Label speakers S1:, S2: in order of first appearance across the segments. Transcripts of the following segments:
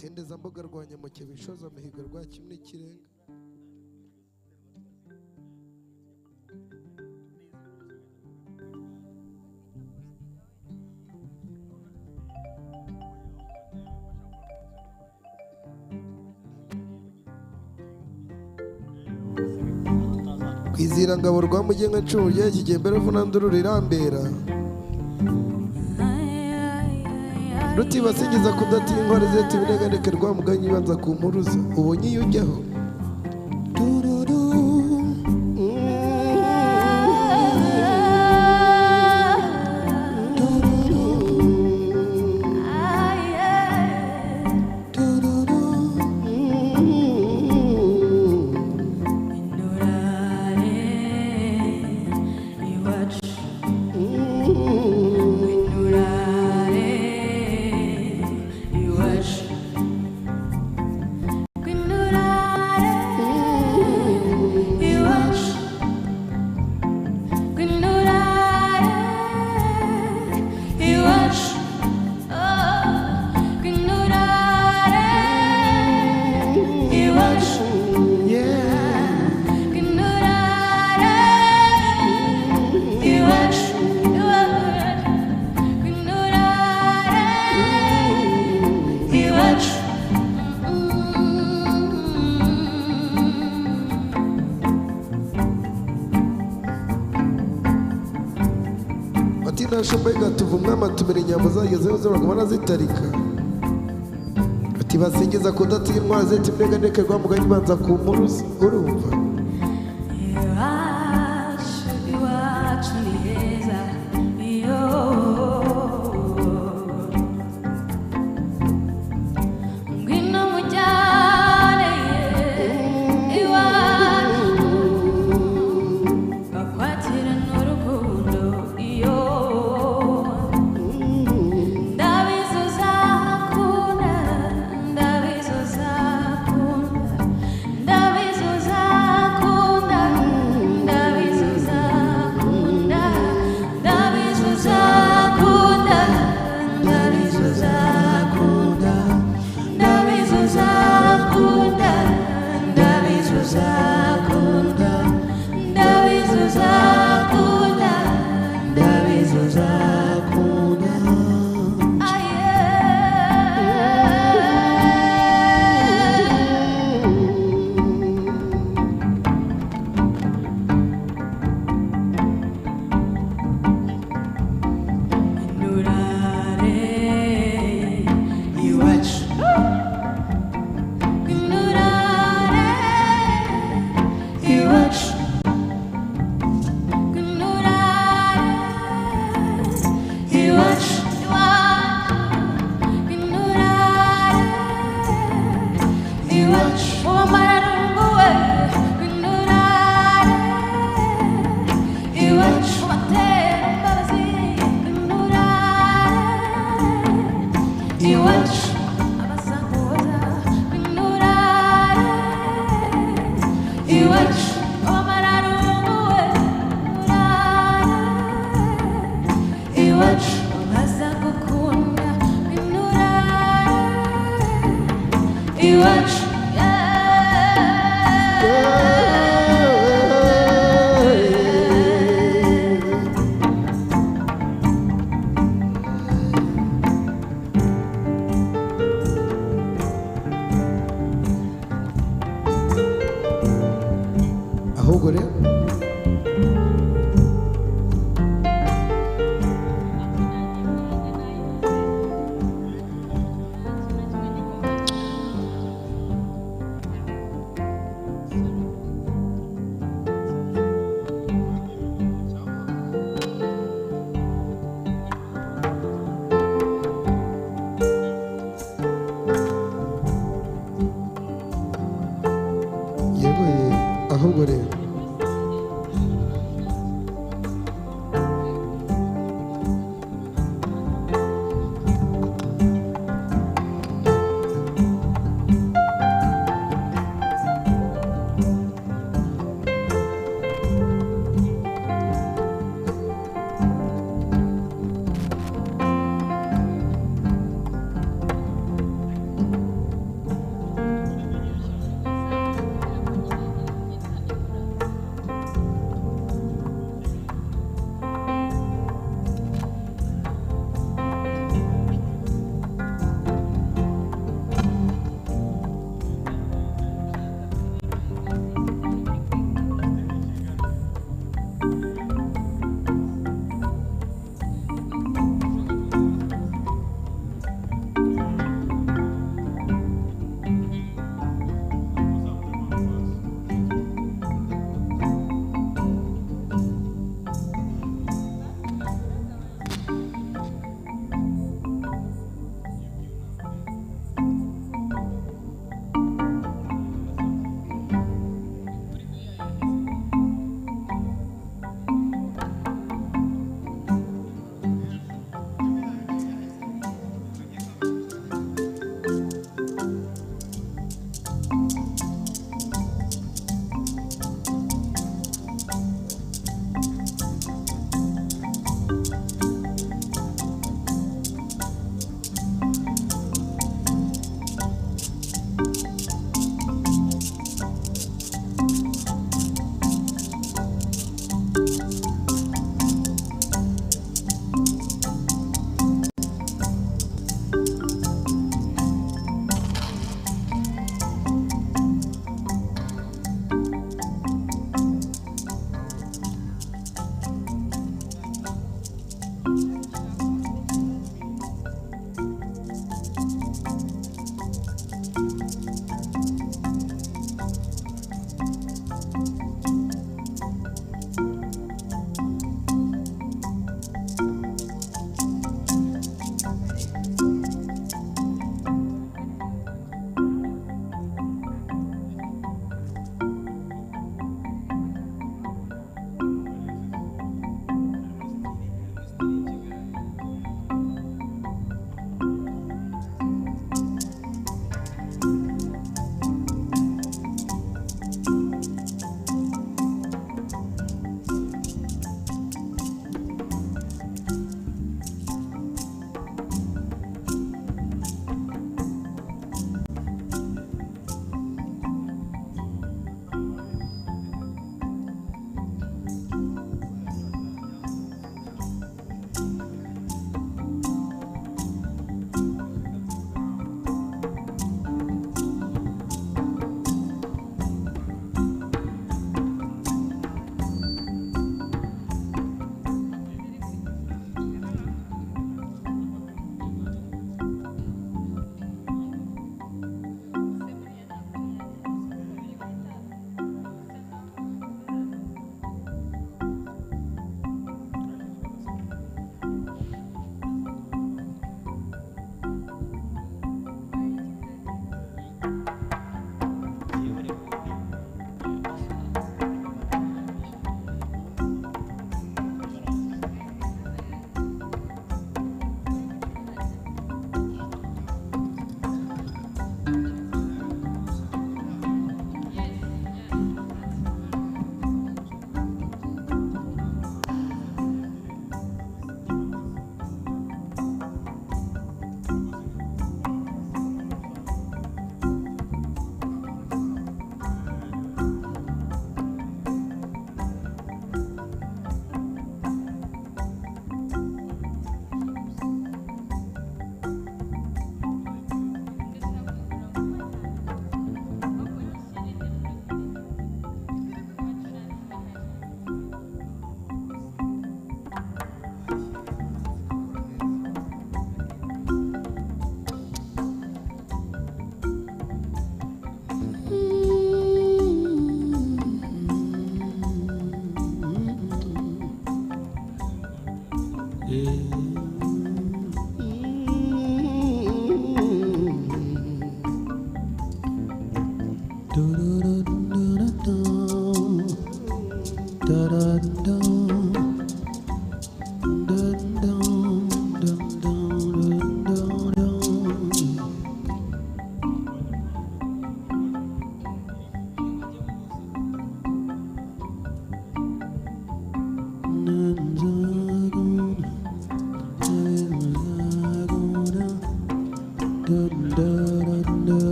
S1: tendeza mbuga rwa Nyamukebe ishoza mihigo rwa kimwe n'ikirenga. Kwizira ngabo rwa mugenga ncurye ikigembera vunanduru rirambera. Ruti basingiza kudati inkware zeti bineganeke rwa muganyi banza kumpuruza ubonye iyo ujyaho. Shobega tuvumwe amatumira inyambo zagezeho z'abagabo nazitarika. Ati basingiza kudati intwara zeti bineganeke rwa muganyi banza kumpuruza urumva.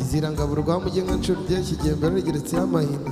S1: izirangabura rwamuge nka nshuro ryashyigiye mbere rigeretseho amahina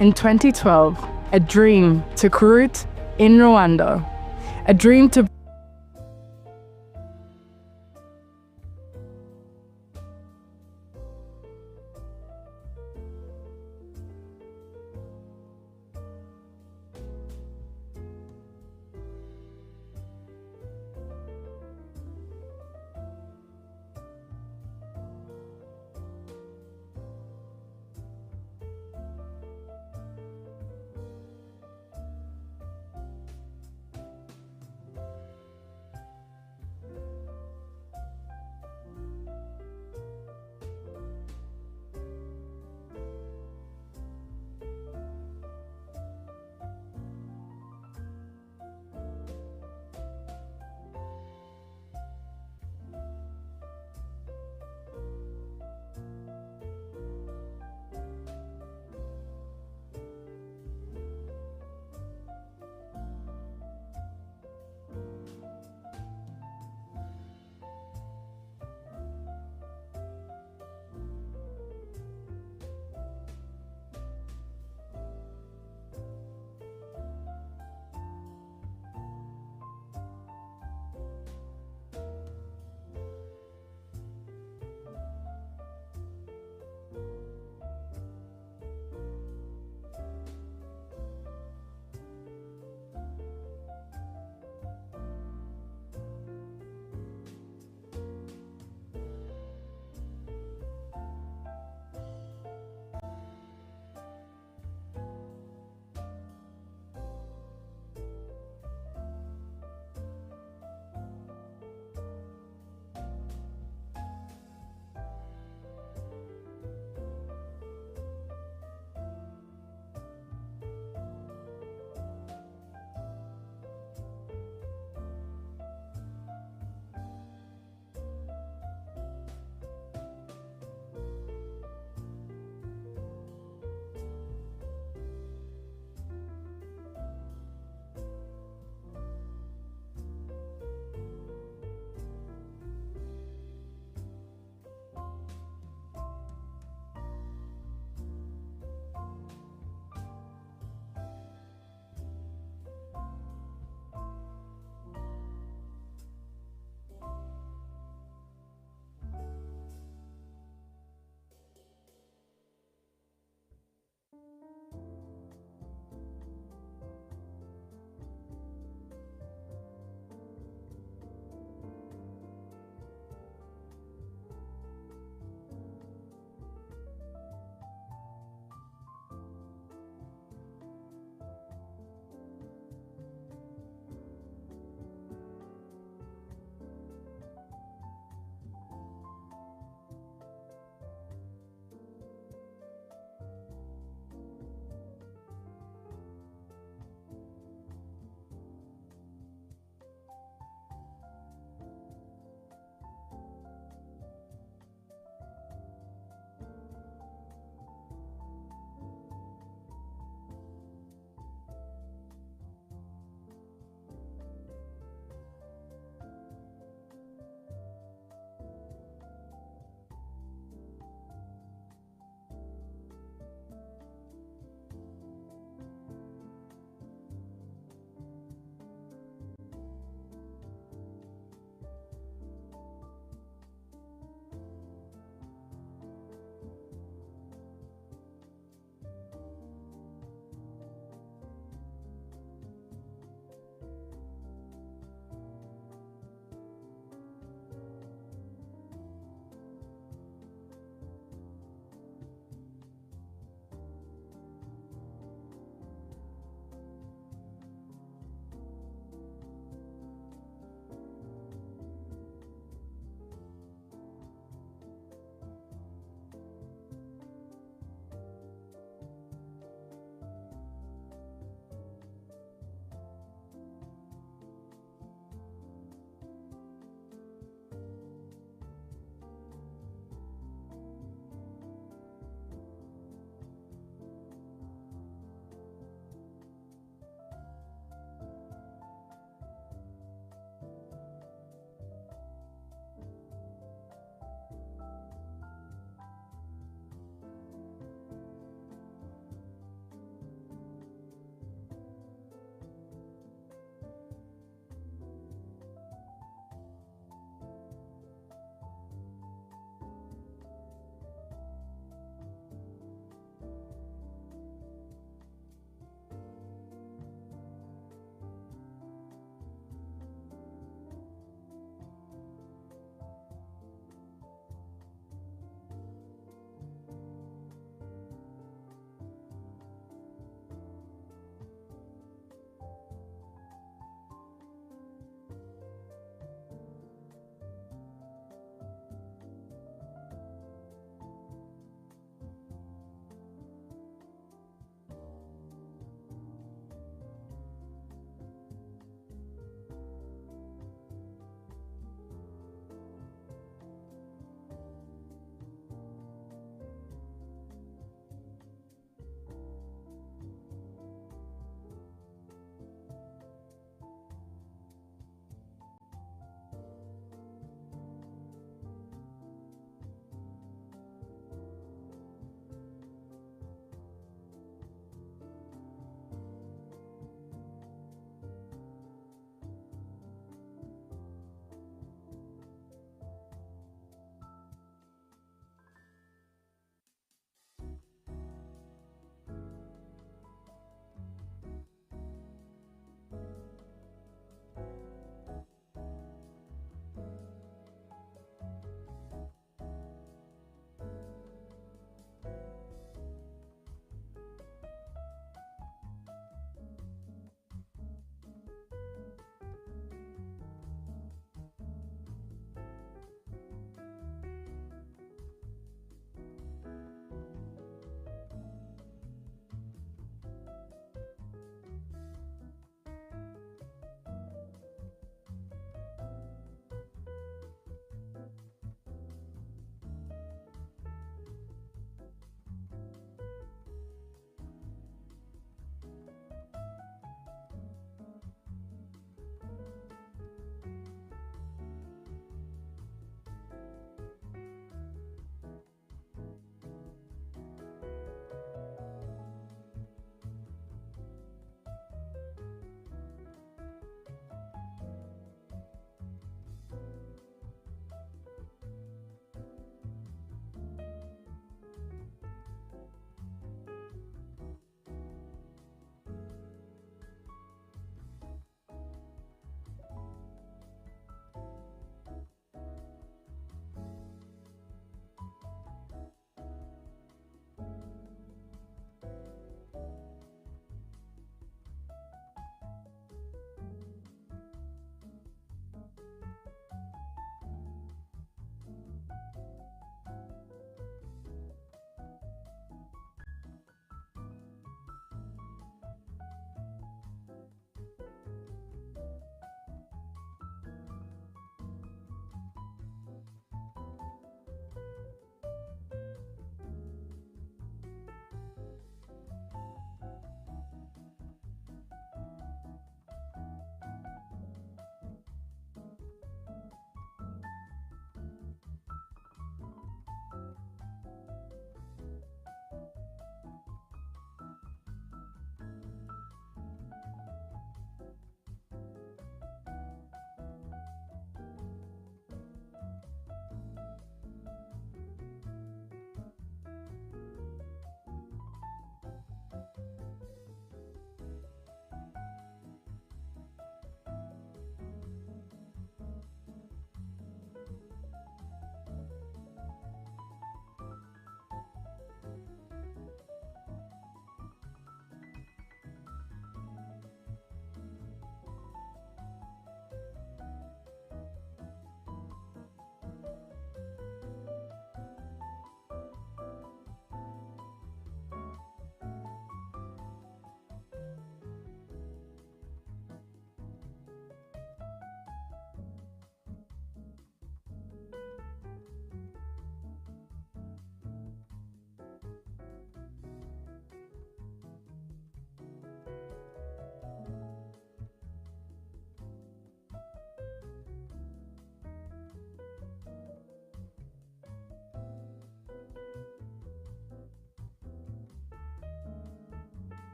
S2: In 2012, a dream took root in Rwanda, a dream to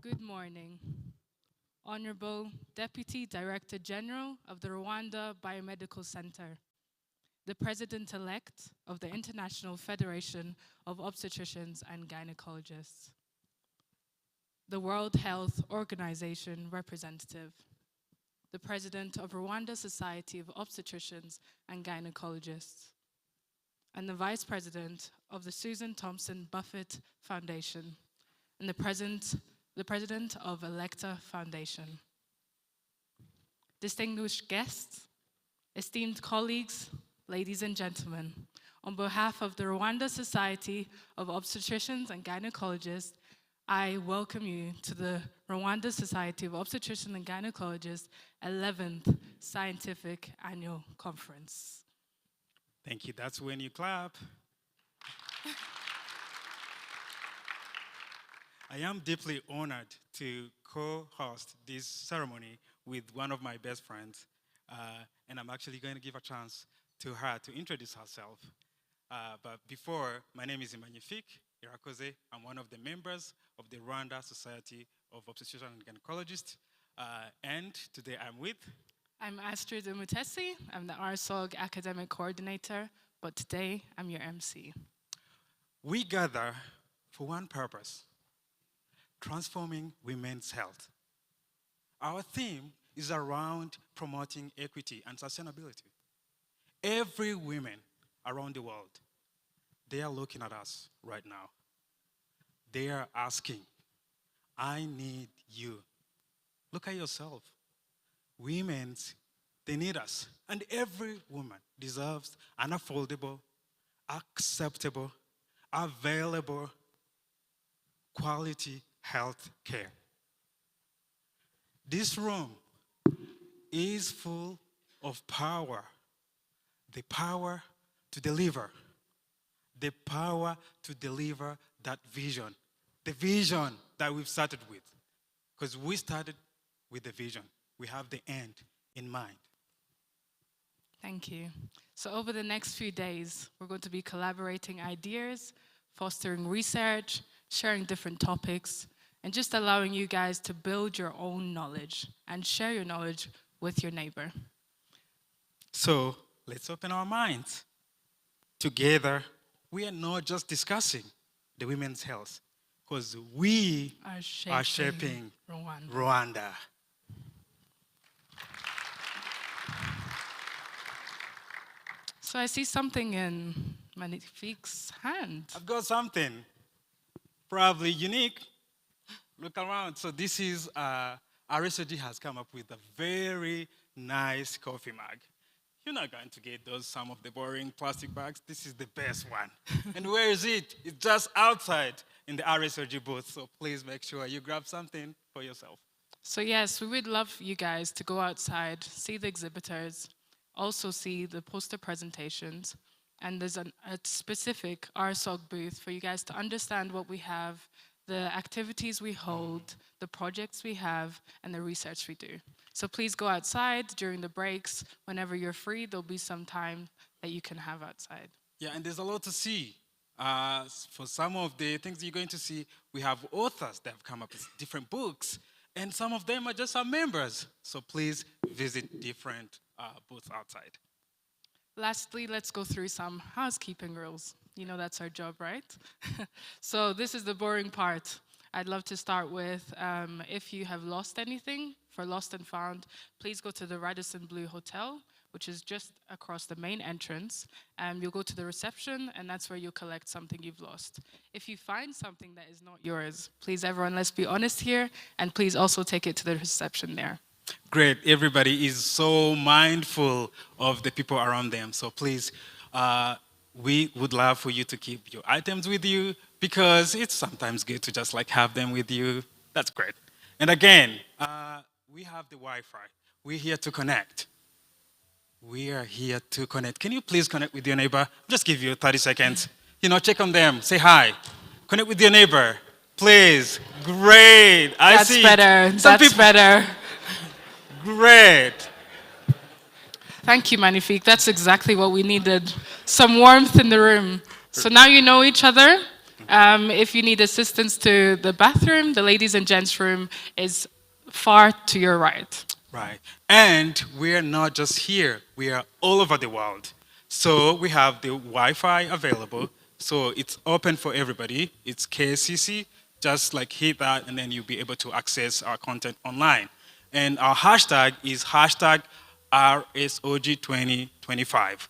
S2: Good morning, Honorable Deputy Director General of the Rwanda Biomedical Center, the President-elect of the International Federation of Obstetricians and Gynecologists, the World Health Organization representative, the President of Rwanda Society of Obstetricians and Gynecologists, and the Vice President of the Susan Thompson Buffett Foundation, and the President of Electa Foundation. Distinguished guests, esteemed colleagues, ladies and gentlemen, on behalf of the Rwanda Society of Obstetricians and Gynecologists, I welcome you to the Rwanda Society of Obstetricians and Gynecologists 11th Scientific Annual Conference.
S3: Thank you. That's when you clap. I am deeply honored to co-host this ceremony with one of my best friends, and I'm actually going to give a chance to her to introduce herself. But before, my name is Magnifique Irakoze. I'm one of the members of the Rwanda Society of Obstetricians and Gynecologists, and today
S2: I'm Astrid Umutesi. I'm the Rsog Academic Coordinator, but today I'm your MC.
S3: We gather for one purpose: transforming women's health. Our theme is around promoting equity and sustainability. Every woman around the world, they are looking at us right now. They are asking, I need you. Look at yourself. Women, they need us. And every woman deserves an affordable, acceptable, available, quality health care. This room is full of power. The power to deliver. The power to deliver that vision. The vision that we've started with. Because we started with the vision. We have the end in mind.
S2: Thank you. So over the next few days, we're going to be collaborating ideas, fostering research, sharing different topics, and just allowing you guys to build your own knowledge and share your knowledge with your neighbor.
S3: So let's open our minds. Together, we are not just discussing the women's health, because we are shaping Rwanda.
S2: So I see something in Magnifique's hand.
S3: I've got something probably unique. Look around. So this is, Rsog has come up with a very nice coffee mug. You're not going to get some of the boring plastic bags. This is the best one. And where is it? It's just outside in the Rsog booth. So please make sure you grab something for yourself.
S2: So yes, we would love you guys to go outside, see the exhibitors, also see the poster presentations, and there's a specific Rsog booth for you guys to understand what we have, the activities we hold, the projects we have, and the research we do. So please go outside during the breaks. Whenever you're free, there'll be some time that you can have outside.
S3: Yeah, and there's a lot to see. For some of the things you're going to see, we have authors that have come up with different books, and some of them are just our members. So please visit different booths outside.
S2: Lastly, let's go through some housekeeping rules. You know that's our job, right? So this is the boring part. I'd love to start with, if you have lost anything for Lost and Found, please go to the Radisson Blu Hotel, which is just across the main entrance. You'll go to the reception, and that's where you'll collect something you've lost. If you find something that is not yours, please, everyone, let's be honest here, and please also take it to the reception there.
S3: Great. Everybody is so mindful of the people around them. So please, we would love for you to keep your items with you, because it's sometimes good to just like have them with you. That's great. And again, we have the Wi-Fi. We're here to connect. We are here to connect. Can you please connect with your neighbor? Just give you 30 seconds. Check on them. Say hi. Connect with your neighbor. Please. Great.
S2: That's better. That's better.
S3: Great.
S2: Thank you, Magnifique. That's exactly what we needed. Some warmth in the room. So now you know each other. If you need assistance to the bathroom, the ladies and gents room is far to your right.
S3: Right. And we're not just here, we are all over the world. So we have the Wi-Fi available. So it's open for everybody. It's KCC. Just like hit that and then you'll be able to access our content online. And our hashtag is hashtag RSOG2025.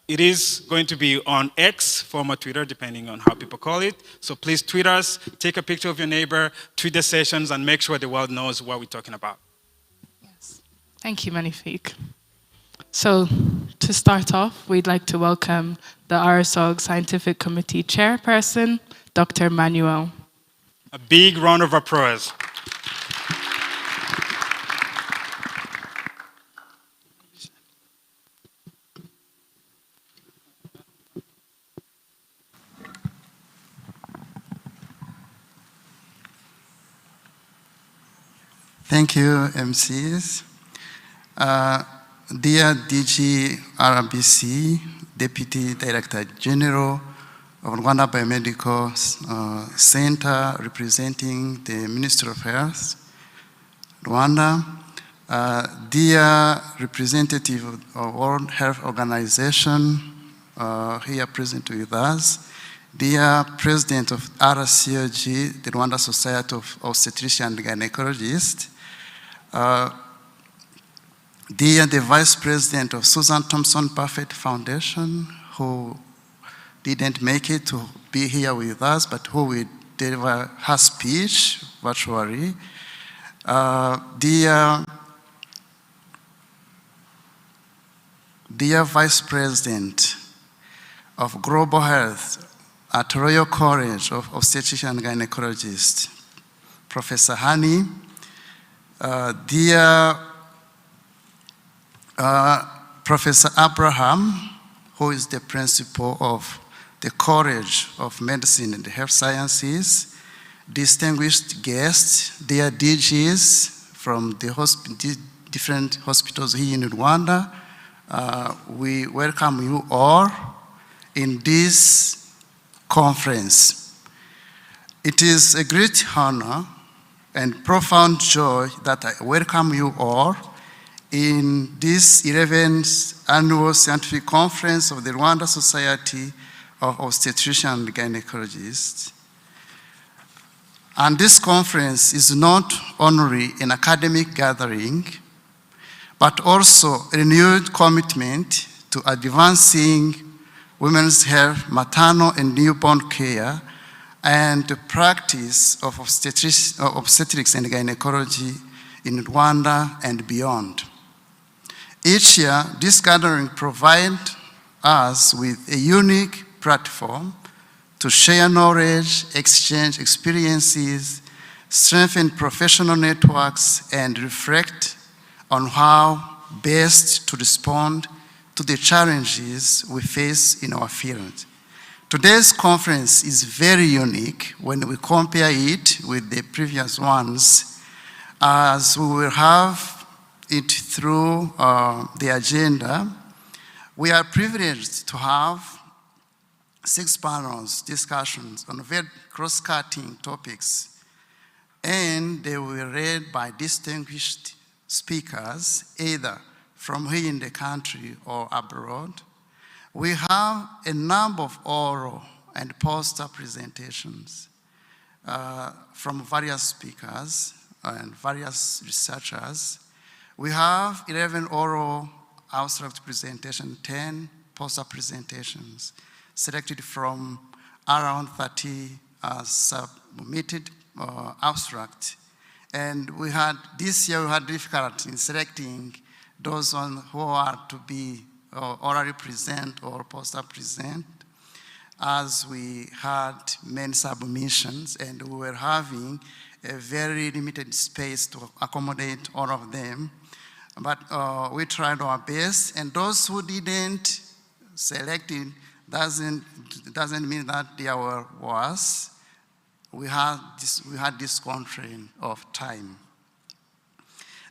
S3: It is going to be on X, former Twitter, depending on how people call it. So please tweet us, take a picture of your neighbor, tweet the sessions, and make sure the world knows what we're talking about.
S2: Yes. Thank you, Magnifique. So to start off, we'd like to welcome the Rsog Scientific Committee Chairperson, Dr. Manuel.
S3: A big round of applause.
S4: Thank you, MCs. Dear DG RBC, Deputy Director General of Rwanda Biomedical Center, representing the Ministry of Health, Rwanda, dear representative of World Health Organization, here present with us, dear President of Rsog, the Rwanda Society of Obstetricians and Gynecologists, dear the Vice President of Susan Thompson Buffett Foundation, who didn't make it to be here with us, but who will deliver her speech virtually, dear Vice President of Global Health at Royal College of Obstetricians and Gynecologists, Professor Hani, dear Professor Abraham, who is the principal of the College of Medicine and Health Sciences, distinguished guests, dear DGs from the different hospitals here in Rwanda, we welcome you all in this conference. It is a great honor and profound joy that I welcome you all in this 11th annual scientific conference of the Rwanda Society of Obstetricians and Gynecologists. And this conference is not only an academic gathering, but also a renewed commitment to advancing women's health, maternal and newborn care, and the practice of obstetrics and gynecology in Rwanda and beyond. Each year, this gathering provides us with a unique platform to share knowledge, exchange experiences, strengthen professional networks, and reflect on how best to respond to the challenges we face in our field. Today's conference is very unique when we compare it with the previous ones, as we will have it through the agenda. We are privileged to have 6 panels, discussions on very cross-cutting topics, and they were read by distinguished speakers, either from here in the country or abroad. We have a number of oral and poster presentations from various speakers and various researchers. We have 11 oral abstract presentations, 10 poster presentations, selected from around 30 submitted abstract. And this year we had difficulty in selecting those who are to be orally present or poster present, as we had many submissions and we were having a very limited space to accommodate all of them. But we tried our best, and those who didn't select it doesn't mean that they were worse. We had this constraint of time.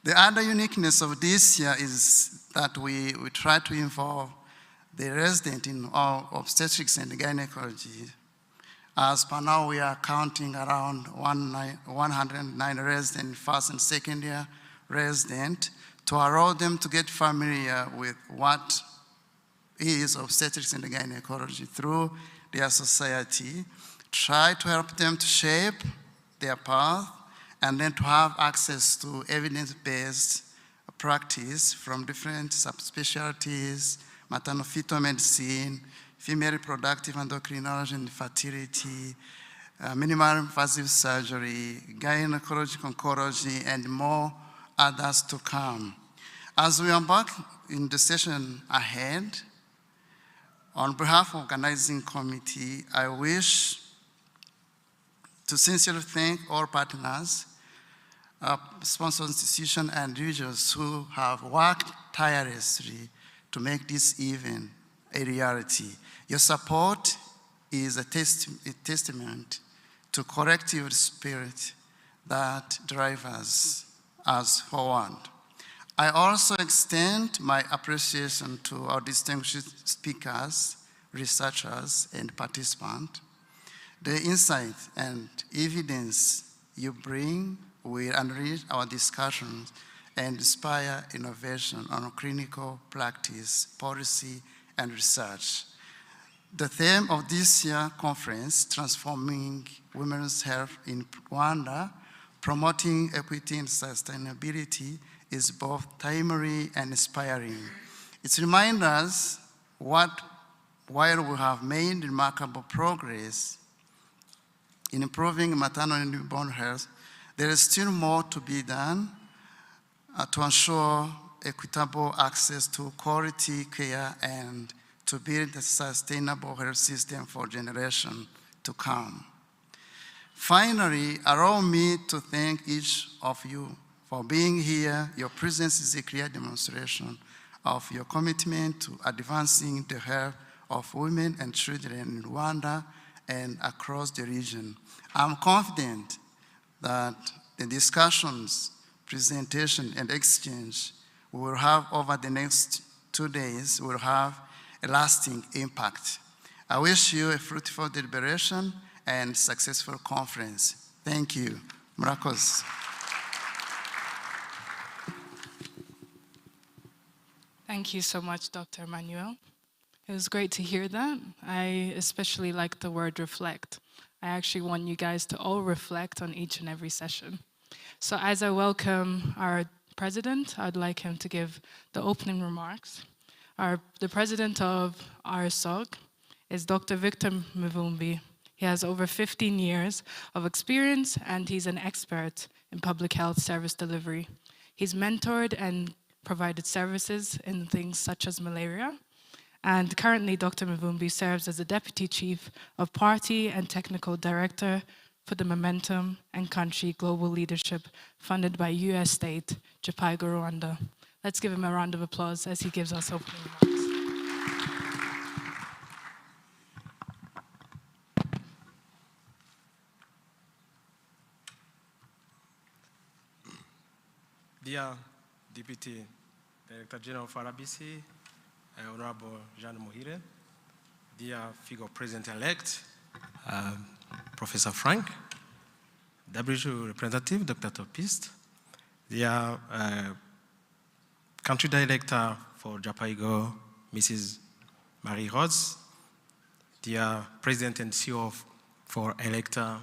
S4: The other uniqueness of this year is that we try to involve the resident in our obstetrics and gynecology As per now, we are counting around 109 resident, first and second year resident, to allow them to get familiar with what is obstetrics and gynecology through their society, try to help them to shape their path, and then to have access to evidence-based practice from different subspecialties, maternal-fetal medicine, female reproductive endocrinology and fertility, minimal invasive surgery, gynecological oncology, and more others to come. As we embark in the session ahead, on behalf of the organizing committee, I wish to sincerely thank all partners, sponsor institutions and individuals who have worked tirelessly to make this event a reality. Your support is a testament to collective spirit that drives us forward. I also extend my appreciation to our distinguished speakers, researchers, and participants. The insight and evidence you bring will enrich our discussions and inspire innovation on clinical practice, policy, and research. The theme of this year's conference, Transforming Women's Health in Rwanda, Promoting Equity and Sustainability, is both timely and inspiring. It reminds us while we have made remarkable progress in improving maternal and newborn health, there is still more to be done to ensure equitable access to quality care and to build a sustainable health system for generations to come. Finally, allow me to thank each of you for being here. Your presence is a clear demonstration of your commitment to advancing the health of women and children in Rwanda and across the region. I'm confident that the discussions, presentation, and exchange we will have over the next 2 days will have a lasting impact. I wish you a fruitful deliberation and successful conference. Thank you. Murakoze.
S2: Thank you so much, Dr. Emmanuel. It was great to hear that. I especially like the word reflect. I actually want you guys to all reflect on each and every session. So as I welcome our president, I'd like him to give the opening remarks. The president of Rsog is Dr. Victor Mvumbi. He has over 15 years of experience and he's an expert in public health service delivery. He's mentored and provided services in things such as malaria. And currently, Dr. Mvumbi serves as the Deputy Chief of Party and Technical Director for the Momentum and Country Global Leadership funded by U.S. state, Japaigo, Rwanda. Let's give him a round of applause as he gives us opening remarks.
S5: Dear Deputy Director General of RBC, Honorable Jean Muhire, dear figure President-elect, Professor Frank, WHO Representative, Dr. Topist, dear Country Director for Japaigo, Mrs. Marie-Rose, dear President and CEO for Electa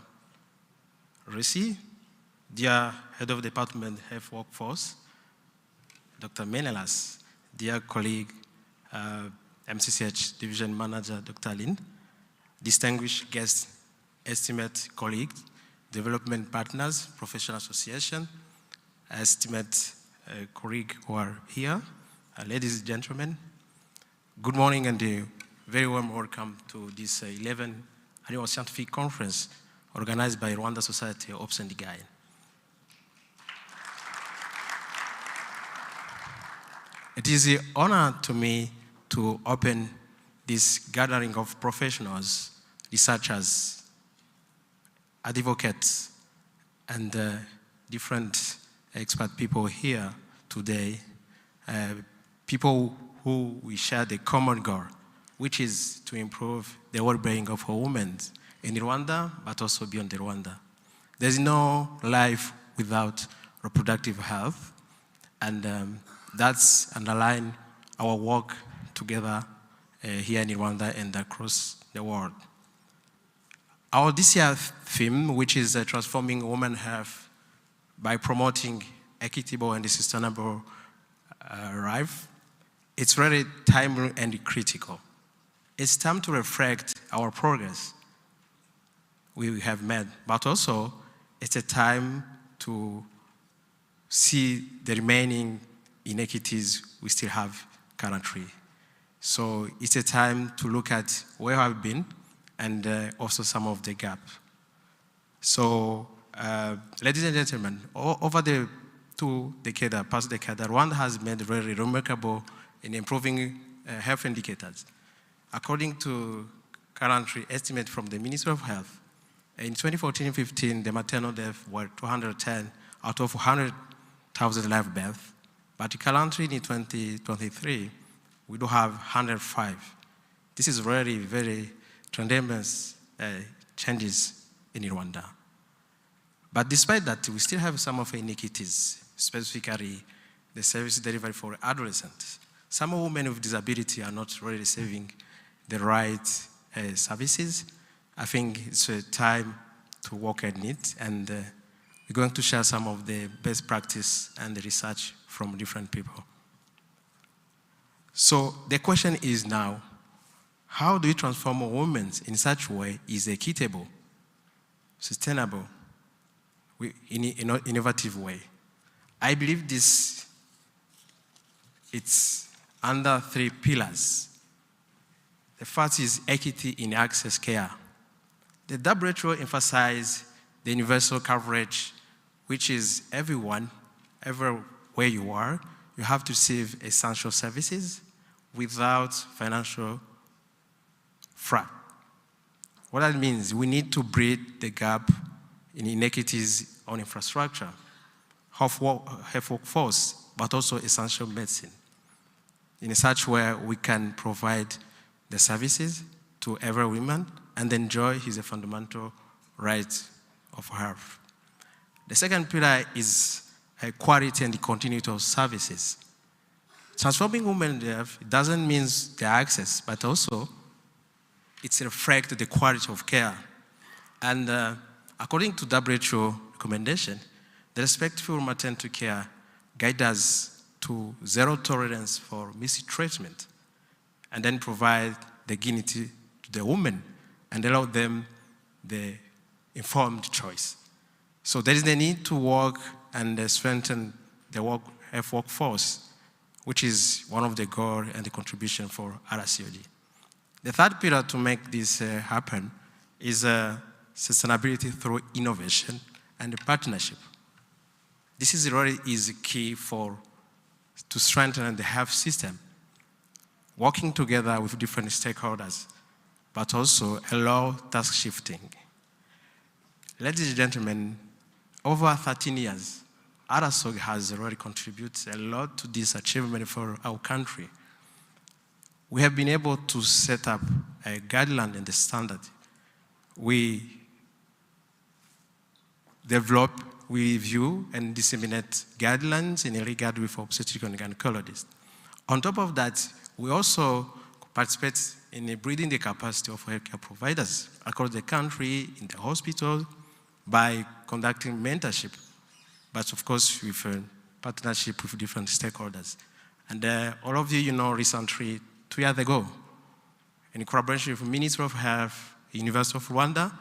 S5: Resi, dear Head of Department Health Workforce, Dr. Menelas, dear colleague, MCCH Division Manager, Dr. Lin, distinguished guests, estimate colleagues, development partners, professional association, estimate colleagues who are here, ladies and gentlemen, good morning and a very warm welcome to this 11th annual scientific conference organized by Rwanda Society of Ops and Guide. It is an honor to me to open this gathering of professionals, researchers, advocates, and different expert people here today, people who we share the common goal, which is to improve the well-being of our women in Rwanda, but also beyond Rwanda. There's no life without reproductive health, and that's underlying our work together here in Rwanda and across the world. Our this year theme, which is transforming women's health by promoting equitable and sustainable life, it's really timely and critical. It's time to reflect our progress we have made, but also it's a time to see the remaining inequities we still have currently. So it's a time to look at where I've been and also some of the gaps. So, ladies and gentlemen, over the past decade, Rwanda has made very remarkable in improving health indicators. According to currently estimate from the Ministry of Health, in 2014-15, the maternal deaths were 210 out of 100,000 live births. But currently in 2023, we do have 105. This is really very tremendous changes in Rwanda. But despite that, we still have some of the inequities, specifically the service delivery for adolescents. Some women with disability are not really receiving the right services. I think it's a time to work on it, and we're going to share some of the best practice and the research from different people. So the question is now, how do we transform women in such a way is equitable, sustainable, in an innovative way? I believe it's under 3 pillars. The first is equity in access care. The WHO emphasizes the universal coverage, which is everyone, everywhere you are, you have to receive essential services without financial fraud. What that means, we need to bridge the gap in inequities on infrastructure, health workforce, but also essential medicine. In such way, we can provide the services to every woman and enjoy his fundamental right of health. The second pillar is quality and continuity of services. Transforming women's health doesn't mean the access, but also it reflects the quality of care. And according to WHO recommendation, the respectful maternal care guides us to zero tolerance for mistreatment, and then provide the dignity to the woman and allow them the informed choice. So there is the need to work and strengthen the health workforce, which is one of the goals and the contribution for Rsog. The third pillar to make this happen is sustainability through innovation and partnership. This is really key to strengthen the health system, working together with different stakeholders, but also allow task shifting. Ladies and gentlemen, over 13 years, Rsog has already contributed a lot to this achievement for our country. We have been able to set up a guideline and the standard. We develop, we review and disseminate guidelines in regard with obstetrics and gynecologists. On top of that, we also participate in building the capacity of healthcare providers across the country, in the hospital, by conducting mentorship, but of course with a partnership with different stakeholders. And all of you know recently, 2 years ago, in collaboration with the Ministry of Health, University of Rwanda,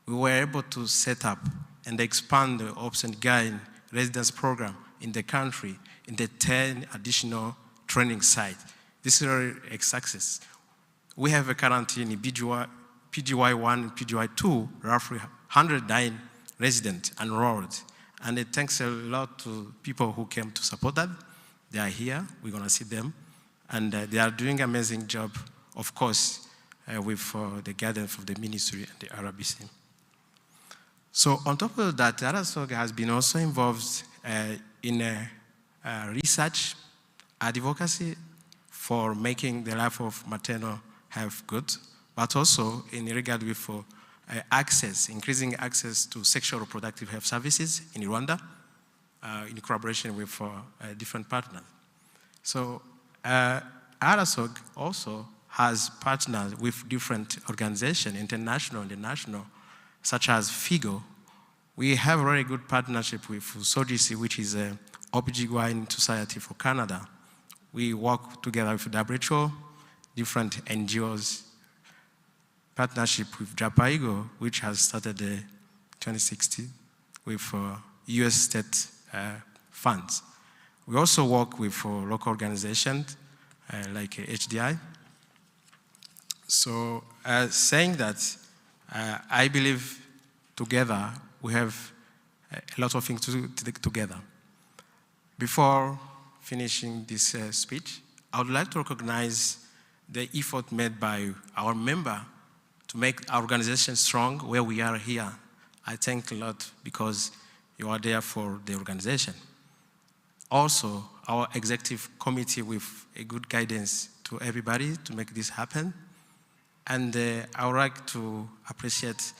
S5: we were able to set up and expand the OBS and GYN residence program in the country in the 10 additional training sites. This is a success. We have a currently in PGY1 and PGY2, roughly 109 residents enrolled. And it thanks a lot to people who came to support that. They are here, we're gonna see them. And they are doing an amazing job, of course, with the guidance of the ministry and the RBC. So on top of that, Rsog has been also involved in research, advocacy for making the life of maternal health good, but also in regard with increasing access to sexual reproductive health services in Rwanda, in collaboration with different partners. So Rsog also has partners with different organizations, international and national, such as FIGO. We have a very good partnership with SOGIC, which is a OBGYN Society for Canada. We work together with WHO, different NGOs, partnership with JAPAIGO, which has started in 2016 with US state funds. We also work with local organizations like HDI. So saying that, I believe together we have a lot of things to do together. Before finishing this speech, I would like to recognize the effort made by our member to make our organization strong where we are here. I thank a lot because you are there for the organization. Also, our executive committee with a good guidance to everybody to make this happen. And I would like to appreciate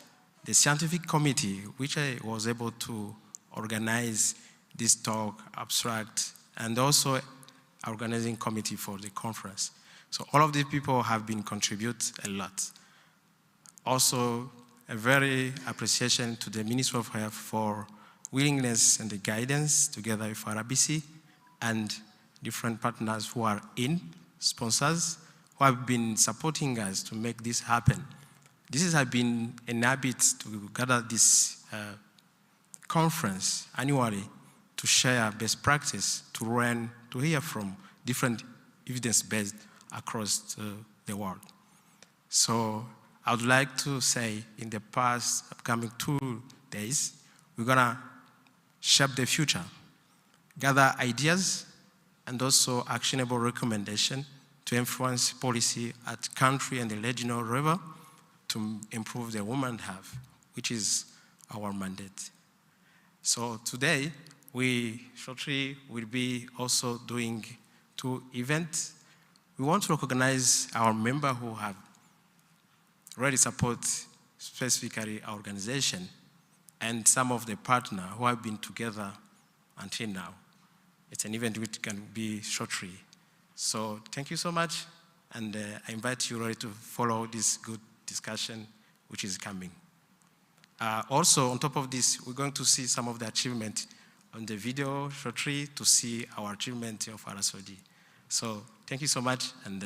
S5: the scientific committee, which I was able to organize this talk, abstract, and also organizing committee for the conference. So all of these people have been contribute a lot. Also, a very appreciation to the Ministry of Health for willingness and the guidance together with RBC and different partners who are sponsors who have been supporting us to make this happen. This has been an habit to gather this conference annually to share best practice, to learn, to hear from different evidence-based across the world. So I would like to say in the past upcoming 2 days, we're gonna shape the future, gather ideas and also actionable recommendations to influence policy at country and the regional level to improve the women's health, which is our mandate. So today, we shortly will be also doing 2 events. We want to recognize our members who have already support specifically our organization and some of the partners who have been together until now. It's an event which can be shortly. So thank you so much, and I invite you already to follow this good discussion which is coming. Also, on top of this, we're going to see some of the achievement on the video shortly to see our achievement of Rsog. So thank you so much, and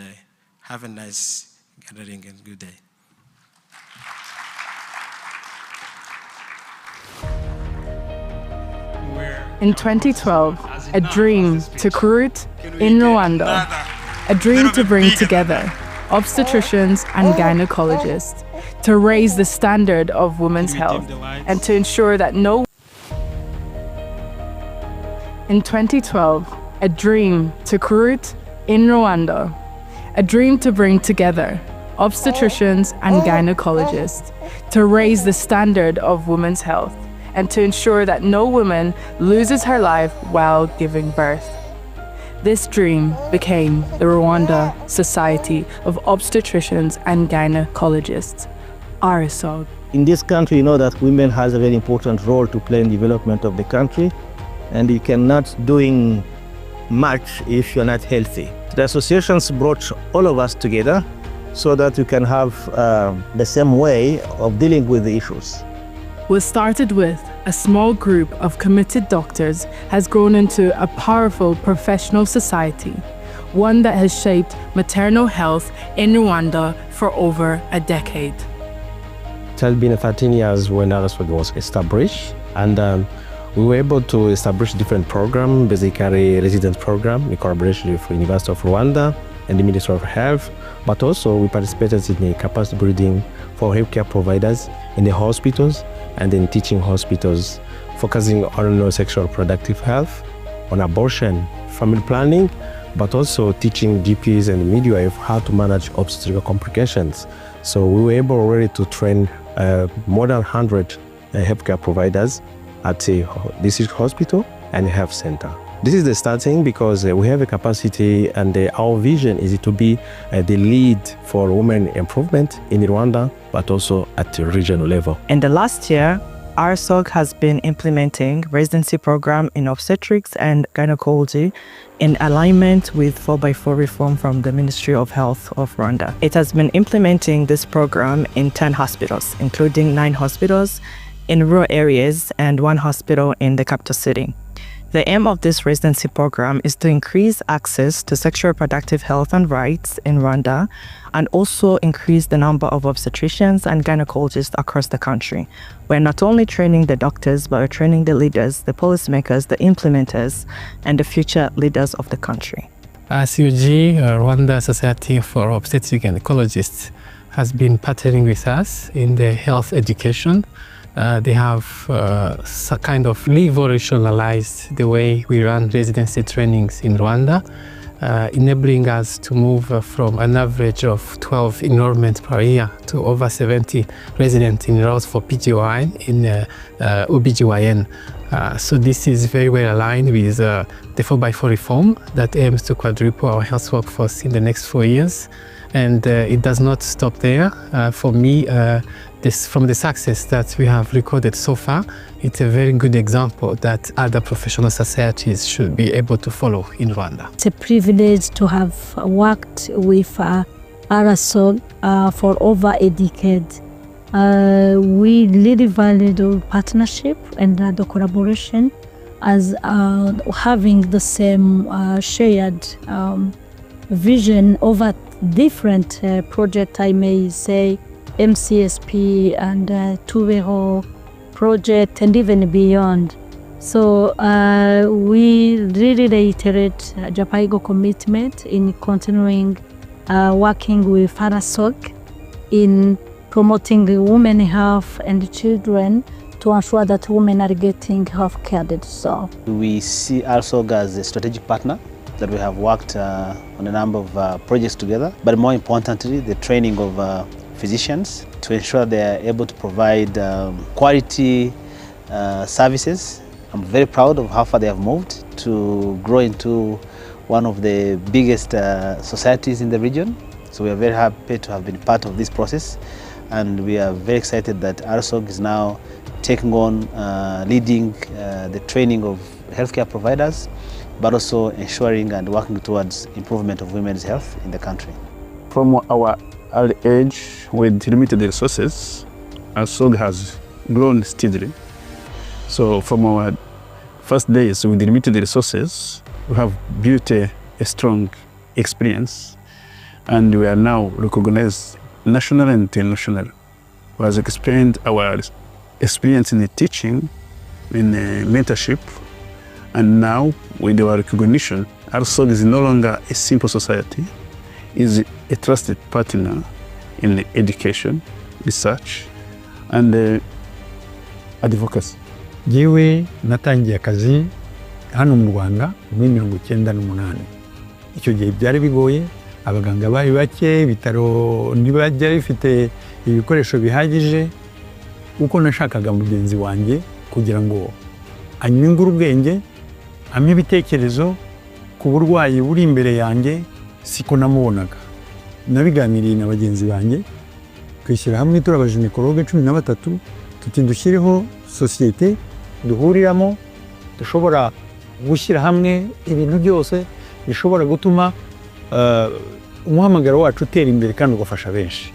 S5: have a nice gathering and good day.
S2: In 2012, a dream took root in Rwanda, a dream to bring together obstetricians and gynecologists to raise the standard of women's health and to ensure that In 2012, a dream took root in Rwanda, a dream to bring together obstetricians and gynecologists to raise the standard of women's health and to ensure that no woman loses her life while giving birth. This dream became the Rwanda Society of Obstetricians and Gynecologists, Rsog.
S6: In this country, you know that women has a very important role to play in the development of the country, and you cannot doing much if you're not healthy. The associations brought all of us together so that we can have the same way of dealing with the issues.
S2: What started with a small group of committed doctors has grown into a powerful professional society, one that has shaped maternal health in Rwanda for over a decade.
S7: It has been 13 years when Rsog was established, and we were able to establish different programs, basically resident program in collaboration with the University of Rwanda and the Ministry of Health, but also we participated in the capacity building for healthcare providers in the hospitals and in teaching hospitals, focusing on sexual reproductive health, on abortion, family planning, but also teaching GPs and midwives how to manage obstetrical complications. So we were able already to train more than 100 healthcare providers at a district hospital and health center. This is the starting because we have a capacity, and our vision is to be the lead for women improvement in Rwanda, but also at the regional level.
S8: In the last year, Rsog has been implementing residency program in obstetrics and gynecology in alignment with 4x4 reform from the Ministry of Health of Rwanda. It has been implementing this program in 10 hospitals, including 9 hospitals in rural areas and 1 hospital in the capital city. The aim of this residency program is to increase access to sexual reproductive health and rights in Rwanda, and also increase the number of obstetricians and gynecologists across the country. We're not only training the doctors, but we're training the leaders, the policymakers, the implementers, and the future leaders of the country.
S9: RCOG, Rwanda Society for Obstetric Gynecologists, has been partnering with us in the health education. They have kind of revolutionized the way we run residency trainings in Rwanda, enabling us to move from an average of 12 enrollments per year to over 70 resident enrolled for PGY in OBGYN. So this is very well aligned with the 4x4 reform that aims to quadruple our health workforce in the next 4 years. And it does not stop there. For me, from the success that we have recorded so far, it's a very good example that other professional societies should be able to follow in Rwanda.
S10: It's a privilege to have worked with Rsog for over a decade. We really value the partnership and the collaboration as having the same shared vision over different projects, I may say, MCSP and Tubero project and even beyond. So we really reiterate Japaigo commitment in continuing working with Rsog in promoting the women's health and children to ensure that women are getting health care. So
S11: we see Rsog as a strategic partner that we have worked on a number of projects together, but more importantly, the training of physicians to ensure they are able to provide quality services. I'm very proud of how far they have moved to grow into one of the biggest societies in the region. So we are very happy to have been part of this process, and we are very excited that Rsog is now taking on leading the training of healthcare providers, but also ensuring and working towards improvement of women's health in the country.
S12: From our early age with limited resources, Rsog has grown steadily. So from our first days with limited resources, we have built a strong experience, and we are now recognized national and international. We have explained our experience in the teaching, in mentorship, and now with our recognition, Rsog is no longer a simple society, is a trusted partner in education, research, and advocacy.
S13: Jiwe natangiye akazi hano mu Rwanda muri 1998. Icyo gihe byari bigoye, abaganga bari bake, ibitaro ntibajya bifite ibikoresho bihagije. Uko nashakaga mugenzi wanjye kugira ngo anyungure ubwenge, amye ibitekerezo ku burwayi buri imbere yanjye, siko namubonaga. Nabiganiriye na bagenzi banjye, kwishyira hamwe turi abaginekologe 13, tuti dushyireho societe duhuriramo, dushobora gushyira hamwe ibintu byose bishobora gutuma umuhamagaro wacu utera imbere kandi ugafasha benshi.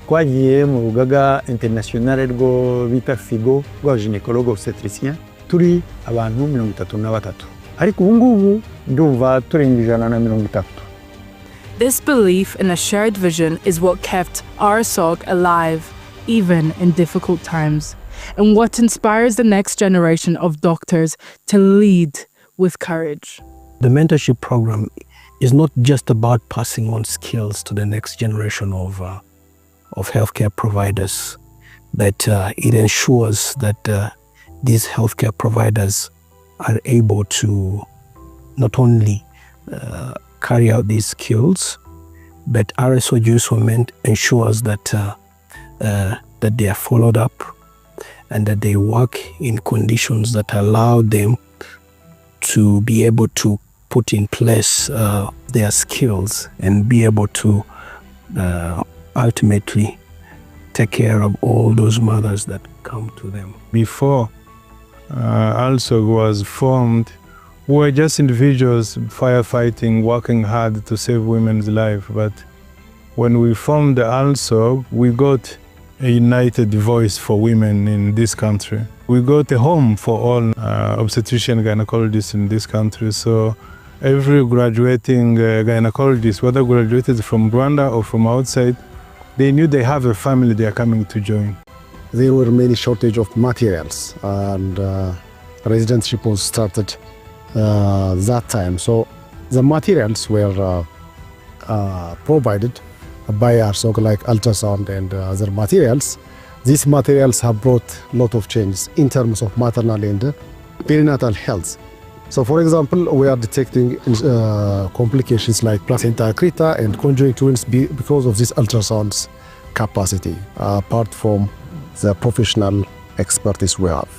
S13: Twagiye mu rugaga international rwo bita FIGO rw'abaginekologe obstetriciens, turi abantu 33, ariko ubu ngubu ndumva turenga 130.
S2: This belief in a shared vision is what kept Rsog alive, even in difficult times, and what inspires the next generation of doctors to lead with courage.
S6: The mentorship program is not just about passing on skills to the next generation of healthcare providers, but it ensures that these healthcare providers are able to not only carry out these skills, but Rsog also ensures that that they are followed up and that they work in conditions that allow them
S14: to be able to put in place their skills and be able to ultimately take care of all those mothers that come to them.
S15: Before Rsog was formed, we were just individuals firefighting, working hard to save women's lives. But when we formed the Rsog, we got a united voice for women in this country. We got a home for all obstetrician gynecologists in this country. So every graduating gynecologist, whether graduated from Rwanda or from outside, they knew they have a family they are coming to join.
S16: There were many shortage of materials, and residentship was started that time. So the materials were provided by Rsog, like ultrasound and other materials. These materials have brought a lot of changes in terms of maternal and perinatal health. So for example, we are detecting complications like placenta accreta and conjoined twins because of this ultrasound's capacity, apart from the professional expertise we have.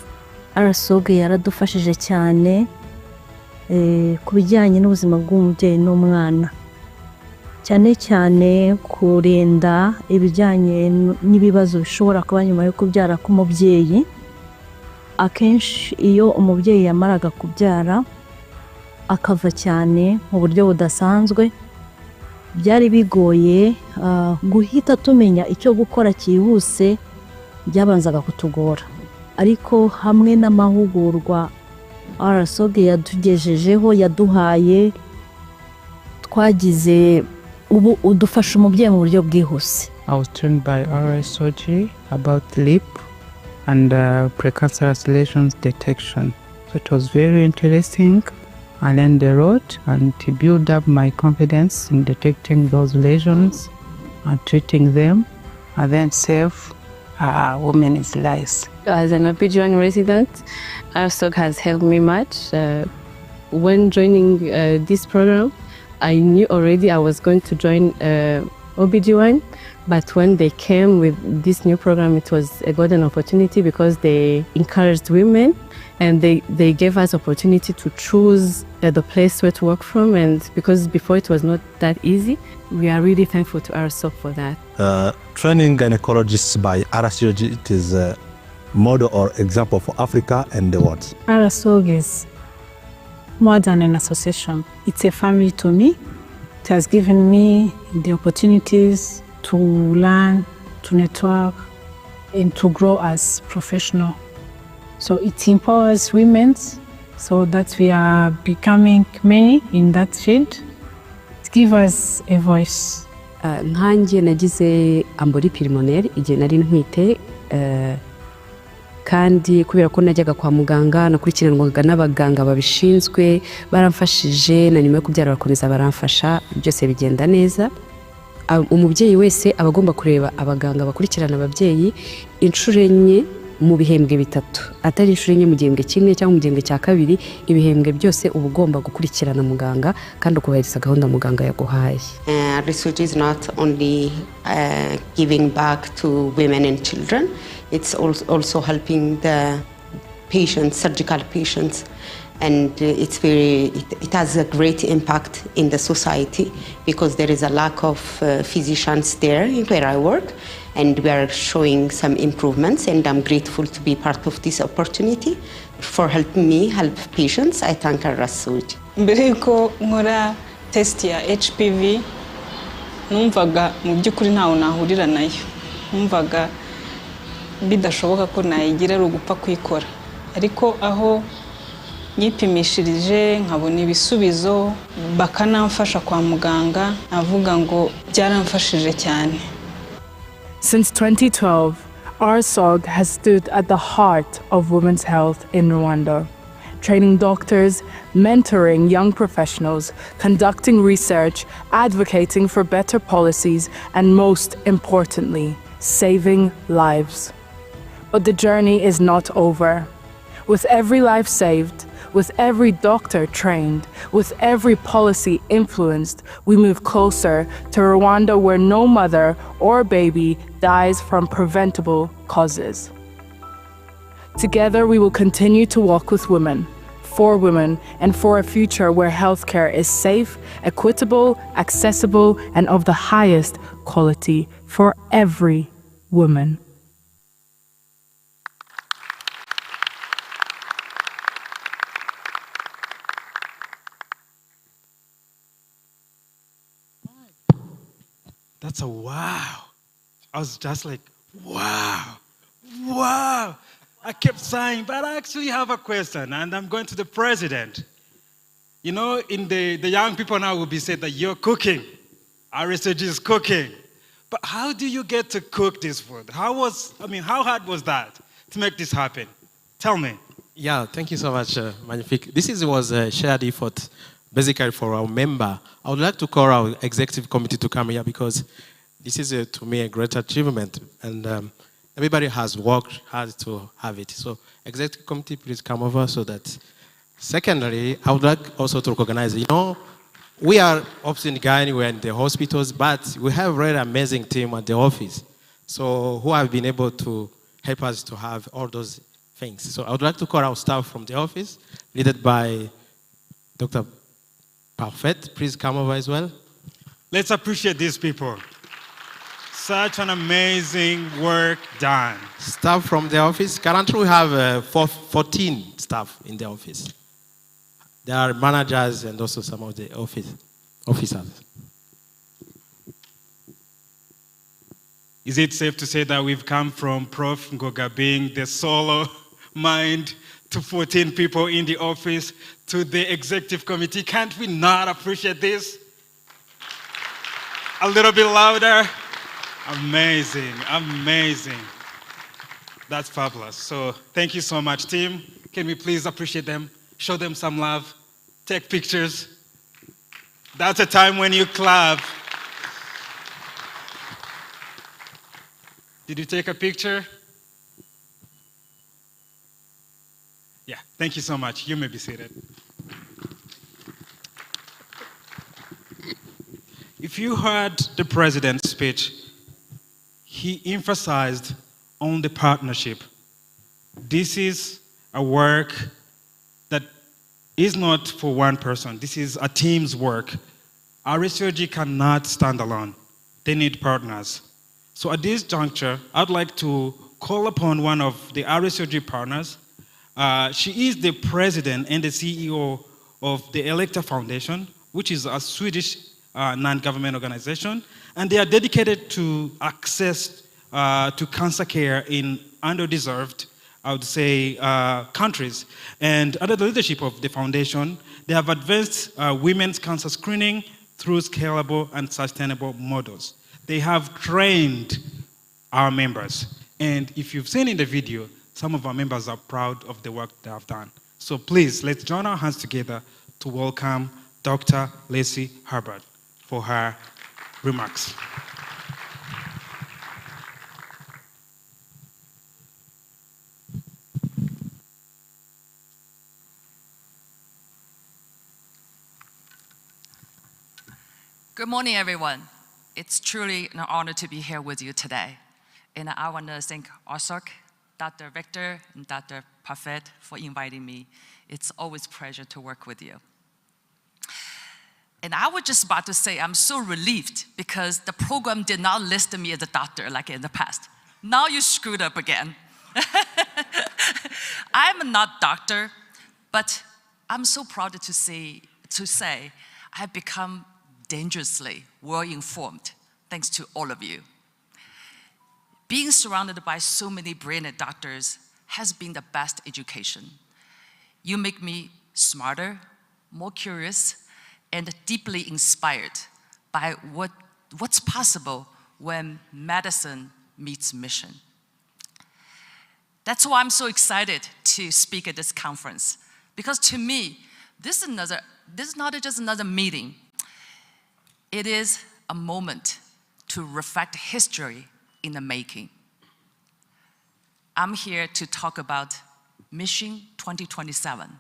S10: Rsog yaradufashije cyane ku bijyanye n'ubuzima bw'umubyeyi n'umwana, cyane cyane kurinda ibijyanye n'ibibazo bishobora kuba nyuma yo kubyara k'umubyeyi. Akenshi iyo umubyeyi yamaraga kubyara akava cyane mu buryo budasanzwe, byari bigoye guhita tumenya icyo gukora cyihuse, byabanzaga kutugora. Ariko hamwe n'amahugurwa Rsog yatugejejeho, yaduhaye, twagize ubu udufasha umubyeyi mu buryo bwihuse.
S17: I was trained by Rsog about LEAP and precancerous lesions detection. So it was very interesting. I learned a lot and to build up my confidence in detecting those lesions and treating them and then save women's lives.
S18: As an OB/GYN resident, Rsog has helped me much. When joining this program, I knew already I was going to join OB/GYN, but when they came with this new program, it was a golden opportunity because they encouraged women and they gave us opportunity to choose the place where to work from, and because before it was not that easy, we are really thankful to Rsog for that.
S7: Training gynecologists by Rsog, it is a model or example for Africa and the world.
S19: Rsog is more than an association. It's a family to me. It has given me the opportunities to learn, to network, and to grow as professional. So it empowers women so that we are becoming many in that field. It gives us a voice.
S18: Nkanjye nagize ambori pulmonaire igihe nari ntwite, kandi kubera ko najyaga kwa muganga nakurikiranwaga n'abaganga babishinzwe, baramfashije na nyuma yo kubyara barakomeza baramfasha, byose bigenda neza. Umubyeyi wese aba agomba kureba abaganga bakurikirana ababyeyi inshuro enye mu bihembwe bitatu, atari inshuro enye mu gihembwe kimwe cyangwa mu gihembwe cya kabiri. Ibihembwe byose uba ugomba gukurikirana muganga kandi ukubahiriza gahunda muganga yaguhaye.
S20: Research is not only giving back to women and children, it's also helping the patients, surgical patients, and it has a great impact in the society because there is a lack of physicians there where I work, and we are showing some improvements, and I'm grateful to be part of this opportunity for helping me help patients. I thank Rsog.
S21: Mbere yuko nkora test ya HPV numvaga mu by'ukuri ntawe nahurira nayo, numvaga bidashoboka ko nayigira ari ugupfa kuyikora, ariko aho nyipimishirije nkabona ibisubizo bakanamfasha kwa muganga, navuga ngo byaramfashije cyane.
S2: Since 2012, Rsog has stood at the heart of women's health in Rwanda, training doctors, mentoring young professionals, conducting research, advocating for better policies, and most importantly, saving lives. But the journey is not over. With every life saved, with every doctor trained, with every policy influenced, we move closer to Rwanda where no mother or baby dies from preventable causes. Together, we will continue to walk with women, for women and for a future where healthcare is safe, equitable, accessible, and of the highest quality for every woman.
S3: That's a wow. I was just like, wow, wow. I kept saying, but I actually have a question, and I'm going to the president. You know, in the young people now will be said that you're cooking. Rsog is cooking. But how do you get to cook this food? How hard was that to make this happen? Tell me.
S5: Yeah, thank you so much, Magnifique. This was a shared effort, basically for our member. I would like to call our executive committee to come here because this is, to me, a great achievement. And everybody has worked hard to have it. So, executive committee, please come over so that. Secondly, I would like also to recognize, we are often Ghana, we're in the hospitals, but we have a really amazing team at the office. So, who have been able to help us to have all those things. So, I would like to call our staff from the office, led by Dr. Parfait. Please come over as well.
S3: Let's appreciate these people. Such an amazing work done.
S5: Staff from the office. Currently, we have 14 staff in the office. There are managers and also some of the officers.
S3: Is it safe to say that we've come from Prof. Ngoga being the solo mind to 14 people in the office to the executive committee? Can't we not appreciate this? A little bit louder. Amazing, amazing. That's fabulous. So thank you so much, team. Can we please appreciate them? Show them some love. Take pictures. That's a time when you clap. Did you take a picture? Yeah, thank you so much. You may be seated. If you heard the president's speech, he emphasized on the partnership. This is a work that is not for one person. This is a team's work. Rsog cannot stand alone. They need partners. So at this juncture, I'd like to call upon one of the Rsog partners. She is the president and the CEO of the Electa Foundation, which is a Swedish non-government organization, and they are dedicated to access to cancer care in underdeserved, I would say, countries. And under the leadership of the foundation, they have advanced women's cancer screening through scalable and sustainable models. They have trained our members. And if you've seen in the video, some of our members are proud of the work they have done. So please, let's join our hands together to welcome Dr. Lacey Herbert for her remarks.
S1: Good morning, everyone. It's truly an honor to be here with you today. And I want to thank Rsog, Dr. Victor, and Dr. Parfait for inviting me. It's always a pleasure to work with you. And I was just about to say, I'm so relieved because the program did not list me as a doctor like in the past. Now you screwed up again. I'm not a doctor, but I'm so proud to say I've become dangerously well-informed thanks to all of you. Being surrounded by so many brilliant doctors has been the best education. You make me smarter, more curious, and deeply inspired by what's possible when medicine meets mission. That's why I'm so excited to speak at this conference, because to me, this is not just another meeting. It is a moment to reflect history in the making. I'm here to talk about Mission 2027,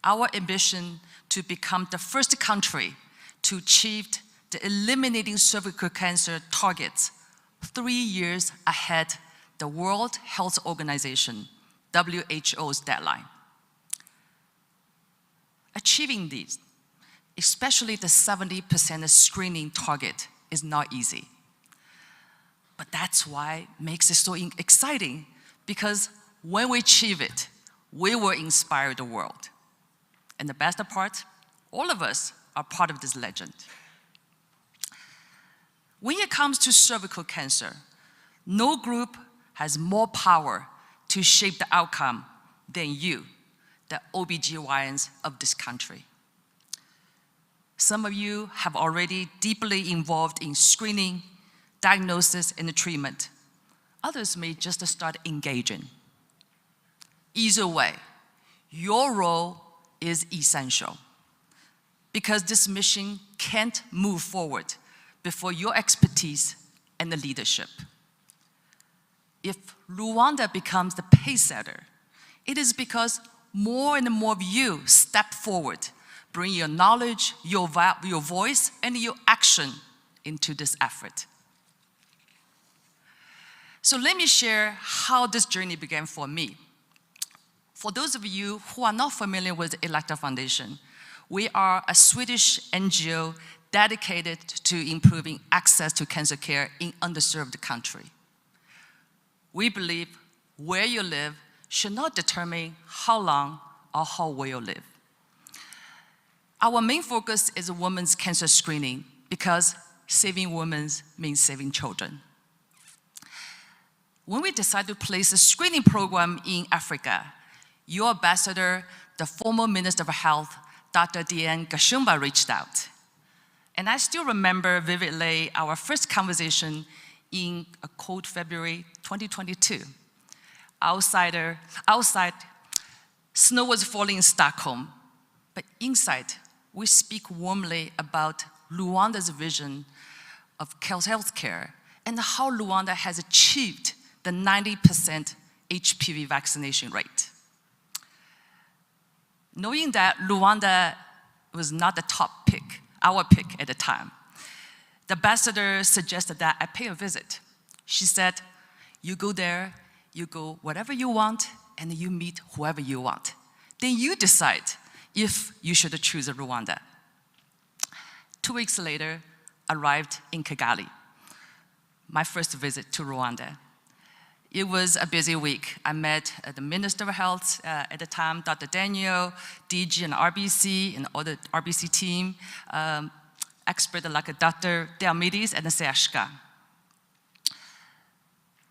S1: our ambition to become the first country to achieve the eliminating cervical cancer targets 3 years ahead the World Health Organization, WHO's deadline. Achieving these, especially the 70% screening target, is not easy. But that's why it makes it so exciting, because when we achieve it, we will inspire the world. And the best part, all of us are part of this legend. When it comes to cervical cancer, no group has more power to shape the outcome than you, the OBGYNs of this country. Some of you have already deeply involved in screening, diagnosis, and treatment. Others may just start engaging. Either way, your role is essential, because this mission can't move forward before your expertise and the leadership. If Rwanda becomes the pace setter, it is because more and more of you step forward, bring your knowledge, your voice, and your action into this effort. So let me share how this journey began for me. For those of you who are not familiar with the Elekta Foundation, we are a Swedish NGO dedicated to improving access to cancer care in underserved country. We believe where you live should not determine how long or how well you live. Our main focus is women's cancer screening, because saving women means saving children. When we decided to place a screening program in Africa, your ambassador, the former Minister of Health, Dr. Diane Gashumba, reached out. And I still remember vividly our first conversation in a cold February 2022. Outside, snow was falling in Stockholm, but inside, we speak warmly about Rwanda's vision of healthcare and how Rwanda has achieved the 90% HPV vaccination rate. Knowing that Rwanda was not the top pick, our pick at the time, the ambassador suggested that I pay a visit. She said, you go there, you go whatever you want, and you meet whoever you want. Then you decide if you should choose Rwanda. 2 weeks later, arrived in Kigali, my first visit to Rwanda. It was a busy week. I met the Minister of Health at the time, Dr. Daniel, DG and RBC, and all the RBC team, experts like Dr. Diamides and Seashka.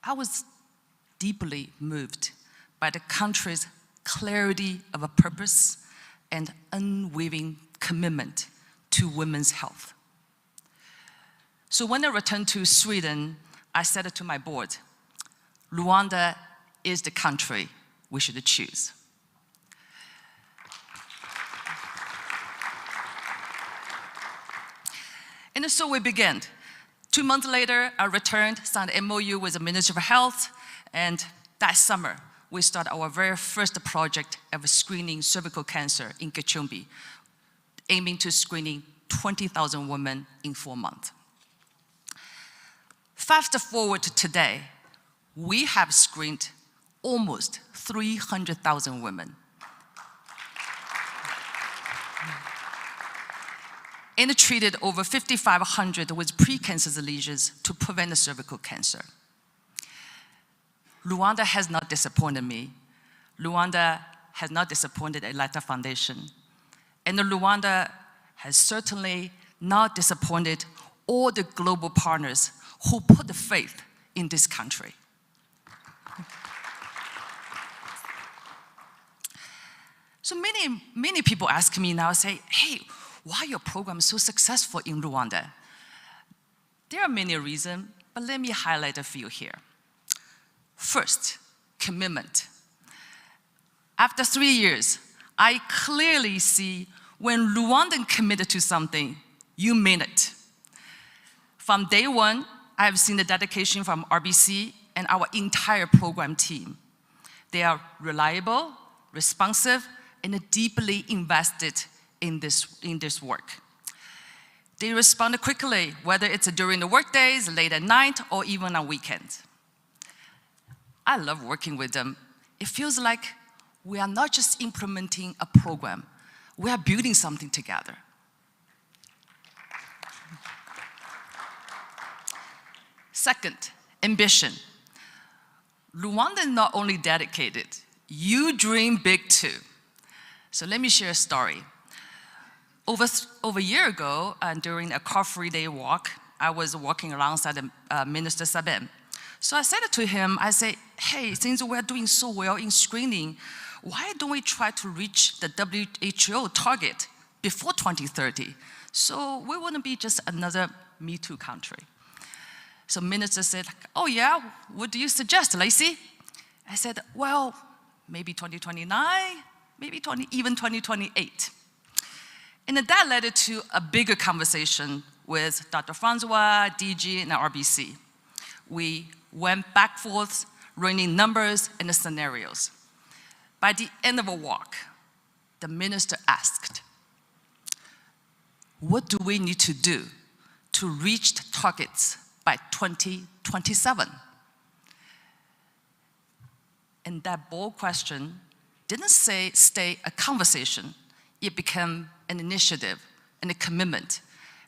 S1: I was deeply moved by the country's clarity of a purpose and unwavering commitment to women's health. So when I returned to Sweden, I said to my board, Rwanda is the country we should choose. And so we began. 2 months later, I returned, signed an MOU with the Ministry of Health, and that summer, we started our very first project of screening cervical cancer in Gicumbi, aiming to screening 20,000 women in 4 months. Fast forward to today, we have screened almost 300,000 women. And treated over 5,500 with precancerous lesions to prevent cervical cancer. Rwanda has not disappointed me. Rwanda has not disappointed the Elekta Foundation. And Rwanda has certainly not disappointed all the global partners who put the faith in this country. So many people ask me now, say, hey, why your program is so successful in Rwanda? There are many reasons, but let me highlight a few here. First, commitment. After 3 years, I clearly see when Rwandan committed to something, you mean it. From day one, I have seen the dedication from RBC and our entire program team. They are reliable, responsive, and deeply invested in this work. They respond quickly, whether it's during the workdays, late at night, or even on weekends. I love working with them. It feels like we are not just implementing a program, We are building something together. Second, ambition. Rwanda is not only dedicated, you dream big too. So let me share a story. Over a year ago, during a car-free day walk, I was walking alongside Minister Sabin. So I said to him, I say, hey, since we're doing so well in screening, why don't we try to reach the WHO target before 2030? So we wouldn't be just another Me Too country. So Minister said, oh yeah, what do you suggest, Lacey? I said, well, maybe 2029, maybe even 2028. And that led to a bigger conversation with Dr. Francois, DG, and RBC. We went back and forth, running numbers and the scenarios. By the end of a walk, the minister asked, what do we need to do to reach the targets by 2027? And that bold question didn't stay a conversation, it became an initiative and a commitment.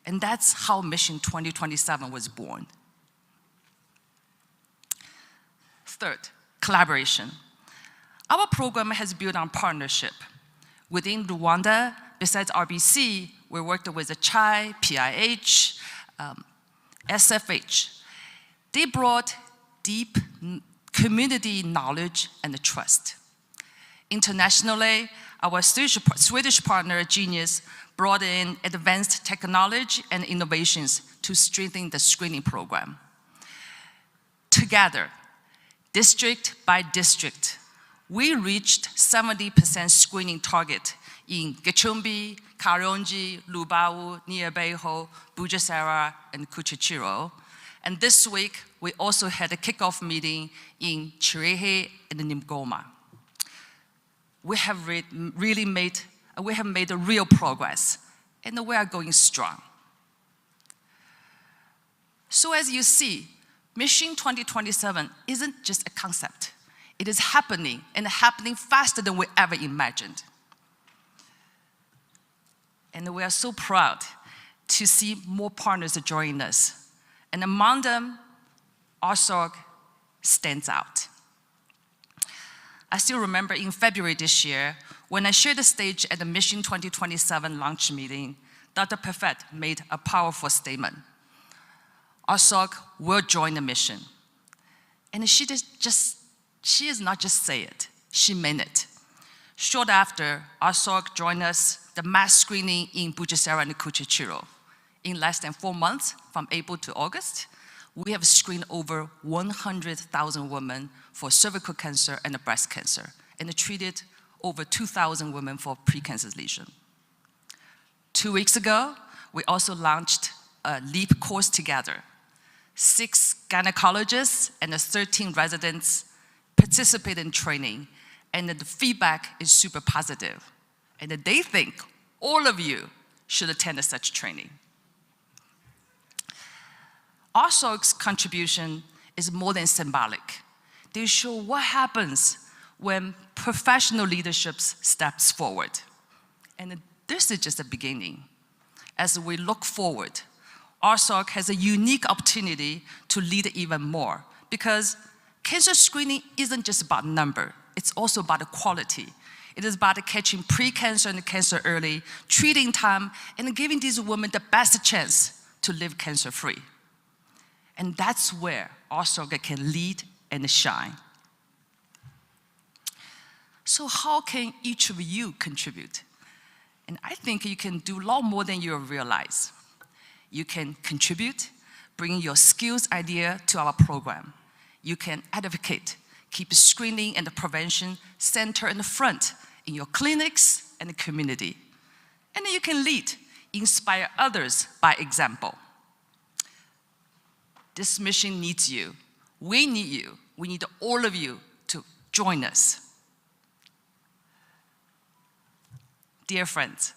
S1: And that's how Mission 2027 was born. Third, collaboration. Our program has built on partnership. Within Rwanda, besides RBC, we worked with the CHAI, PIH, SFH. They brought deep community knowledge and trust. Internationally, our Swedish partner, Genius, brought in advanced technology and innovations to strengthen the screening program. Together, district by district, we reached 70% screening target in Gicumbi, Karongi, Lubao, Niebeho, Bugesera, and Kuchichiro. And this week, we also had a kickoff meeting in Chirehe and Nimgoma. We have made a real progress, and we are going strong. So as you see, Mission 2027 isn't just a concept. It is happening, and happening faster than we ever imagined. And we are so proud to see more partners join us. And among them, Rsog stands out. I still remember in February this year, when I shared the stage at the Mission 2027 launch meeting, Dr. Perfet made a powerful statement. Rsog will join the mission. And she is not just say it, she meant it. Short after, Rsog joined us the mass screening in Bugesera and Kuchichiro. In less than 4 months, from April to August, we have screened over 100,000 women for cervical cancer and breast cancer, and treated over 2,000 women for precancerous lesion. 2 weeks ago, we also launched a LEAP course together. 6 gynecologists and 13 residents participated in training, and the feedback is super positive. And they think all of you should attend such training. Rsog's contribution is more than symbolic. They show what happens when professional leadership steps forward. And this is just the beginning. As we look forward, Rsog has a unique opportunity to lead even more, because cancer screening isn't just about number, it's also about the quality. It is about catching precancer and cancer early, treating time, and giving these women the best chance to live cancer-free. And that's where Rsog can lead and shine. So how can each of you contribute? And I think you can do a lot more than you realize. You can contribute, bring your skills idea to our program. You can advocate, keep screening and the prevention center in the front in your clinics and the community. And then you can lead, inspire others by example. This mission needs you. We need you. We need all of you to join us. Dear friends,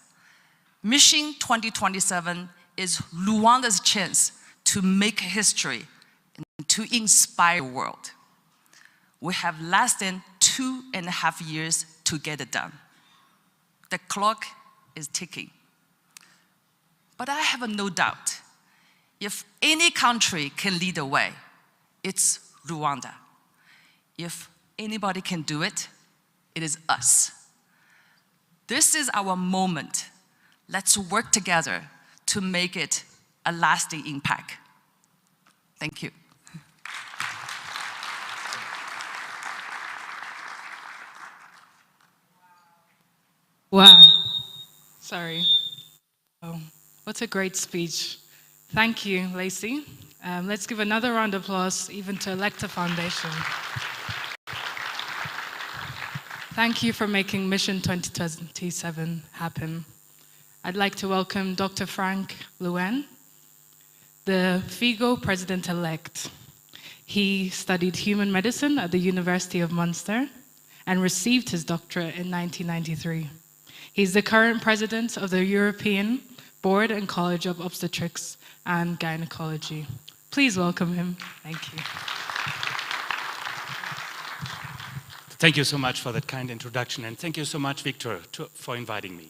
S1: Mission 2027 is Rwanda's chance to make history and to inspire the world. We have less than 2.5 years to get it done. The clock is ticking. But I have no doubt, if any country can lead the way, it's Rwanda. If anybody can do it, it is us. This is our moment. Let's work together to make it a lasting impact. Thank you.
S2: Wow. Sorry. Oh, what a great speech. Thank you, Lacey. Let's give another round of applause even to Electa Foundation. Thank you for making Mission 2027 happen. I'd like to welcome Dr. Frank Luen, the FIGO president-elect. He studied human medicine at the University of Munster and received his doctorate in 1993. He's the current president of the European Board and College of Obstetrics and Gynecology. Please welcome him. Thank you.
S4: Thank you so much for that kind introduction, and thank you so much, Victor, for inviting me.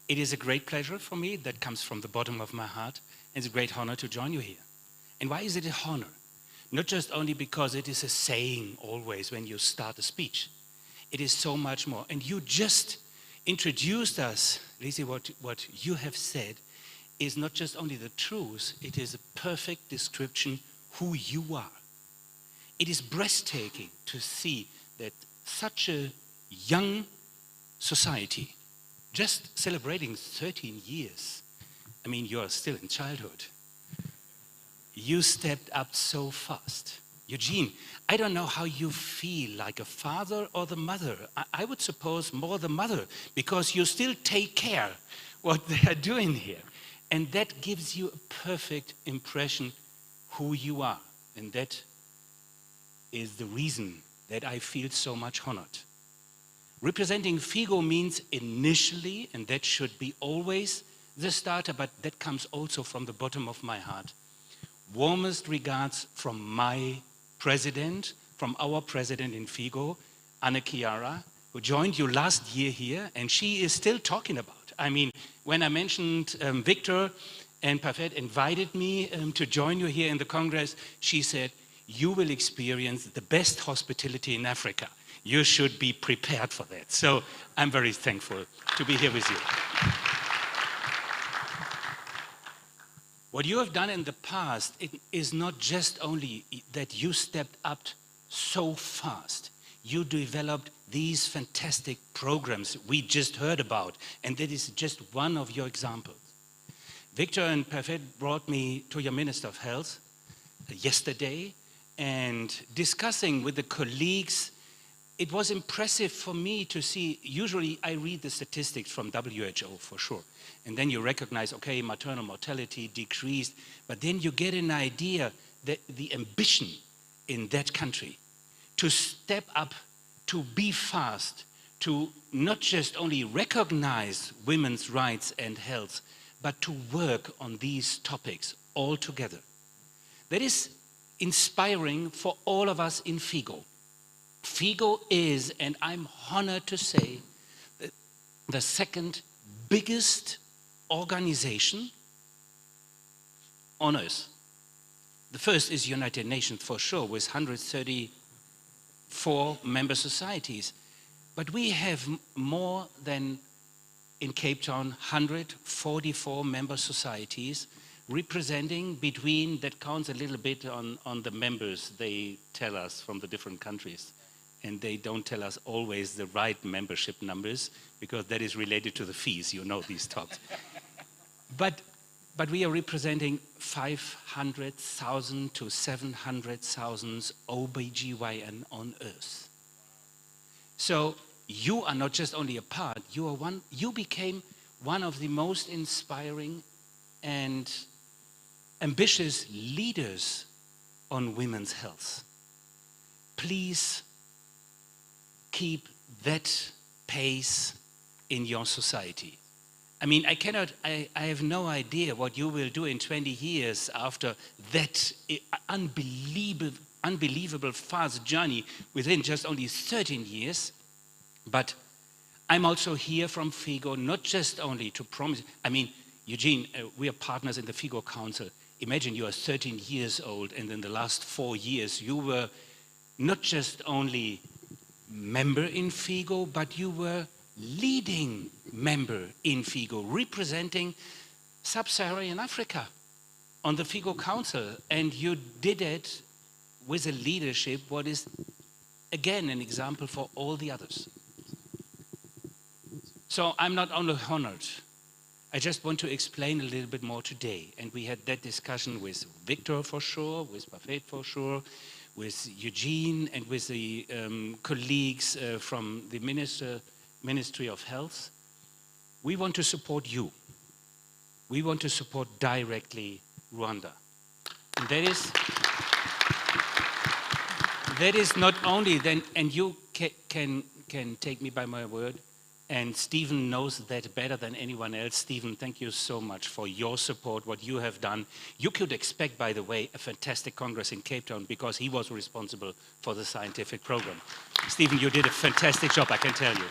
S4: It is a great pleasure for me that comes from the bottom of my heart, and it's a great honor to join you here. And why is it an honor? Not just only because it is a saying always when you start a speech. It is so much more. And you just introduced us, Lizzie, what you have said is not just only the truth, it is a perfect description who you are. It is breathtaking to see that such a young society, just celebrating 13 years, I mean, you're still in childhood. You stepped up so fast. Eugene, I don't know how you feel, like a father or the mother. I would suppose more the mother, because you still take care what they are doing here. And that gives you a perfect impression who you are. And that is the reason that I feel so much honored. Representing FIGO means initially, and that should be always the starter, but that comes also from the bottom of my heart. Warmest regards from my president, from our president in FIGO, Anna Chiara, who joined you last year here, and she is still talking about. I mean, when I mentioned Victor and Parfait invited me to join you here in the Congress, she said, you will experience the best hospitality in Africa. You should be prepared for that. So I'm very thankful to be here with you. What you have done in the past, it is not just only that you stepped up so fast. You developed these fantastic programs we just heard about, and that is just one of your examples. Victor and Parfait brought me to your Minister of Health yesterday, and discussing with the colleagues, it was impressive for me to see, usually I read the statistics from WHO for sure, and then you recognize, okay, maternal mortality decreased, but then you get an idea that the ambition in that country to step up, to be fast, to not just only recognize women's rights and health, but to work on these topics all together. That is inspiring for all of us in FIGO. FIGO is, and I'm honored to say, the second biggest organization on earth. The first is United Nations for sure, with 134 member societies. But we have more than, in Cape Town, 144 member societies, representing between, that counts a little bit on the members they tell us from the different countries. And they don't tell us always the right membership numbers, because that is related to the fees, you know these talks. But we are representing 500,000 to 700,000 OBGYN on earth. So you are not just only a part, you became one of the most inspiring and ambitious leaders on women's health. Please keep that pace in your society. I mean, I have no idea what you will do in 20 years after that unbelievable fast journey within just only 13 years. But I'm also here from FIGO, not just only to promise, I mean, Eugene, we are partners in the FIGO Council. Imagine you are 13 years old, and in the last 4 years, you were not just only member in FIGO, but you were leading member in FIGO, representing Sub-Saharan Africa on the FIGO Council. And you did it with a leadership what is, again, an example for all the others. So I'm not only honored, I just want to explain a little bit more today. And we had that discussion with Victor for sure, with Buffet for sure, with Eugene and with the colleagues from the Ministry of Health. We want to support you. We want to support directly Rwanda. And that is not only then, and you can take me by my word, and Stephen knows that better than anyone else. Stephen, thank you so much for your support, what you have done. You could expect, by the way, a fantastic Congress in Cape Town because he was responsible for the scientific program. Stephen, you did a fantastic job, I can tell you,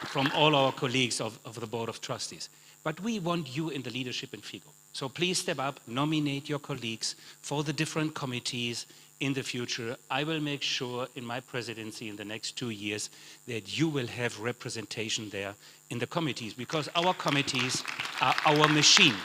S4: from all our colleagues of the Board of Trustees. But we want you in the leadership in FIGO. So please step up, nominate your colleagues for the different committees in the future. I will make sure in my presidency in the next 2 years that you will have representation there in the committees, because our committees are our machine.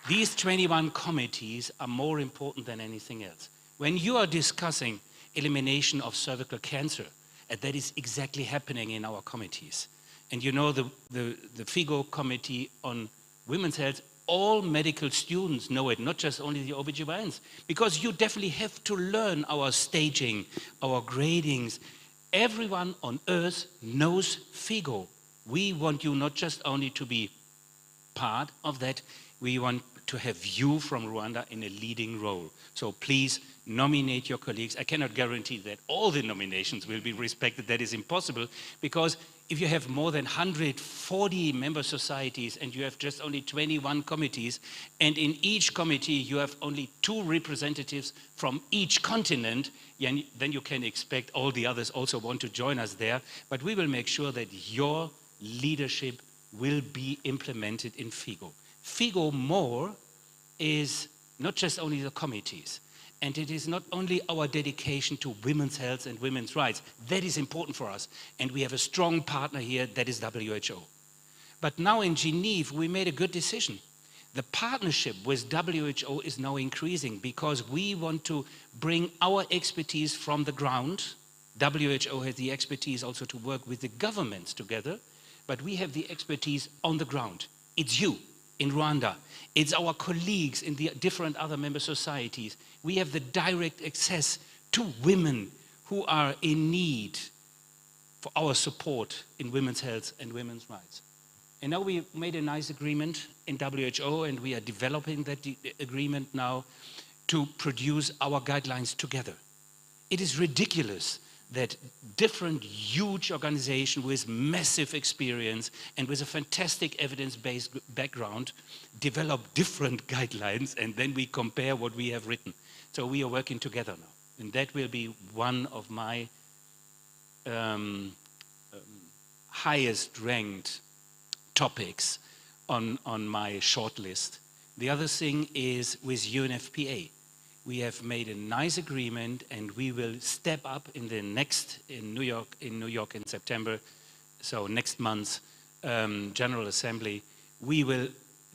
S4: These 21 committees are more important than anything else. When you are discussing elimination of cervical cancer, and that is exactly happening in our committees. And you know the FIGO Committee on Women's Health, all medical students know it, not just only the OBGYNs, because you definitely have to learn our staging, our gradings. Everyone on earth knows FIGO. We want you not just only to be part of that, we want to have you from Rwanda in a leading role. So please nominate your colleagues. I cannot guarantee that all the nominations will be respected. That is impossible, because if you have more than 140 member societies and you have just only 21 committees, and in each committee you have only 2 representatives from each continent, then you can expect all the others also want to join us there. But we will make sure that your leadership will be implemented in FIGO. FIGO more is not just only the committees, and it is not only our dedication to women's health and women's rights. That is important for us, and we have a strong partner here, that is WHO. But now in Geneva, we made a good decision. The partnership with WHO is now increasing because we want to bring our expertise from the ground. WHO has the expertise also to work with the governments together, but we have the expertise on the ground. It's you in Rwanda. It's our colleagues in the different other member societies. We have the direct access to women who are in need for our support in women's health and women's rights. And now we made a nice agreement in WHO, and we are developing that agreement now to produce our guidelines together. It is ridiculous that different huge organizations with massive experience and with a fantastic evidence-based background develop different guidelines, and then we compare what we have written. So we are working together now, and that will be one of my highest ranked topics on my short list. The other thing is with UNFPA. We have made a nice agreement, and we will step up in the next, in New York in September, so next month, General Assembly. We will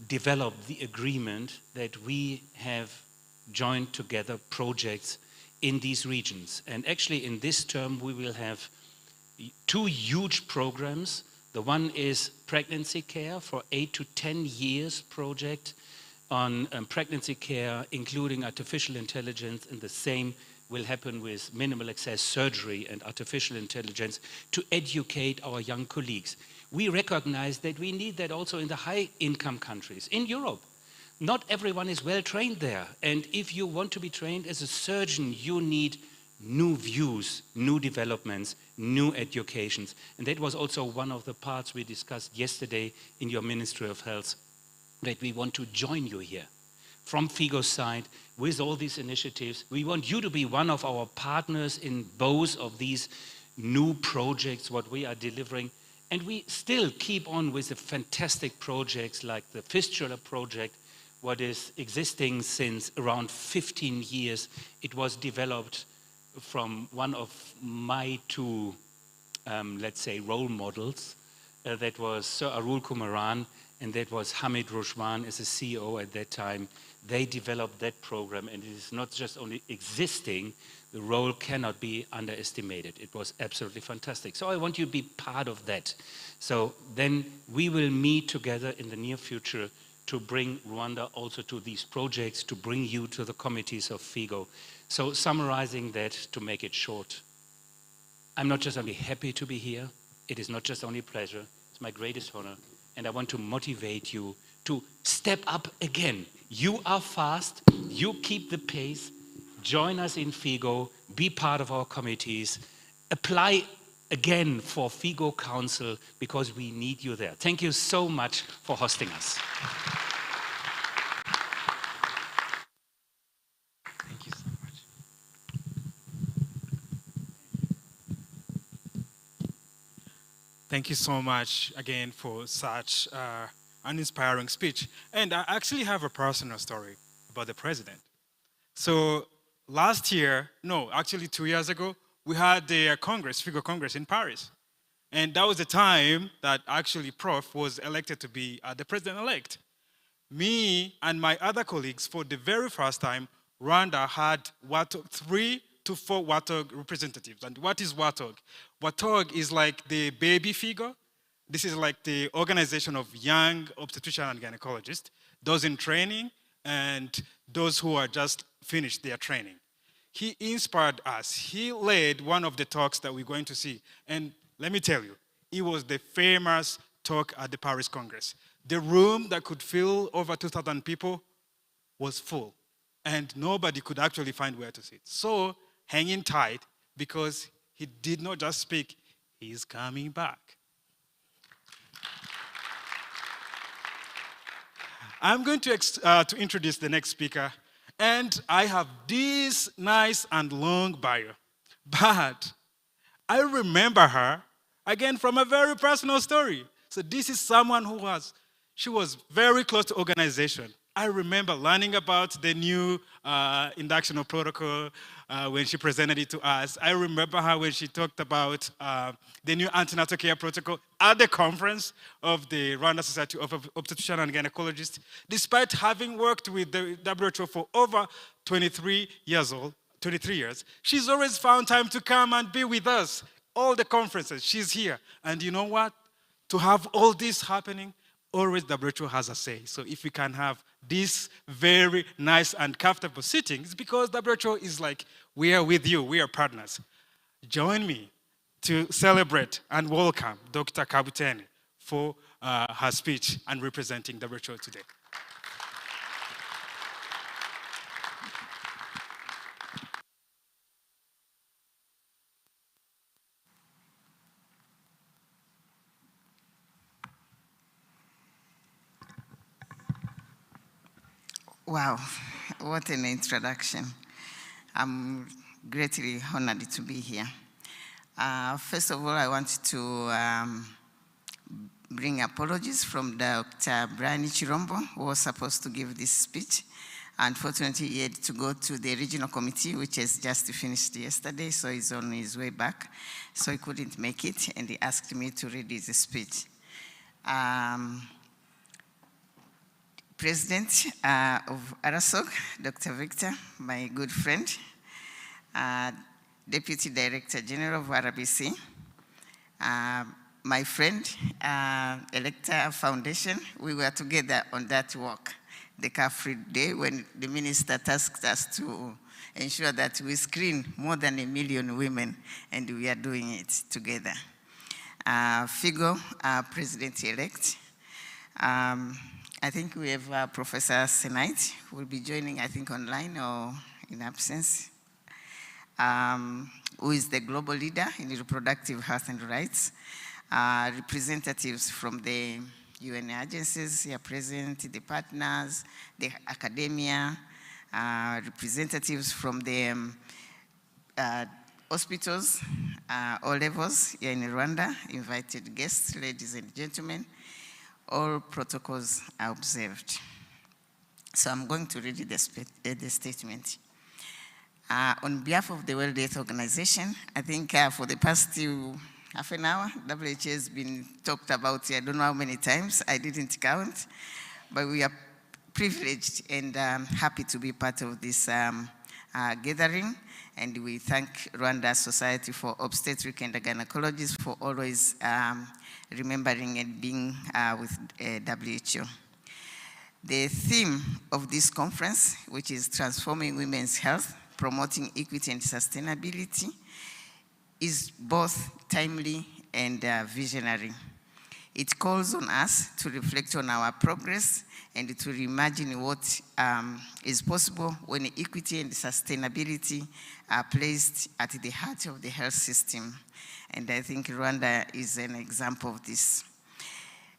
S4: develop the agreement that we have joined together projects in these regions. And actually in this term, we will have 2 huge programs. The one is pregnancy care for 8 to 10 years project on pregnancy care, including artificial intelligence, and the same will happen with minimal access surgery and artificial intelligence to educate our young colleagues. We recognize that we need that also in the high-income countries. In Europe, not everyone is well trained there, and if you want to be trained as a surgeon, you need new views, new developments, new educations. And that was also one of the parts we discussed yesterday in your Ministry of Health, that we want to join you here. From FIGO's side, with all these initiatives, we want you to be one of our partners in both of these new projects, what we are delivering. And we still keep on with the fantastic projects like the Fistula project, what is existing since around 15 years. It was developed from one of my two, let's say, role models. That was Sir Arul Kumaran, and that was Hamid Rojwan as a CEO at that time. They developed that program, and it is not just only existing, the role cannot be underestimated. It was absolutely fantastic. So I want you to be part of that. So then we will meet together in the near future to bring Rwanda also to these projects, to bring you to the committees of FIGO. So summarizing that, to make it short, I'm not just only happy to be here, it is not just only pleasure, it's my greatest honor, and I want to motivate you to step up again. You are fast, you keep the pace, join us in FIGO, be part of our committees, apply again for FIGO Council because we need you there. Thank you so much for hosting us.
S3: Thank you so much. Thank you so much again for such an inspiring speech. And I actually have a personal story about the president. So last year, no, actually 2 years ago, we had the Congress, FIGO Congress in Paris. And that was the time that actually Prof was elected to be the president-elect. Me and my other colleagues, for the very first time, Rwanda had 3 to 4 WATOG representatives. And what is WATOG? WATOG is like the baby FIGO. This is like the organization of young obstetrician and gynecologists, those in training and those who are just finished their training. He inspired us. He led one of the talks that we're going to see. And let me tell you, it was the famous talk at the Paris Congress. The room that could fill over 2,000 people was full, and nobody could actually find where to sit. So hang in tight, because he did not just speak, he's coming back. I'm going to introduce the next speaker, and I have this nice and long bio, but I remember her, again, from a very personal story. So this is someone she was very close to organization. I remember learning about the new induction protocol when she presented it to us. I remember her when she talked about the new antenatal care protocol at the conference of the Rwanda Society of Obstetricians and Gynecologists. Despite having worked with the WHO for over 23 years, she's always found time to come and be with us. All the conferences, she's here. And you know what? To have all this happening, always WHO has a say. So if we can have this very nice and comfortable sitting, it's because WHO is like, we are with you, we are partners. Join me to celebrate and welcome Dr. Kabuteni for her speech and representing WHO today.
S8: Wow, what an introduction. I'm greatly honored to be here. First of all, I want to bring apologies from Dr. Brian Chirombo, who was supposed to give this speech. Unfortunately, he had to go to the regional committee, which has just finished yesterday, so he's on his way back. So he couldn't make it, and he asked me to read his speech. President of Rsog, Dr. Victor, my good friend, Deputy Director General of RBC, my friend, Electa Foundation. We were together on that walk, the car-free day, when the minister tasked us to ensure that we screen more than 1 million women, and we are doing it together. FIGO, President-elect. I think we have Professor Senite, who will be joining, I think, online or in absence, who is the global leader in reproductive health and rights. Representatives from the UN agencies here present, the partners, the academia, representatives from the hospitals, all levels here in Rwanda, invited guests, ladies and gentlemen, all protocols are observed. So I'm going to read the statement. On behalf of the World Health Organization, I think for the past half an hour, WHO has been talked about, I don't know how many times, I didn't count, but we are privileged and happy to be part of this gathering. And we thank Rwanda Society for Obstetric and Gynecologists for always remembering and being with WHO. The theme of this conference, which is Transforming Women's Health, Promoting Equity and Sustainability, is both timely and visionary. It calls on us to reflect on our progress and to reimagine what is possible when equity and sustainability are placed at the heart of the health system. And I think Rwanda is an example of this.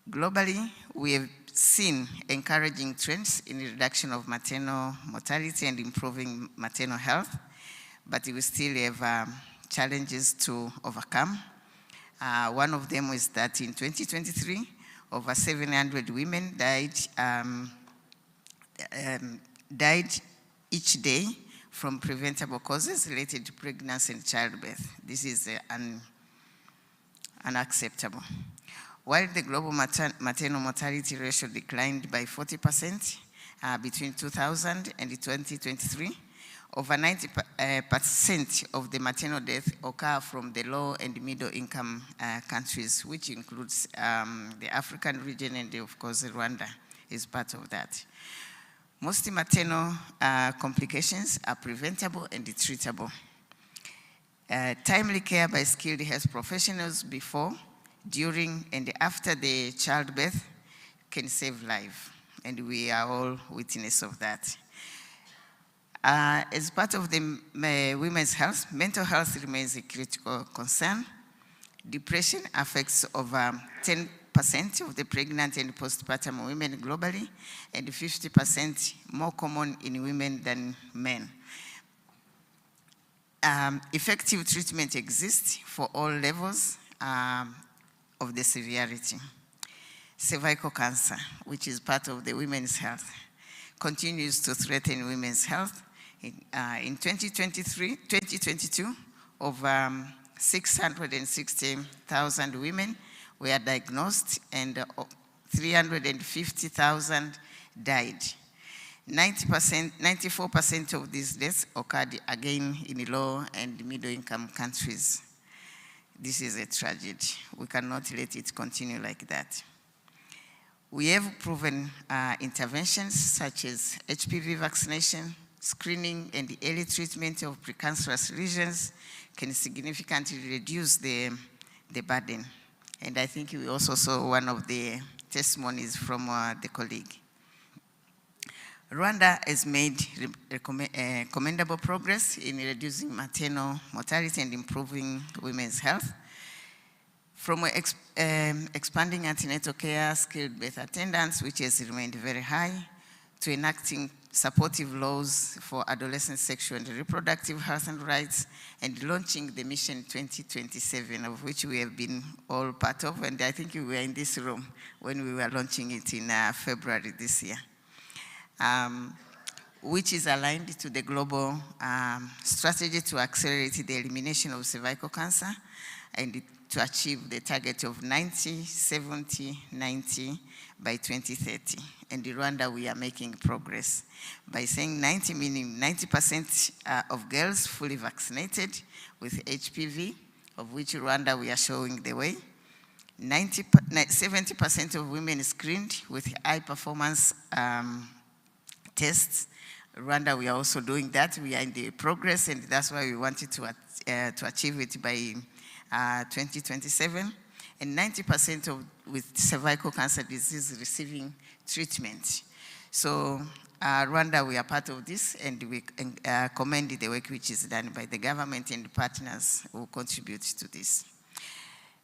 S8: Globally, we have seen encouraging trends in the reduction of maternal mortality and improving maternal health, but we still have challenges to overcome. One of them is that in 2023, over 700 women died each day from preventable causes related to pregnancy and childbirth. This is unacceptable. While the global maternal mortality ratio declined by 40% between 2000 and 2023, over 90% of the maternal deaths occur from the low and middle income countries, which includes the African region, and of course Rwanda is part of that. Most maternal complications are preventable and treatable. Timely care by skilled health professionals before, during, and after the childbirth can save life, and we are all witness of that. As part of the women's health, mental health remains a critical concern. Depression affects over 10% of the pregnant and postpartum women globally, and 50% more common in women than men. Effective treatment exists for all levels of the severity. Cervical cancer, which is part of the women's health, continues to threaten women's health. In 2022, over 660,000 women were diagnosed and 350,000 died. 94% of these deaths occurred again in low and middle income countries. This is a tragedy. We cannot let it continue like that. We have proven interventions such as HPV vaccination, screening, and the early treatment of precancerous lesions can significantly reduce the burden. And I think we also saw one of the testimonies from the colleague. Rwanda has made commendable progress in reducing maternal mortality and improving women's health. From expanding antenatal care, skilled birth attendants, which has remained very high, to enacting supportive laws for adolescent sexual and reproductive health and rights, and launching the Mission 2027, of which we have been all part of, and I think we were in this room when we were launching it in February this year, which is aligned to the global strategy to accelerate the elimination of cervical cancer and to achieve the target of 90, 70, 90 by 2030. And in Rwanda, we are making progress by saying 90, meaning 90% of girls fully vaccinated with HPV, of which Rwanda, we are showing the way. 70% of women screened with high performance tests. Rwanda, we are also doing that. We are in the progress, and that's why we wanted to achieve it by 2027, and 90% with cervical cancer disease receiving treatment. So Rwanda, we are part of this, and we commend the work which is done by the government and partners who contribute to this.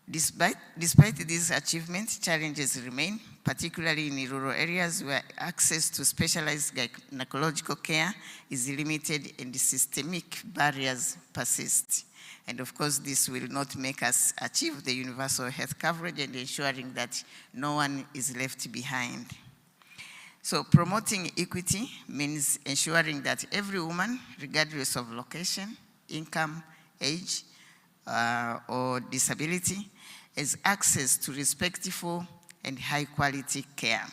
S8: Despite these achievements, challenges remain, particularly in rural areas where access to specialized gynecological care is limited and systemic barriers persist. And of course, this will not make us achieve the universal health coverage and ensuring that no one is left behind. So promoting equity means ensuring that every woman, regardless of location, income, age, or disability, has access to respectful and high quality care.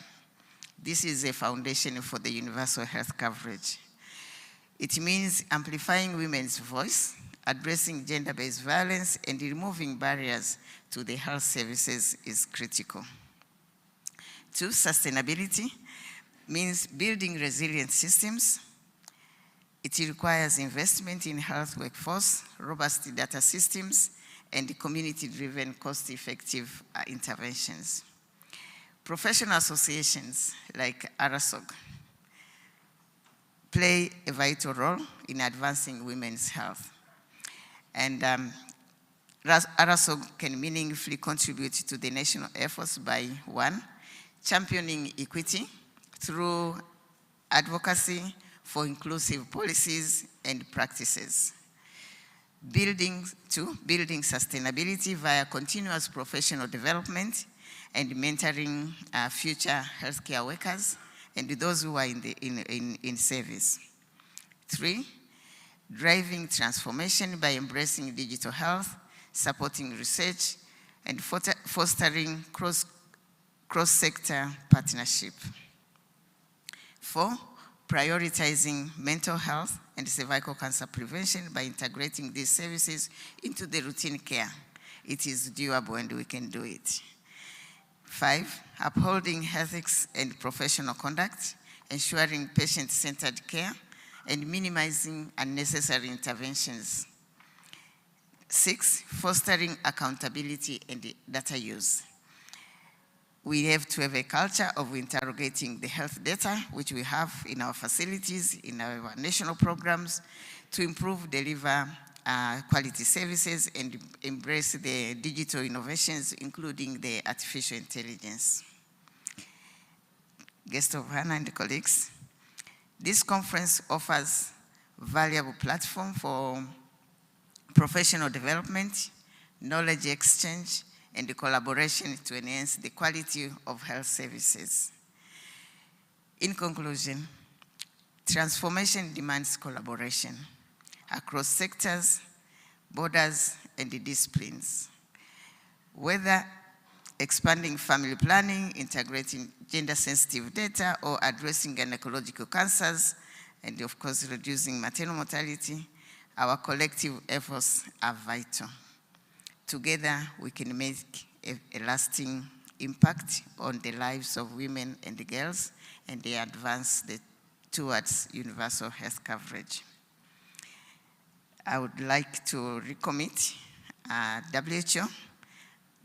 S8: This is a foundation for the universal health coverage. It means amplifying women's voice, addressing gender-based violence, and removing barriers to the health services is critical. 2, sustainability means building resilient systems. It requires investment in health workforce, robust data systems, and community-driven, cost-effective interventions. Professional associations like Rsog play a vital role in advancing women's health. And Rsog can meaningfully contribute to the national efforts by 1, championing equity through advocacy for inclusive policies and practices. 2, building sustainability via continuous professional development and mentoring future healthcare workers and those who are in service. 3, driving transformation by embracing digital health, supporting research, and fostering cross-sector partnership. 4, prioritizing mental health and cervical cancer prevention by integrating these services into the routine care. It is doable and we can do it. 5, upholding ethics and professional conduct, ensuring patient-centered care, and minimizing unnecessary interventions. 6, fostering accountability and data use. We have to have a culture of interrogating the health data, which we have in our facilities, in our national programs, to improve, deliver quality services and embrace the digital innovations, including the artificial intelligence. Guests of honor and colleagues, this conference offers a valuable platform for professional development, knowledge exchange, and the collaboration to enhance the quality of health services. In conclusion, transformation demands collaboration across sectors, borders, and disciplines. Whether expanding family planning, integrating gender-sensitive data, or addressing gynecological cancers, and of course, reducing maternal mortality, our collective efforts are vital. Together, we can make a lasting impact on the lives of women and girls, and they advance towards universal health coverage. I would like to recommit WHO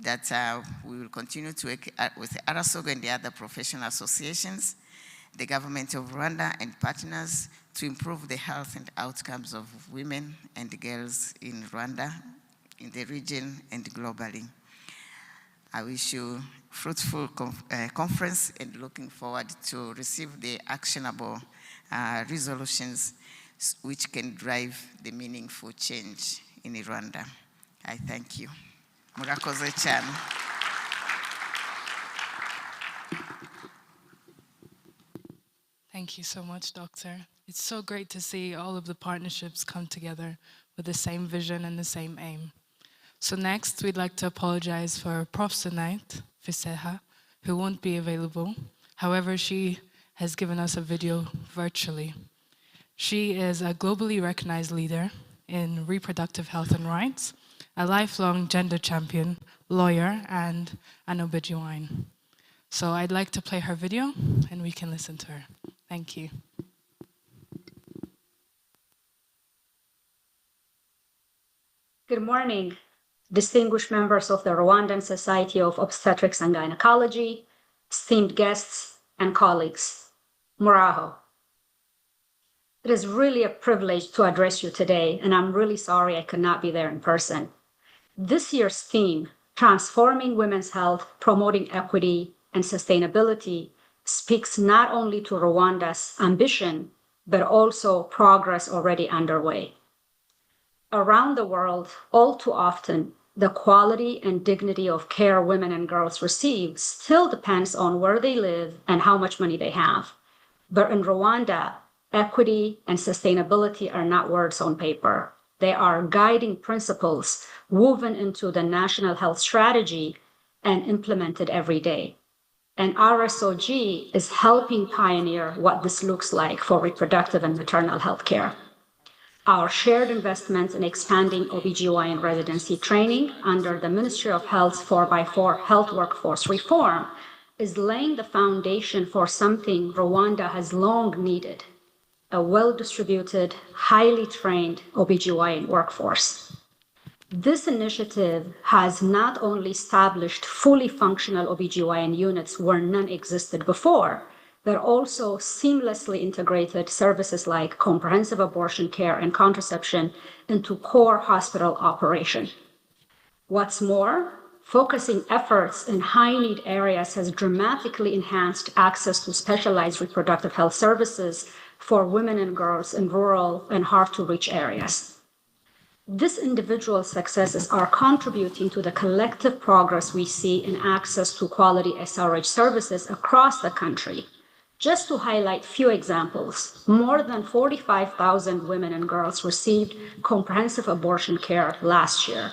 S8: that we will continue to work with Rsog and the other professional associations, the government of Rwanda and partners to improve the health and outcomes of women and girls in Rwanda, in the region, and globally. I wish you a fruitful conference and looking forward to receive the actionable resolutions which can drive the meaningful change in Rwanda. I thank you. Murakoze cyane.
S2: Thank you so much, Doctor. It's so great to see all of the partnerships come together with the same vision and the same aim. So next, we'd like to apologize for Prof. Tonight, Fiseha, who won't be available. However, she has given us a video virtually. She is a globally recognized leader in reproductive health and rights, a lifelong gender champion, lawyer, and an OB/GYN. So I'd like to play her video, and we can listen to her. Thank you.
S9: Good morning, distinguished members of the Rwandan Society of Obstetrics and Gynecology, esteemed guests and colleagues. Muraho. It is really a privilege to address you today, and I'm really sorry I could not be there in person. This year's theme, Transforming Women's Health, Promoting Equity and Sustainability, speaks not only to Rwanda's ambition, but also progress already underway. Around the world, all too often, the quality and dignity of care women and girls receive still depends on where they live and how much money they have. But in Rwanda, equity and sustainability are not words on paper. They are guiding principles woven into the national health strategy and implemented every day. And Rsog is helping pioneer what this looks like for reproductive and maternal health care. Our shared investments in expanding OBGYN residency training under the Ministry of Health's 4x4 health workforce reform is laying the foundation for something Rwanda has long needed, a well-distributed, highly trained OBGYN workforce. This initiative has not only established fully functional OBGYN units where none existed before, but also seamlessly integrated services like comprehensive abortion care and contraception into core hospital operation. What's more, focusing efforts in high-need areas has dramatically enhanced access to specialized reproductive health services for women and girls in rural and hard-to-reach areas. These individual successes are contributing to the collective progress we see in access to quality SRH services across the country. Just to highlight few examples, more than 45,000 women and girls received comprehensive abortion care last year.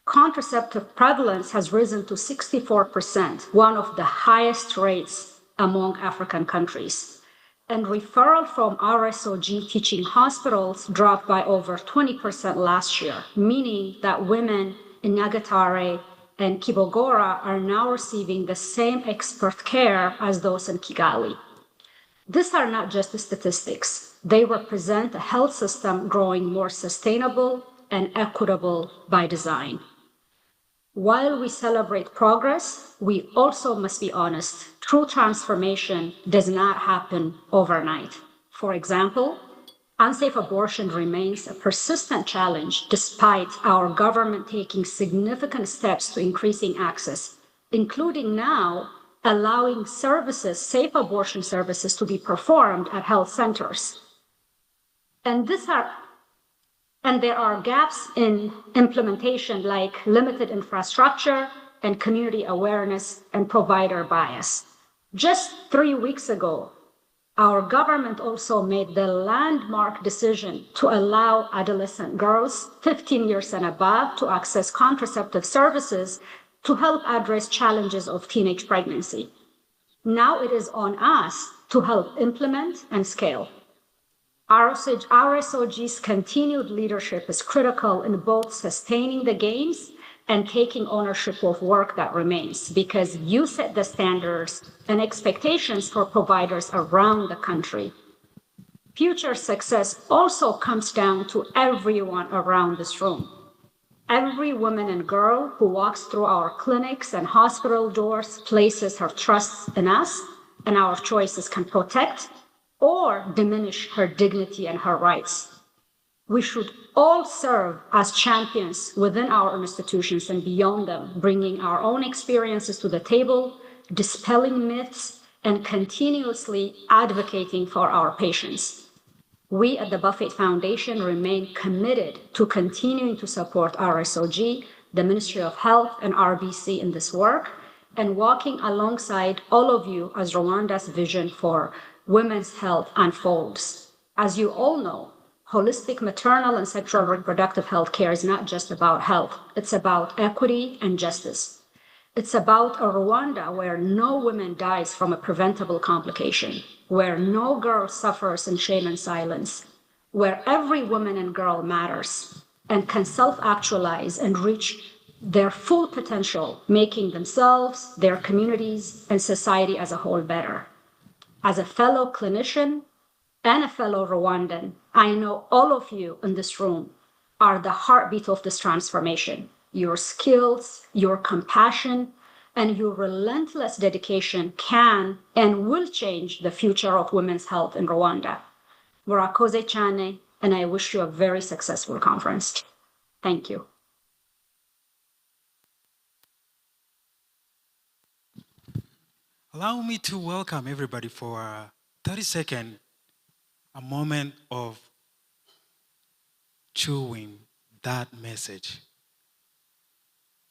S9: Contraceptive prevalence has risen to 64%, one of the highest rates among African countries. And referral from Rsog teaching hospitals dropped by over 20% last year, meaning that women in Nyagatare and Kibogora are now receiving the same expert care as those in Kigali. These are not just the statistics. They represent a health system growing more sustainable and equitable by design. While we celebrate progress, we also must be honest. True transformation does not happen overnight. For example, unsafe abortion remains a persistent challenge despite our government taking significant steps to increasing access, including now allowing services, safe abortion services, to be performed at health centers. And there are gaps in implementation like limited infrastructure and community awareness and provider bias. Just 3 weeks ago, our government also made the landmark decision to allow adolescent girls 15 years and above to access contraceptive services to help address challenges of teenage pregnancy. Now it is on us to help implement and scale. Rsog's continued leadership is critical in both sustaining the gains and taking ownership of work that remains, because you set the standards and expectations for providers around the country. Future success also comes down to everyone around this room. Every woman and girl who walks through our clinics and hospital doors places her trust in us, and our choices can protect or diminish her dignity and her rights. We should all serve as champions within our institutions and beyond them, bringing our own experiences to the table, dispelling myths, and continuously advocating for our patients. We at the Buffett Foundation remain committed to continuing to support Rsog, the Ministry of Health, and RBC in this work, and walking alongside all of you as Rwanda's vision for women's health unfolds. As you all know, holistic maternal and sexual reproductive health care is not just about health. It's about equity and justice. It's about a Rwanda where no woman dies from a preventable complication, where no girl suffers in shame and silence, where every woman and girl matters and can self-actualize and reach their full potential, making themselves, their communities, and society as a whole better. As a fellow clinician and a fellow Rwandan, I know all of you in this room are the heartbeat of this transformation. Your skills, your compassion, and your relentless dedication can and will change the future of women's health in Rwanda. Murakoze cyane, and I wish you a very successful conference. Thank you.
S3: Allow me to welcome everybody for 30 seconds, a moment of chewing that message.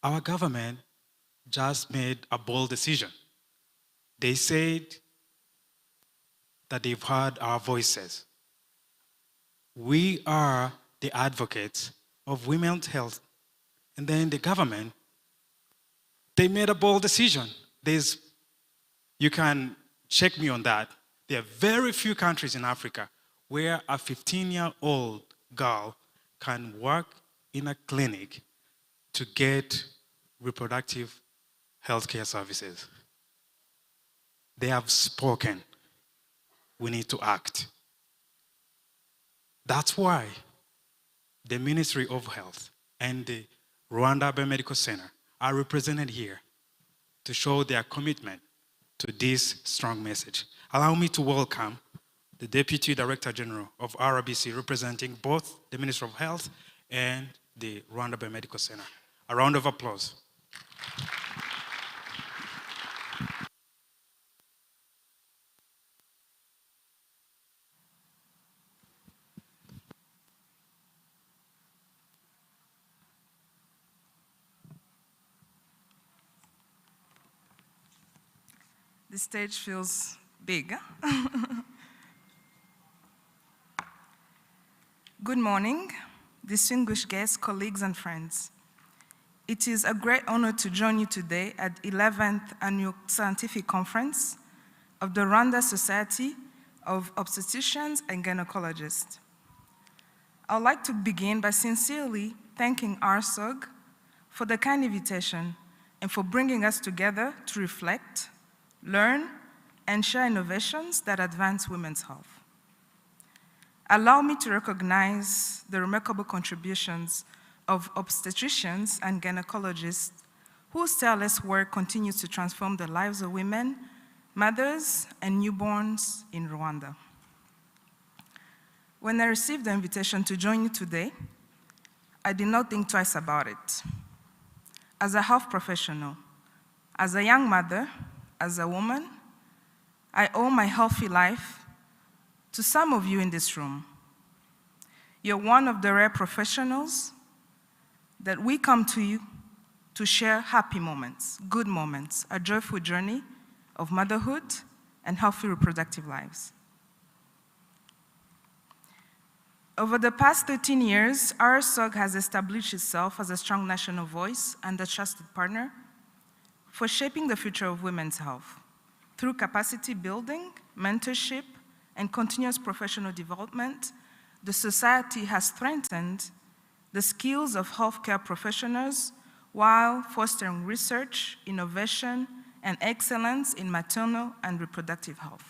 S3: Our government just made a bold decision. They said that they've heard our voices. We are the advocates of women's health. And then the government, they made a bold decision. You can check me on that. There are very few countries in Africa where a 15-year-old girl can work in a clinic to get reproductive healthcare services. They have spoken. We need to act. That's why the Ministry of Health and the Rwanda Biomedical Center are represented here to show their commitment to this strong message. Allow me to welcome the Deputy Director General of RBC, representing both the Ministry of Health and the Rwanda Biomedical Center. A round of applause.
S11: The stage feels big. Good morning, distinguished guests, colleagues, and friends. It is a great honor to join you today at the 11th Annual Scientific Conference of the Rwanda Society of Obstetricians and Gynecologists. I would like to begin by sincerely thanking Rsog for the kind invitation and for bringing us together to reflect, learn, and share innovations that advance women's health. Allow me to recognize the remarkable contributions of obstetricians and gynecologists whose tireless work continues to transform the lives of women, mothers, and newborns in Rwanda. When I received the invitation to join you today, I did not think twice about it. As a health professional, as a young mother, as a woman, I owe my healthy life to some of you in this room. You're one of the rare professionals that we come to you to share happy moments, good moments, a joyful journey of motherhood and healthy reproductive lives. Over the past 13 years, Rsog has established itself as a strong national voice and a trusted partner for shaping the future of women's health. Through capacity building, mentorship, and continuous professional development, the society has strengthened the skills of healthcare professionals while fostering research, innovation, and excellence in maternal and reproductive health.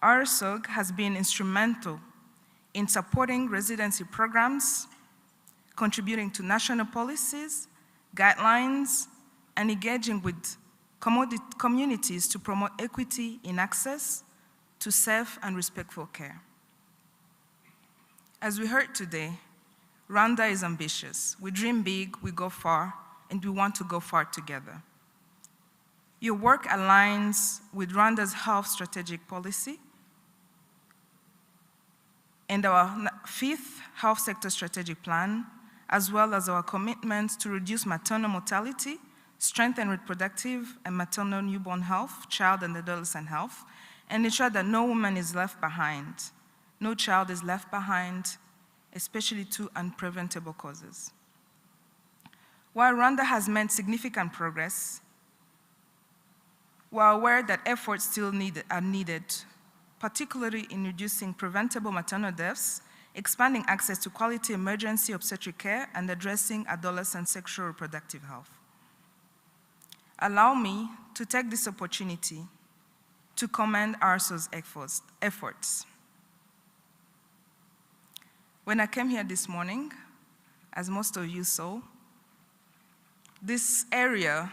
S11: Rsog has been instrumental in supporting residency programs, contributing to national policies, guidelines, and engaging with communities to promote equity in access to safe and respectful care. As we heard today, Rwanda is ambitious. We dream big, we go far, and we want to go far together. Your work aligns with Rwanda's health strategic policy and our 5th health sector strategic plan, as well as our commitment to reduce maternal mortality, strengthen reproductive and maternal newborn health, child and adolescent health, and ensure that no woman is left behind. No child is left behind, especially to unpreventable causes. While Rwanda has made significant progress, we are aware that efforts still are needed, particularly in reducing preventable maternal deaths, expanding access to quality emergency obstetric care, and addressing adolescent sexual reproductive health. Allow me to take this opportunity to commend Rsog's efforts. When I came here this morning, as most of you saw, this area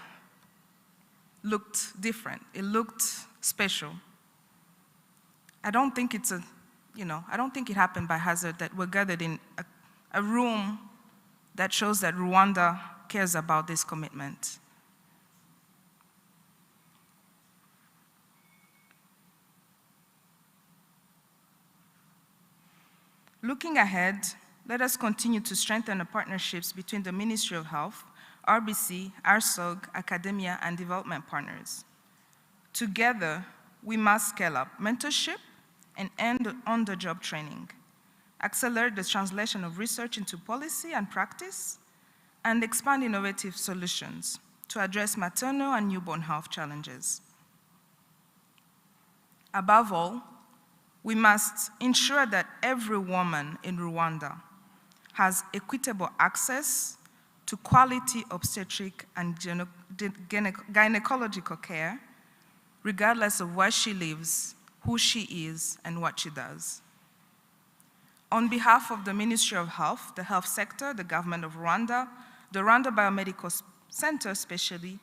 S11: looked different. It looked special. I don't think I don't think it happened by hazard that we're gathered in a room that shows that Rwanda cares about this commitment. Looking ahead, let us continue to strengthen the partnerships between the Ministry of Health, RBC, Rsog, academia, and development partners. Together, we must scale up mentorship and end on-the-job training, accelerate the translation of research into policy and practice, and expand innovative solutions to address maternal and newborn health challenges. Above all, we must ensure that every woman in Rwanda has equitable access to quality obstetric and gynecological care, regardless of where she lives, who she is, and what she does. On behalf of the Ministry of Health, the health sector, the government of Rwanda, the Rwanda Biomedical Center especially,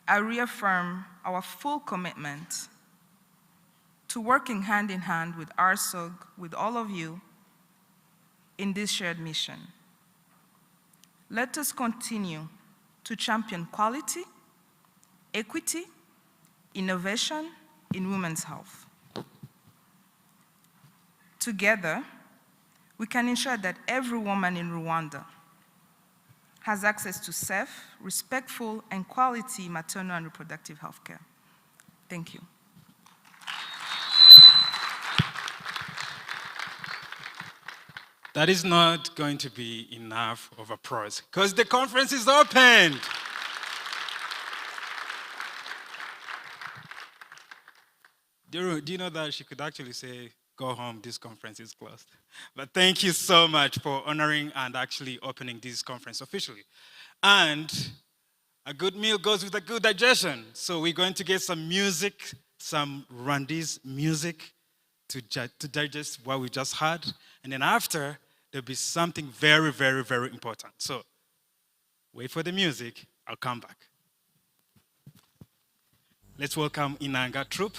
S11: I reaffirm our full commitment to working hand in hand with Rsog, with all of you, in this shared mission. Let us continue to champion quality, equity, innovation in women's health. Together, we can ensure that every woman in Rwanda has access to safe, respectful, and quality maternal and reproductive health care. Thank you.
S3: That is not going to be enough of applause because the conference is opened. Do you know that she could actually say, go home, this conference is closed. But thank you so much for honoring and actually opening this conference officially. And a good meal goes with a good digestion. So we're going to get some music, some Rwandese music to digest what we just heard. And then after, there'll be something very, very, very important. So wait for the music, I'll come back. Let's welcome Inanga Troupe.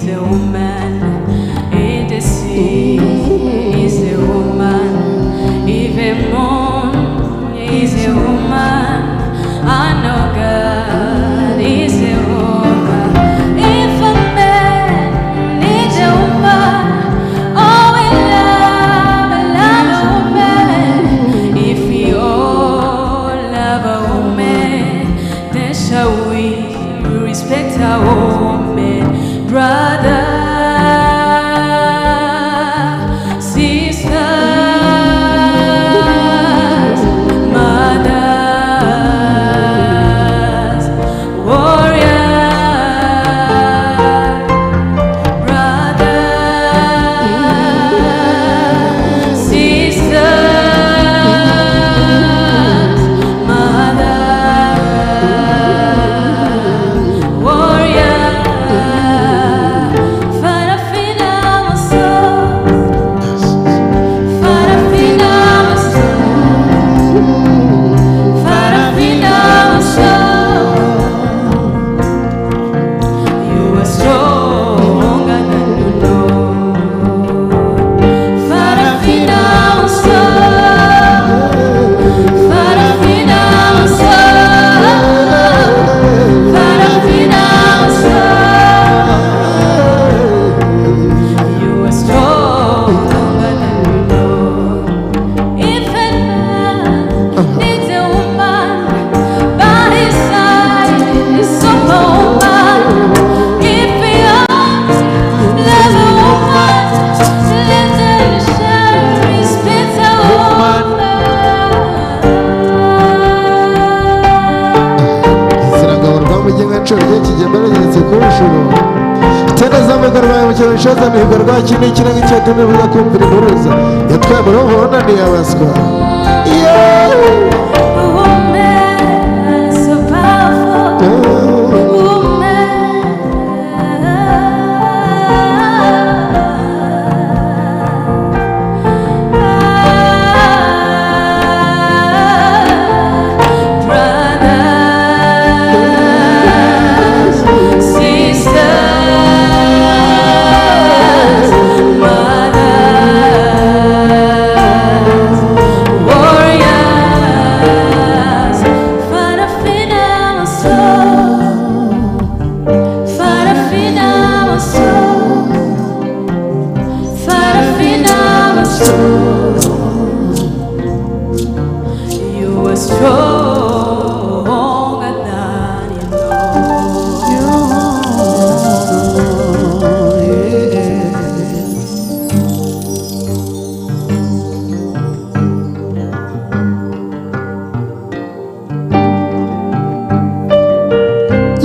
S12: is a woman. In the sea is a woman. Even moon is a woman. I know God is a woman. If a man needs a woman, oh, we love a woman. If we all love a woman, then shall we respect our woman, brother, sisters, mothers, warriors, brothers, sisters, mothers, warriors. Farafina maso, farafina maso, farafina maso. You are stronger than you know. Farafina maso, farafina maso, farafina maso. You are stronger than you know. If a man needs a woman by his side, is superwoman. If he loves a woman, let them share respect a
S22: Isirangabo rwamugenga nshuro kigembere geretse ku nshuro tena zamuga rwaye mu cyaro nshoza mihigo rwa kimwe kiranga icyatumye buza kumvira impuruza yatwaye muri ubona ntiyabaswa
S12: woman, so powerful, brothers, sisters, mothers, warriors. Farafina maso, farafina maso, farafina maso. You are stronger than you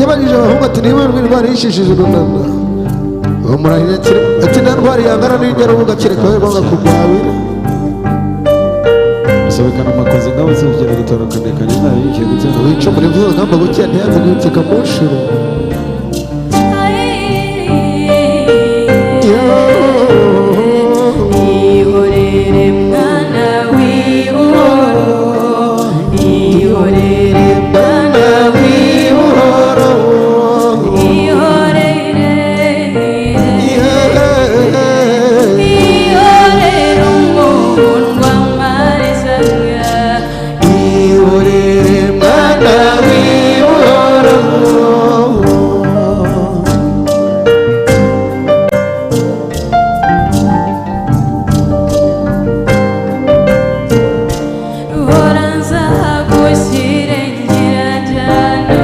S22: yabajije abahungu ati niba indwara yishishije urunana uwo murahira ati nta ndwara yangana n'ingero uvuga kereka we banga kurwawira
S23: bisobekana amakozi ngabo z'urugero rutandukanye nayo yikiye gutera
S22: wica muri vuba ngamba gukira ntiyanze guhiteka mu nshuro
S12: ihorere mwana w'ibuhoro, ihorere mwana w'ibuhoro, ihorere, ihorere umundwa marizaga, ihorere mwana w'ibuhoro. Horanza gushyire nyirajyano,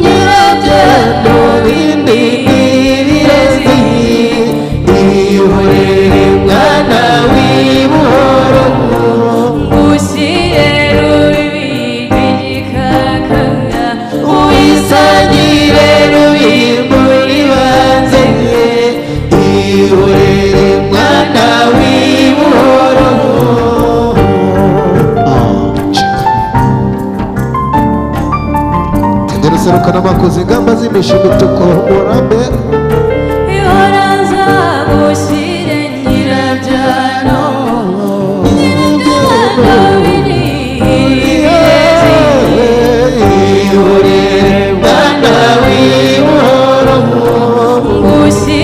S12: nyirajyano w'imibirezi, ihorere mwana w'ibuhoro, ngushyire rubi rw'igikaka, uwisangire rubi muri banze, ihorere mwana w'ibuhoro.
S22: serukana amakozi ingamba z'imisha imituko murambe
S12: Ihoranza gushyire nyirabyano, nyirabyano birihirezi, ihorere mwana w'ibuhoro, ngushyire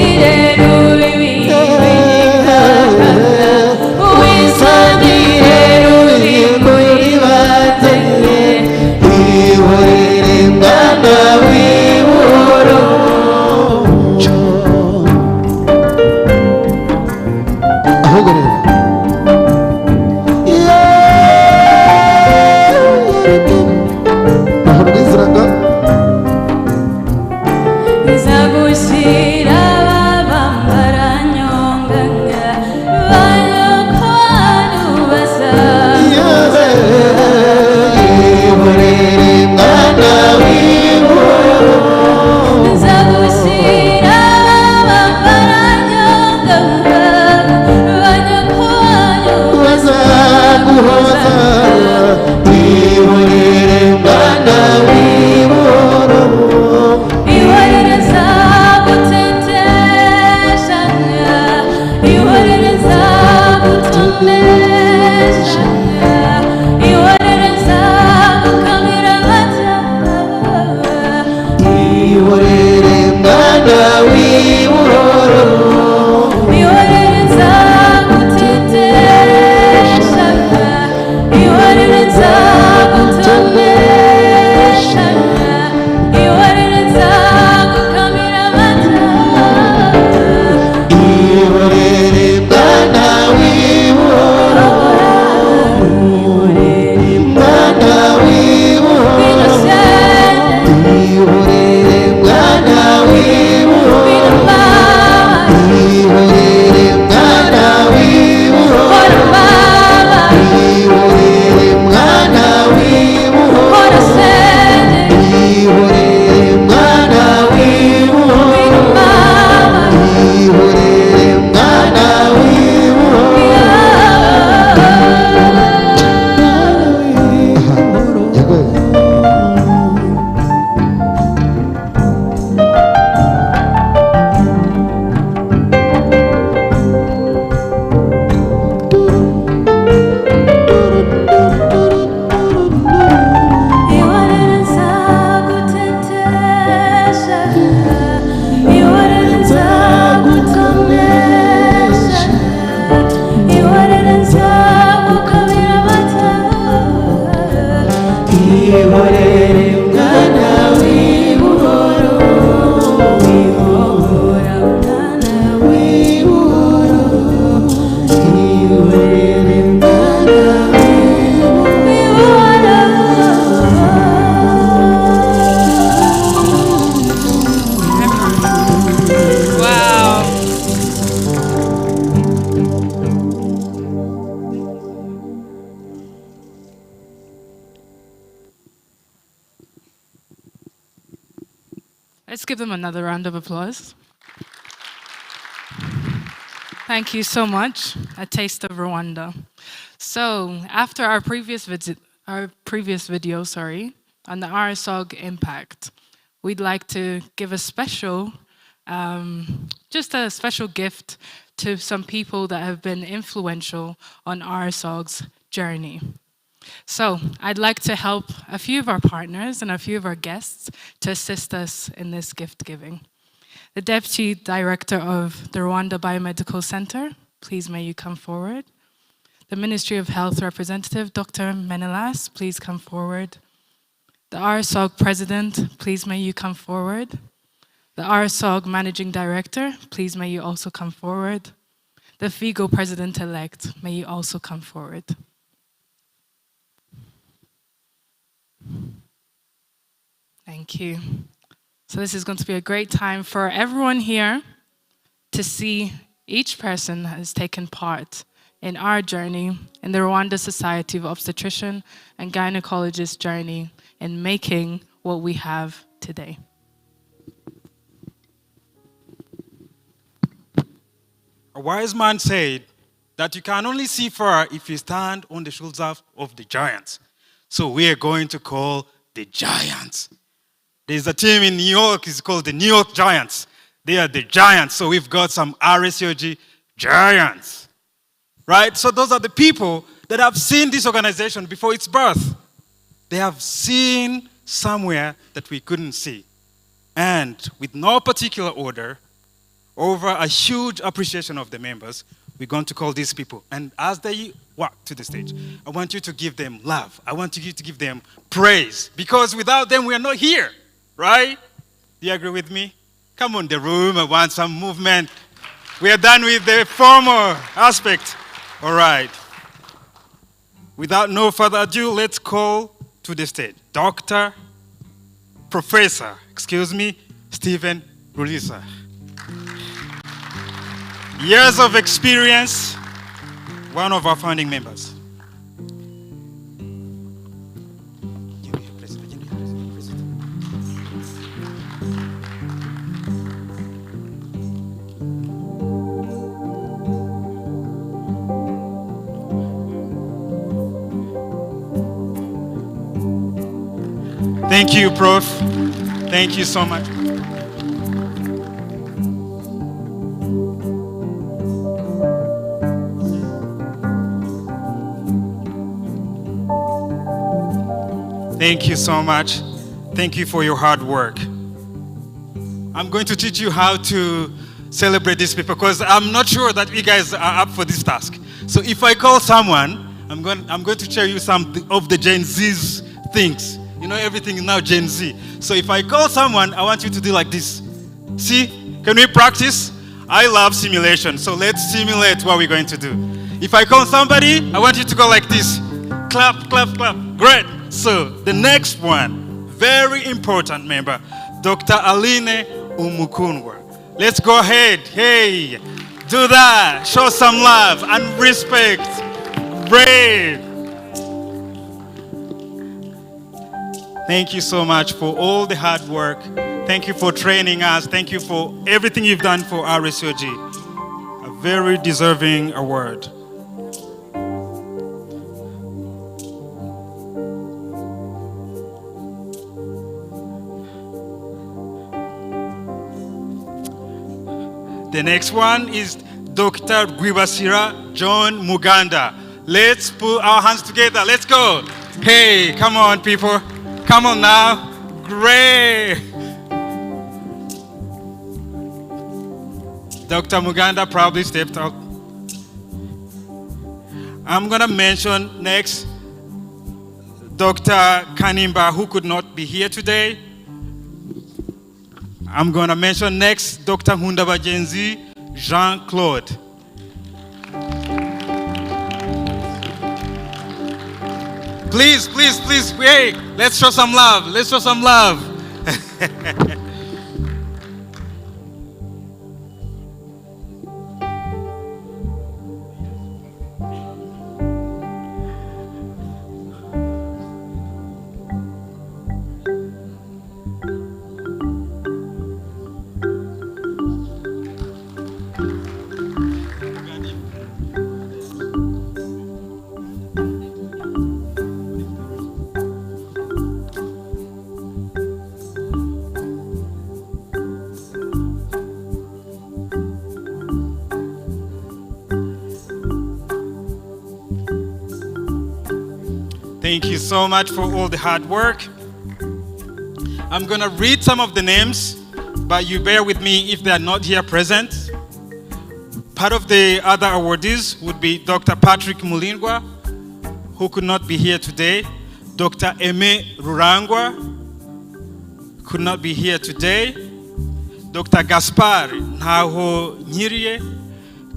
S2: Let's give them another round of applause. Thank you so much. A taste of Rwanda. So after our previous video, on the Rsog impact, we'd like to give a special, just a special gift to some people that have been influential on Rsog's journey. So I'd like to help a few of our partners and a few of our guests to assist us in this gift giving. The Deputy Director of the Rwanda Biomedical Center, please may you come forward. The Ministry of Health representative, Dr. Menelas, please come forward. The Rsog President, please may you come forward. The Rsog Managing Director, please may you also come forward. The FIGO President-elect, may you also come forward. Thank you. So this is going to be a great time for everyone here to see each person has taken part in our journey, in the Rwanda Society of Obstetrician and Gynecologists journey in making what we have today.
S3: A wise man said that you can only see far if you stand on the shoulders of the giants. So we are going to call the giants. There's a team in New York, it's called the New York Giants. They are the giants, so we've got some Rsog giants. Right? So those are the people that have seen this organization before its birth. They have seen somewhere that we couldn't see. And with no particular order, over a huge appreciation of the members, we're going to call these people. And as they walk to the stage, I want you to give them love. I want you to give them praise. Because without them, we are not here. Right? Do you agree with me? Come on, the room, I want some movement. We are done with the formal aspect. All right. Without no further ado, let's call to the stage Dr. Professor, Stephen Rulisa. Years of experience, one of our founding members. Thank you, Prof. Thank you so much. Thank you so much. Thank you for your hard work. I'm going to teach you how to celebrate these people because I'm not sure that you guys are up for this task. So if I call someone, I'm going to show you some of the Gen Z's things. You know, everything is now Gen Z. So if I call someone, I want you to do like this. See? Can we practice? I love simulation, so let's simulate what we're going to do. If I call somebody, I want you to go like this. Clap, clap, clap. Great. So the next one, very important member, Dr. Aline Umukunwa. Let's go ahead. Hey, do that. Show some love and respect. Great. Thank you so much for all the hard work. Thank you for training us. Thank you for everything you've done for Rsog. A very deserving award. The next one is Dr. Gwibasira John Muganda. Let's put our hands together. Let's go. Hey, come on, people. Come on now. Great. Dr. Muganda probably stepped out. I'm going to mention next Dr. Kanimba, who could not be here today. I'm going to mention next Dr. Hundabagenzi Jean-Claude. Please, please, please, hey, let's show some love. Let's show some love. Thank you so much for all the hard work. I'm gonna read some of the names, but you bear with me if they are not here present. Part of the other awardees would be Dr. Patrick Mulindwa, who could not be here today. Dr. Eme Rurangwa could not be here today. Dr. Gaspar Nhaho Nyirie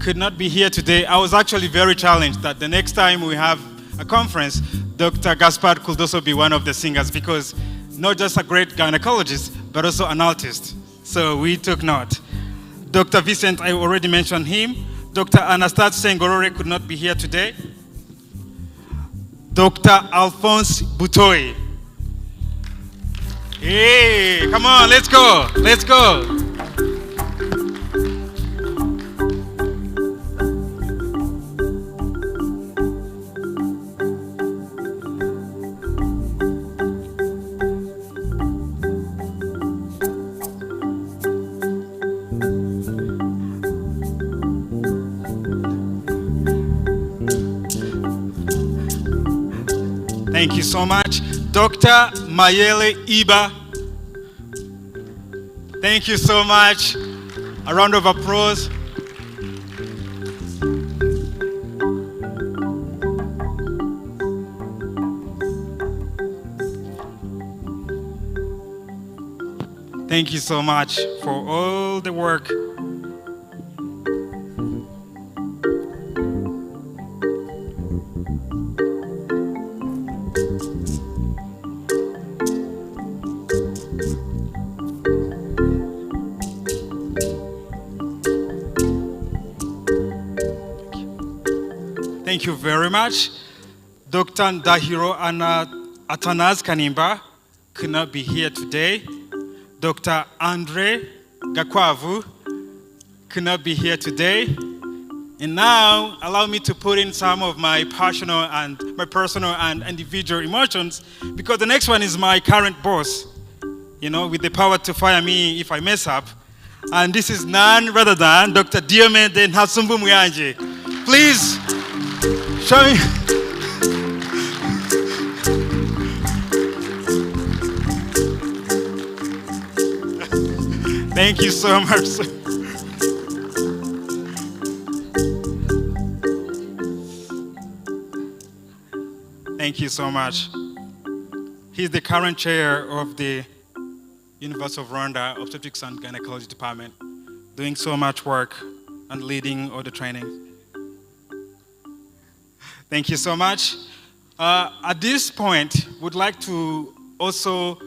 S3: could not be here today. I was actually very challenged that the next time we have a conference, Dr. Gaspar could also be one of the singers, because not just a great gynecologist, but also an artist. So we took note. Dr. Vincent, I already mentioned him. Dr. Anastasia Sengorore could not be here today. Dr. Alphonse Butoy. Hey, come on, let's go, let's go. Thank you so much. Dr. Mayele Iba. Thank you so much. A round of applause. Thank you so much for all the work. Thank you very much. Dr. Ndahiro Atanas Kanimba could not be here today. Dr. Andre Gakwavu could not be here today. And now, allow me to put in some of my personal and individual emotions, because the next one is my current boss, you know, with the power to fire me if I mess up. And this is none rather than Dr. Diomede Nhasumbu Muyanje. Please, show me. Thank you so much, sir. Thank you so much. He's the current chair of the University of Rwanda Obstetrics and Gynecology Department, doing so much work and leading all the training. Thank you so much. At this point, would like to also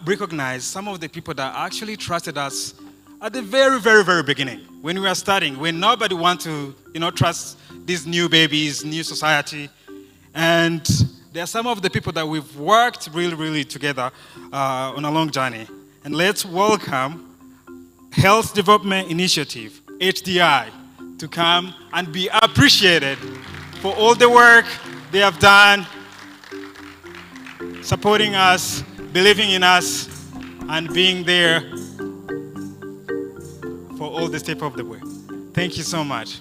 S3: recognize some of the people that actually trusted us at the very, very, very beginning, when we were starting, when nobody wanted to, trust these new babies, new society. And there are some of the people that we've worked really, really together on a long journey. And let's welcome Health Development Initiative, HDI, to come and be appreciated for all the work they have done, supporting us, believing in us, and being there for all the step of the way. Thank you so much.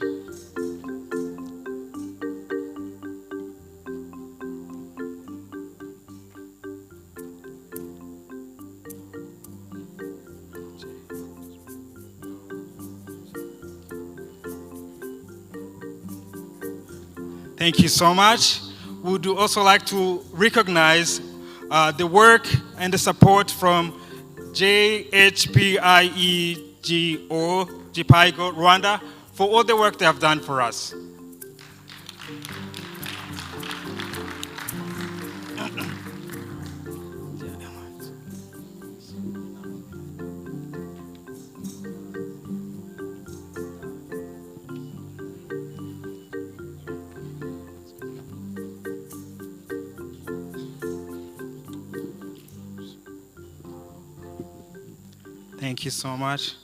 S3: Thank you so much. We would also like to recognize the work and the support from JHPIEGO Rwanda for all the work they have done for us. Thank you so much.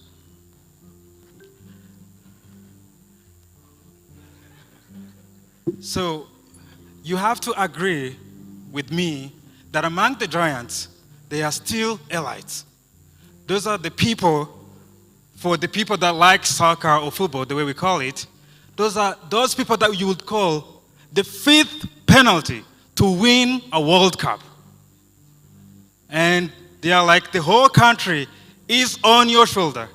S3: So, you have to agree with me that among the giants, there are still elites. Those are the people, for the people that like soccer or football, the way we call it, those are those people that you would call the fifth penalty to win a World Cup. And they are like, the whole country is on your shoulder.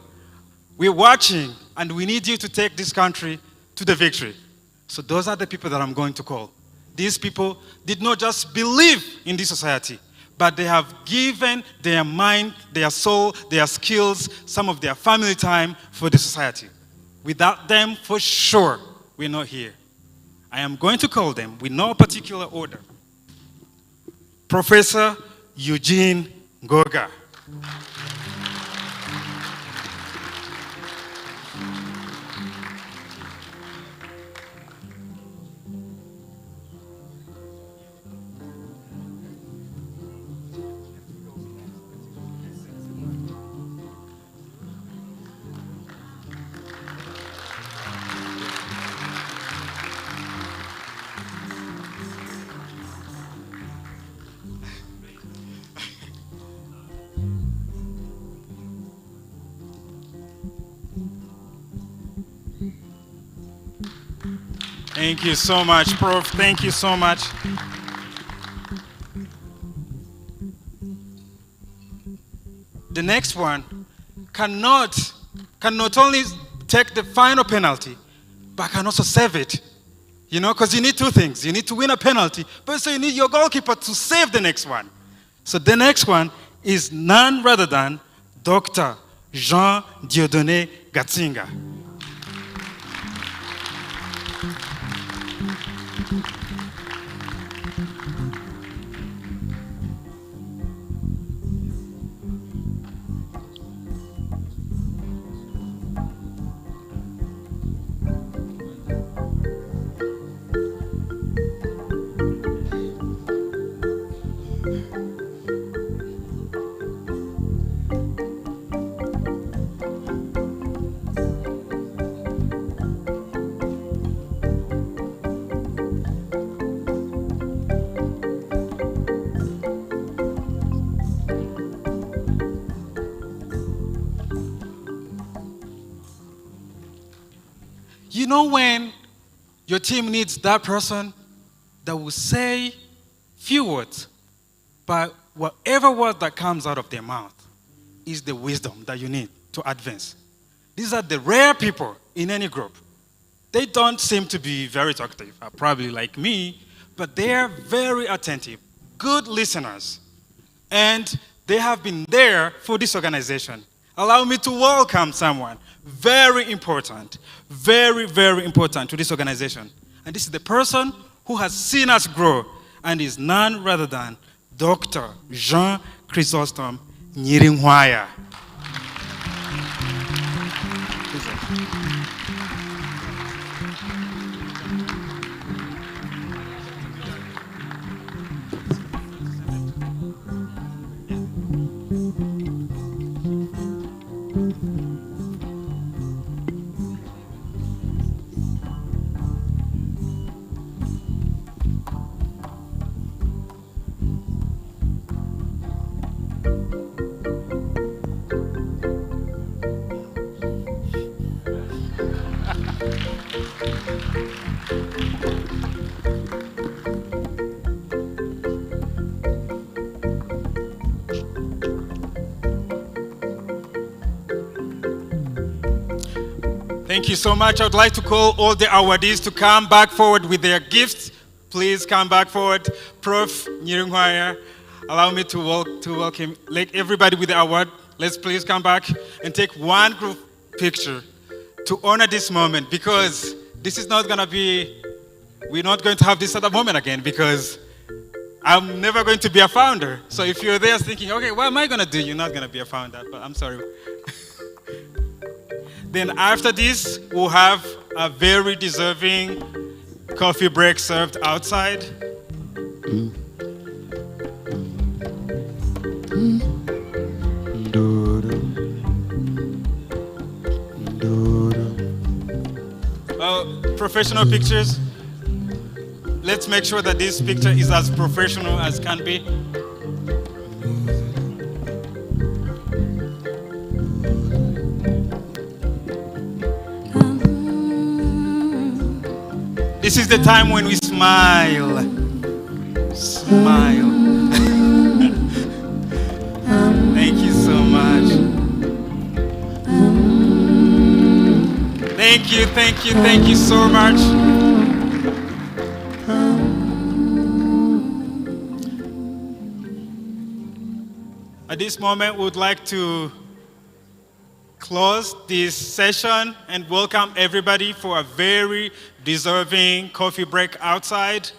S3: We're watching, and we need you to take this country to the victory. So those are the people that I'm going to call. These people did not just believe in this society, but they have given their mind, their soul, their skills, some of their family time for the society. Without them, for sure, we're not here. I am going to call them with no particular order. Professor Eugene Ngoga. Thank you so much, Prof. Thank you so much. The next one cannot only take the final penalty, but can also save it. You know, because you need two things. You need to win a penalty, but also you need your goalkeeper to save the next one. So the next one is none rather than Dr. Jean Dieudonné Gatsinga. You know when your team needs that person that will say few words, but whatever word that comes out of their mouth is the wisdom that you need to advance. These are the rare people in any group. They don't seem to be very talkative, probably like me, but they are very attentive, good listeners, and they have been there for this organization. Allow me to welcome someone very important, very, very important to this organization. And this is the person who has seen us grow and is none rather than Dr. Jean Chrysostom Nyirinkwaya. Thank you so much. I would like to call all the awardees to come back forward with their gifts. Please come back forward. Prof. Nyirinkwaya, allow me to welcome everybody with the award. Let's please come back and take one group picture to honor this moment, because this is not going to be, we're not going to have this other moment again, because I'm never going to be a founder. So if you're there thinking, okay, what am I going to do? You're not going to be a founder, but I'm sorry. Then after this, we'll have a very deserving coffee break served outside. Professional pictures. Let's make sure that this picture is as professional as can be. This is the time when we smile. smile. Thank you so much. Thank you so much. At this moment, we would like to close this session and welcome everybody for a very deserving coffee break outside.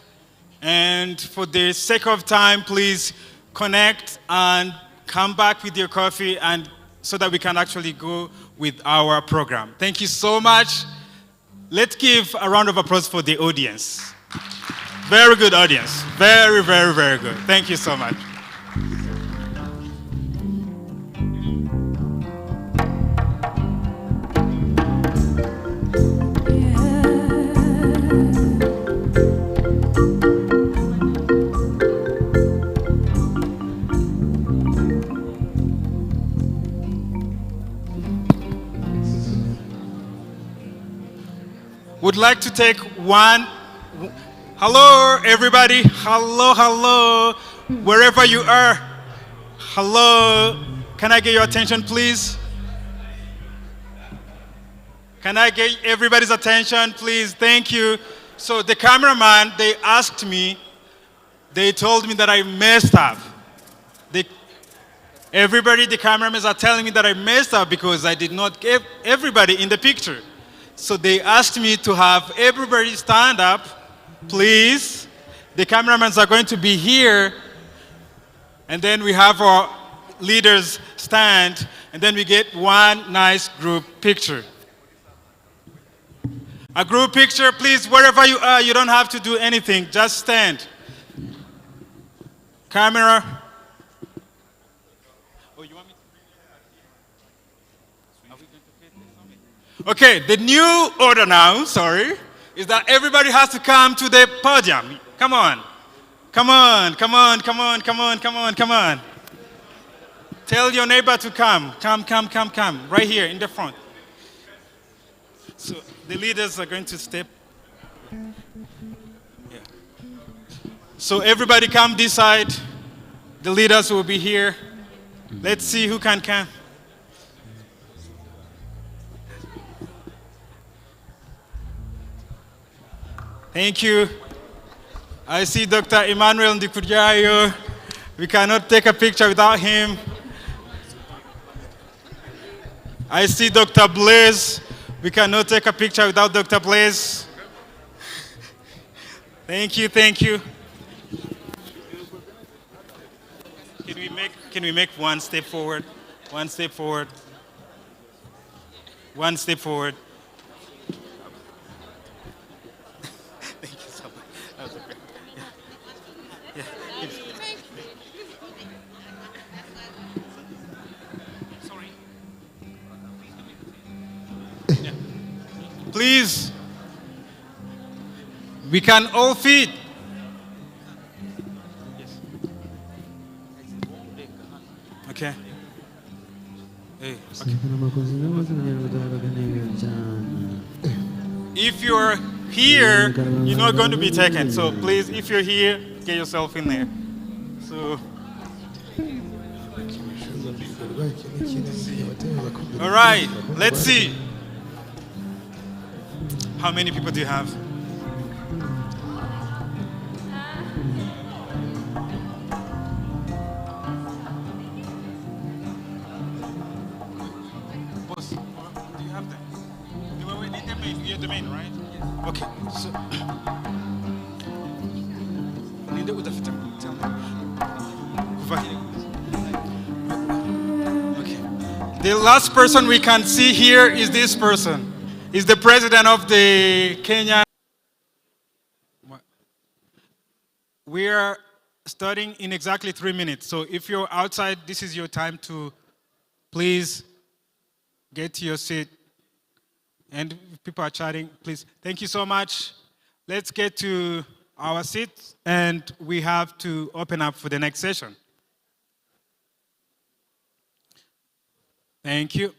S3: And for the sake of time, please connect and come back with your coffee and so that we can actually go with our program. Thank you so much. Let's give a round of applause for the audience. Very good audience. Very, very, very good. Thank you so much. Would like to take one. Hello, everybody. Hello, hello. Wherever you are. Hello. Can I get your attention, please? Can I get everybody's attention, please? Thank you. So the cameraman, they asked me, they told me that I messed up. Everybody, the cameramans are telling me that I messed up because I did not get everybody in the picture. So they asked me to have everybody stand up, please. The cameramans are going to be here, and then we have our leaders stand, and then we get one nice group picture. A group picture, please, wherever you are, you don't have to do anything, just stand. Camera. Okay, the new order now, is that everybody has to come to the podium. Come on. Come on, come on, come on, come on, come on, come on. Tell your neighbor to come. Come. Right here in the front. So the leaders are going to step. Yeah. So everybody come this side. The leaders will be here. Let's see who can come. Thank you. I see Dr. Emmanuel Ndikudjayo. We cannot take a picture without him. I see Dr. Blaise. We cannot take a picture without Dr. Blaise. Thank you. Can we make one step forward? One step forward. One step forward. Thank you so much. That was okay. Yeah. Sorry. Yeah. Please. We can all fit. Okay. Hey, okay. If you're here, you're not going to be taken. So please, if you're here, get yourself in there. So. All right, let's see. How many people do you have? Boss, do you have them? You're the main, right? Okay, so. Okay. The last person we can see here is this person. Is the president of the Kenya. We are starting in exactly 3 minutes. So if you're outside, this is your time to please get to your seat. And if people are chatting, please. Thank you so much. Let's get to our seats, and we have to open up for the next session. Thank you.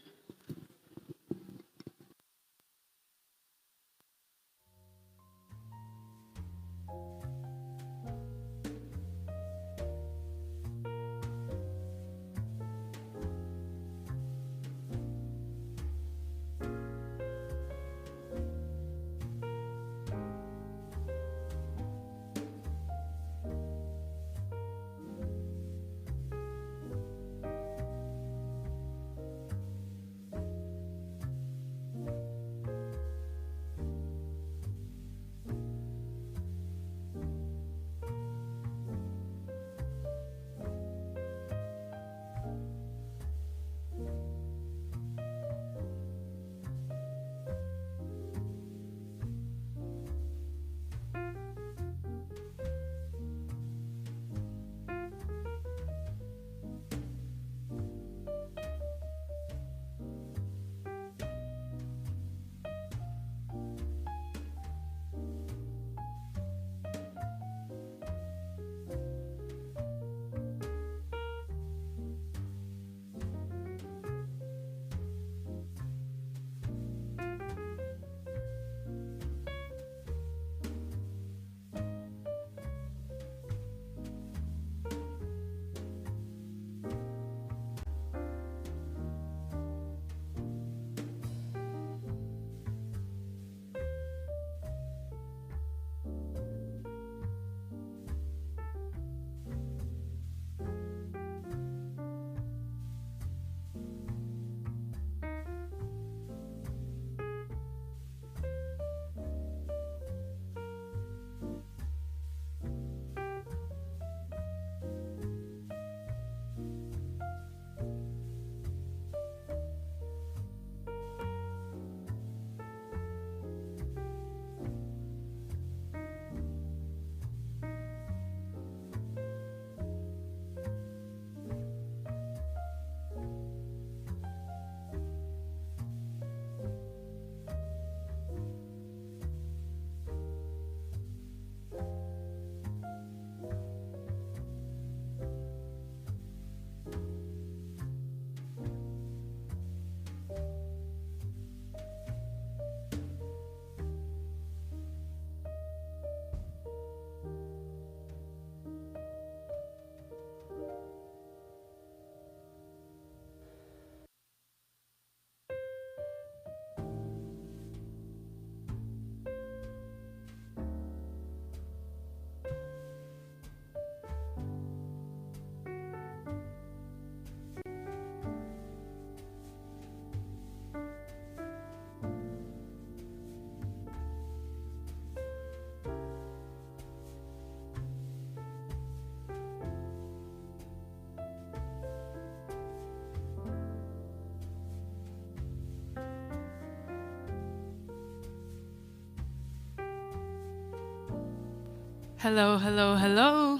S2: Hello, hello, hello.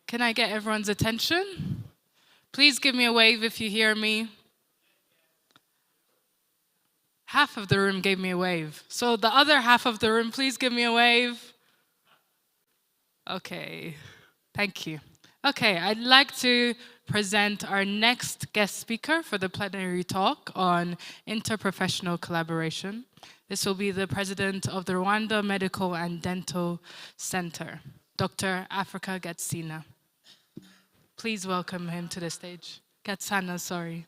S2: Can I get everyone's attention? Please give me a wave if you hear me. Half of the room gave me a wave. So the other half of the room, please give me a wave. Okay, thank you. Okay, I'd like to present our next guest speaker for the plenary talk on interprofessional collaboration. This will be the president of the Rwanda Medical and Dental Center, Dr. Africa Gatsina. Please welcome him to the stage. Gatsana, sorry.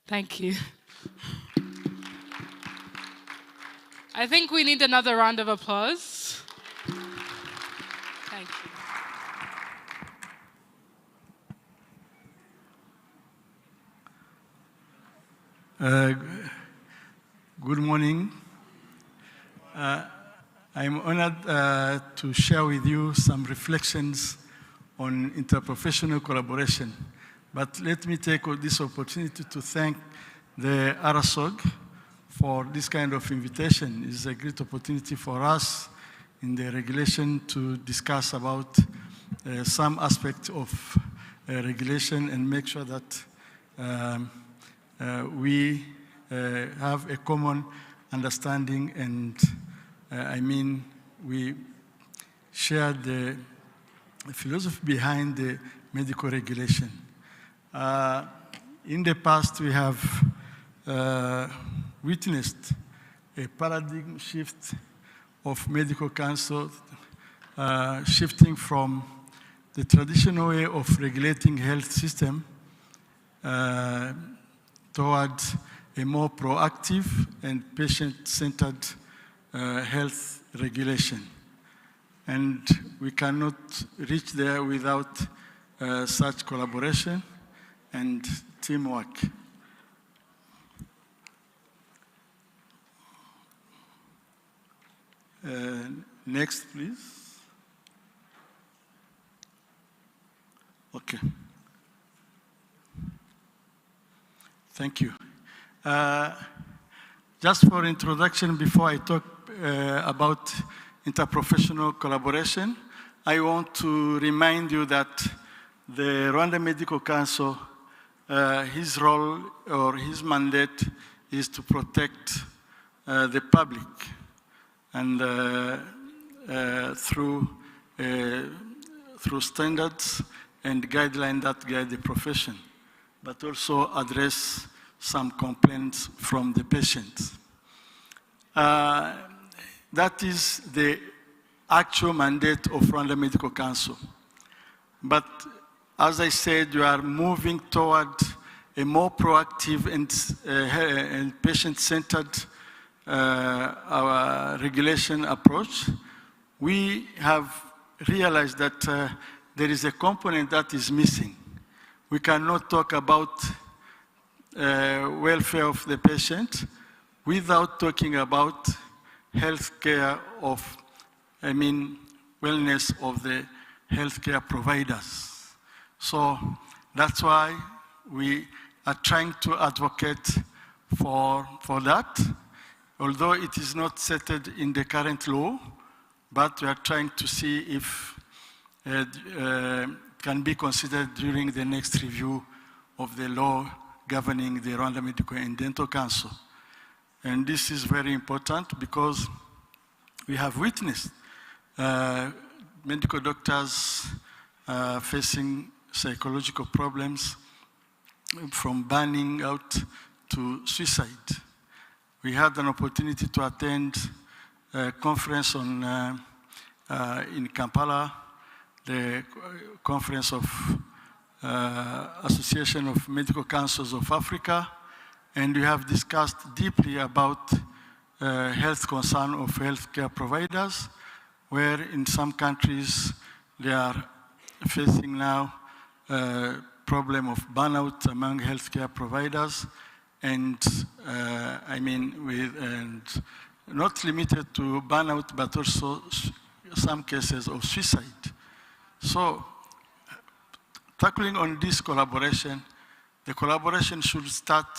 S2: Thank you. I think we need another round of applause. Thank you.
S6: Good morning. I'm honored to share with you some reflections on interprofessional collaboration. But let me take this opportunity to thank the Rsog for this kind of invitation. It's a great opportunity for us in the regulation to discuss about some aspect of regulation and make sure that we have a common understanding and we share the philosophy behind the medical regulation. In the past, we have witnessed a paradigm shift of medical council, shifting from the traditional way of regulating health system towards a more proactive and patient-centered health regulation. And we cannot reach there without such collaboration and teamwork. Next, please. Okay. Thank you. Just for introduction, before I talk about interprofessional collaboration, I want to remind you that the Rwanda Medical Council, his role or his mandate is to protect the public and through standards and guidelines that guide the profession, but also address some complaints from the patients. That is the actual mandate of Rwanda Medical Council. But as I said, you are moving toward a more proactive and patient-centered our regulation approach. We have realized that there is a component that is missing. We cannot talk about welfare of the patient without talking about healthcare of, wellness of the healthcare providers. So that's why we are trying to advocate for that, although it is not settled in the current law, but we are trying to see if it can be considered during the next review of the law governing the Rwanda Medical and Dental Council. And this is very important because we have witnessed medical doctors facing psychological problems from burning out to suicide. We had an opportunity to attend a conference on, in Kampala, the conference of Association of Medical Councils of Africa, and we have discussed deeply about health concern of healthcare providers, where in some countries they are facing now problem of burnout among healthcare providers, and and not limited to burnout, but also some cases of suicide. So, tackling on this collaboration, the collaboration should start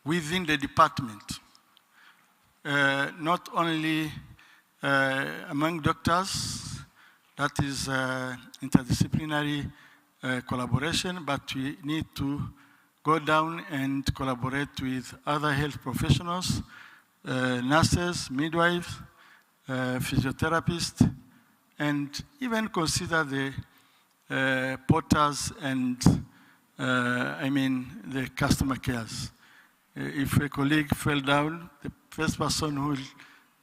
S6: within the department, not only among doctors, that is interdisciplinary collaboration, but we need to go down and collaborate with other health professionals, nurses, midwives, physiotherapists, and even consider the porters and the customer cares. If a colleague fell down, the first person who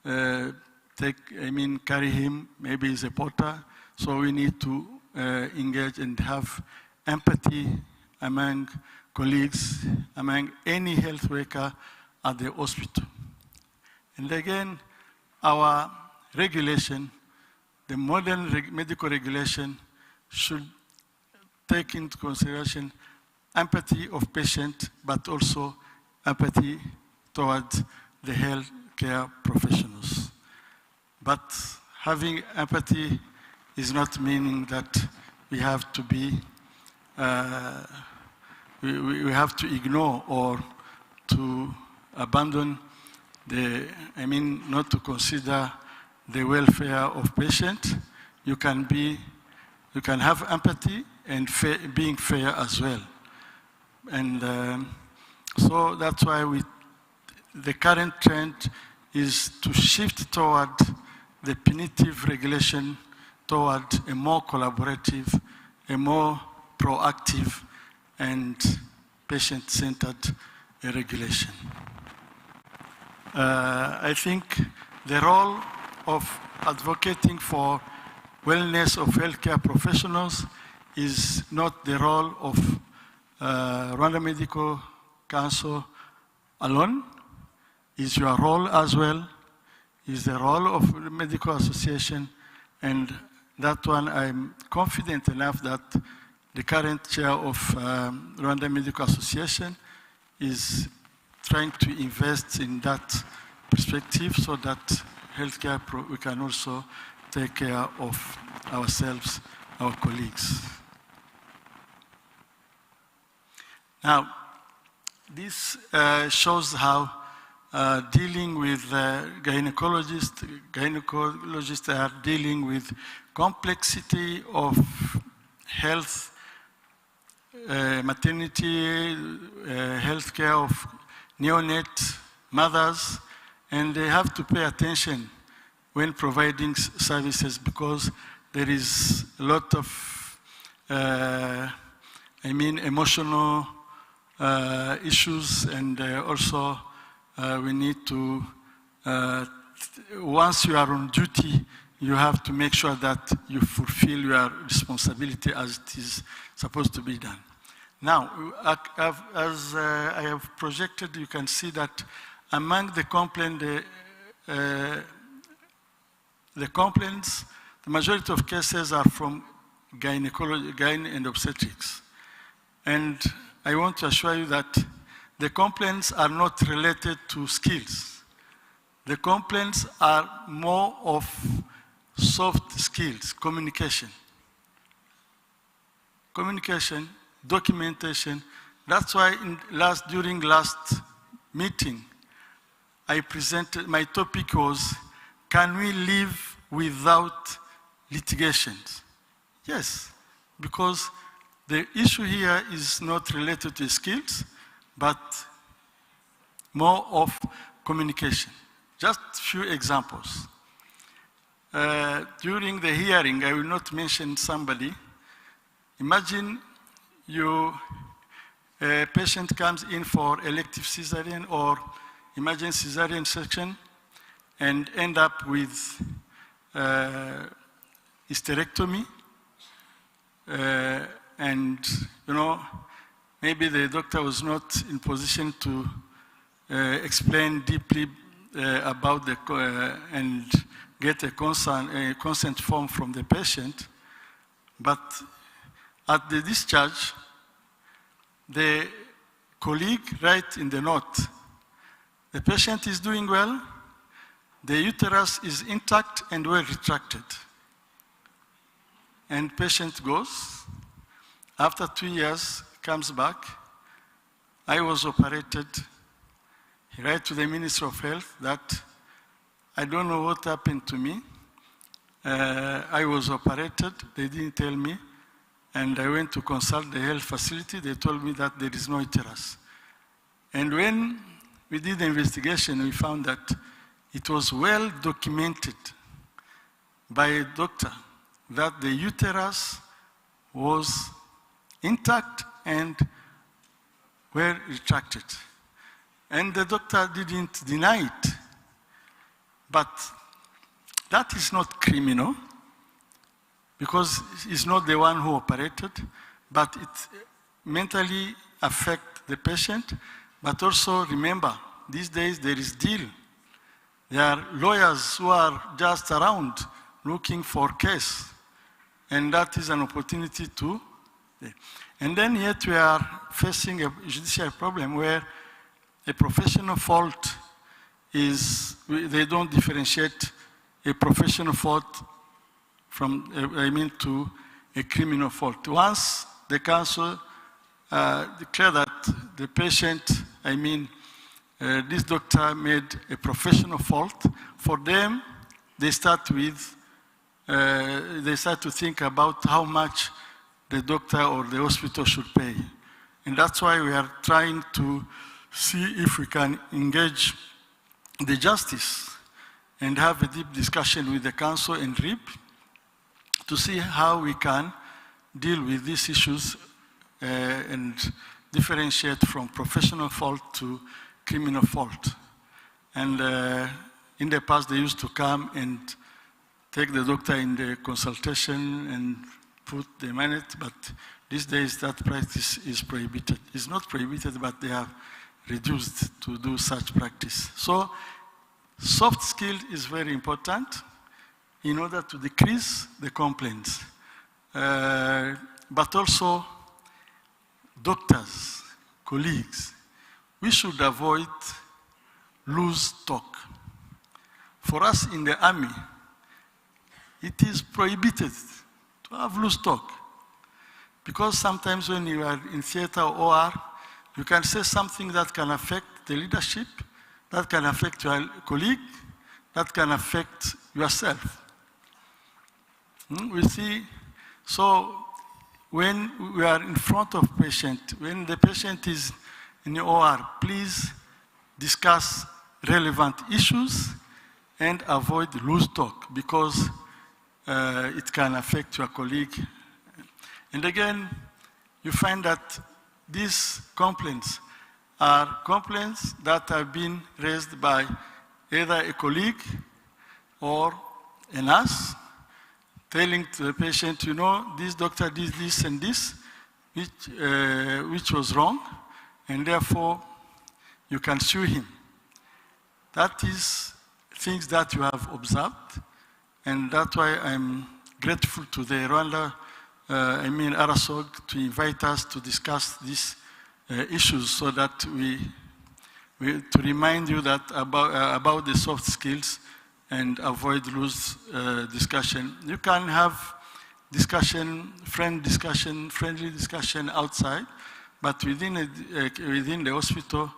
S6: will carry him maybe is a porter. So we need to engage and have empathy among colleagues, among any health worker at the hospital. And again, our regulation, the modern medical regulation, should take into consideration empathy of patient, but also empathy towards the healthcare professionals. But having empathy is not meaning that we have to be, we have to ignore or to abandon not to consider the welfare of patient. You can have empathy and being fair as well. And so that's why the current trend is to shift toward the punitive regulation, toward a more collaborative, a more proactive and patient-centered regulation. I think the role of advocating for wellness of healthcare professionals is not the role of Rwanda Medical Council alone. Is your role as well, is the role of the medical association, and that one I'm confident enough that the current chair of Rwanda Medical Association is trying to invest in that perspective so that healthcare we can also take care of ourselves, our colleagues. Now, this shows how dealing with gynecologists are dealing with complexity of health, maternity, healthcare of neonate mothers, and they have to pay attention when providing services because there is a lot of, emotional issues, and also we need to, once you are on duty, you have to make sure that you fulfill your responsibility as it is supposed to be done. Now, as I have projected, you can see that among the complaints, the majority of cases are from gynecology, gyne and obstetrics. And I want to assure you that the complaints are not related to skills. The complaints are more of soft skills, communication. Communication, documentation. That's why during last meeting, I presented, my topic was, can we live without litigations? Yes, because the issue here is not related to skills, but more of communication. Just a few examples. During the hearing, I will not mention somebody. Imagine a patient comes in for elective cesarean or emergency cesarean section and end up with hysterectomy. And, maybe the doctor was not in position to explain deeply about and get a consent form from the patient. But at the discharge, the colleague writes in the note, the patient is doing well, the uterus is intact and well retracted. And patient goes, after 2 years, comes back, I was operated. He writes to the Minister of Health that I don't know what happened to me. I was operated, they didn't tell me, and I went to consult the health facility. They told me that there is no uterus. And when we did the investigation, we found that it was well documented by a doctor that the uterus was intact and well retracted. And the doctor didn't deny it. But that is not criminal, because he's not the one who operated, but it mentally affects the patient. But also remember, these days there is deal. There are lawyers who are just around looking for case, and that is an opportunity to. And then yet we are facing a judicial problem where a professional fault is, they don't differentiate a professional fault from, to a criminal fault. Once the council declared that the patient, this doctor made a professional fault, for them, they start to think about how much the doctor or the hospital should pay. And that's why we are trying to see if we can engage the justice and have a deep discussion with the council and RIP to see how we can deal with these issues and differentiate from professional fault to criminal fault. And in the past, they used to come and take the doctor in the consultation and put them in it, but these days that practice is prohibited. It's not prohibited, but they have reduced to do such practice. So soft skill is very important in order to decrease the complaints. But also doctors, colleagues, we should avoid loose talk. For us in the army, it is prohibited to have loose talk. Because sometimes when you are in theater or OR, you can say something that can affect the leadership, that can affect your colleague, that can affect yourself. We see, so when we are in front of patient, when the patient is in the OR, please discuss relevant issues and avoid loose talk, because it can affect your colleague. And again, you find that these complaints are complaints that have been raised by either a colleague or a nurse, telling to the patient, you know, this doctor did this and this, which was wrong, and therefore you can sue him. That is things that you have observed, and that's why I'm grateful to the Rwanda, Rsog, to invite us to discuss these issues, so that to remind you that about the soft skills and avoid loose discussion. You can have discussion, friendly discussion outside, but within the hospital,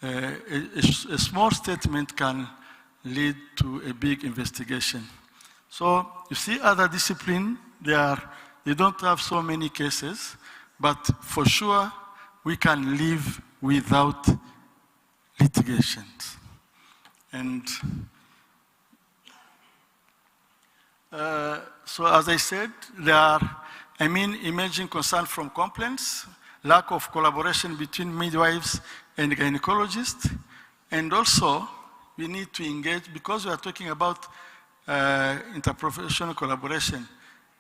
S6: a small statement can lead to a big investigation. So you see other disciplines, they don't have so many cases, but for sure we can live without litigations. And so as I said, there are, emerging concern from complaints, lack of collaboration between midwives and gynecologists, and also we need to engage, because we are talking about interprofessional collaboration.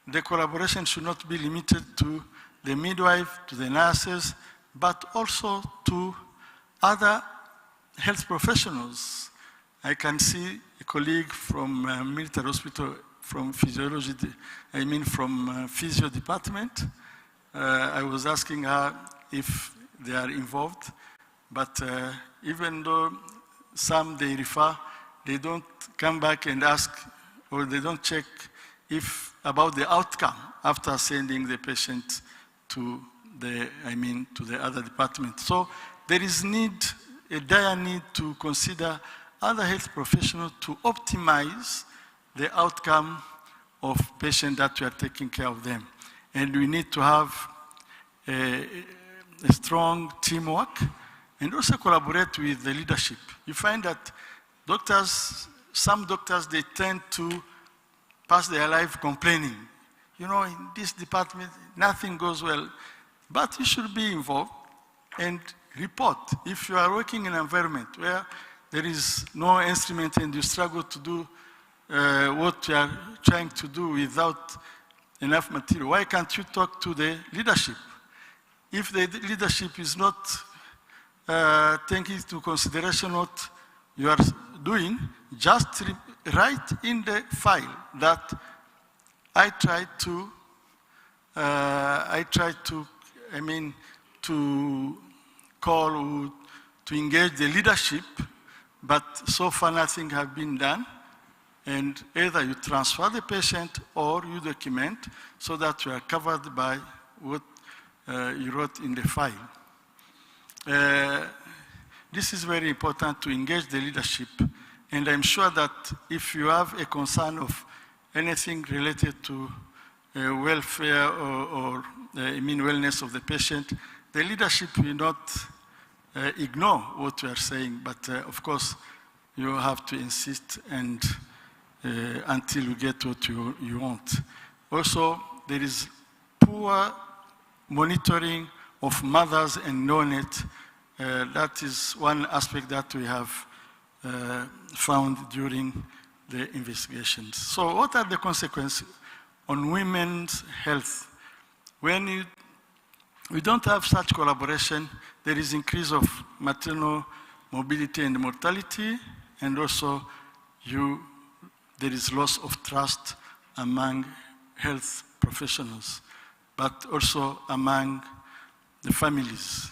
S6: The collaboration should not be limited to the midwife, to the nurses, but also to other health professionals. I can see a colleague from military hospital, from physiology, from physio department. I was asking her if they are involved, but even though some they refer, they don't come back and ask, or they don't check about the outcome after sending the patient to the, to the other department. So there is a dire need to consider other health professionals to optimize the outcome of patients that we are taking care of them. And we need to have a strong teamwork and also collaborate with the leadership. You find that some doctors, they tend to pass their life complaining. You know, in this department, nothing goes well. But you should be involved and report. If you are working in an environment where there is no instrument and you struggle to do what you are trying to do without enough material, why can't you talk to the leadership? If the leadership is not taking into consideration what you are doing, just write in the file that I tried to call or to engage the leadership, but so far nothing has been done. And either you transfer the patient or you document so that you are covered by what you wrote in the file. This is very important to engage the leadership. And I'm sure that if you have a concern of anything related to welfare or wellness of the patient, the leadership will not ignore what you are saying, but of course you have to insist and until you get what you want. Also, there is poor monitoring of mothers and neonates. That is one aspect that we have found during the investigations. So what are the consequences on women's health? When we don't have such collaboration, there is increase of maternal morbidity and mortality, and also there is loss of trust among health professionals, but also among the families.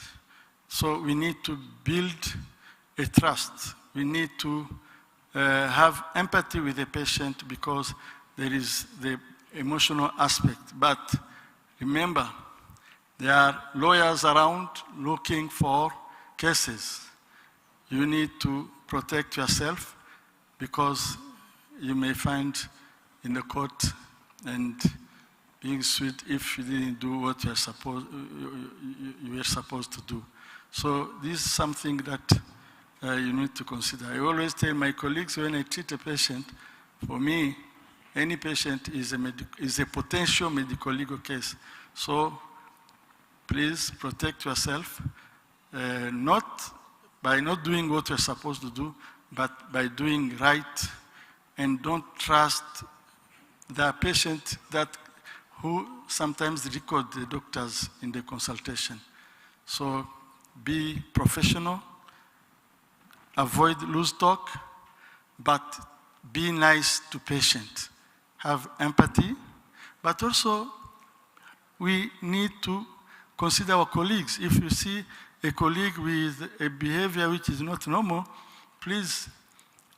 S6: So we need to build a trust. We need to have empathy with the patient because there is the emotional aspect. But remember, there are lawyers around looking for cases. You need to protect yourself because you may find in the court and being sued if you didn't do what you were supposed to do. So this is something that you need to consider. I always tell my colleagues when I treat a patient, for me, any patient is a potential medical legal case. So please protect yourself, not by not doing what you're supposed to do, but by doing right, and don't trust the patient who sometimes record the doctors in the consultation. So be professional, avoid loose talk, but be nice to patient. Have empathy, but also we need to consider our colleagues. If you see a colleague with a behavior which is not normal, please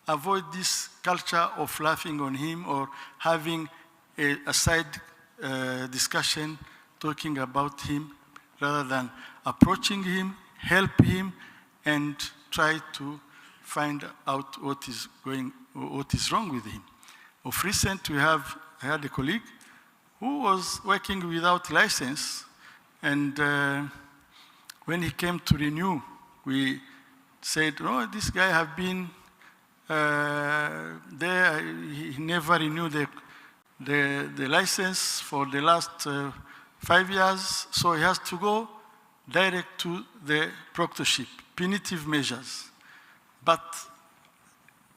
S6: avoid this culture of laughing on him or having a side discussion talking about him, rather than approaching him, help him, and try to find out what is wrong with him. Of recent, I had a colleague who was working without license, and when he came to renew, we said, "Oh, this guy have been there. He never renewed the license for the last 5 years, so he has to go direct to the proctorship, punitive measures." But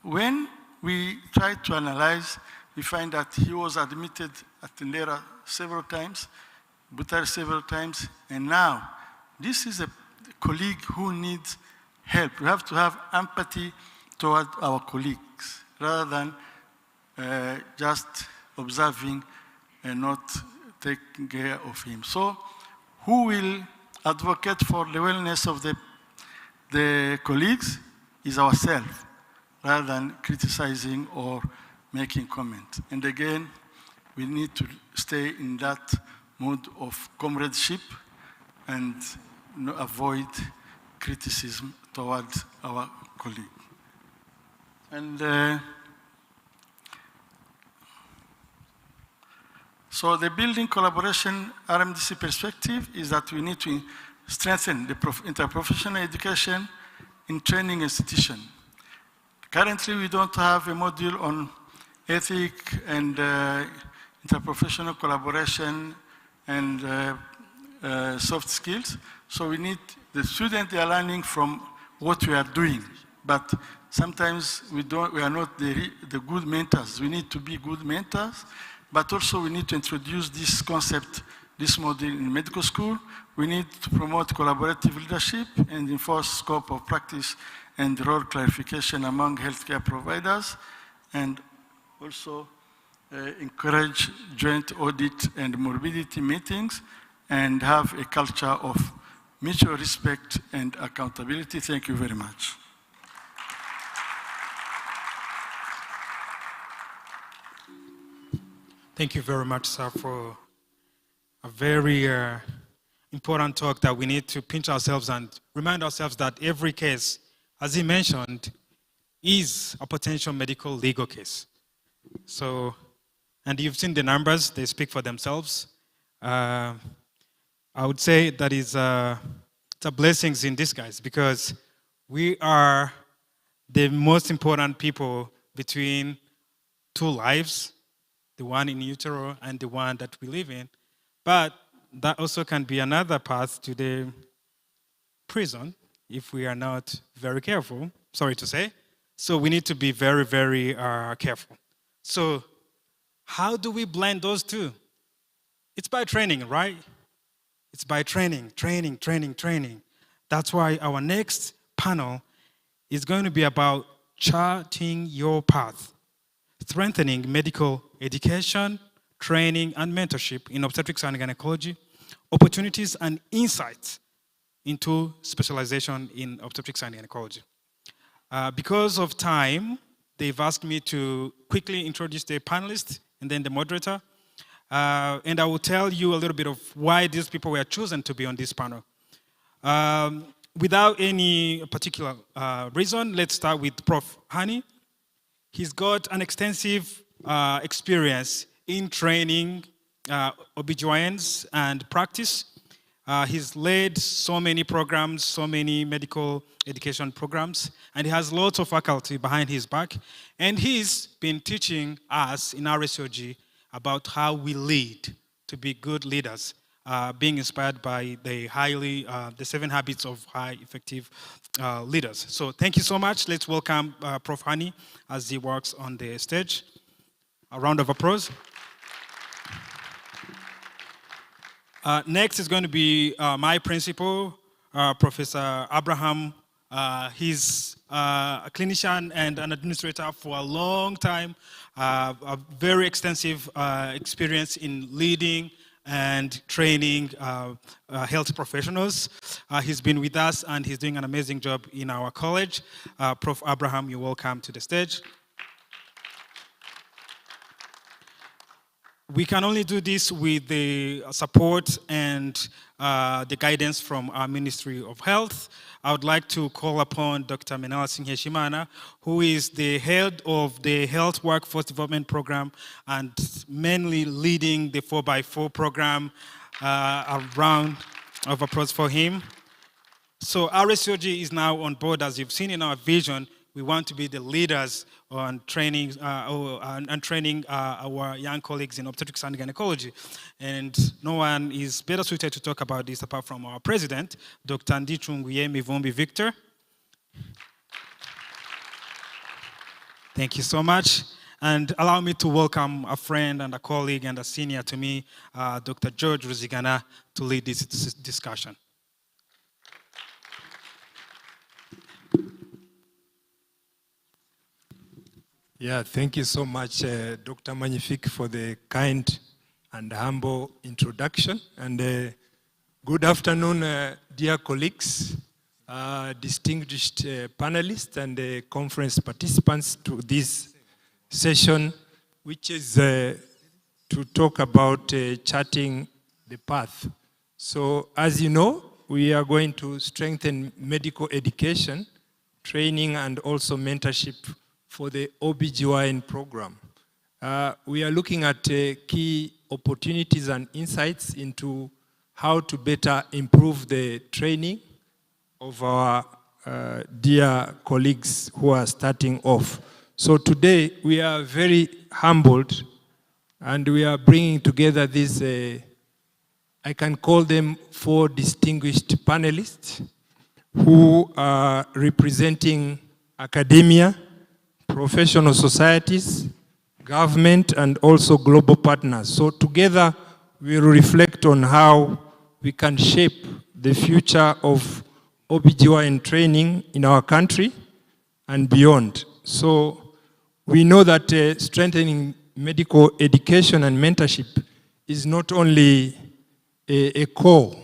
S6: when we try to analyze, we find that he was admitted at Ndera several times, Butare several times, and now this is a colleague who needs help. We have to have empathy toward our colleagues rather than just observing and not taking care of him. So who will advocate for the wellness of the colleagues is ourselves, rather than criticizing or making comment. And again, we need to stay in that mood of comradeship and avoid criticism toward our colleague. And so the building collaboration RMDC perspective is that we need to strengthen the interprofessional education in training institution. Currently, we don't have a module on ethic and interprofessional collaboration and soft skills. So we need the students, they are learning from what we are doing, but sometimes we are not the good mentors. We need to be good mentors, but also we need to introduce this concept, this model in medical school. We need to promote collaborative leadership and enforce scope of practice and role clarification among healthcare providers, and also encourage joint audit and morbidity meetings, and have a culture of mutual respect and accountability. Thank you very much.
S3: Thank you very much, sir, for a very important talk that we need to pinch ourselves and remind ourselves that every case, as he mentioned, is a potential medical legal case. So, and you've seen the numbers, they speak for themselves. I would say that it's a blessings in disguise, because we are the most important people between two lives, the one in utero and the one that we live in. But that also can be another path to the prison if we are not very careful, sorry to say. So we need to be very, very careful. So how do we blend those two? It's by training, right? It's by training. That's why our next panel is going to be about charting your path, strengthening medical education, training, and mentorship in obstetrics and gynecology, opportunities and insights into specialization in obstetrics and gynecology. Because of time, they've asked me to quickly introduce the panelists and then the moderator. And I will tell you a little bit of why these people were chosen to be on this panel. Without any particular reason, let's start with Prof. Hani. He's got an extensive experience in training OBGYNs and practice. He's led so many programs, so many medical education programs, and he has lots of faculty behind his back. And he's been teaching us in Rsog about how we lead to be good leaders, being inspired by the 7 habits of high effective leaders. So thank you so much. Let's welcome Prof. Hani as he works on the stage. A round of applause. Next is going to be my principal, Professor Abraham. He's a clinician and an administrator for a long time, a very extensive experience in leading and training health professionals. He's been with us and he's doing an amazing job in our college. Prof. Abraham, you're welcome to the stage. We can only do this with the support and the guidance from our Ministry of Health. I would like to call upon Dr. Menala Singh Heshimana, who is the head of the Health Workforce Development Program and mainly leading the 4x4 program. A round of applause for him. So Rsog is now on board. As you've seen in our vision, we want to be the leaders on training training our young colleagues in obstetrics and gynecology. And no one is better suited to talk about this apart from our president, Dr. Ndichunguye Mivumbi Victor. Thank you so much. And allow me to welcome a friend and a colleague and a senior to me, Dr. George Ruzigana, to lead this discussion.
S13: Yeah, thank you so much, Dr. Magnifique, for the kind and humble introduction. And good afternoon, dear colleagues, distinguished panelists and conference participants to this session, which is to talk about charting the path. So, as you know, we are going to strengthen medical education, training, and also mentorship for the OBGYN program. We are looking at key opportunities and insights into how to better improve the training of our dear colleagues who are starting off. So today we are very humbled and we are bringing together these, I can call them 4 distinguished panelists who are representing academia, professional societies, government, and also global partners. So together we will reflect on how we can shape the future of OBGYN training in our country and beyond. So we know that strengthening medical education and mentorship is not only a core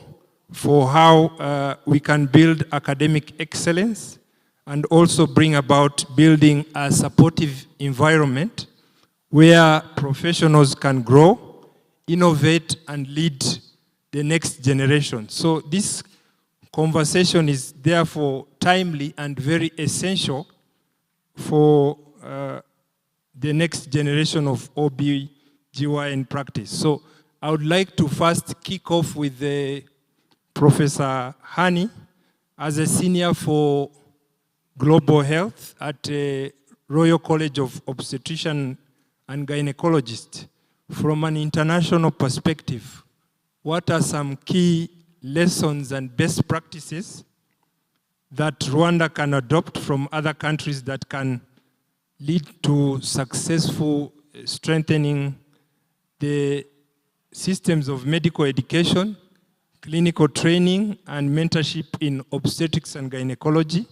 S13: for how we can build academic excellence and also bring about building a supportive environment where professionals can grow, innovate, and lead the next generation. So this conversation is therefore timely and very essential for the next generation of OB/GYN practice. So I would like to first kick off with Professor Hani as a senior for global health at Royal College of Obstetrician and Gynecologist. From an international perspective, what are some key lessons and best practices that Rwanda can adopt from other countries that can lead to successful strengthening the systems of medical education, clinical training, and mentorship in obstetrics and gynecology?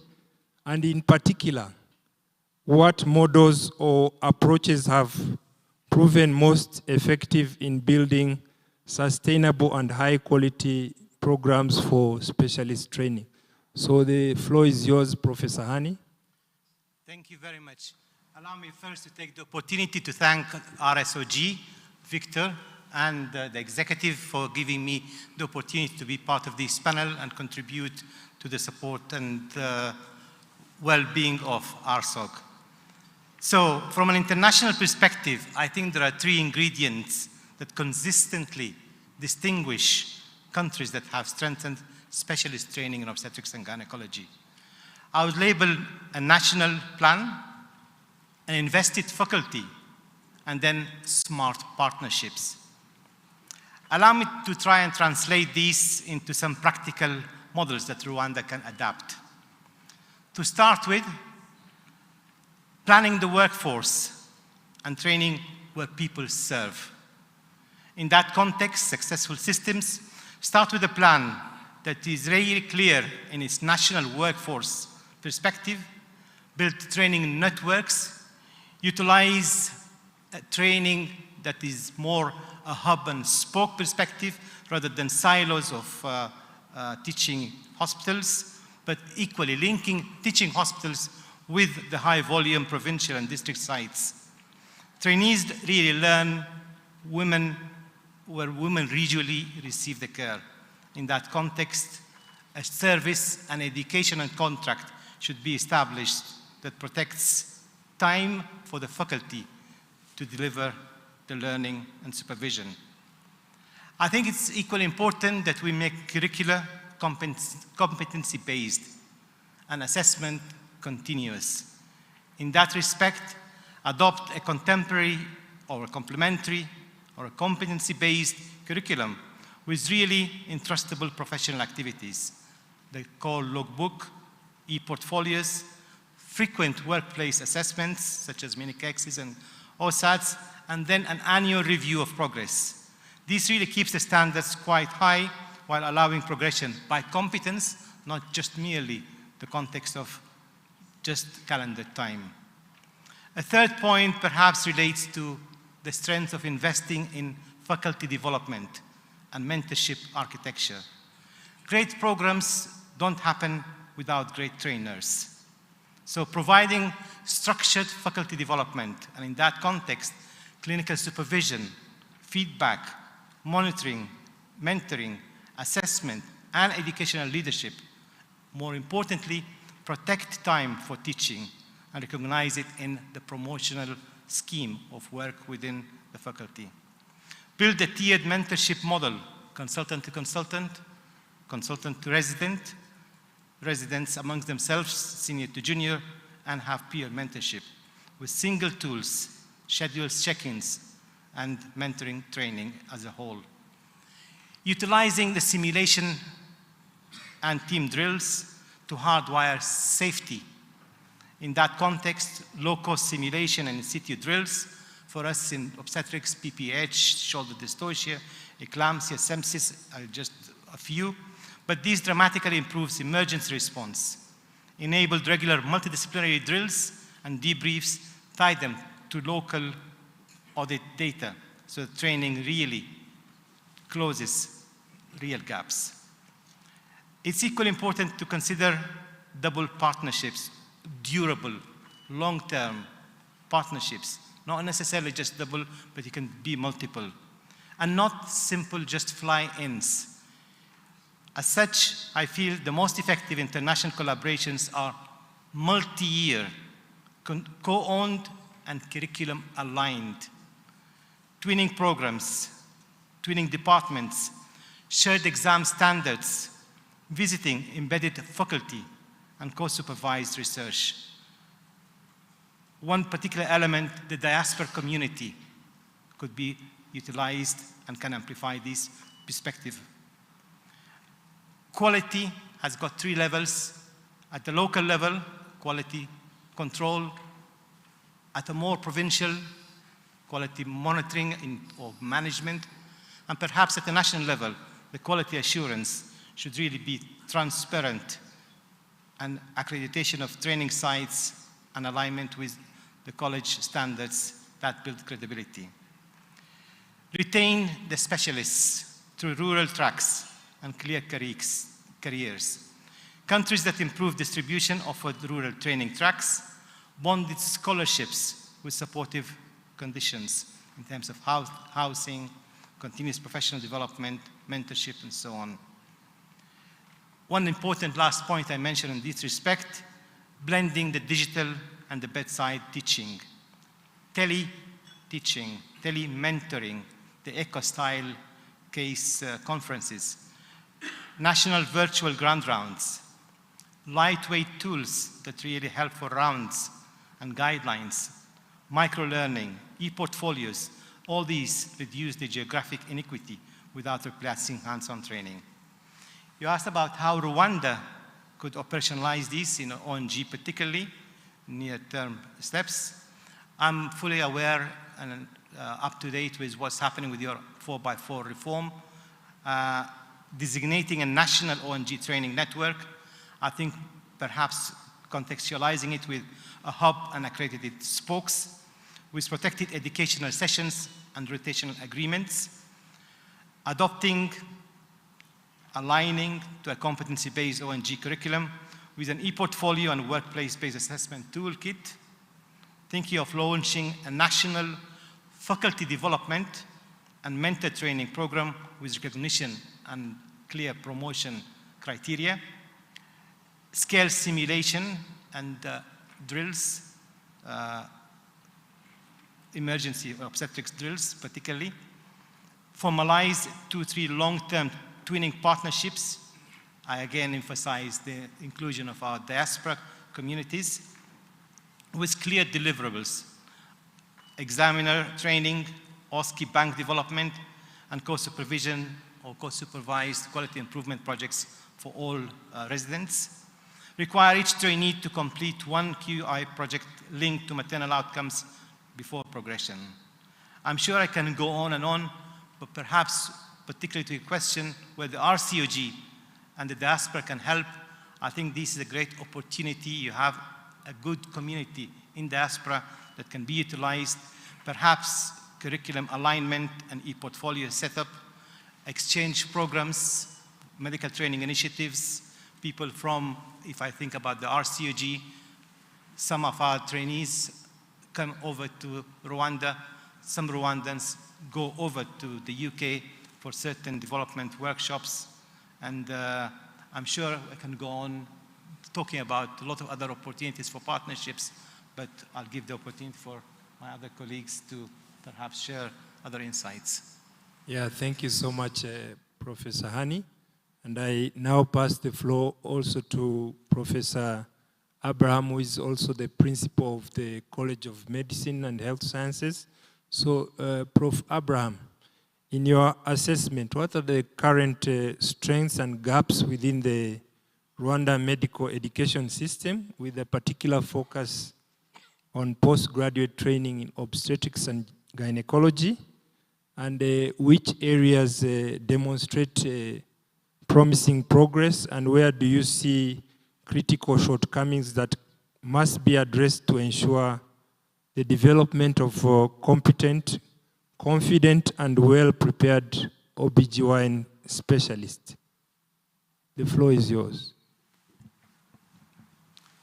S13: And in particular, what models or approaches have proven most effective in building sustainable and high quality programs for specialist training? So the floor is yours, Professor Hani.
S14: Thank you very much. Allow me first to take the opportunity to thank Rsog, Victor, and the executive for giving me the opportunity to be part of this panel and contribute to the support and well-being of Rsog. So from an international perspective, I think there are 3 ingredients that consistently distinguish countries that have strengthened specialist training in obstetrics and gynecology. I would label a national plan, an invested faculty, and then smart partnerships. Allow me to try and translate these into some practical models that Rwanda can adapt. To start with, planning the workforce and training where people serve. In that context, successful systems start with a plan that is really clear in its national workforce perspective, build training networks, utilize training that is more a hub and spoke perspective rather than silos of teaching hospitals, but equally linking teaching hospitals with the high volume provincial and district sites. Trainees really learn where women regionally receive the care. In that context, a service and education and contract should be established that protects time for the faculty to deliver the learning and supervision. I think it's equally important that we make curricula competency-based and assessment continuous. In that respect, adopt a contemporary or a complementary or a competency-based curriculum with really entrustable professional activities. They call logbook, e-portfolios, frequent workplace assessments such as mini-KEXs and OSATs, and then an annual review of progress. This really keeps the standards quite high while allowing progression by competence, not just merely the context of just calendar time. A third point perhaps relates to the strength of investing in faculty development and mentorship architecture. Great programs don't happen without great trainers. So providing structured faculty development, and in that context, clinical supervision, feedback, monitoring, mentoring, assessment, and educational leadership. More importantly, protect time for teaching and recognize it in the promotional scheme of work within the faculty. Build a tiered mentorship model, consultant to consultant, consultant to resident, residents amongst themselves, senior to junior, and have peer mentorship with single tools, schedules, check-ins, and mentoring training as a whole. Utilizing the simulation and team drills to hardwire safety. In that context, low-cost simulation and in-situ drills for us in obstetrics, PPH, shoulder dystocia, eclampsia, sepsis are just a few, but these dramatically improves emergency response, enabled regular multidisciplinary drills and debriefs, tie them to local audit data, so training really closes real gaps. It's equally important to consider double partnerships, durable, long-term partnerships, not necessarily just double, but it can be multiple, and not simple just fly-ins. As such, I feel the most effective international collaborations are multi-year, co-owned and curriculum aligned, twinning programs, twinning departments, shared exam standards, visiting embedded faculty, and co-supervised research. One particular element, the diaspora community, could be utilized and can amplify this perspective. Quality has got 3 levels. At the local level, quality control. At a more provincial, quality monitoring or management. And perhaps at the national level, the quality assurance should really be transparent and accreditation of training sites and alignment with the college standards that build credibility. Retain the specialists through rural tracks and clear careers. Countries that improve distribution offer rural training tracks, bonded scholarships with supportive conditions in terms of housing, continuous professional development, mentorship, and so on. One important last point I mentioned in this respect, blending the digital and the bedside teaching. Tele-teaching, tele-mentoring, the eco-style case conferences, national virtual grand rounds, lightweight tools that really help for rounds and guidelines, micro-learning, e-portfolios, all these reduce the geographic inequity without replacing hands-on training. You asked about how Rwanda could operationalize this in ONG, particularly near-term steps. I'm fully aware and up to date with what's happening with your 4x4 reform. Designating a national ONG training network, I think perhaps contextualizing it with a hub and accredited spokes, with protected educational sessions and rotational agreements, adopting, aligning to a competency-based ONG curriculum with an e-portfolio and workplace-based assessment toolkit, thinking of launching a national faculty development and mentor training program with recognition and clear promotion criteria, scale simulation and drills, emergency obstetrics drills particularly, formalize 2-3 long-term twinning partnerships. I again emphasize the inclusion of our diaspora communities with clear deliverables, examiner training, OSCE bank development, and co-supervision or co-supervised quality improvement projects for all residents. Require each trainee to complete 1 QI project linked to maternal outcomes before progression. I'm sure I can go on and on, but perhaps particularly to your question where the RCOG and the diaspora can help, I think this is a great opportunity. You have a good community in diaspora that can be utilized, perhaps curriculum alignment and e-portfolio setup, exchange programs, medical training initiatives, people from, if I think about the RCOG, some of our trainees come over to Rwanda, some Rwandans go over to the UK for certain development workshops, and I'm sure I can go on talking about a lot of other opportunities for partnerships, but I'll give the opportunity for my other colleagues to perhaps share other insights.
S13: Yeah, thank you so much, Professor Hani. And I now pass the floor also to Professor Abraham, who is also the principal of the College of Medicine and Health Sciences. So, Prof. Abraham, in your assessment, what are the current strengths and gaps within the Rwanda medical education system, with a particular focus on postgraduate training in obstetrics and gynecology, and which areas demonstrate promising progress, and where do you see critical shortcomings that must be addressed to ensure the development of competent, confident, and well-prepared OBGYN specialists? The floor is yours.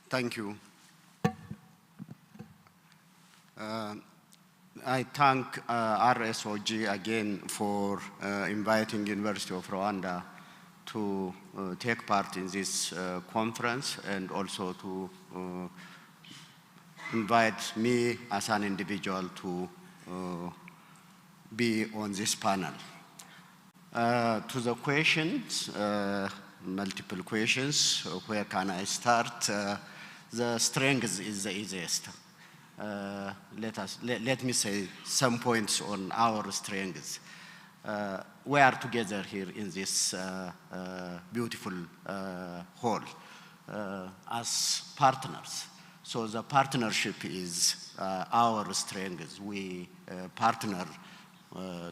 S10: Thank you. I thank Rsog again for inviting University of Rwanda to take part in this conference, and also to invite me as an individual to be on this panel. To the questions, multiple questions, where can I start? The strength is the easiest. Let me say some points on our strengths. We are together here in this beautiful hall as partners. So the partnership is our strength. We partner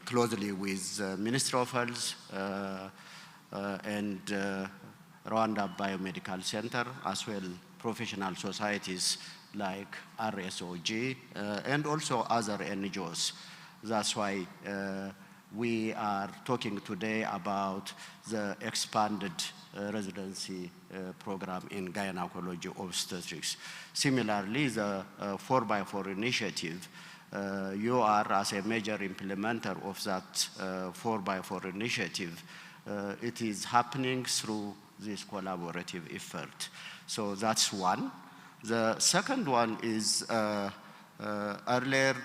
S10: closely with Ministry of Health and Rwanda Biomedical Center, as well professional societies like Rsog and also other NGOs. That's why we are talking today about the expanded residency program in gynecology obstetrics. Similarly, the 4x4 initiative, you are as a major implementer of that 4x4 initiative. It is happening through this collaborative effort. So that's one. The second one is earlier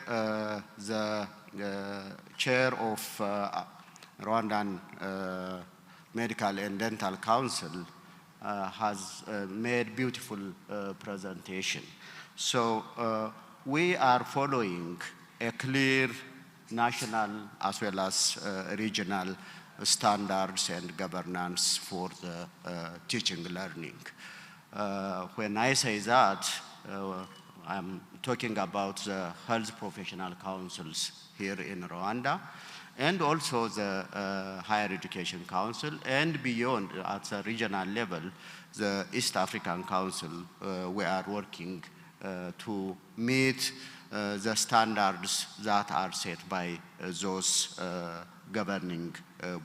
S10: the chair of Rwandan Medical and Dental Council has made beautiful presentation. So we are following a clear national as well as regional standards and governance for the teaching learning. When I say that, I'm talking about the health professional councils here in Rwanda, and also the Higher Education Council, and beyond at the regional level, the East African Council. We are working to meet the standards that are set by those governing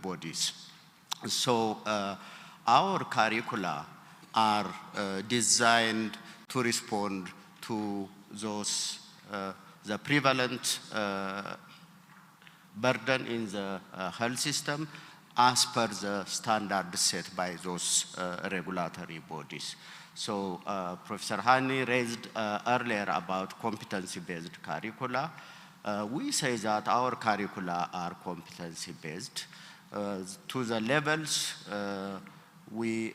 S10: bodies. So our curricula are designed to respond to those, the prevalent burden in the health system as per the standard set by those regulatory bodies. So Professor Hani raised earlier about competency-based curricula. We say that our curricula are competency-based. To the levels we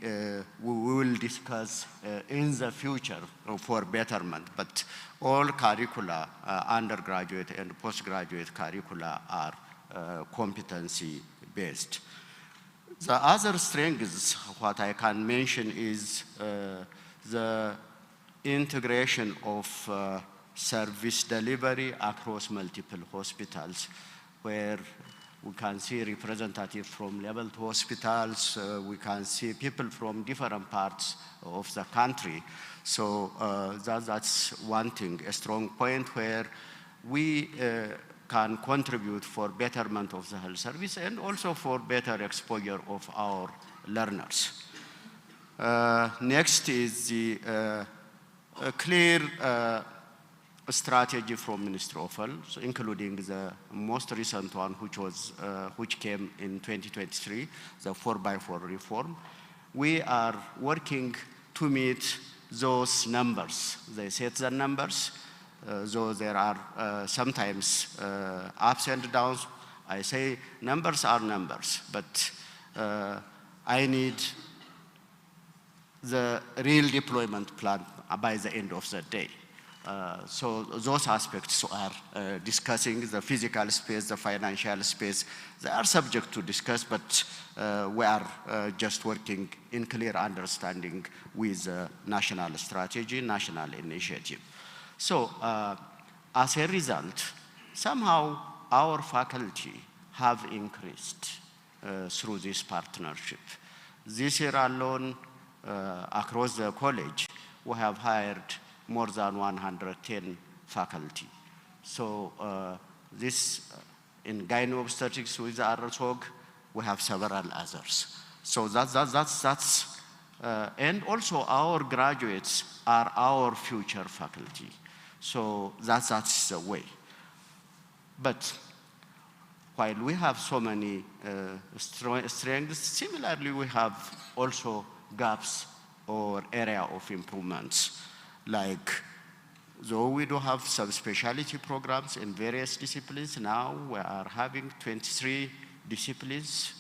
S10: will discuss in the future for betterment, but all curricula, undergraduate and postgraduate curricula, are competency-based. The other strengths, what I can mention, is the integration of service delivery across multiple hospitals, where we can see representatives from level 2 hospitals, we can see people from different parts of the country. So that's one thing, a strong point where we can contribute for betterment of the health service and also for better exposure of our learners. Next is the clear strategy from Ministry of Health, including the most recent one, which came in 2023, the 4x4 reform. We are working to meet those numbers. They set the numbers, though there are sometimes ups and downs. I say numbers are numbers, but I need the real deployment plan by the end of the day. So those aspects are discussing the physical space, the financial space. They are subject to discuss, but we are just working in clear understanding with national strategy, national initiative. So as a result, somehow our faculty have increased through this partnership. This year alone, across the college, we have hired more than 110 faculty. So this, in gynae obstetrics with Rsog, we have several others. So that's and also our graduates are our future faculty. So that's the way. But while we have so many strengths, similarly we have also gaps or area of improvements. Like, though we do have subspecialty programs in various disciplines, now we are having 23 disciplines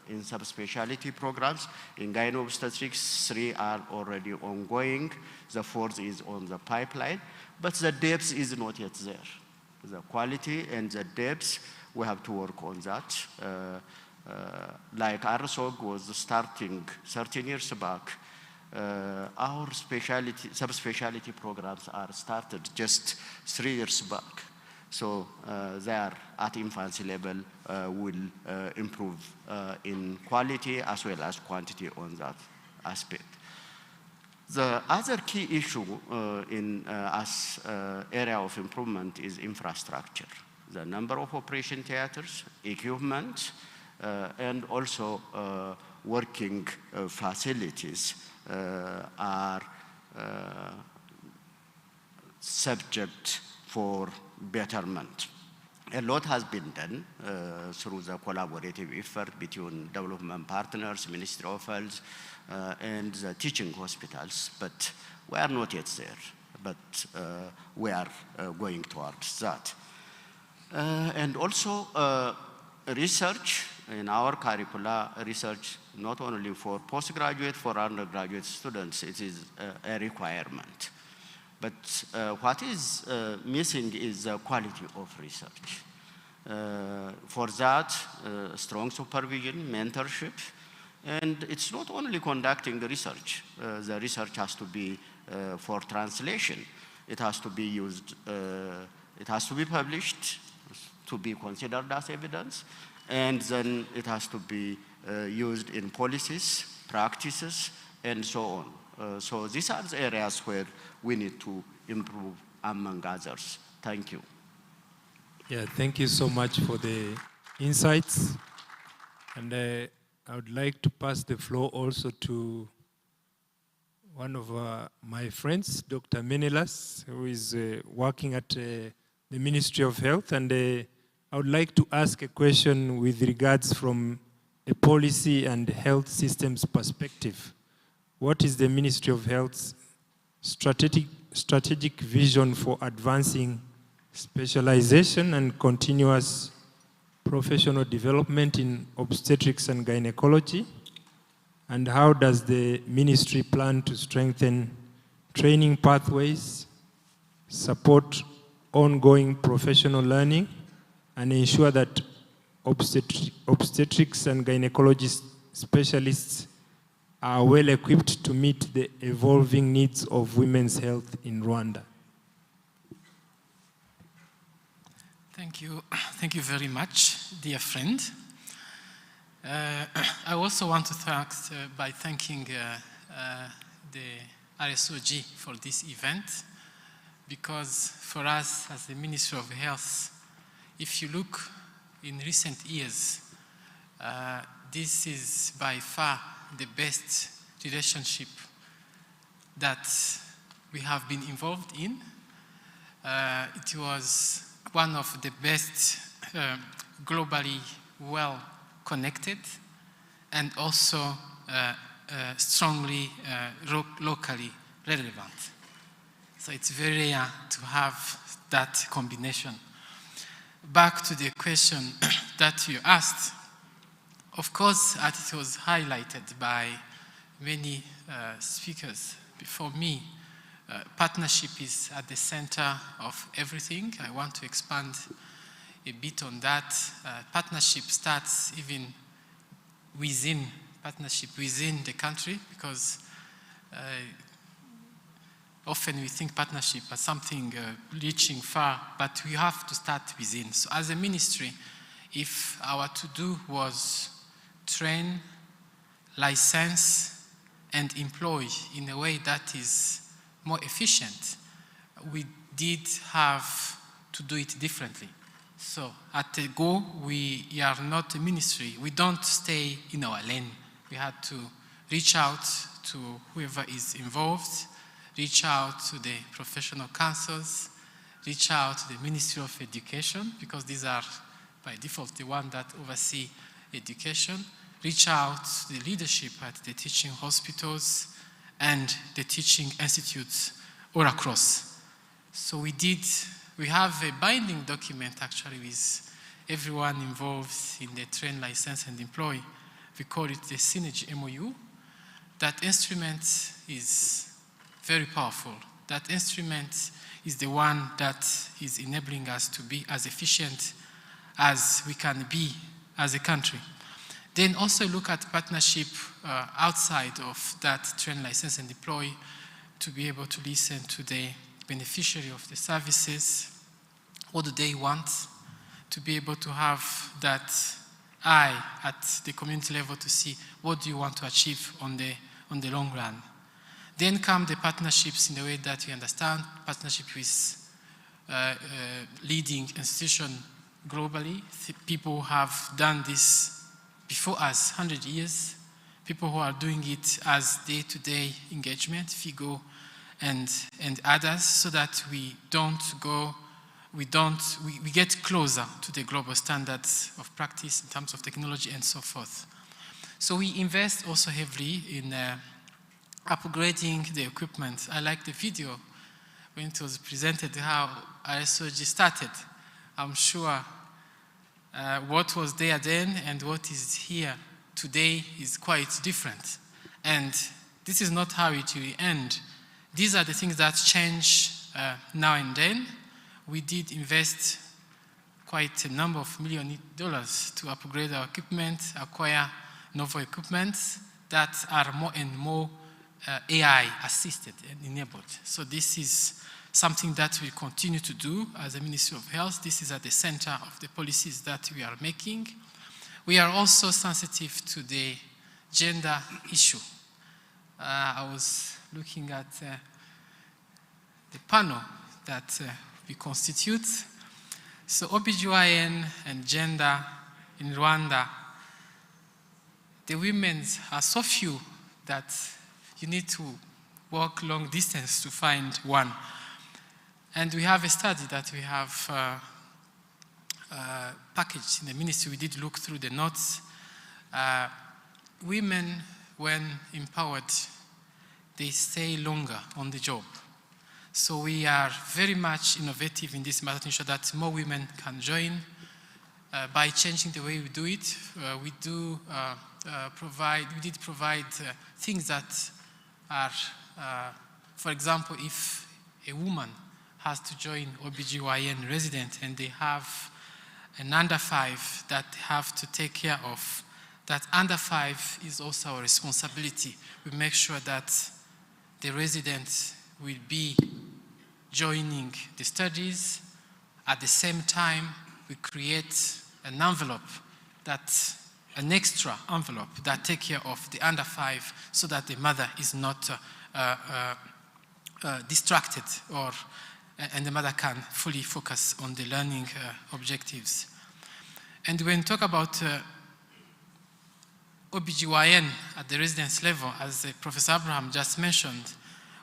S10: in subspecialty programs. In gynae obstetrics, 3 are already ongoing. The 4th is on the pipeline, but the depth is not yet there. The quality and the depth, we have to work on that. Like Rsog was starting 13 years back, our subspecialty programs are started just 3 years back. So they are at infancy level, will improve in quality as well as quantity on that aspect. The other key issue as area of improvement is infrastructure. The number of operation theaters, equipment, and also working facilities are subject for betterment. A lot has been done through the collaborative effort between development partners, Ministry of Health, and the teaching hospitals, but we are not yet there, but we are going towards that. And also research in our curricula, research not only for postgraduate, for undergraduate students, it is a requirement. But what is missing is the quality of research. For that, strong supervision, mentorship, and it's not only conducting the research. The research has to be for translation. It has to be used, it has to be published to be considered as evidence, and then it has to be used in policies, practices, and so on. So these are the areas where we need to improve, among others. Thank you.
S13: Yeah, thank you so much for the insights. And I would like to pass the floor also to one of my friends, Dr. Menelas, who is working at the Ministry of Health. And I would like to ask a question with regards from a policy and health systems perspective. What is the Ministry of Health's strategic vision for advancing specialization and continuous professional development in obstetrics and gynecology? And how does the ministry plan to strengthen training pathways, support ongoing professional learning, and ensure that obstetrics and gynecology specialists are well equipped to meet the evolving needs of women's health in Rwanda?
S15: Thank you. Thank you very much, dear friend. I also want to start by thanking the Rsog for this event, because for us as the Ministry of Health, if you look in recent years, this is by far the best relationship that we have been involved in. It was one of the best globally well connected and also strongly locally relevant. So it's very rare to have that combination. Back to the question that you asked, of course, as it was highlighted by many speakers before me, partnership is at the center of everything. I want to expand a bit on that. Partnership starts even within the country, because often we think partnership as something reaching far, but we have to start within. So as a ministry, if our to-do was train, license, and employ in a way that is more efficient, we did have to do it differently. So at the go, we are not a ministry. We don't stay in our lane. We had to reach out to whoever is involved, reach out to the professional councils, reach out to the Ministry of Education, because these are by default the ones that oversee education, reach out to the leadership at the teaching hospitals and the teaching institutes all across. So we have a binding document actually with everyone involved in the train, license, and employ. We call it the Synergy MOU. That instrument is very powerful. That instrument is the one that is enabling us to be as efficient as we can be as a country. Then also look at partnership outside of that train, license, and deploy, to be able to listen to the beneficiary of the services. What do they want? To be able to have that eye at the community level to see what do you want to achieve on the long run. Then come the partnerships in the way that we understand partnership with leading institutions globally. People have done this before us, 100 years. People who are doing it as day-to-day engagement, FIGO and others, so that we get closer to the global standards of practice in terms of technology and so forth. So we invest also heavily in upgrading the equipment. I like the video when it was presented how Rsog started. I'm sure what was there then and what is here today is quite different. And this is not how it will end. These are the things that change now and then. We did invest quite a number of $millions to upgrade our equipment, acquire novel equipment that are more and more AI assisted and enabled. So this is something that we continue to do as a Ministry of Health. This is at the center of the policies that we are making. We are also sensitive to the gender issue. I was looking at the panel that we constitute. So OBGYN and gender in Rwanda, the women are so few that you need to walk long distance to find one. And we have a study that we have packaged in the ministry. We did look through the notes. Women, when empowered, they stay longer on the job. So we are very much innovative in this matter to ensure that more women can join by changing the way we do it. We did provide things that are, for example, if a woman has to join OBGYN resident and they have an under 5 that they have to take care of, that under 5 is also our responsibility. We make sure that the resident will be joining the studies. At the same time, we create an envelope, an extra envelope that takes care of the under 5 so that the mother is not distracted and the mother can fully focus on the learning objectives. And when we talk about OBGYN at the residence level, as Professor Abraham just mentioned,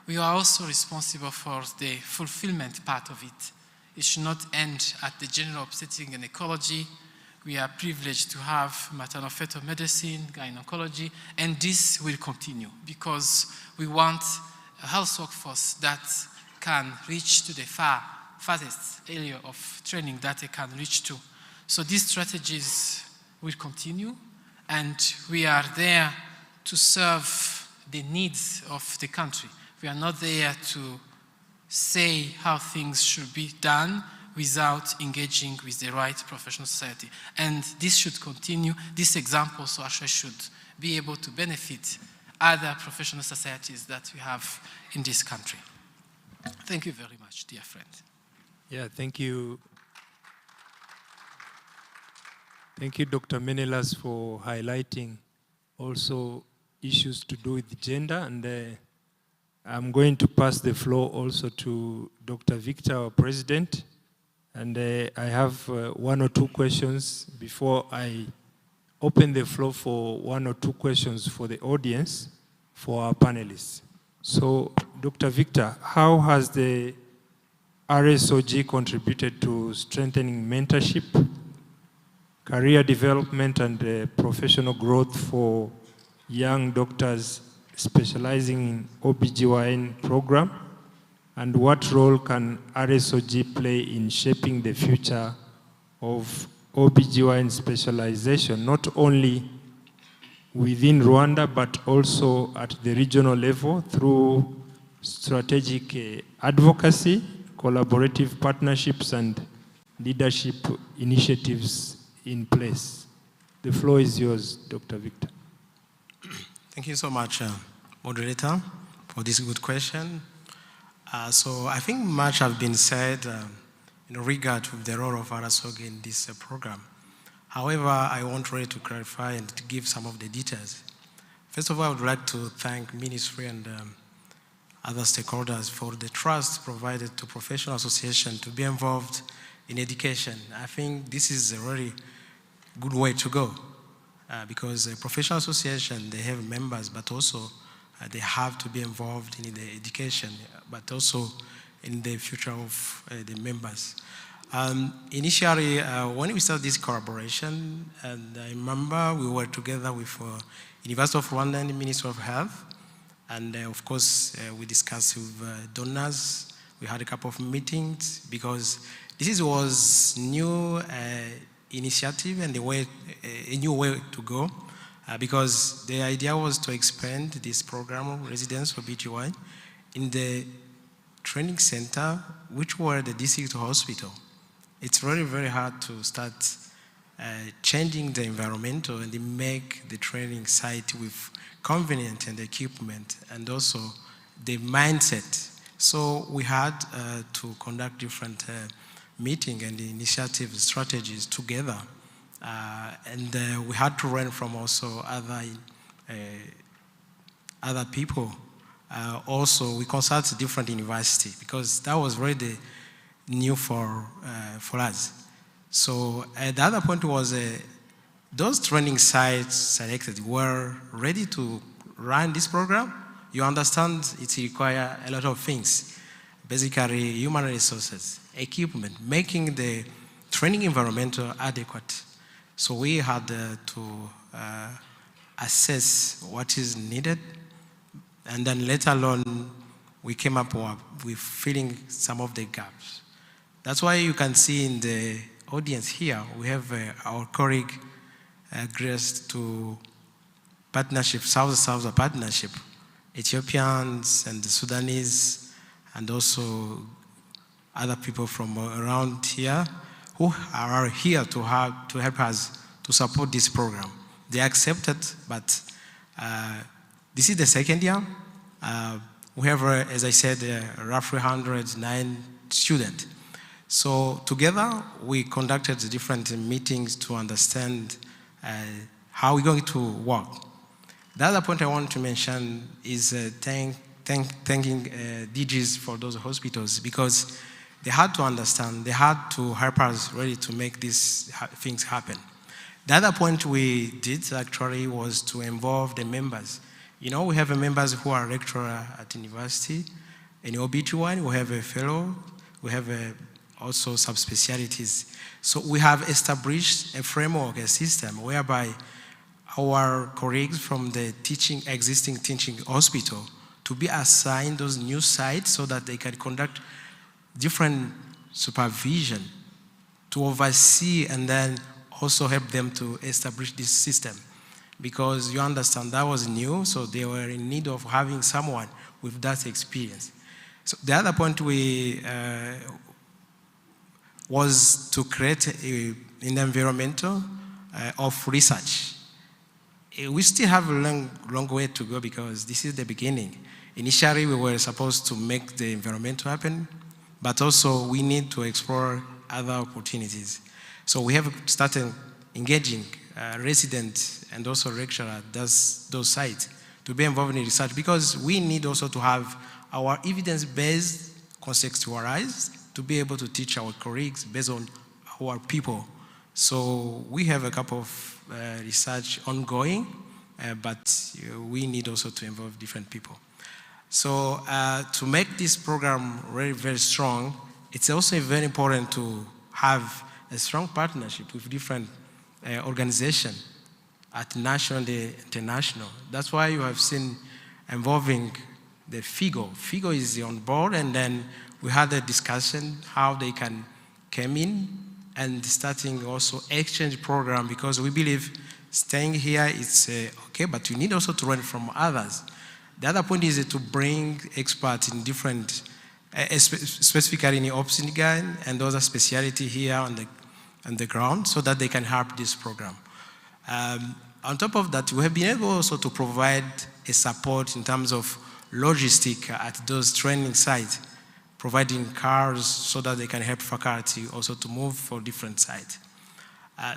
S15: we are also responsible for the fulfillment part of it. It should not end at the general obstetrics and gynecology. we are privileged to have maternal-fetal medicine, gynecology, and this will continue because we want a health workforce that can reach to the farthest area of training that they can reach to. So these strategies will continue, and we are there to serve the needs of the country. We are not there to say how things should be done without engaging with the right professional society. And this should continue. This example also actually should be able to benefit other professional societies that we have in this country. Thank you very much, dear friend.
S13: Yeah, thank you. Thank you, Dr. Menelas, for highlighting also issues to do with gender. And I'm going to pass the floor also to Dr. Victor, our president. And I have one or two questions before I open the floor for one or two questions for the audience, for our panelists. So, Dr. Victor, how has the Rsog contributed to strengthening mentorship, career development, and professional growth for young doctors specializing in OBGYN program? And what role can Rsog play in shaping the future of OBGYN specialization, not only within Rwanda, but also at the regional level through strategic advocacy, collaborative partnerships, and leadership initiatives in place? The floor is yours, Dr. Victor.
S5: Thank you so much, moderator, for this good question. So I think much has been said in regard to the role of Rsog in this program. However, I want really to clarify and to give some of the details. First of all, I would like to thank Ministry and other stakeholders for the trust provided to professional association to be involved in education. I think this is a really good way to go because a professional association, they have members, but also they have to be involved in the education, but also in the future of the members. Initially, when we started this collaboration, and I remember we were together with University of Rwanda and the Ministry of Health, and of course, we discussed with donors. We had a couple of meetings because this was new initiative and a new way to go. Because the idea was to expand this program of residence for OBGYN in the training center, which were the district hospital. It's really very hard to start changing the environment and make the training site with convenient and equipment and also the mindset. So we had to conduct different meetings and initiative strategies together. And we had to learn from also other people. Also, we consulted different universities because that was really new for us. So the other point was those training sites selected were ready to run this program. You understand it requires a lot of things. Basically, human resources, equipment, making the training environment adequate. So we had to assess what is needed, and then later on, we came up with filling some of the gaps. That's why you can see in the audience here, we have our colleague graced to partnership, South-South partnership, Ethiopians and the Sudanese, and also other people from around here who are here to help us to support this program. They accepted, but this is the second year. We have, as I said, roughly 109 students. So together, we conducted different meetings to understand how we're going to work. The other point I want to mention is thanking DGs for those hospitals because they had to understand, they had to help us really to make these things happen. The other point we did actually was to involve the members. You know, we have members who are lecturers at university. In OBGYN, we have a fellow, we have also subspecialties. So we have established a framework, a system, whereby our colleagues from the existing teaching hospital to be assigned those new sites so that they can conduct different supervision to oversee and then also help them to establish this system. Because you understand that was new, so they were in need of having someone with that experience. So the other point was to create an environmental of research. We still have a long way to go because this is the beginning. Initially, we were supposed to make the environmental happen, but also we need to explore other opportunities. So we have started engaging residents and also lecturers at those sites to be involved in research, because we need also to have our evidence-based contextualized to be able to teach our colleagues based on our people. So we have a couple of research ongoing, but we need also to involve different people. So to make this program very, very strong, it's also very important to have a strong partnership with different organizations at national and international. That's why you have seen involving the FIGO. FIGO is on board, and then we had a discussion how they can come in and starting also exchange program, because we believe staying here is okay, but you need also to learn from others. The other point is to bring experts in different, specifically in obstetrician and other specialty here on the ground, so that they can help this program. On top of that, we have been able also to provide a support in terms of logistic at those training sites, providing cars so that they can help faculty also to move for different sites.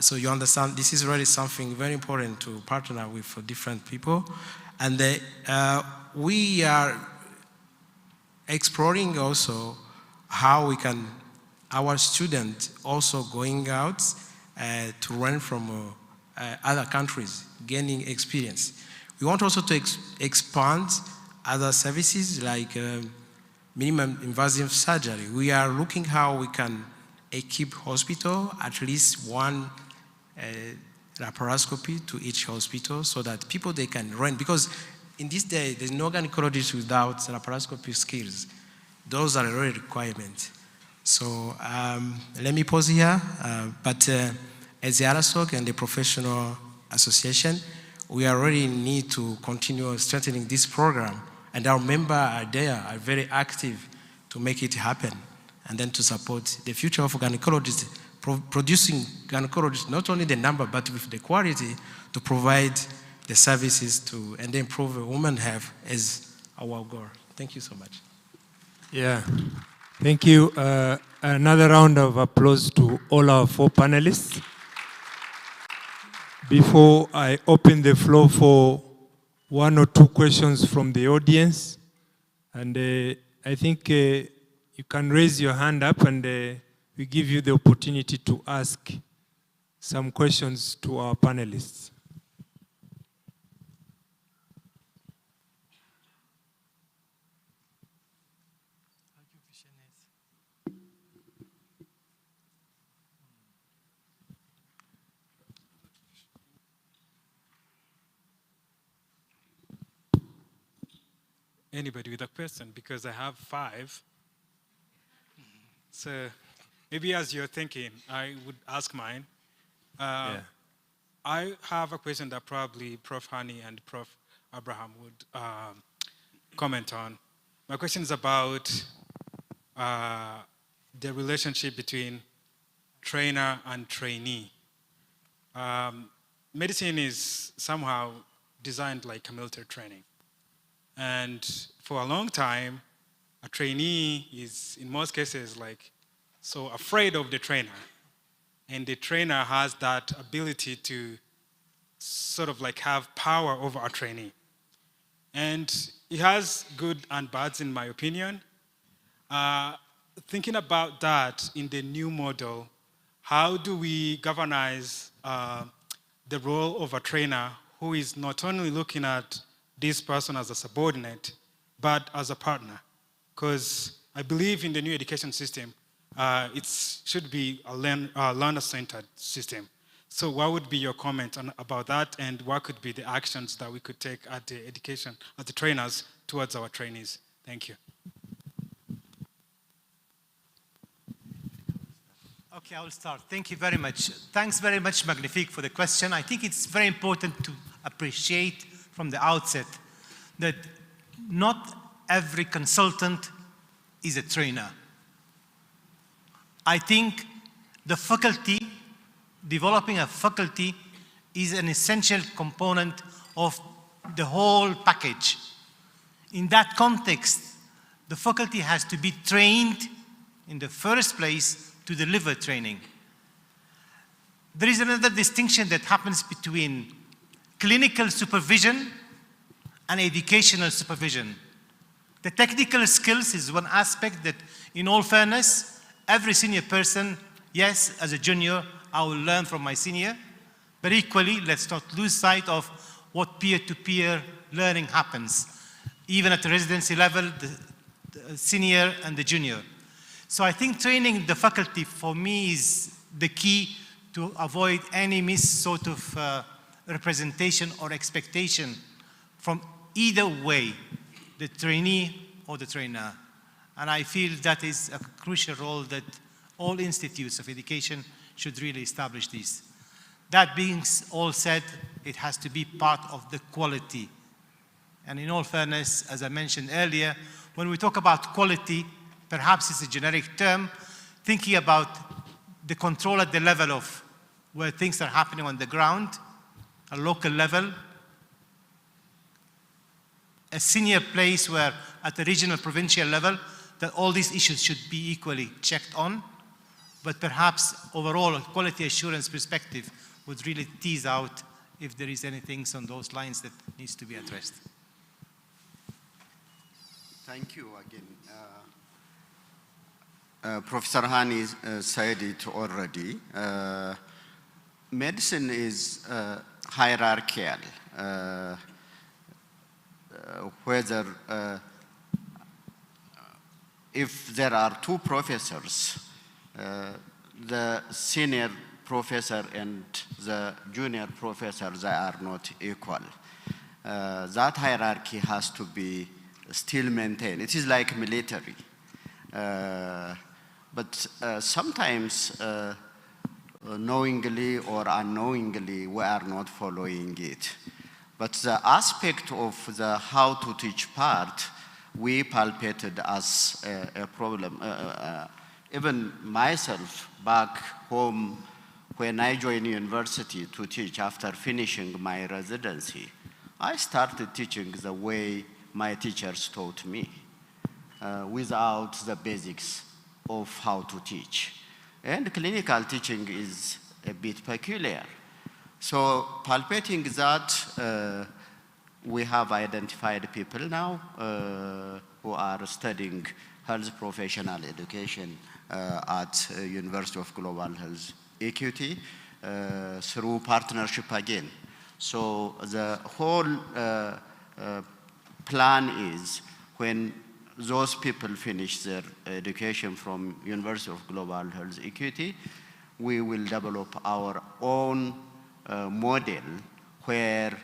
S5: So you understand, this is really something very important to partner with for different people. And we are exploring also how we can, our students also going out to learn from other countries, gaining experience. We want also to expand other services like minimum invasive surgery. We are looking how we can equip hospital at least one laparoscopy to each hospital, so that people they can run, because in this day there's no gynecologist without laparoscopy skills. Those are a real requirement. So let me pause here, but as the Rsog and the professional association, we already need to continue strengthening this program, and our members are there, are very active to make it happen, and then to support the future of gynecologists, producing gynecologists, not only the number, but with the quality to provide the services to and improve women's health as our goal. Thank you so much.
S13: Yeah, thank you. Another round of applause to all our 4 panelists. Before I open the floor for 1 or 2 questions from the audience, and I think you can raise your hand up, and we give you the opportunity to ask some questions to our panelists.
S3: Anybody with a question? Because I have 5. So maybe as you're thinking, I would ask mine. I have a question that probably Prof. Hani and Prof. Abraham would comment on. My question is about the relationship between trainer and trainee. Medicine is somehow designed like a military training. And for a long time, a trainee is, in most cases, like so afraid of the trainer. And the trainer has that ability to sort of like have power over a trainee. And it has good and bads, in my opinion. Thinking about that in the new model, how do we governize the role of a trainer who is not only looking at this person as a subordinate, but as a partner? Because I believe in the new education system, it should be a learner-centered system. So what would be your comment about that, and what could be the actions that we could take at the education, at the trainers, towards our trainees? Thank you.
S14: Okay, I will start. Thank you very much. Thanks very much, Magnifique, for the question. I think it's very important to appreciate from the outset that not every consultant is a trainer. I think the faculty, developing a faculty, is an essential component of the whole package. In that context, the faculty has to be trained in the first place to deliver training. There is another distinction that happens between clinical supervision and educational supervision. The technical skills is one aspect that, in all fairness, every senior person, yes, as a junior, I will learn from my senior, but equally, let's not lose sight of what peer-to-peer learning happens, even at the residency level, the senior and the junior. So I think training the faculty, for me, is the key to avoid any sort of representation or expectation from either way, the trainee or the trainer. And I feel that is a crucial role that all institutes of education should really establish this. That being all said, it has to be part of the quality. And in all fairness, as I mentioned earlier, when we talk about quality, perhaps it's a generic term, thinking about the control at the level of where things are happening on the ground, a local level, a senior place where at the regional, provincial level, that all these issues should be equally checked on, but perhaps overall, a quality assurance perspective would really tease out if there is anything on those lines that needs to be addressed.
S10: Thank you again. Professor Hani said it already. Medicine is hierarchical. Whether if there are two professors, the senior professor and the junior professor, they are not equal. That hierarchy has to be still maintained. It is like military. But sometimes, knowingly or unknowingly, we are not following it. But the aspect of the how to teach part, we palpated as a problem. Even myself, back home, when I joined university to teach after finishing my residency, I started teaching the way my teachers taught me, without the basics of how to teach. And clinical teaching is a bit peculiar. So palpating that, we have identified people now who are studying health professional education at University of Global Health Equity through partnership again. So the whole plan is when those people finish their education from University of Global Health Equity, we will develop our own model where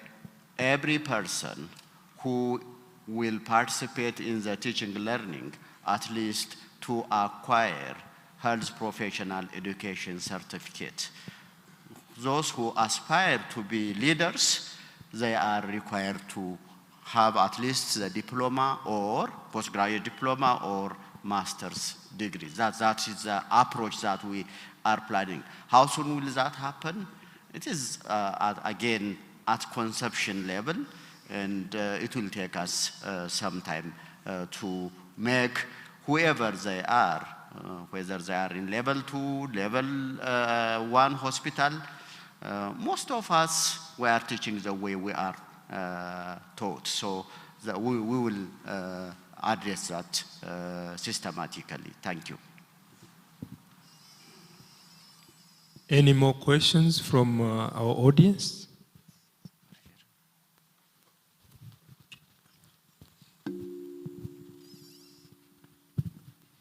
S10: every person who will participate in the teaching learning, at least to acquire health professional education certificate. Those who aspire to be leaders, they are required to have at least the diploma or postgraduate diploma or master's degree. That is the approach that we are planning. How soon will that happen? It is, again, at conception level, and it will take us some time to make whoever they are, whether they are in level 2, level 1 hospital, most of us, we are teaching the way we are taught. So we will address that systematically. Thank you.
S13: Any more questions from our audience?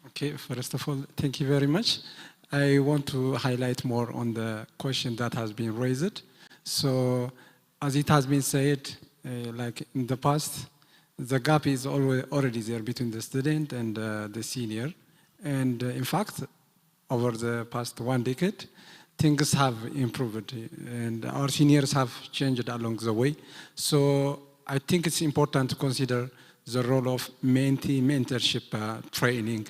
S3: Okay.
S23: Okay, first of all, thank you very much. I want to highlight more on the question that has been raised. So, as it has been said, like in the past, the gap is already there between the student and the senior. And in fact, over the past 1 decade, things have improved and our seniors have changed along the way. So I think it's important to consider the role of mentee mentorship training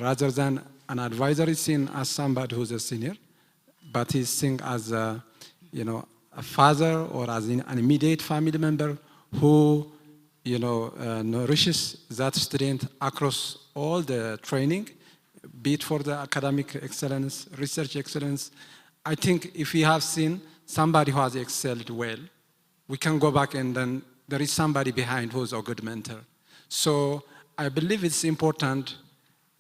S23: rather than an advisor is seen as somebody who's a senior, but he's seen as a, a father or as an immediate family member who nourishes that student across all the training, be it for the academic excellence, research excellence. I think if we have seen somebody who has excelled well, we can go back and then there is somebody behind who's a good mentor. So I believe it's important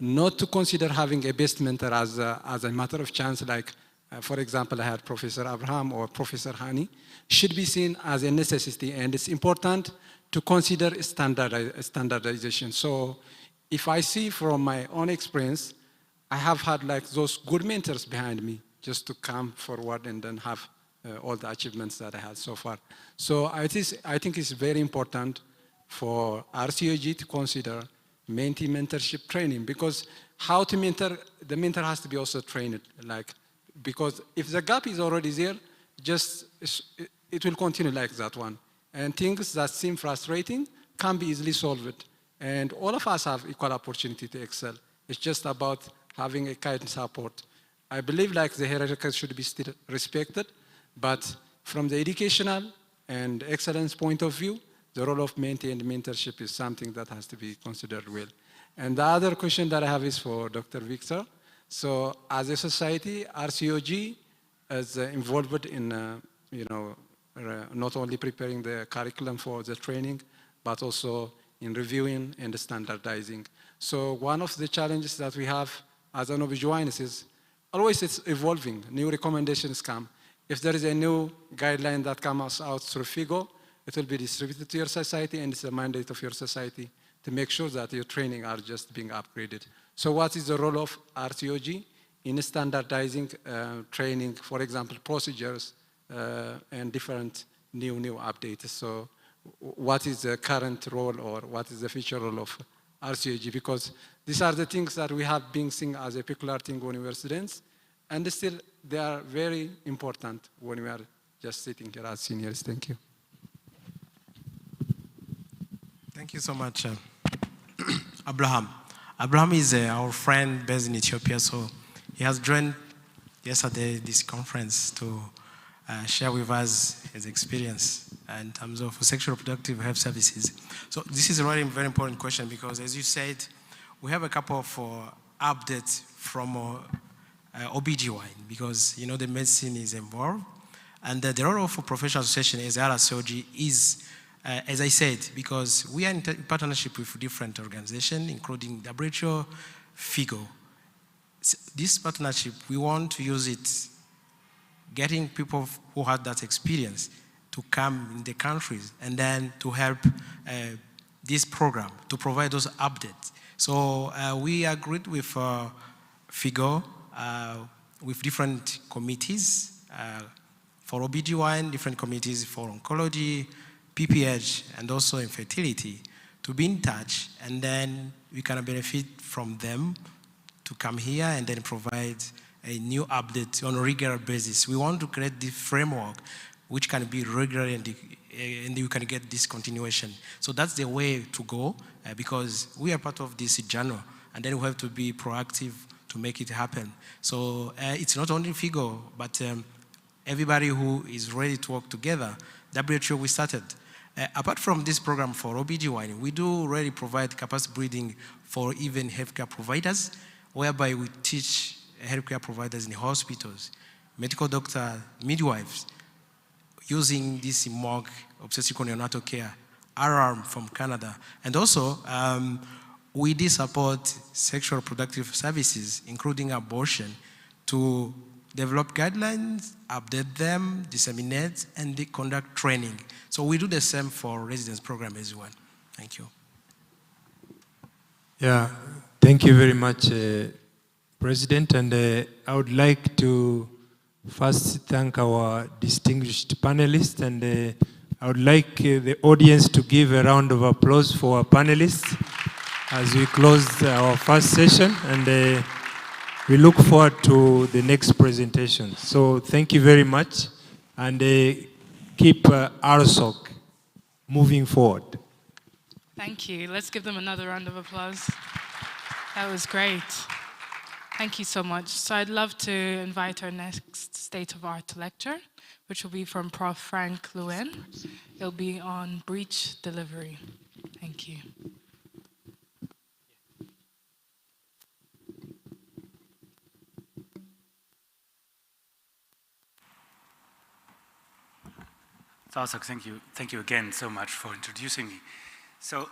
S23: not to consider having a best mentor as a matter of chance, like, for example, I had Professor Abraham or Professor Hani, should be seen as a necessity, and it's important to consider standardization. So if I see from my own experience, I have had like those good mentors behind me just to come forward and then have all the achievements that I had so far. So I think it's very important for RCOG to consider mentee mentorship training, because how to mentor, the mentor has to be also trained, because if the gap is already there, it will continue like that one. And things that seem frustrating can be easily solved. And all of us have equal opportunity to excel. It's just about having a kind support. I believe like the hierarchy should be still respected, but from the educational and excellence point of view, the role of mentee and mentorship is something that has to be considered well. And the other question that I have is for Dr. Victor. So as a society, RCOG is involved in, not only preparing the curriculum for the training, but also in reviewing and standardizing. So one of the challenges that we have as an OBGYN is always it's evolving, new recommendations come. If there is a new guideline that comes out through FIGO, it will be distributed to your society, and it's the mandate of your society to make sure that your training are just being upgraded. So what is the role of RCOG in standardizing training, for example, procedures and different new updates? So what is the current role or what is the future role of RCOG? Because these are the things that we have been seeing as a peculiar thing when we were students, and still they are very important when we are just sitting here as seniors. Thank you.
S5: Thank you so much, Abraham. Abraham is our friend based in Ethiopia, so he has joined yesterday this conference to share with us his experience in terms of sexual reproductive health services. So this is a really very important question because, as you said, we have a couple of updates from OBGYN because, the medicine is involved. And the role of a professional association as RSOG is, as I said, because we are in partnership with different organizations, including WHO, FIGO. This partnership, we want to use it, getting people who had that experience to come in the countries and then to help this program, to provide those updates. So we agreed with FIGO, with different committees for OBGYN, different committees for oncology, PPH, and also infertility, to be in touch, and then we can benefit from them to come here and then provide a new update on a regular basis. We want to create this framework which can be regular and you can get this continuation. So that's the way to go because we are part of this journal, and then we have to be proactive to make it happen. So it's not only FIGO, but everybody who is ready to work together. WHO, we started. Apart from this program for OBGYN, we do already provide capacity building for even healthcare providers, whereby we teach healthcare providers in hospitals, medical doctors, midwives, using this MOG, obstetric neonatal care, RRM from Canada. And also, we do support sexual reproductive services, including abortion, to develop guidelines, update them, disseminate, and conduct training. So we do the same for residence program as well. Thank you.
S13: Yeah, Thank you very much, President. And I would like to first thank our distinguished panelists. And I would like the audience to give a round of applause for our panelists as we close our first session. And we look forward to the next presentation. So thank you very much. And keep Rsog moving forward.
S2: Thank you. Let's give them another round of applause. That was great. Thank you so much. So I'd love to invite our next state-of-art lecture, which will be from Prof. Frank Luen. It'll be on breach delivery. Thank you.
S4: Rsog, thank you again so much for introducing me. So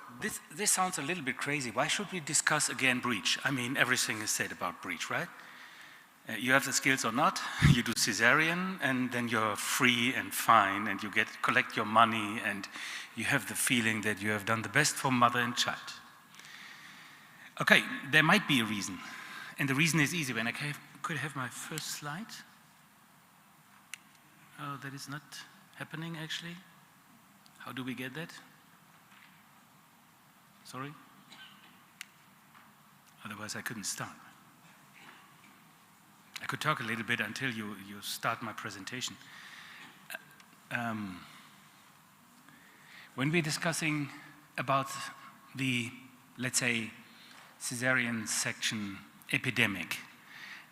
S4: this sounds a little bit crazy. Why should we discuss again breach? I mean, everything is said about breach, right? You have the skills or not, you do cesarean, and then you're free and fine, and you collect your money, and you have the feeling that you have done the best for mother and child. Okay, there might be a reason, and the reason is easy. When I could have my first slide. Oh, that is not happening actually. How do we get that? Sorry? Otherwise I couldn't start. I could talk a little bit until you start my presentation. When we're discussing about the, let's say, cesarean section epidemic,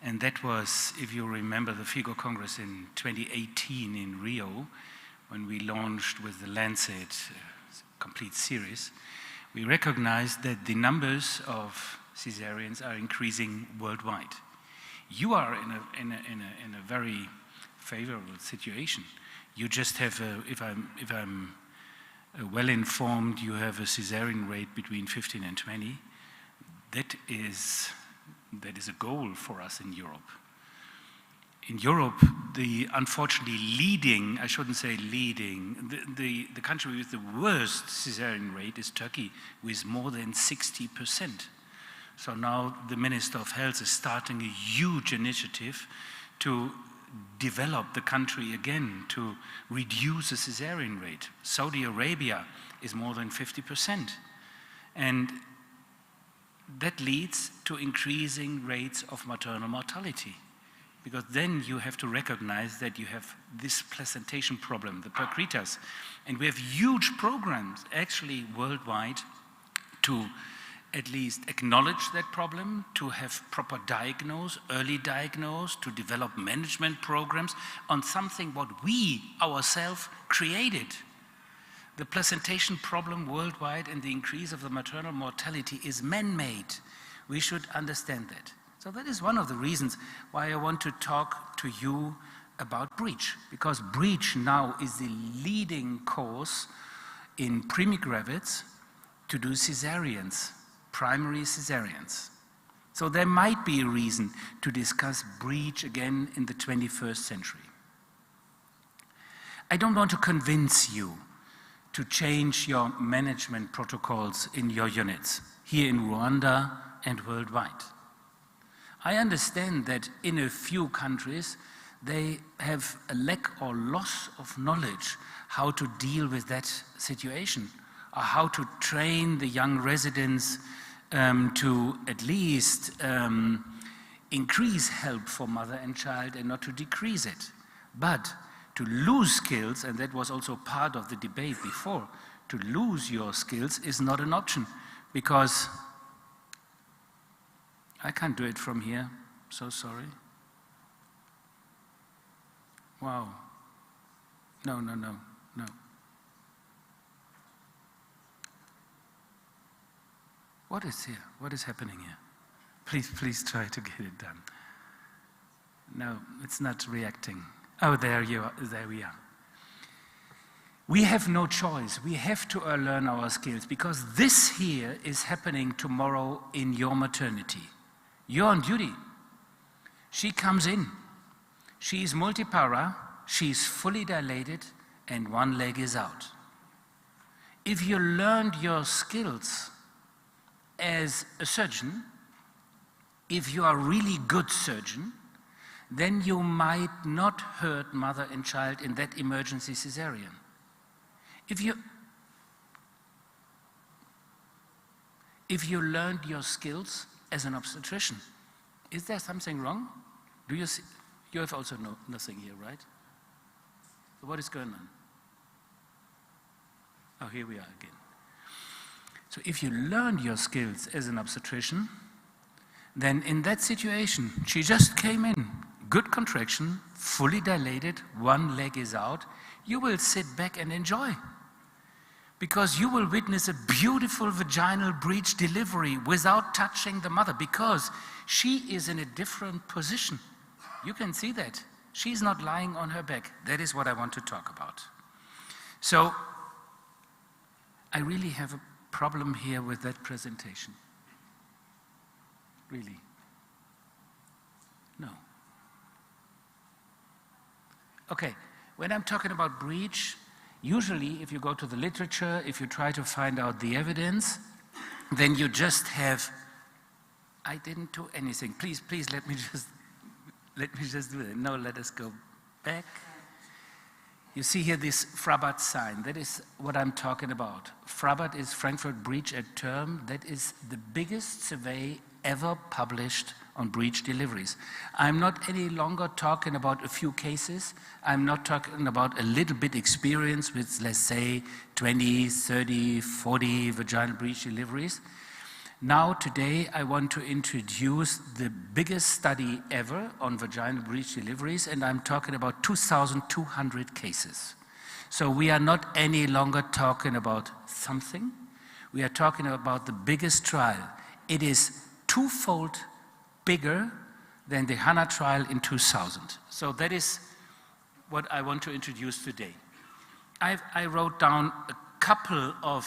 S4: and that was, if you remember, the FIGO Congress in 2018 in Rio, when we launched with the Lancet complete series, we recognized that the numbers of cesareans are increasing worldwide. You are in a very favorable situation. You just have, if I'm well informed, you have a cesarean rate between 15 and 20. That is a goal for us in Europe. In Europe, the unfortunately leading, I shouldn't say leading, the country with the worst cesarean rate is Turkey, with more than 60%. So now the Minister of Health is starting a huge initiative to develop the country again, to reduce the cesarean rate. Saudi Arabia is more than 50%. And that leads to increasing rates of maternal mortality. Because then you have to recognize that you have this placentation problem, the percritas. And we have huge programs actually worldwide to at least acknowledge that problem, to have proper diagnose, early diagnose, to develop management programs on something what we ourselves created. The placentation problem worldwide and the increase of the maternal mortality is man-made. We should understand that. So that is one of the reasons why I want to talk to you about breach, because breach now is the leading cause in primigravids to do cesareans, primary cesareans. So there might be a reason to discuss breach again in the 21st century. I don't want to convince you to change your management protocols in your units, here in Rwanda and worldwide. I understand that in a few countries, they have a lack or loss of knowledge how to deal with that situation, or how to train the young residents to at least increase help for mother and child and not to decrease it. But to lose skills, and that was also part of the debate before, to lose your skills is not an option, because I can't do it from here, so sorry. Wow. No. What is here? What is happening here? Please try to get it done. No, it's not reacting. Oh, there we are. We have no choice. We have to learn our skills, because this here is happening tomorrow in your maternity. You're on duty. She comes in. She is multipara, she's fully dilated, and one leg is out. If you learned your skills as a surgeon, if you are a really good surgeon, then you might not hurt mother and child in that emergency cesarean. If you learned your skills as an obstetrician, is there something wrong? Do you see? You have also nothing here, right? So what is going on? Oh, here we are again. So if you learned your skills as an obstetrician, then in that situation, she just came in, good contraction, fully dilated, one leg is out, you will sit back and enjoy. Because you will witness a beautiful vaginal breech delivery without touching the mother, because she is in a different position. You can see that. She's not lying on her back. That is what I want to talk about. So, I really have a problem here with that presentation. Really. No. Okay, when I'm talking about breech, usually if you go to the literature, if you try to find out the evidence, then you just have, I didn't do anything. Please let me just do it. No, let us go back. You see here this Frabat sign. That is what I'm talking about. Frabat is Frankfurt Breech at Term. That is the biggest survey ever published on breech deliveries. I'm not any longer talking about a few cases. I'm not talking about a little bit experience with, let's say, 20, 30, 40 vaginal breech deliveries. Now, today, I want to introduce the biggest study ever on vaginal breech deliveries, and I'm talking about 2,200 cases. So we are not any longer talking about something. We are talking about the biggest trial. It is twofold bigger than the HANA trial in 2000. So that is what I want to introduce today. I wrote down a couple of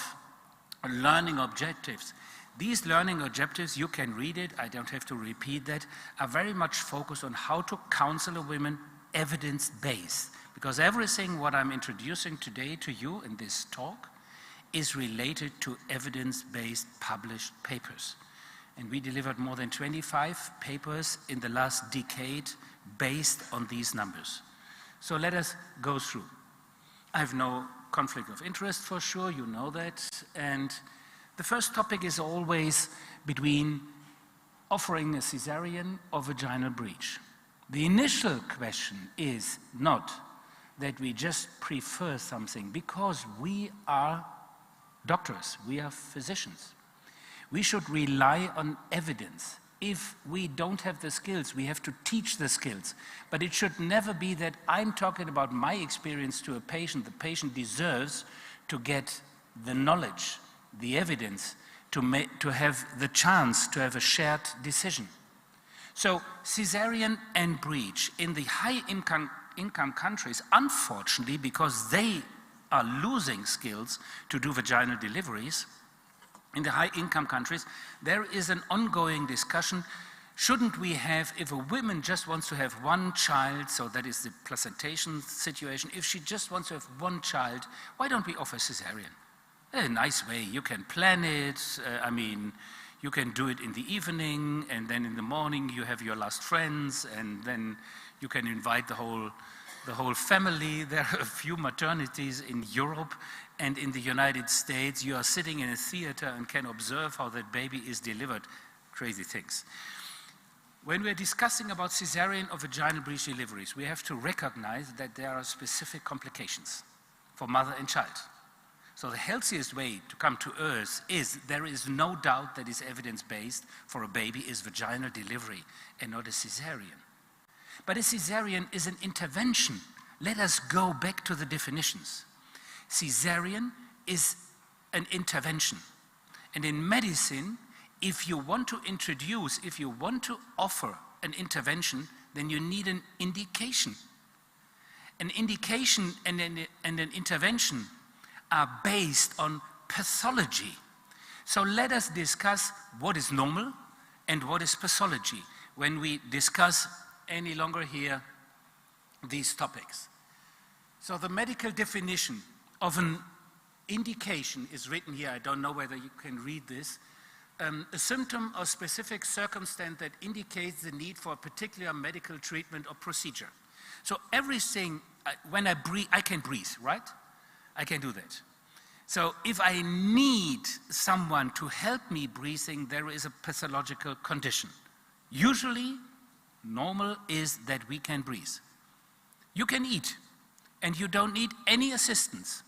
S4: learning objectives. These learning objectives, you can read it, I don't have to repeat that, are very much focused on how to counsel a woman evidence-based. Because everything what I'm introducing today to you in this talk is related to evidence-based published papers. And we delivered more than 25 papers in the last decade based on these numbers. So let us go through. I have no conflict of interest for sure, you know that. And the first topic is always between offering a cesarean or vaginal breech. The initial question is not that we just prefer something, because we are doctors, we are physicians. We should rely on evidence. If we don't have the skills, we have to teach the skills. But it should never be that I'm talking about my experience to a patient. The patient deserves to get the knowledge, the evidence, to have the chance to have a shared decision. So cesarean and breech in the high income countries, unfortunately, because they are losing skills to do vaginal deliveries, in the high income countries, there is an ongoing discussion. Shouldn't we have, if a woman just wants to have one child, so that is the placentation situation, if she just wants to have one child, why don't we offer cesarean? A nice way, you can plan it, you can do it in the evening, and then in the morning you have your last friends, and then you can invite the whole family. There are a few maternities in Europe and in the United States. You are sitting in a theater and can observe how that baby is delivered. Crazy things. When we're discussing about cesarean or vaginal breech deliveries, we have to recognize that there are specific complications for mother and child. So the healthiest way to come to earth is, there is no doubt that is evidence-based for a baby, is vaginal delivery and not a cesarean. But a cesarean is an intervention. Let us go back to the definitions. Cesarean is an intervention. And in medicine, if you want to introduce, if you want to offer an intervention, then you need an indication. An indication and an intervention are based on pathology. So let us discuss what is normal and what is pathology when we discuss any longer here these topics. So the medical definition of an indication is written here. I don't know whether you can read this. a symptom or specific circumstance that indicates the need for a particular medical treatment or procedure. So everything, when I breathe, I can breathe, right? I can do that. So if I need someone to help me breathing, there is a pathological condition. Usually, normal is that we can breathe. You can eat, and you don't need any assistance.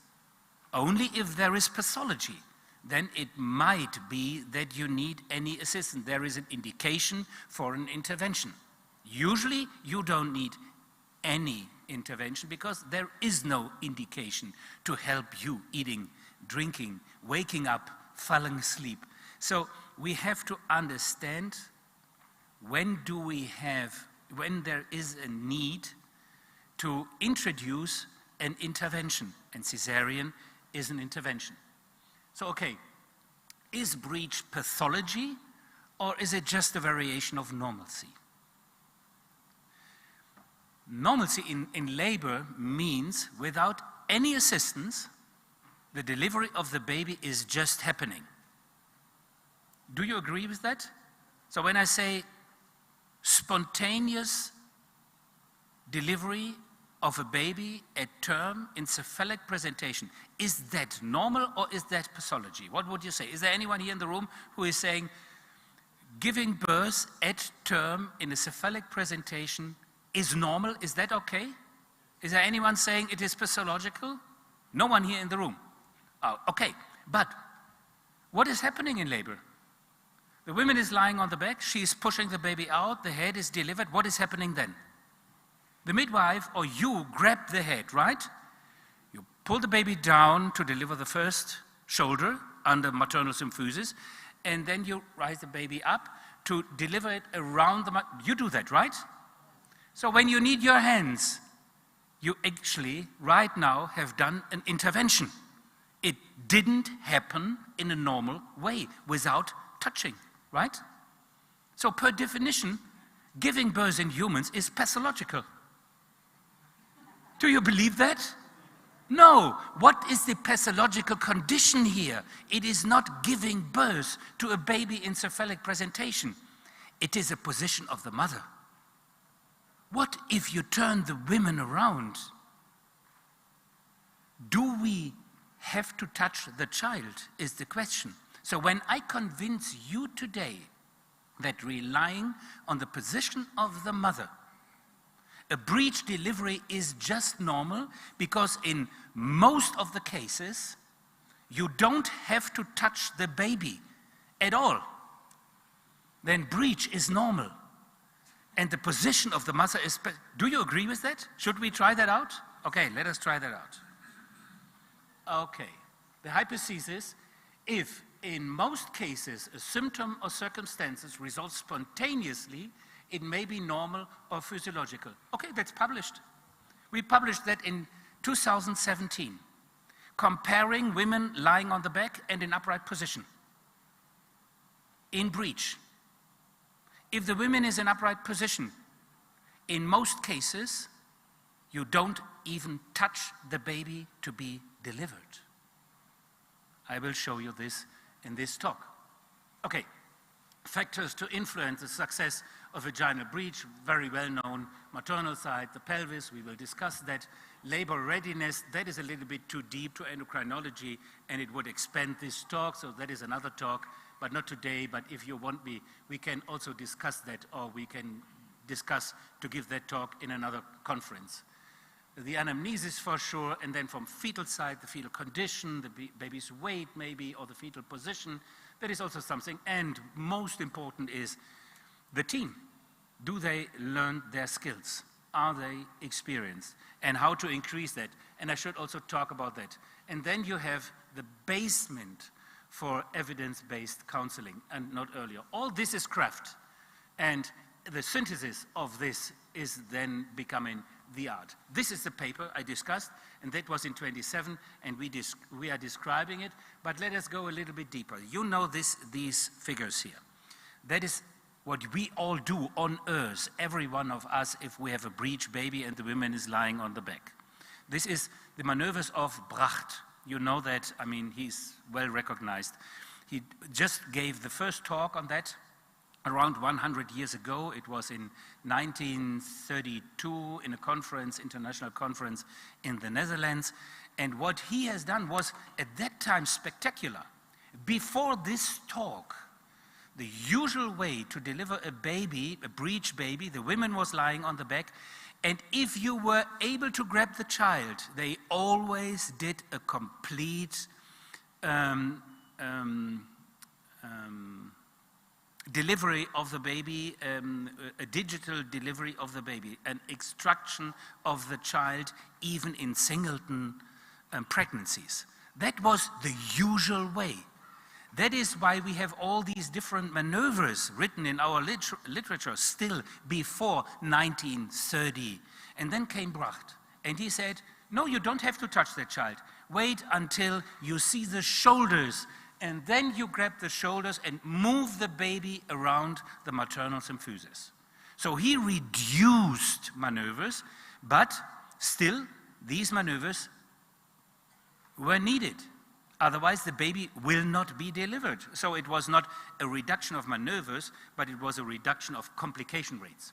S4: Only if there is pathology, then it might be that you need any assistance. There is an indication for an intervention. Usually, you don't need any intervention because there is no indication to help you eating, drinking, waking up, falling asleep. So we have to understand when there is a need to introduce an intervention, and cesarean is an intervention. So, okay, is breech pathology or is it just a variation of normalcy? Normalcy in labor means without any assistance, the delivery of the baby is just happening. Do you agree with that? So when I say spontaneous delivery of a baby at term in cephalic presentation, is that normal or is that pathology? What would you say? Is there anyone here in the room who is saying giving birth at term in a cephalic presentation is normal? Is that okay? Is there anyone saying it is pathological? No one here in the room. Oh, okay, but what is happening in labor? The woman is lying on the back, she is pushing the baby out, the head is delivered. What is happening then? The midwife or you grab the head, right? You pull the baby down to deliver the first shoulder under maternal symphysis, and then you rise the baby up to deliver it around the, you do that, right? So when you need your hands, you actually right now have done an intervention. It didn't happen in a normal way without touching, right? So per definition, giving birth in humans is pathological. Do you believe that? No. What is the pathological condition here? It is not giving birth to a baby in cephalic presentation. It is a position of the mother. What if you turn the women around? Do we have to touch the child is the question. So when I convince you today that relying on the position of the mother, a breech delivery is just normal because in most of the cases, you don't have to touch the baby at all. Then breech is normal. And the position of the mother is, do you agree with that? Should we try that out? Okay, let us try that out. Okay, the hypothesis, if in most cases a symptom or circumstances resolve spontaneously, it may be normal or physiological. Okay, that's published. We published that in 2017, comparing women lying on the back and in upright position in breech. If the woman is in upright position, in most cases, you don't even touch the baby to be delivered. I will show you this in this talk. Okay, factors to influence the success of vaginal breech, very well known, maternal side, the pelvis, we will discuss that. Labor readiness, that is a little bit too deep to endocrinology and it would expand this talk, so that is another talk, but not today, but if you want me, we can also discuss that or we can discuss to give that talk in another conference. The anamnesis for sure, and then from fetal side, the fetal condition, the baby's weight maybe, or the fetal position, that is also something. And most important is the team. Do they learn their skills? Are they experienced? And how to increase that? And I should also talk about that. And then you have the basement for evidence-based counseling, and not earlier. All this is craft. And the synthesis of this is then becoming the art. This is the paper I discussed, and that was in 27, and we are describing it, but let us go a little bit deeper. You know these figures here. That is what we all do on Earth, every one of us, if we have a breech baby and the woman is lying on the back. This is the maneuvers of Bracht. You know that, I mean, he's well recognized. He just gave the first talk on that around 100 years ago. It was in 1932 in a conference, international conference in the Netherlands. And what he has done was at that time spectacular. Before this talk, the usual way to deliver a baby, a breech baby, the woman was lying on the back, and if you were able to grab the child, they always did a complete delivery of the baby, a digital delivery of the baby, an extraction of the child, even in singleton pregnancies. That was the usual way. That is why we have all these different maneuvers written in our literature still before 1930. And then came Bracht, and he said, no, you don't have to touch that child. Wait until you see the shoulders, and then you grab the shoulders and move the baby around the maternal symphysis. So he reduced maneuvers, but still these maneuvers were needed. Otherwise, the baby will not be delivered. So it was not a reduction of maneuvers, but it was a reduction of complication rates.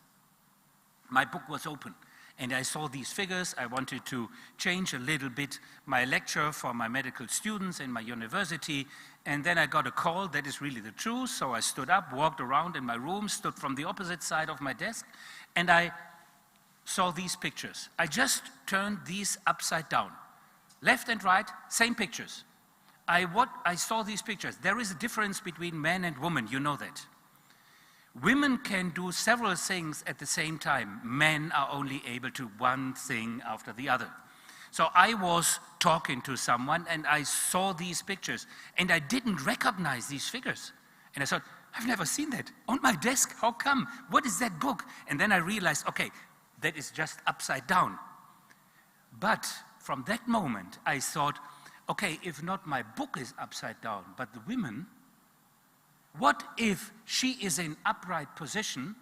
S4: My book was open, and I saw these figures. I wanted to change a little bit my lecture for my medical students in my university, and then I got a call that is really the truth. So I stood up, walked around in my room, stood from the opposite side of my desk, and I saw these pictures. I just turned these upside down. Left and right, same pictures. I saw these pictures. There is a difference between man and woman, you know that. Women can do several things at the same time. Men are only able to one thing after the other. So I was talking to someone and I saw these pictures and I didn't recognize these figures. And I thought, I've never seen that on my desk. How come? What is that book? And then I realized, okay, that is just upside down. But from that moment, I thought, okay, if not my book is upside down, but the women, what if she is in upright position?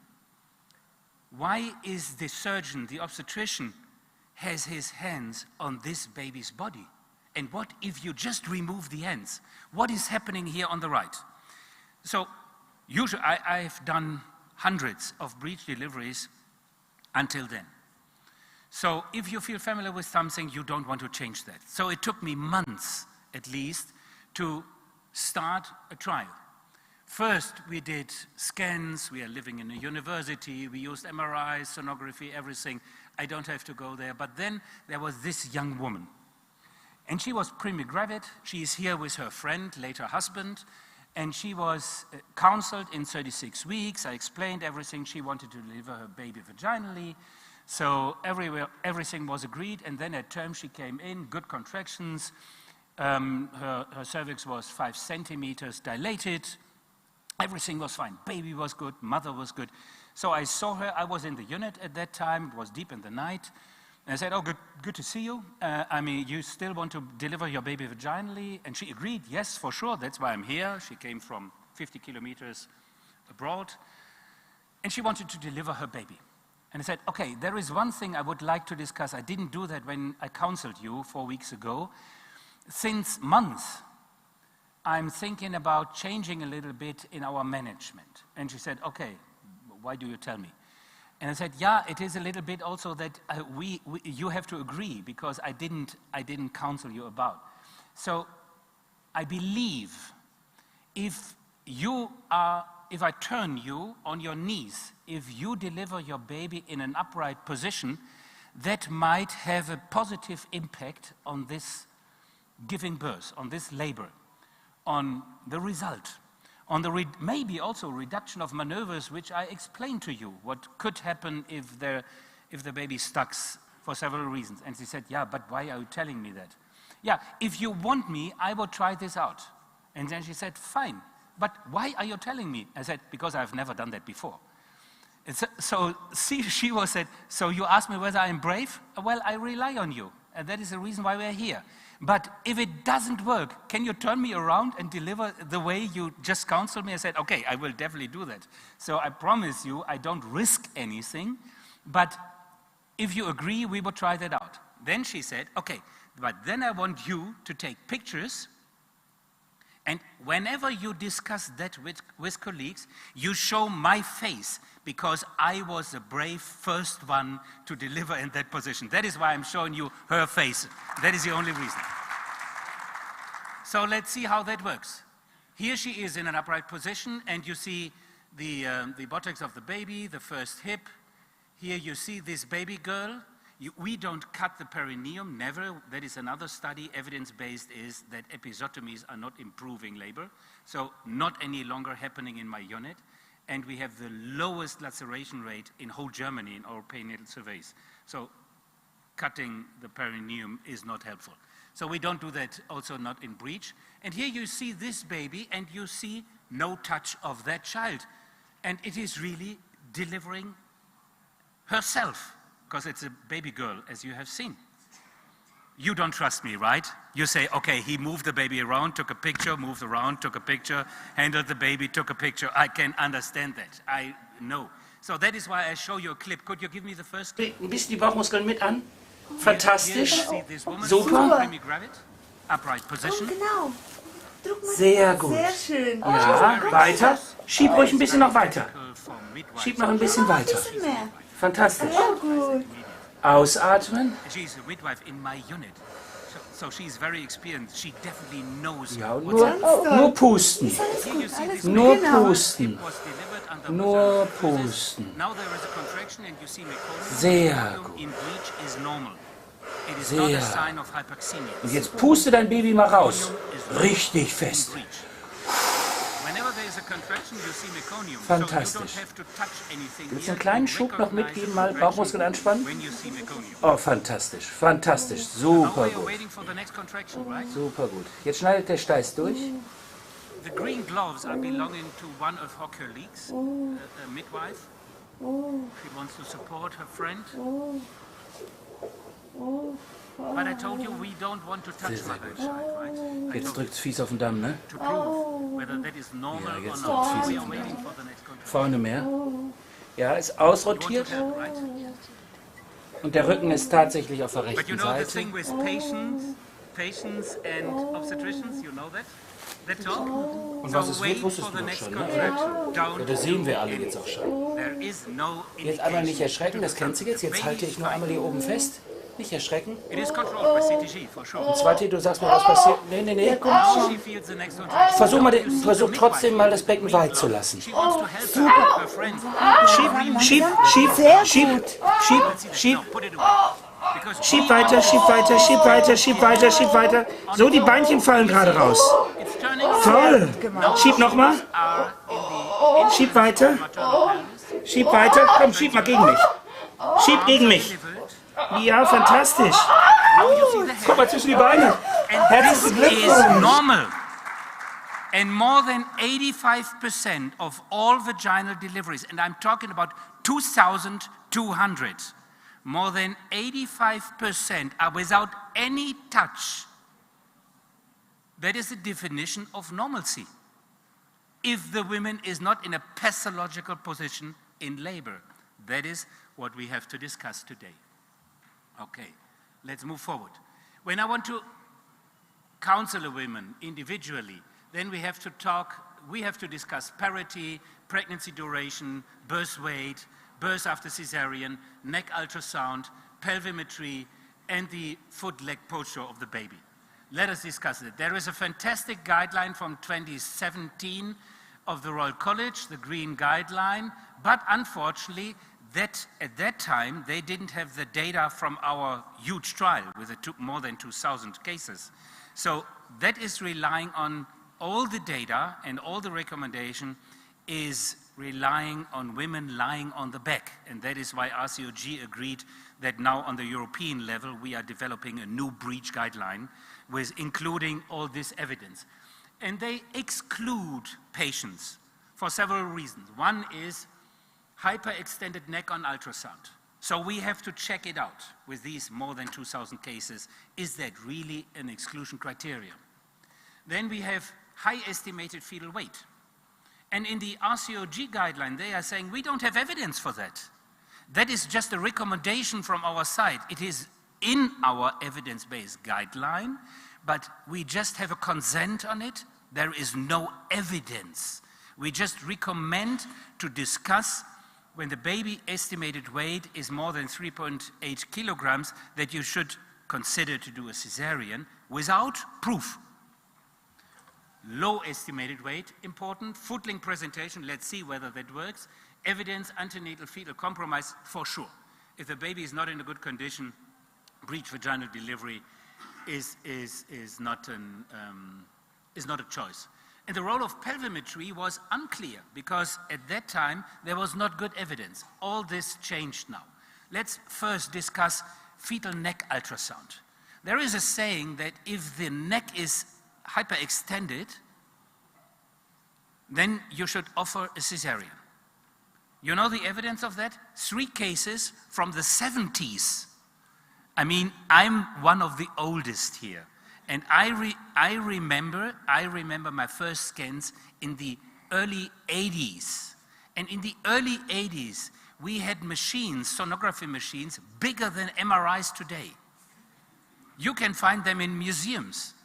S4: Why is the surgeon, the obstetrician, has his hands on this baby's body? And what if you just remove the hands? What is happening here on the right? So usually I've done hundreds of breech deliveries until then. So if you feel familiar with something, you don't want to change that. So it took me months, at least, to start a trial. First, we did scans. We are living in a university. We used MRI, sonography, everything. I don't have to go there. But then there was this young woman. And she was primi-gravid. She is here with her friend, later husband. And she was counseled in 36 weeks. I explained everything. She wanted to deliver her baby vaginally. So everything was agreed, and then at term she came in, good contractions. Her cervix was 5 centimeters dilated. Everything was fine. Baby was good, mother was good. So I saw her. I was in the unit at that time. It was deep in the night. And I said, oh, good to see you. I mean, you still want to deliver your baby vaginally? And she agreed, yes, for sure. That's why I'm here. She came from 50 kilometers abroad. And she wanted to deliver her baby. And I said, okay, there is one thing I would like to discuss. I didn't do that when I counseled you 4 weeks ago. Since months, I'm thinking about changing a little bit in our management. And she said, okay, why do you tell me? And I said, yeah, it is a little bit also that you have to agree because I didn't counsel you about. So I believe if I turn you on your knees, if you deliver your baby in an upright position, that might have a positive impact on this giving birth, on this labor, on the result, on the maybe also reduction of maneuvers, which I explained to you, what could happen if the baby stuck for several reasons. And she said, yeah, but why are you telling me that? Yeah, if you want me, I will try this out. And then she said, fine. But why are you telling me? I said, because I've never done that before. So she was said, so you asked me whether I'm brave? Well, I rely on you. And that is the reason why we're here. But if it doesn't work, can you turn me around and deliver the way you just counseled me? I said, okay, I will definitely do that. So I promise you, I don't risk anything. But if you agree, we will try that out. Then she said, okay, but then I want you to take pictures And whenever you discuss that with colleagues, you show my face, because I was the brave first one to deliver in that position. That is why I'm showing you her face. That is the only reason. So let's see how that works. Here she is in an upright position, and you see the buttocks of the baby, the first hip. Here you see this baby girl. We don't cut the perineum, never. That is another study, evidence-based, is that episiotomies are not improving labor, so not any longer happening in my unit. And we have the lowest laceration rate in whole Germany in our perinatal surveys. So cutting the perineum is not helpful. So we don't do that, also not in breech. And here you see this baby, and you see no touch of that child. And it is really delivering herself, because it's a baby girl, as you have seen. You don't trust me, right? You say, okay, he moved the baby around, took a picture, moved around, took a picture, handled the baby, took a picture. I can understand that. I know. So that is why I show you a clip. Could you give me the first clip?
S7: Ein bisschen die Bauchmuskeln mit an. Fantastisch.
S4: Here you see this woman.
S7: Super.
S4: Let me grab it. Upright position.
S12: Genau.
S7: Sehr gut.
S12: Sehr schön.
S7: Ja, weiter. Schieb ruhig ein bisschen noch weiter. Schieb noch ein bisschen weiter.
S12: Ein bisschen mehr.
S7: Fantastisch.
S12: Sehr gut.
S7: Ausatmen.
S4: She's a midwife in my unit. So she's very experienced. She definitely knows
S7: Ja, und
S4: what's
S7: nur pusten.
S12: Alles gut.
S7: Nur
S12: Genau.
S7: pusten. Nur pusten.
S4: Now there is a contraction and you see meconium.
S7: Sehr gut.
S4: In breech is normal. It is not a
S7: Sehr.
S4: sign of hypoxemia.
S7: Und jetzt puste dein Baby mal raus. Richtig fest.
S4: Whenever there is a contraction, you see meconium.
S7: Fantastisch.
S4: So you don't have to touch anything.
S7: Willst du einen kleinen Schub noch mitgeben, mal Bauchmuskeln anspannen?
S4: When you see meconium.
S7: Oh, fantastisch, fantastisch, super
S4: Now we are
S7: gut.
S4: waiting for the next contraction, right?
S7: Super gut. Jetzt schneidet der Steiß durch.
S4: The green gloves are belonging to one of her colleagues, a midwife. She wants to support her friend. But I told you we don't want to touch mother and child, right?
S7: Jetzt drückt's fies auf den Damm, ne?
S4: To prove whether that is normal
S7: Ja, jetzt
S4: or not.
S7: drückt's fies
S4: We
S7: auf
S4: are
S7: den
S4: waiting
S7: Damm.
S4: for the next contraction.
S7: Vorne mehr. Ja, ist ausrotiert. Und der Rücken ist tatsächlich auf der
S4: But you
S7: rechten
S4: know the
S7: Seite.
S4: thing with patients and obstetricians, you know that? That talk?
S7: Und was es wird, wusstest du doch schon, ne? Ja, das sehen wir alle jetzt auch schon.
S4: There is no
S7: Jetzt einmal nicht erschrecken, das kennst du jetzt. Jetzt halte ich nur einmal hier oben fest. Nicht erschrecken.
S4: It is controlled by CTG, for sure.
S7: Und zweite, du sagst mir, was passiert. Nee, nee, nee.
S4: Now she feels the next contraction.
S7: Versuch trotzdem mal das Becken weit zu lassen.
S4: She wants to help her friend.
S7: Schieb, schieb, schieb, schieb, schieb, schieb. Schieb weiter, schieb weiter, schieb weiter, schieb weiter, schieb weiter. So, die Beinchen fallen gerade raus. Toll. Schieb nochmal. Schieb weiter. Schieb weiter. Komm, schieb mal gegen mich. Schieb gegen mich. Ja, fantastisch. Guck mal zwischen die Beine. Herzlichen Glückwunsch.
S4: Is normal. And more than 85% of all vaginal deliveries, and I'm talking about 2,200, more than 85% are without any touch. That is the definition of normalcy. If the woman is not in a pathological position in labor, that is what we have to discuss today. Okay, let's move forward. When I want to counsel a woman individually, then we have to discuss parity, pregnancy duration, birth weight, birth after cesarean, neck ultrasound, pelvimetry, and the foot-leg posture of the baby. Let us discuss it. There is a fantastic guideline from 2017 of the Royal College, the Green Guideline, but unfortunately, at that time, they didn't have the data from our huge trial with more than 2,000 cases. So that is relying on all the data, and all the recommendation is relying on women lying on the back. And that is why Rsog agreed that now on the European level, we are developing a new breech guideline with including all this evidence. And they exclude patients for several reasons. One is hyperextended neck on ultrasound. So we have to check it out with these more than 2,000 cases. Is that really an exclusion criteria? Then we have high estimated fetal weight. And in the Rsog guideline, they are saying we don't have evidence for that. That is just a recommendation from our side. It is in our evidence-based guideline, but we just have a consent on it, There is no evidence. We just recommend to discuss when the baby estimated weight is more than 3.8 kilograms that you should consider to do a cesarean without proof. Low estimated weight, important. Footling presentation, let's see whether that works. Evidence, antenatal fetal compromise, for sure. If the baby is not in a good condition, breech vaginal delivery is not a choice. And the role of pelvimetry was unclear because at that time there was not good evidence. All this changed now. Let's first discuss fetal neck ultrasound. There is a saying that if the neck is hyperextended, then you should offer a cesarean. You know the evidence of that? 3 cases from the 70s. I mean, I'm one of the oldest here. And I remember my first scans in the early 80s. And in the early 80s, we had machines, sonography machines, bigger than MRIs today. You can find them in museums.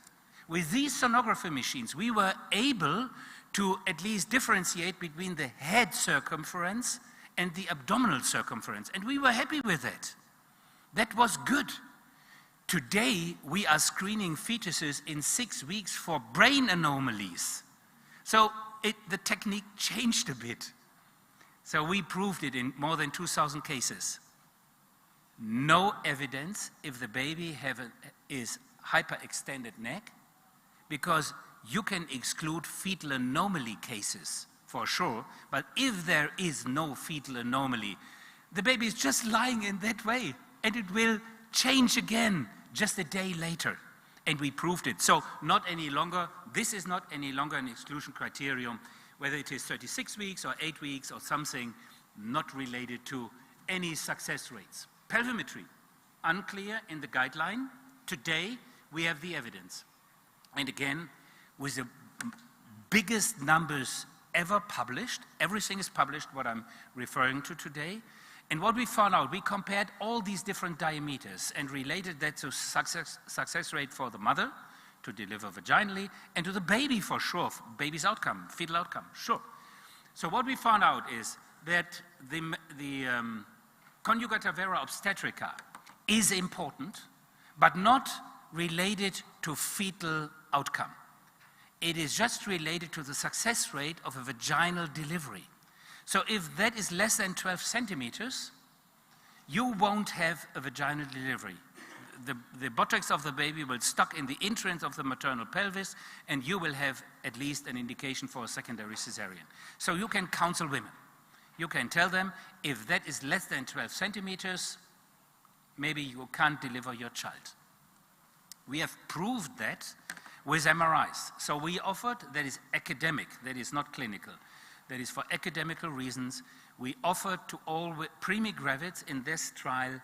S4: With these sonography machines, we were able to at least differentiate between the head circumference and the abdominal circumference. And we were happy with it. That was good. Today, we are screening fetuses in 6 weeks for brain anomalies. So the technique changed a bit. So we proved it in more than 2,000 cases. No evidence if the baby is hyperextended neck, because you can exclude fetal anomaly cases for sure, but if there is no fetal anomaly, the baby is just lying in that way, and it will change again just a day later. And we proved it. So not any longer, this is not any longer an exclusion criterion, whether it is 36 weeks or 8 weeks or something, not related to any success rates. Pelvimetry, unclear in the guideline. Today, we have the evidence. And again, with the biggest numbers ever published, everything is published, what I'm referring to today. And what we found out, we compared all these different diameters and related that to success rate for the mother to deliver vaginally and to the baby for sure, baby's outcome, fetal outcome, sure. So what we found out is that the conjugata vera obstetrica is important, but not related to fetal outcome. It is just related to the success rate of a vaginal delivery. So if that is less than 12 centimeters, you won't have a vaginal delivery. The buttocks of the baby will stuck in the entrance of the maternal pelvis, and you will have at least an indication for a secondary cesarean. So you can counsel women. You can tell them, if that is less than 12 centimeters, maybe you can't deliver your child. We have proved that with MRIs. So we offered, that is academic, that is not clinical. That is for academical reasons. We offered to all preemie gravids in this trial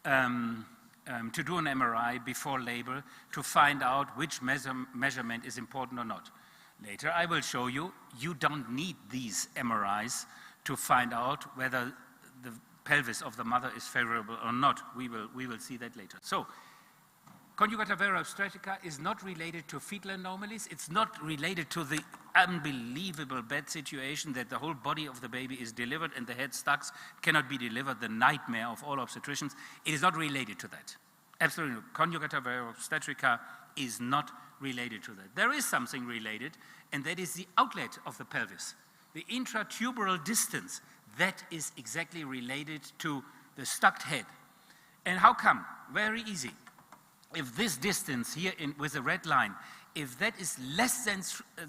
S4: to do an MRI before labor to find out which measurement is important or not. Later I will show you, you don't need these MRIs to find out whether the pelvis of the mother is favorable or not. We will see that later. So, conjugata vera obstetrica is not related to fetal anomalies. It's not related to the unbelievable bad situation that the whole body of the baby is delivered and the head stuck, cannot be delivered, the nightmare of all obstetricians. It is not related to that. Absolutely not. Conjugata vera obstetrica is not related to that. There is something related, and that is the outlet of the pelvis. The intratuberal distance, that is exactly related to the stuck head. And how come? Very easy. If this distance here with the red line, if that is less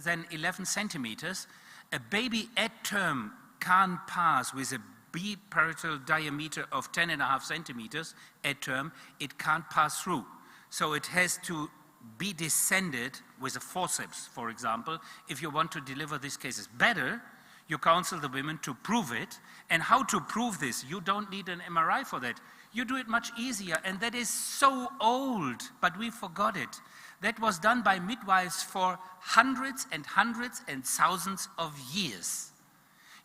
S4: than 11 centimeters, a baby at term can't pass with a biparietal diameter of 10.5 centimeters at term, it can't pass through. So it has to be descended with a forceps, for example, if you want to deliver these cases. Better, you counsel the women to prove it. And how to prove this? You don't need an MRI for that. You do it much easier, and that is so old, but we forgot it. That was done by midwives for hundreds and hundreds and thousands of years.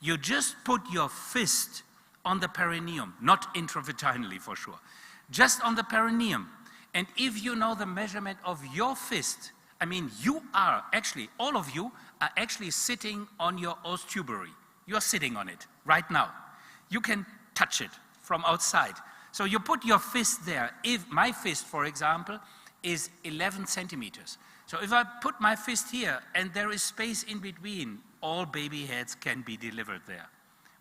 S4: You just put your fist on the perineum, not intravaginally for sure, just on the perineum. And if you know the measurement of your fist, I mean, you are actually, all of you are actually sitting on your os tuberi. You're sitting on it right now. You can touch it from outside. So you put your fist there. If my fist, for example, is 11 centimeters. So if I put my fist here and there is space in between, all baby heads can be delivered there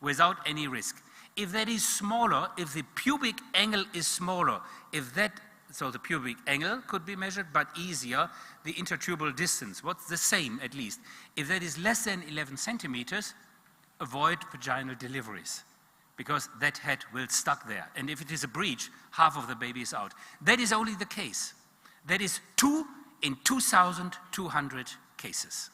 S4: without any risk. If that is smaller, if the pubic angle is smaller, so the pubic angle could be measured, but easier, the intertubal distance, what's the same at least. If that is less than 11 centimeters, avoid vaginal deliveries, because that head will stuck there. And if it is a breech, half of the baby is out. That is only the case. That is 2 in 2,200 cases.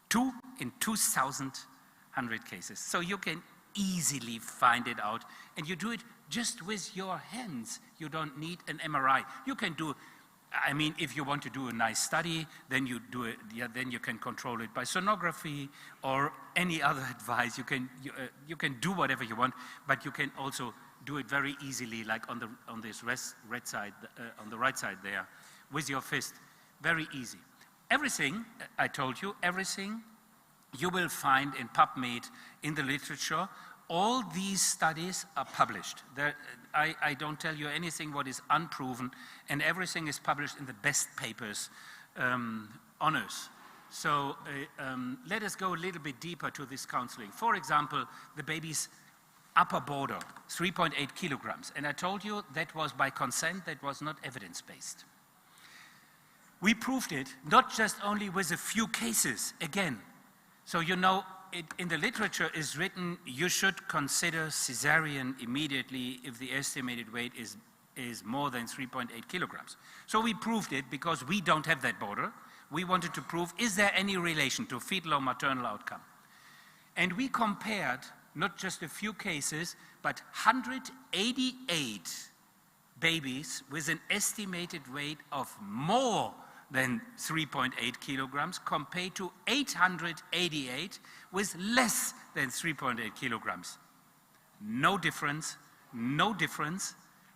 S4: 2 in 2,100 cases. So you can easily find it out, and you do it just with your hands. You don't need an MRI. You can do, I mean, if you want to do a nice study, then you do it. Yeah, then you can control it by sonography or any other advice. You can do whatever you want, but you can also do it very easily, like on this right side, on the right side there, with your fist. Very easy. Everything I told you, everything you will find in PubMed, in the literature. All these studies are published. I don't tell you anything what is unproven, and everything is published in the best papers on Earth. So let us go a little bit deeper to this counseling. For example, the baby's upper border, 3.8 kilograms. And I told you that was by consent, that was not evidence-based. We proved it, not just only with a few cases, again. So you know, in the literature is written, you should consider cesarean immediately if the estimated weight is more than 3.8 kilograms. So we proved it because we don't have that border. We wanted to prove, is there any relation to fetal or maternal outcome? And we compared not just a few cases, but 188 babies with an estimated weight of more than 3.8 kilograms compared to 888 with less than 3.8 kilograms. No difference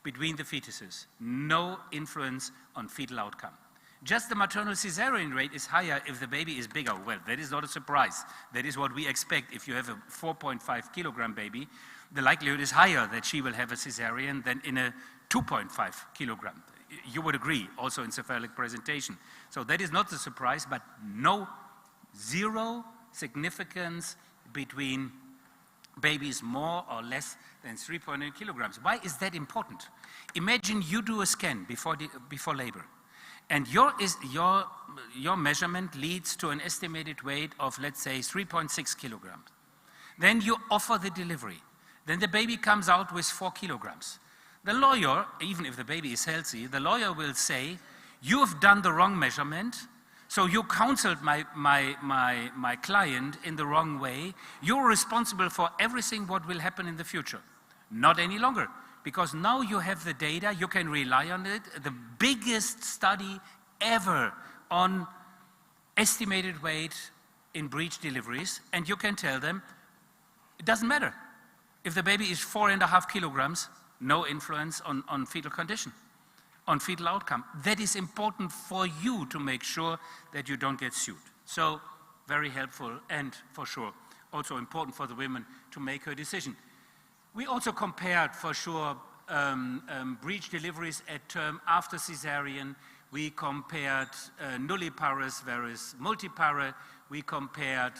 S4: between the fetuses. No influence on fetal outcome. Just the maternal cesarean rate is higher if the baby is bigger. Well, that is not a surprise. That is what we expect. If you have a 4.5 kilogram baby, the likelihood is higher that she will have a cesarean than in a 2.5 kilogram. You would agree, also in cephalic presentation. So that is not a surprise, but zero significance between babies more or less than 3.8 kilograms. Why is that important? Imagine you do a scan before labor, and your measurement leads to an estimated weight of, let's say, 3.6 kilograms. Then you offer the delivery. Then the baby comes out with 4 kilograms. The lawyer, even if the baby is healthy, the lawyer will say, you have done the wrong measurement, so you counseled my client in the wrong way. You're responsible for everything what will happen in the future. Not any longer, because now you have the data, you can rely on it. The biggest study ever on estimated weight in breech deliveries, and you can tell them, it doesn't matter. If the baby is 4.5 kilograms, no influence on fetal condition, on fetal outcome. That is important for you to make sure that you don't get sued. So very helpful, and for sure also important for the women to make her decision. We also compared for sure breech deliveries at term after cesarean. We compared nulliparous versus multipara. We compared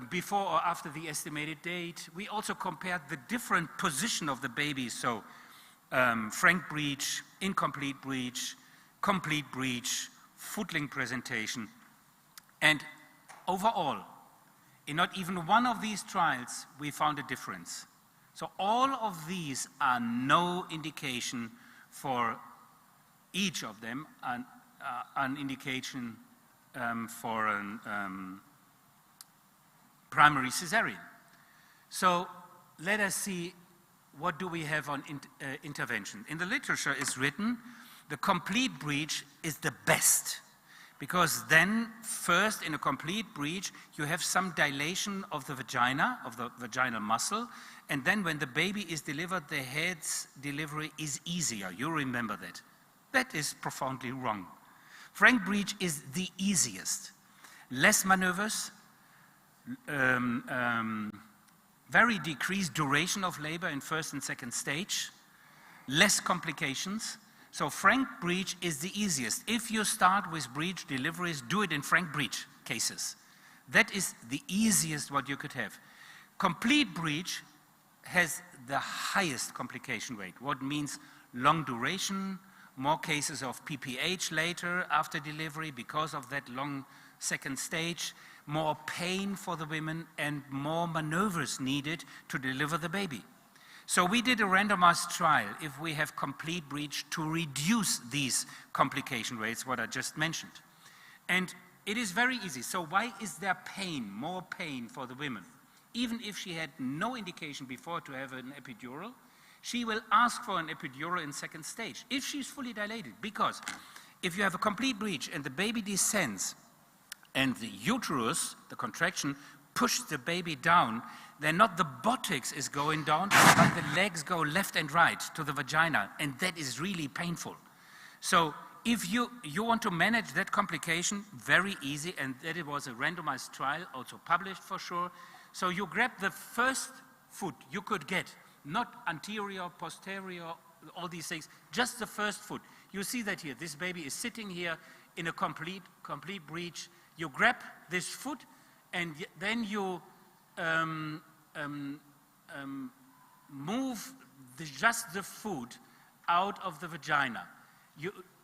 S4: before or after the estimated date. We also compared the different position of the baby, so frank breech, incomplete breech, complete breech, footling presentation. And overall, in not even one of these trials, we found a difference. So all of these are no indication for each of them, an indication for an primary cesarean. So let us see, what do we have on intervention? In the literature it's written, the complete breech is the best, because then first in a complete breech you have some dilation of the vagina, of the vaginal muscle, and then when the baby is delivered, the head's delivery is easier. You remember that. That is profoundly wrong. Frank breech is the easiest. Less maneuvers, very decreased duration of labor in first and second stage, less complications. So frank breech is the easiest. If you start with breech deliveries, do it in frank breech cases. That is the easiest what you could have. Complete breech has the highest complication rate, what means long duration, more cases of PPH later after delivery because of that long second stage, more pain for the women and more maneuvers needed to deliver the baby. So we did a randomized trial if we have complete breech to reduce these complication rates, what I just mentioned. And it is very easy. So why is there pain, more pain for the women? Even if she had no indication before to have an epidural, she will ask for an epidural in second stage if she's fully dilated. Because if you have a complete breech and the baby descends and the uterus, the contraction, pushes the baby down, then not the buttocks is going down, but the legs go left and right to the vagina, and that is really painful. So if you want to manage that complication, very easy, and that it was a randomized trial, also published for sure. So you grab the first foot you could get, not anterior, posterior, all these things, just the first foot. You see that here, this baby is sitting here in a complete breech. You grab this foot, and then you move just the foot out of the vagina.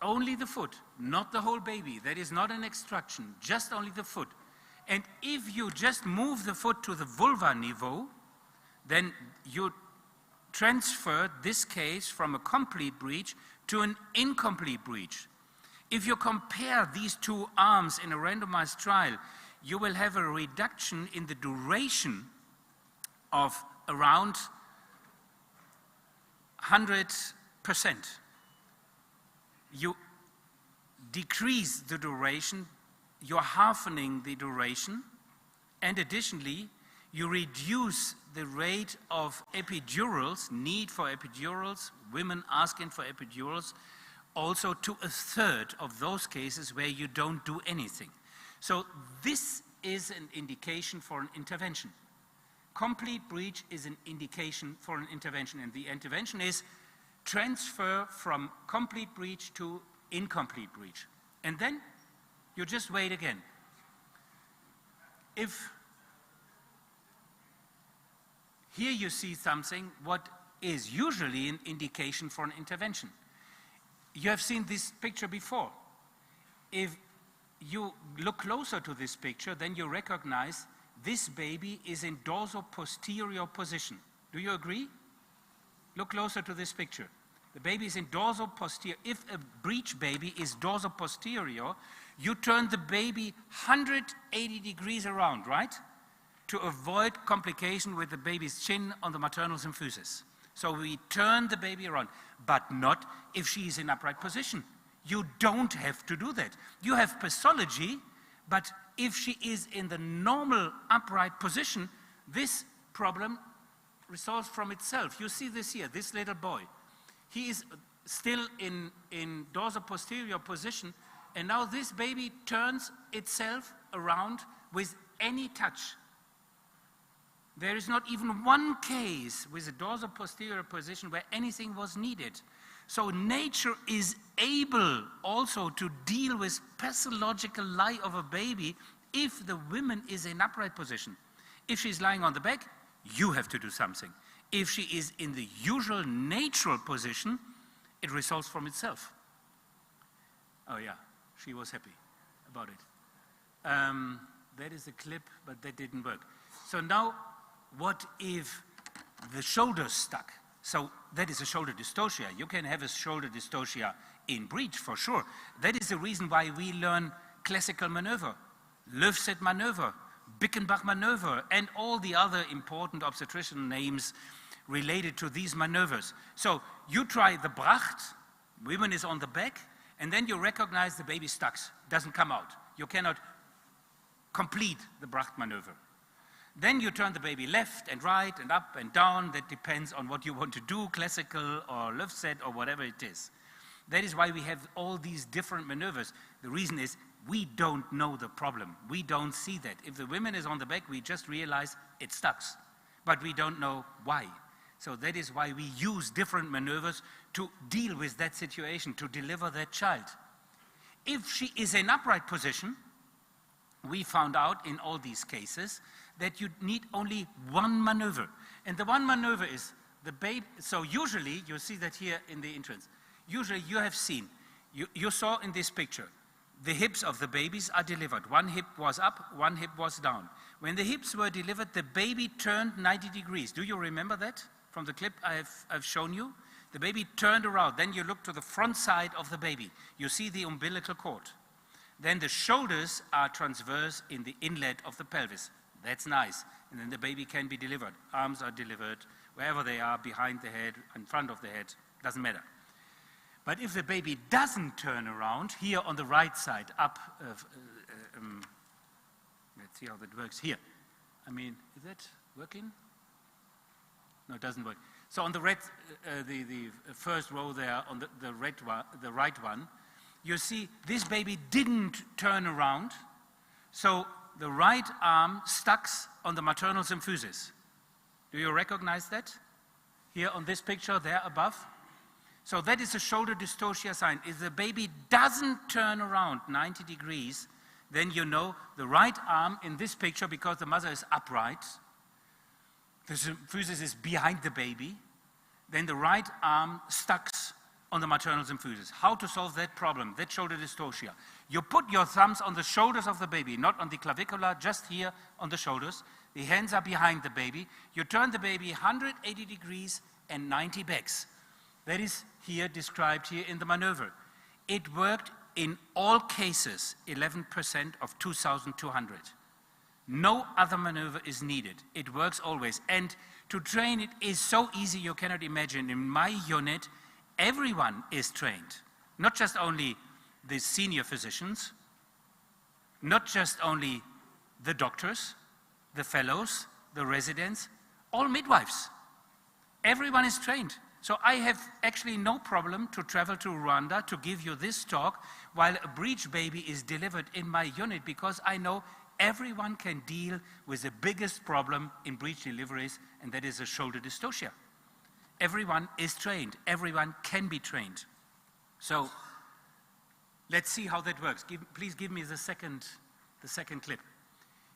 S4: Only the foot, not the whole baby. That is not an extraction, just only the foot. And if you just move the foot to the vulva niveau, then you transfer this case from a complete breech to an incomplete breech. If you compare these two arms in a randomized trial, you will have a reduction in the duration of around 100%. You decrease the duration, you're halvening the duration, and additionally, you reduce the rate of epidurals, need for epidurals, women asking for epidurals, also to a third of those cases where you don't do anything. So this is an indication for an intervention. Complete breech is an indication for an intervention, and the intervention is transfer from complete breech to incomplete breech. And then you just wait again. If here you see something what is usually an indication for an intervention. You have seen this picture before. If you look closer to this picture, then you recognize this baby is in dorsal-posterior position. Do you agree? Look closer to this picture. The baby is in dorsal-posterior. If a breech baby is dorsal-posterior, you turn the baby 180 degrees around, right? To avoid complication with the baby's chin on the maternal symphysis. So we turn the baby around, but not if she is in upright position. You don't have to do that. You have pathology, but if she is in the normal upright position, this problem resolves from itself. You see this here, this little boy. He is still in dorsal-posterior position, and now this baby turns itself around with any touch. There is not even one case with a dorsal-posterior position where anything was needed. So nature is able also to deal with pathological lie of a baby if the woman is in upright position. If she's lying on the back, you have to do something. If she is in the usual natural position, it resolves from itself. Oh yeah, she was happy about it. That is a clip, but that didn't work. So now, what if the shoulder's stuck? So that is a shoulder dystocia. You can have a shoulder dystocia in breech for sure. That is the reason why we learn classical maneuver, Löfset maneuver, Bickenbach maneuver, and all the other important obstetrician names related to these maneuvers. So you try the Bracht, women is on the back, and then you recognize the baby stuck, doesn't come out. You cannot complete the Bracht maneuver. Then you turn the baby left and right and up and down. That depends on what you want to do, classical or Löfset or whatever it is. That is why we have all these different maneuvers. The reason is we don't know the problem. We don't see that. If the woman is on the back, we just realize it stucks, but we don't know why. So that is why we use different maneuvers to deal with that situation, to deliver that child. If she is in upright position, we found out in all these cases that you need only one maneuver. And the one maneuver is the baby. So usually, you see that here in the entrance. Usually you have seen, you saw in this picture, the hips of the babies are delivered. One hip was up, one hip was down. When the hips were delivered, the baby turned 90 degrees. Do you remember that from the clip I've shown you? The baby turned around. Then you look to the front side of the baby. You see the umbilical cord. Then the shoulders are transverse in the inlet of the pelvis. That's nice. And then the baby can be delivered. Arms are delivered wherever they are, behind the head, in front of the head, doesn't matter. But if the baby doesn't turn around, here on the right side, up, let's see how that works here. I mean, is that working? No, it doesn't work. So on the red, the first row there, on the right one, you see this baby didn't turn around, so the right arm stucks on the maternal symphysis. Do you recognize that? Here on this picture, there above. So that is a shoulder dystocia sign. If the baby doesn't turn around 90 degrees, then you know the right arm in this picture, because the mother is upright, the symphysis is behind the baby, then the right arm stucks on the maternal symphysis. How to solve that problem, that shoulder dystocia? You put your thumbs on the shoulders of the baby, not on the clavicular, just here on the shoulders. The hands are behind the baby. You turn the baby 180 degrees and 90 backs. That is here described here in the maneuver. It worked in all cases, 11% of 2,200. No other maneuver is needed. It works always. And to train it is so easy you cannot imagine. In my unit, everyone is trained. Not just only the senior physicians, not just only the doctors, the fellows, the residents, all midwives. Everyone is trained. So I have actually no problem to travel to Rwanda to give you this talk while a breech baby is delivered in my unit, because I know everyone can deal with the biggest problem in breech deliveries, and that is a shoulder dystocia. Everyone is trained. Everyone can be trained. So let's see how that works. Please give me the second clip.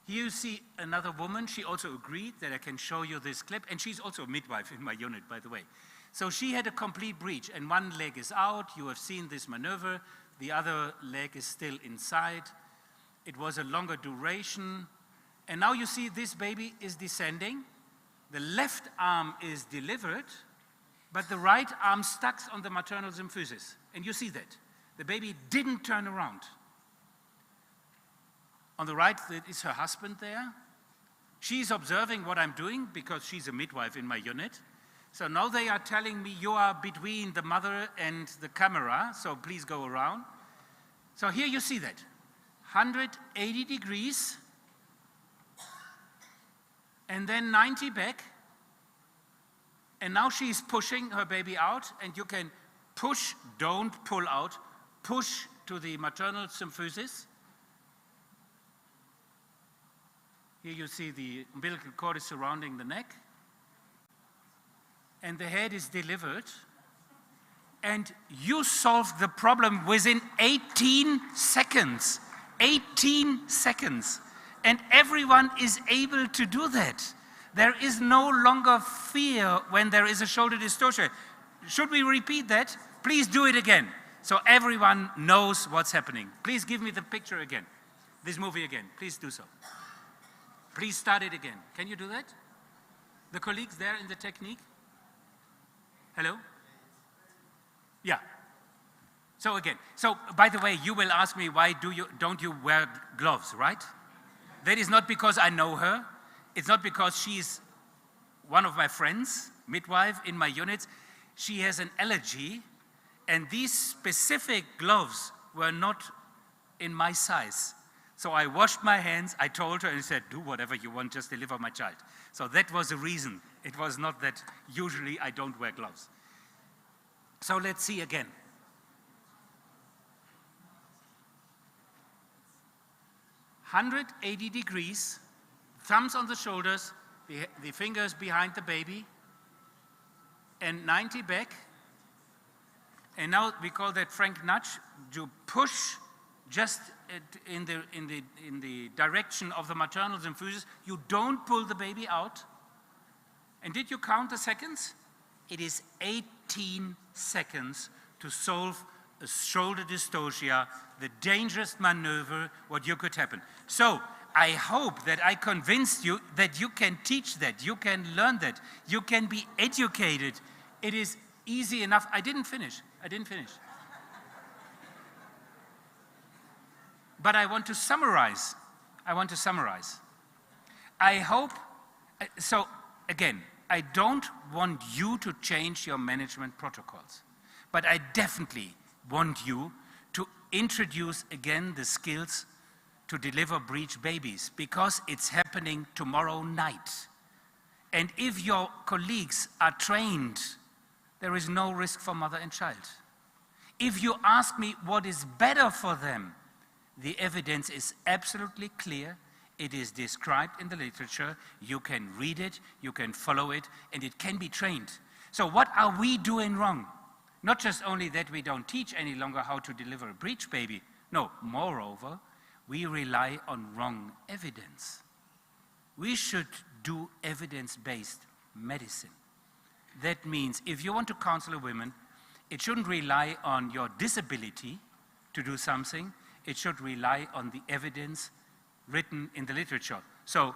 S4: Here you see another woman. She also agreed that I can show you this clip, and she's also a midwife in my unit, by the way. So she had a complete breech, and one leg is out. You have seen this maneuver. The other leg is still inside. It was a longer duration. And now you see this baby is descending. The left arm is delivered, but the right arm stuck on the maternal symphysis. And you see that. The baby didn't turn around. On the right, that is her husband there. She's observing what I'm doing because she's a midwife in my unit. So now they are telling me, you are between the mother and the camera, so please go around. So here you see that. 180 degrees, and then 90 back. And now she's pushing her baby out, and you can push, don't pull out, push to the maternal symphysis. Here you see the umbilical cord is surrounding the neck. And the head is delivered, and you solve the problem within 18 seconds. 18 seconds. And everyone is able to do that. There is no longer fear when there is a shoulder dystocia. Should we repeat that? Please do it again, so everyone knows what's happening. Please give me the picture again, this movie again. Please do so. Please start it again. Can you do that? The colleagues there in the technique? Hello? Yeah. So again, so by the way, you will ask me, why don't you wear gloves, right? That is not because I know her. It's not because she's one of my friends, midwife in my units. She has an allergy, and these specific gloves were not in my size. So I washed my hands, I told her, and said, do whatever you want, just deliver my child. So that was the reason. It was not that usually I don't wear gloves. So let's see again. 180 degrees, thumbs on the shoulders, the fingers behind the baby, and 90 back. And now we call that Frank nudge. You push just in the direction of the maternal symphysis. You don't pull the baby out. And did you count the seconds? It is 18 seconds to solve a shoulder dystocia, the dangerous maneuver, what you could happen. So I hope that I convinced you that you can teach that, you can learn that, you can be educated. It is easy enough. I didn't finish. But I want to summarize. I hope, so again, I don't want you to change your management protocols, but I definitely want you to introduce again the skills to deliver breech babies, because it's happening tomorrow night. And if your colleagues are trained, there is no risk for mother and child. If you ask me what is better for them, the evidence is absolutely clear. It is described in the literature. You can read it, you can follow it, and it can be trained. So what are we doing wrong? Not just only that we don't teach any longer how to deliver a breech baby. No, moreover, we rely on wrong evidence. We should do evidence-based medicine. That means if you want to counsel a woman, it shouldn't rely on your disability to do something. It should rely on the evidence written in the literature. So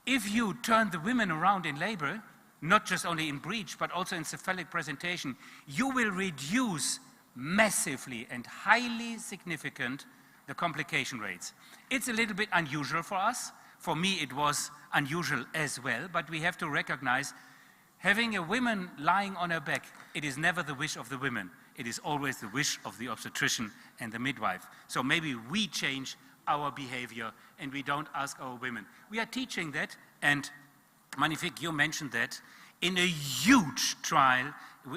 S4: if you turn the women around in labor, not just only in breech, but also in cephalic presentation, you will reduce massively and highly significant the complication rates. It's a little bit unusual for us. For me, it was unusual as well, but we have to recognize having a woman lying on her back, it is never the wish of the women. It is always the wish of the obstetrician and the midwife. So maybe we change our behavior and we don't ask our women. We are teaching that, and Magnifique, you mentioned that, in a huge trial,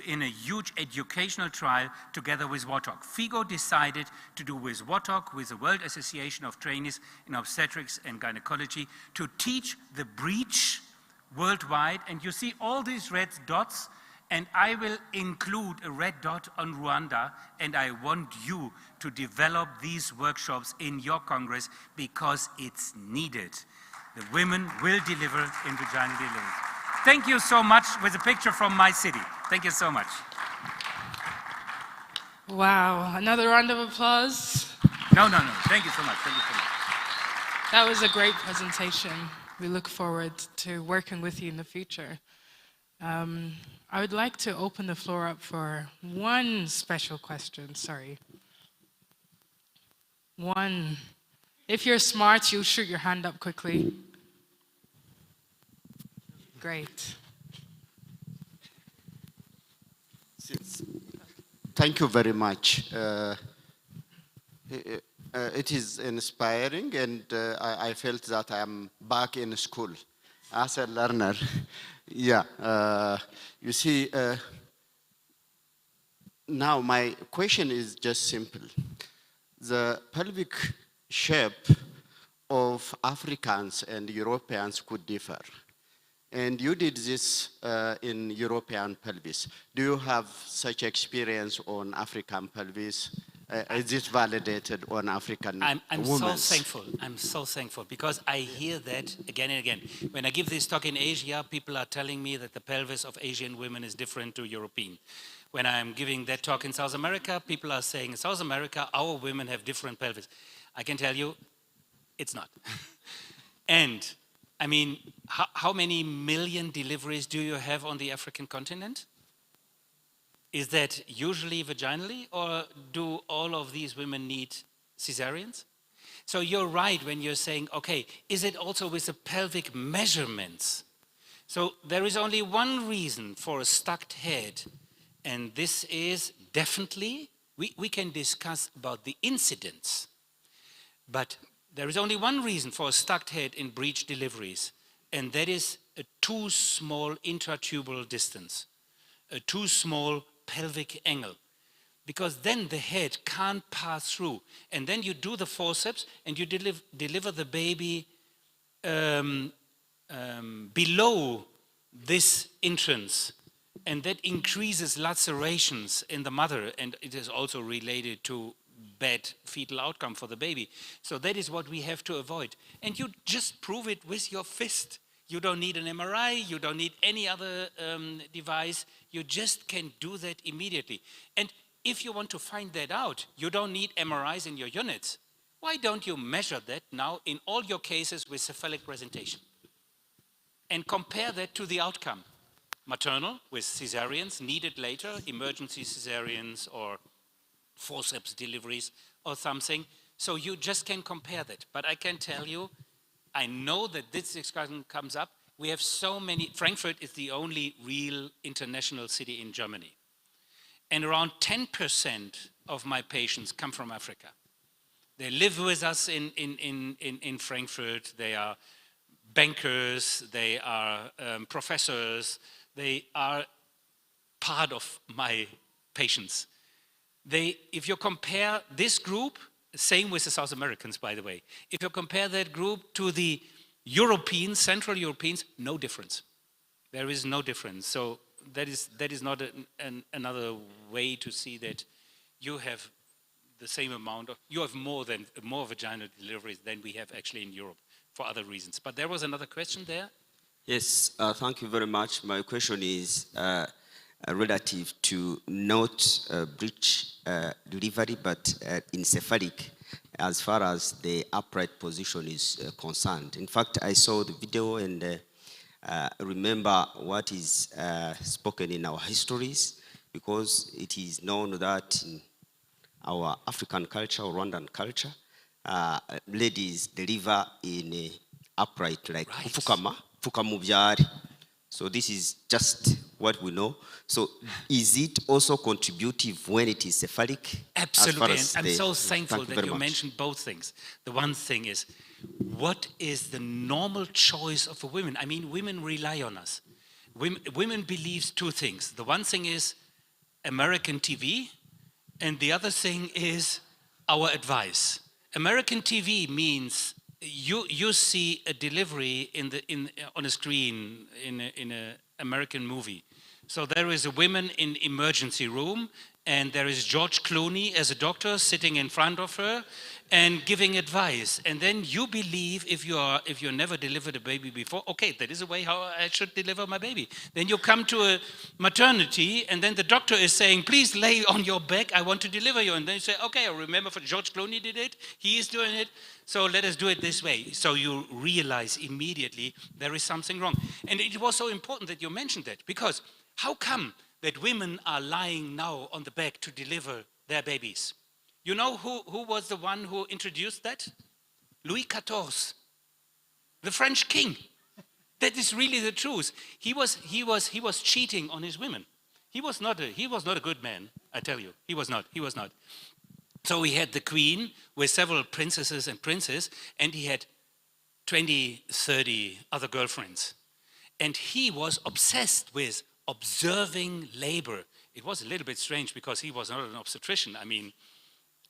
S4: in a huge educational trial together with WATOC. FIGO decided to do with WATOC, with the World Association of Trainees in Obstetrics and Gynecology, to teach the breech worldwide. And you see all these red dots, and I will include a red dot on Rwanda, and I want you to develop these workshops in your Congress because it's needed. The women will deliver in vaginal delivery. Thank you so much, with a picture from my city. Thank you so much.
S2: Wow, another round of applause.
S4: No. Thank you so much.
S2: That was a great presentation. We look forward to working with you in the future. I would like to open the floor up for one special question, sorry. One. If you're smart, you'll shoot your hand up quickly. Great.
S10: Thank you very much. It is inspiring, and I felt that I am back in school as a learner. Yeah, you see, now my question is just simple. The pelvic shape of Africans and Europeans could differ. And you did this in European pelvis. Do you have such experience on African pelvis? Is it validated on African women?
S4: I'm so thankful. I'm so thankful because I hear that again and again. When I give this talk in Asia, people are telling me that the pelvis of Asian women is different to European. When I'm giving that talk in South America, people are saying in South America, our women have different pelvis. I can tell you, it's not. And I mean, how many million deliveries do you have on the African continent? Is that usually vaginally, or do all of these women need cesareans? So you're right when you're saying, okay, is it also with the pelvic measurements? So there is only one reason for a stuck head, and this is definitely, we can discuss about the incidence, but there is only one reason for a stuck head in breech deliveries, and that is a too small intratubal distance, a too small pelvic angle. because then the head can't pass through. And then you do the forceps and you deliver the baby below this entrance. And that increases lacerations in the mother, and it is also related to bad fetal outcome for the baby. So that is what we have to avoid. And you just prove it with your fist. You don't need an MRI, you don't need any other device, you just can do that immediately. And if you want to find that out, you don't need MRIs in your units. Why don't you measure that now in all your cases with cephalic presentation? And compare that to the outcome. Maternal with cesareans needed later, emergency cesareans or forceps deliveries or something. So you just can compare that. But I can tell you, I know that this discussion comes up. We have so many, Frankfurt is the only real international city in Germany. And around 10% of my patients come from Africa. They live with us in Frankfurt. They are bankers, they are professors, they are part of my patients. If you compare this group, same with the South Americans, by the way. If you compare that group to the Europeans, Central Europeans, no difference. There is no difference. So that is not another way to see that you have the same amount of, you have more vaginal deliveries than we have actually in Europe for other reasons. But there was another question there.
S16: Yes, thank you very much. My question is relative to not breech delivery, but encephalic, as far as the upright position is concerned. In fact, I saw the video and remember what is spoken in our histories, because it is known that in our African culture or Rwandan culture, ladies deliver in a upright, like fukama mubyari. So this is just what we know. So is it also contributive when it is cephalic?
S4: Absolutely, and I'm so thankful that you mentioned both things. The one thing is, what is the normal choice of a woman? I mean, women rely on us. Women believe two things. The one thing is American TV, and the other thing is our advice. American TV means you see a delivery on a screen in an American movie. So there is a woman in emergency room, and there is George Clooney as a doctor sitting in front of her and giving advice. And then you believe, if you never delivered a baby before, okay, that is a way how I should deliver my baby. Then you come to a maternity, and then the doctor is saying, please lay on your back, I want to deliver you. And then you say, okay, I remember for George Clooney did it, he is doing it, so let us do it this way. So you realize immediately there is something wrong. And it was so important that you mentioned that, because how come that women are lying now on the back to deliver their babies? You know who was the one who introduced that? Louis XIV, the French king. That is really the truth. He was cheating on his women. He was not a good man, I tell you. He was not. So he had the queen with several princesses and princes, and he had 20, 30 other girlfriends. And he was obsessed with observing labor. It was a little bit strange because he was not an obstetrician. I mean,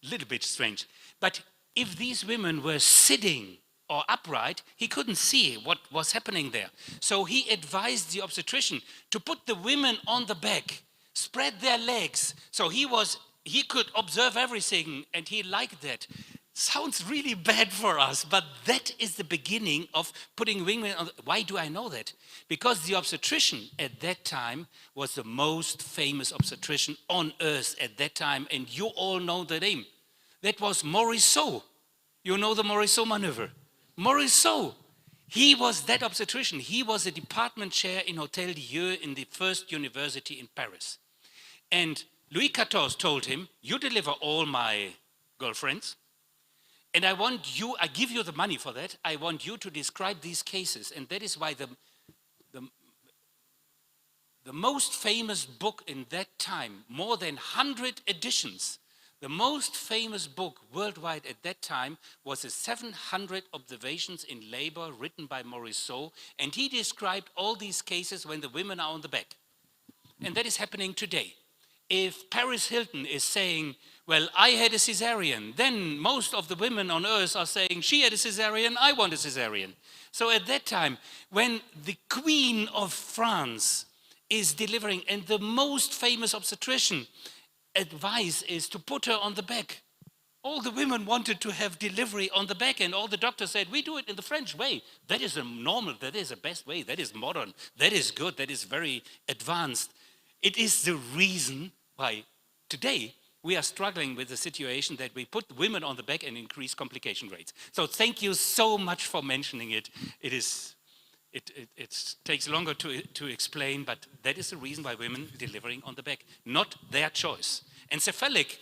S4: a little bit strange. But if these women were sitting or upright, he couldn't see what was happening there. So he advised the obstetrician to put the women on the back, spread their legs. So he could observe everything, and he liked that. Sounds really bad for us, but that is the beginning of putting women on. Why do I know that? Because the obstetrician at that time was the most famous obstetrician on earth at that time, and you all know the name. That was Morisot. You know the Morisot maneuver. Morisot, he was that obstetrician. He was a department chair in Hôtel Dieu in the first university in Paris. And Louis XIV told him, you deliver all my girlfriends, and I give you the money for that. I want you to describe these cases. And that is why the most famous book in that time, more than 100 editions, the most famous book worldwide at that time was the 700 Observations in Labor written by Morisot. And he described all these cases when the women are on the back. And that is happening today. if Paris Hilton is saying, well, I had a cesarean, then most of the women on earth are saying, she had a cesarean, I want a cesarean. So at that time, when the Queen of France is delivering, and the most famous obstetrician advice is to put her on the back. All the women wanted to have delivery on the back, and all the doctors said, we do it in the French way. That is a normal, that is the best way, that is modern, that is good, that is very advanced. It is the reason why today we are struggling with the situation that we put women on the back and increase complication rates. So thank you so much for mentioning it. It takes longer to explain, but that is the reason why women delivering on the back, not their choice. Encephalic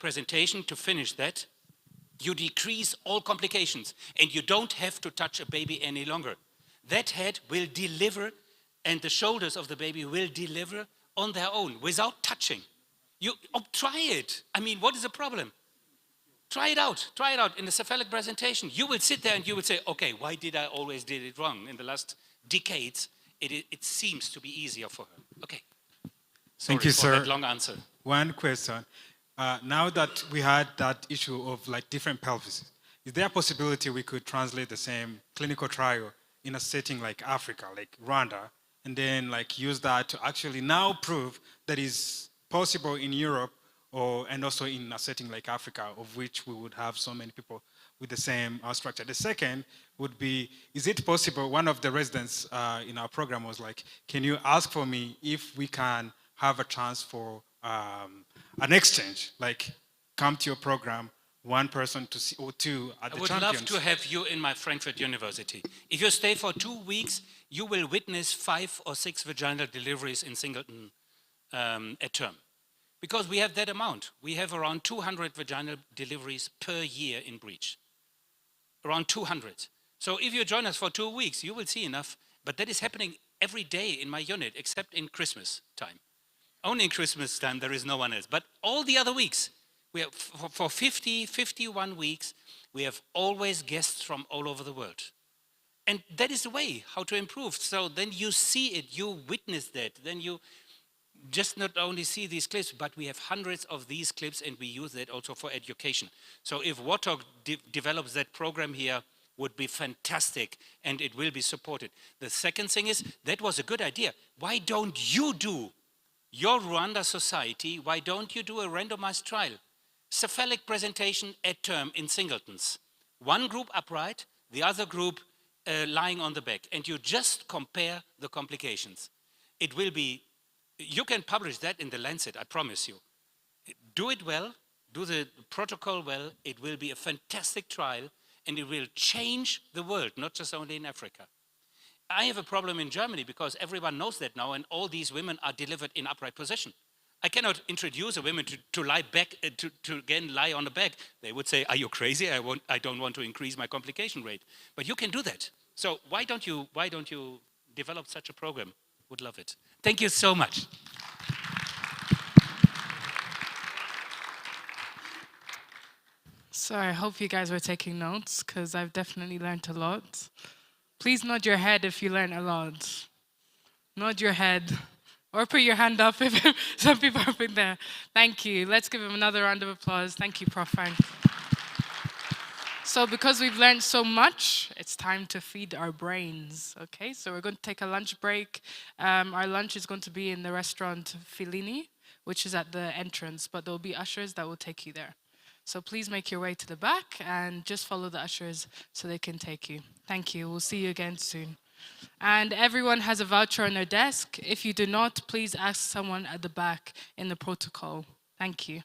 S4: presentation, to finish that, you decrease all complications and you don't have to touch a baby any longer. That head will deliver and the shoulders of the baby will deliver on their own without touching. Try it. I mean, what is the problem? Try it out in the cephalic presentation. You will sit there and you will say, okay, why did I always did it wrong? In the last decades, it seems to be easier for her. Okay. Sorry
S3: Thank you,
S4: for
S3: sir.
S4: that long answer.
S3: One question. Now that we had that issue of like different pelvises, is there a possibility we could translate the same clinical trial in a setting like Africa, like Rwanda, and then like use that to actually now prove that is possible in Europe and also in a setting like Africa, of which we would have so many people with the same structure. The second would be, is it possible, one of the residents in our program was like, can you ask for me if we can have a chance for an exchange, like come to your program, one person to see, or two at the champions.
S4: I would love to have you in my Frankfurt University. If you stay for 2 weeks, you will witness 5 or 6 vaginal deliveries in Singleton a term. Because we have that amount. We have around 200 vaginal deliveries per year in Breach. Around 200. So if you join us for 2 weeks, you will see enough. But that is happening every day in my unit, except in Christmas time. Only in Christmas time, there is no one else. But all the other weeks, we have, for 51 weeks, we have always guests from all over the world. And that is the way how to improve. So then you see it, you witness that. Then you just not only see these clips, but we have hundreds of these clips and we use that also for education. So if Rsog develops that program here, would be fantastic and it will be supported. The second thing is, that was a good idea. Why don't you do your Rwanda society, why don't you do a randomized trial? Cephalic presentation at term in singletons. One group upright, the other group lying on the back, and you just compare the complications. It will be, you can publish that in the Lancet, I promise you. Do it well, do the protocol well, it will be a fantastic trial, and it will change the world, not just only in Africa. I have a problem in Germany because everyone knows that now, and all these women are delivered in upright position. I cannot introduce a woman to lie back, to again lie on the back. They would say, are you crazy? I don't want to increase my complication rate. But you can do that. So why don't you develop such a program? Would love it. Thank you so much.
S2: So I hope you guys were taking notes, because I've definitely learned a lot. Please nod your head if you learned a lot. Nod your head. Or put your hand up if some people are up in there. Thank you. Let's give him another round of applause. Thank you, Prof. Frank. So because we've learned so much, it's time to feed our brains. Okay, so we're going to take a lunch break. Our lunch is going to be in the restaurant Fellini, which is at the entrance, but there'll be ushers that will take you there. So please make your way to the back and just follow the ushers so they can take you. Thank you. We'll see you again soon. And everyone has a voucher on their desk. If you do not, please ask someone at the back in the protocol. Thank you.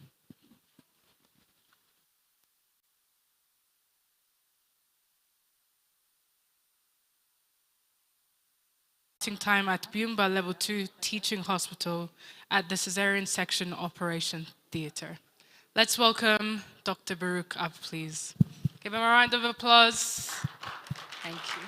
S2: Time at Byumba Level 2 Teaching Hospital at the Caesarean Section Operation Theatre. Let's welcome Dr. Baruch up, please. Give him a round of applause. Thank you.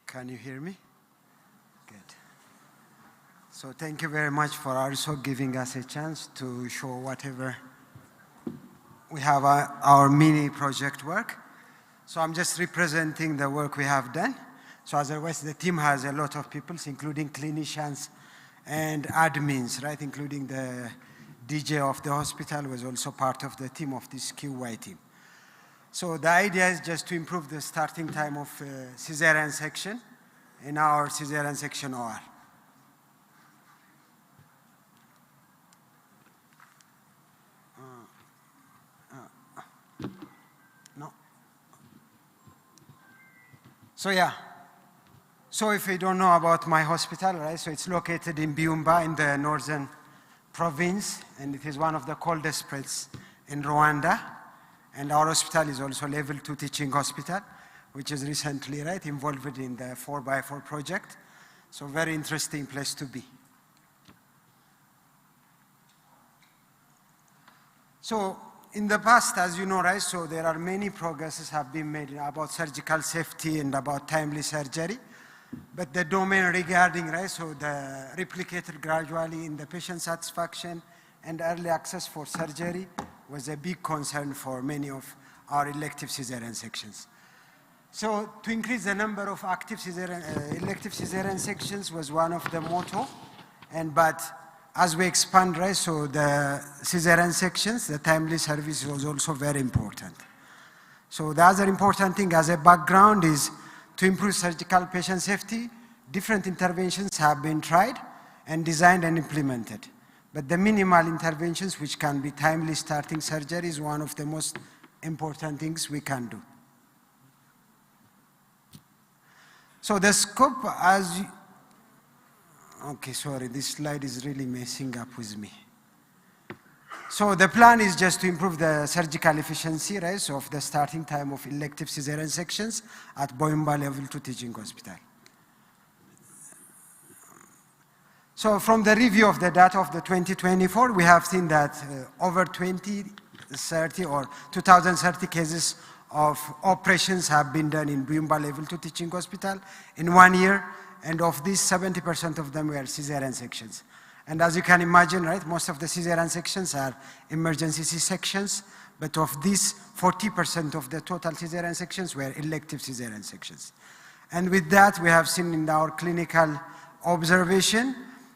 S17: Can you hear me? Good. So thank you very much for also giving us a chance to show whatever we have our mini project work. So I'm just representing the work we have done. So otherwise, the team has a lot of people, including clinicians and admins, right? Including the DJ of the hospital was also part of the team of this QY team. So the idea is just to improve the starting time of cesarean section in our cesarean section OR. No. So yeah. So if you don't know about my hospital, right? So it's located in Byumba in the northern province, and it is one of the coldest places in Rwanda. And our hospital is also level 2 teaching hospital, which is recently, right, involved in the 4x4 project. So very interesting place to be. So in the past, as you know, right, so there are many progresses have been made about surgical safety and about timely surgery. But the domain regarding, right, so the replicated gradually in the patient satisfaction and early access for surgery was a big concern for many of our elective cesarean sections. So to increase the number of active elective cesarean sections was one of the motto. But as we expand, right, so the cesarean sections, the timely service was also very important. So the other important thing as a background is to improve surgical patient safety. Different interventions have been tried and designed and implemented. But the minimal interventions, which can be timely starting surgery, is one of the most important things we can do. So the scope, as you, okay, sorry, this slide is really messing up with me. So the plan is just to improve the surgical efficiency, right, so of the starting time of elective cesarean sections at Byumba Level 2 Teaching Hospital. So from the review of the data of the 2024, we have seen that over 2030 or 2030 cases of operations have been done in Byumba Level 2 Teaching Hospital in 1 year, and of these 70% of them were cesarean sections. And as you can imagine, right, most of the cesarean sections are emergency C-sections, but of these, 40% of the total cesarean sections were elective cesarean sections. And with that, we have seen in our clinical observation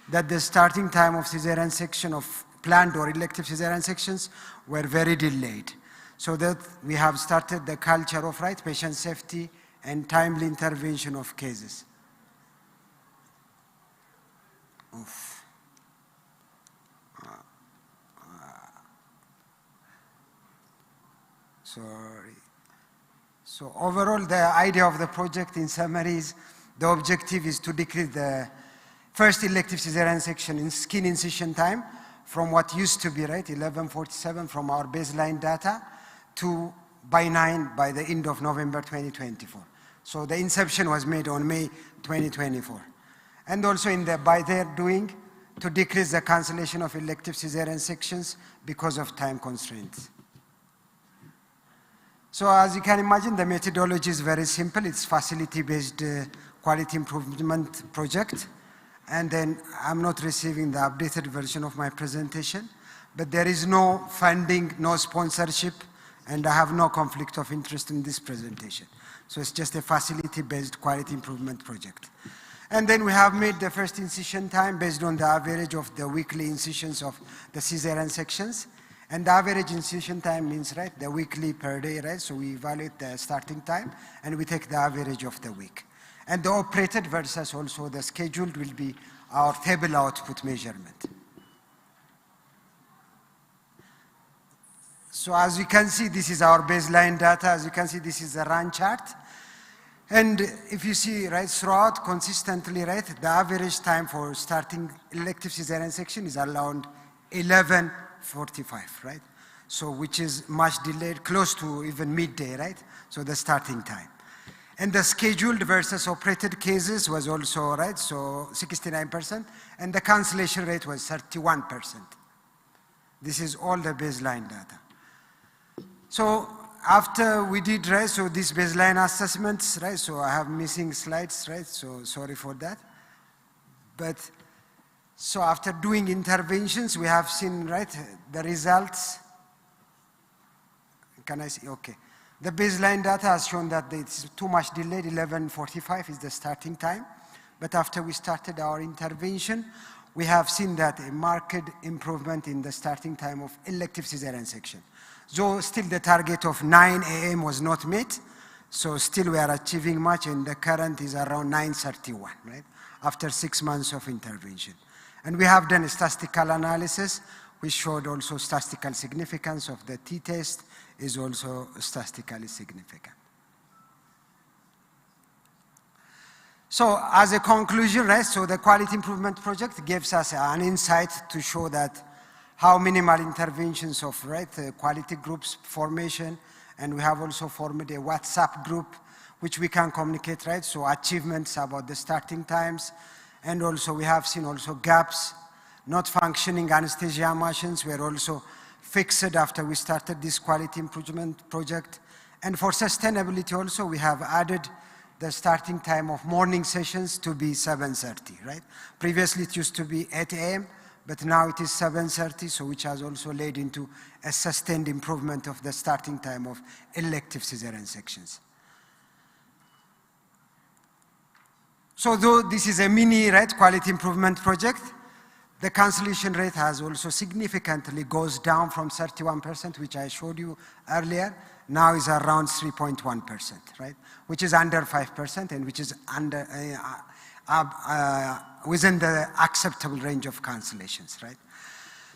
S17: that the starting time of cesarean section of planned or elective cesarean sections were very delayed. So that we have started the culture of, right, patient safety and timely intervention of cases. Oof. Sorry. So overall, the idea of the project in summary is the objective is to decrease the first elective cesarean section in skin incision time from what used to be, right, 11:47 from our baseline data to by 9 by the end of November 2024. So the inception was made on May 2024. And also in the, by their doing, to decrease the cancellation of elective cesarean sections because of time constraints. So as you can imagine, the methodology is very simple. It's facility-based quality improvement project. And then I'm not receiving the updated version of my presentation, but there is no funding, no sponsorship, and I have no conflict of interest in this presentation. So it's just a facility-based quality improvement project. And then we have made the first incision time based on the average of the weekly incisions of the cesarean sections. And the average incision time means, right, the weekly per day, right? So we evaluate the starting time and we take the average of the week. And the operated versus also the scheduled will be our table output measurement. So as you can see, this is our baseline data. As you can see, this is the run chart. And if you see, right, throughout consistently, right, the average time for starting elective cesarean section is around 11:45, right? So which is much delayed, close to even midday, right? So the starting time. And the scheduled versus operated cases was also, right, so 69%, and the cancellation rate was 31%. This is all the baseline data. So after we did, right, so these baseline assessments, right, so I have missing slides, right, so sorry for that. But so after doing interventions, we have seen, right, the results. Can I see? Okay. The baseline data has shown that it's too much delayed. 11:45 is the starting time. But after we started our intervention, we have seen that a marked improvement in the starting time of elective cesarean section. Though still the target of 9 a.m. was not met, so still we are achieving much, and the current is around 9:31, right? After 6 months of intervention. And we have done a statistical analysis, which showed also statistical significance of the t-test is also statistically significant. So as a conclusion, right, so the quality improvement project gives us an insight to show that how minimal interventions of quality groups formation, and we have also formed a WhatsApp group which we can communicate, right? So achievements about the starting times, and also we have seen also gaps. Not functioning anesthesia machines were also fixed after we started this quality improvement project. And for sustainability also, we have added the starting time of morning sessions to be 7:30, right? Previously it used to be 8 a.m., but now it is 7:30, so which has also led into a sustained improvement of the starting time of elective cesarean sections. So though this is a mini quality improvement project, the cancellation rate has also significantly goes down from 31%, which I showed you earlier, now is around 3.1%, right? Which is under 5% and which is under, within the acceptable range of cancellations, right?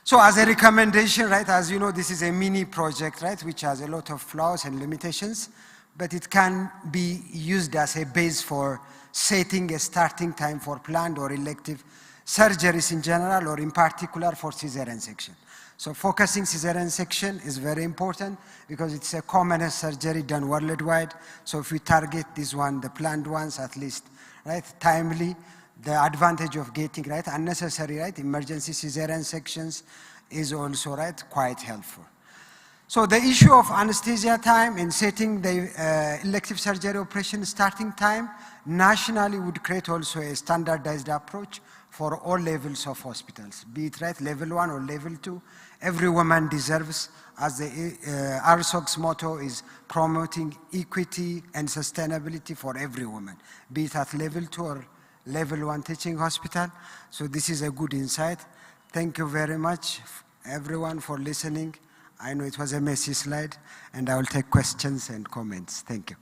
S17: So as a recommendation, right, as you know, this is a mini project, right, which has a lot of flaws and limitations, but it can be used as a base for setting a starting time for planned or elective surgeries in general, or in particular for cesarean section. So focusing cesarean section is very important because it's a commonest surgery done worldwide. So if we target this one, the planned ones at least, right, timely, the advantage of getting unnecessary emergency cesarean sections is also quite helpful. So the issue of anesthesia time in setting the elective surgery operation starting time nationally would create also a standardized approach for all levels of hospitals, be it level 1 or level 2. Every woman deserves, as the Rsog's motto is promoting equity and sustainability for every woman, be it at level 2 or level 1 teaching hospital. So this is a good insight. Thank you very much, everyone, for listening. I know it was a messy slide, and I will take questions and comments. Thank you.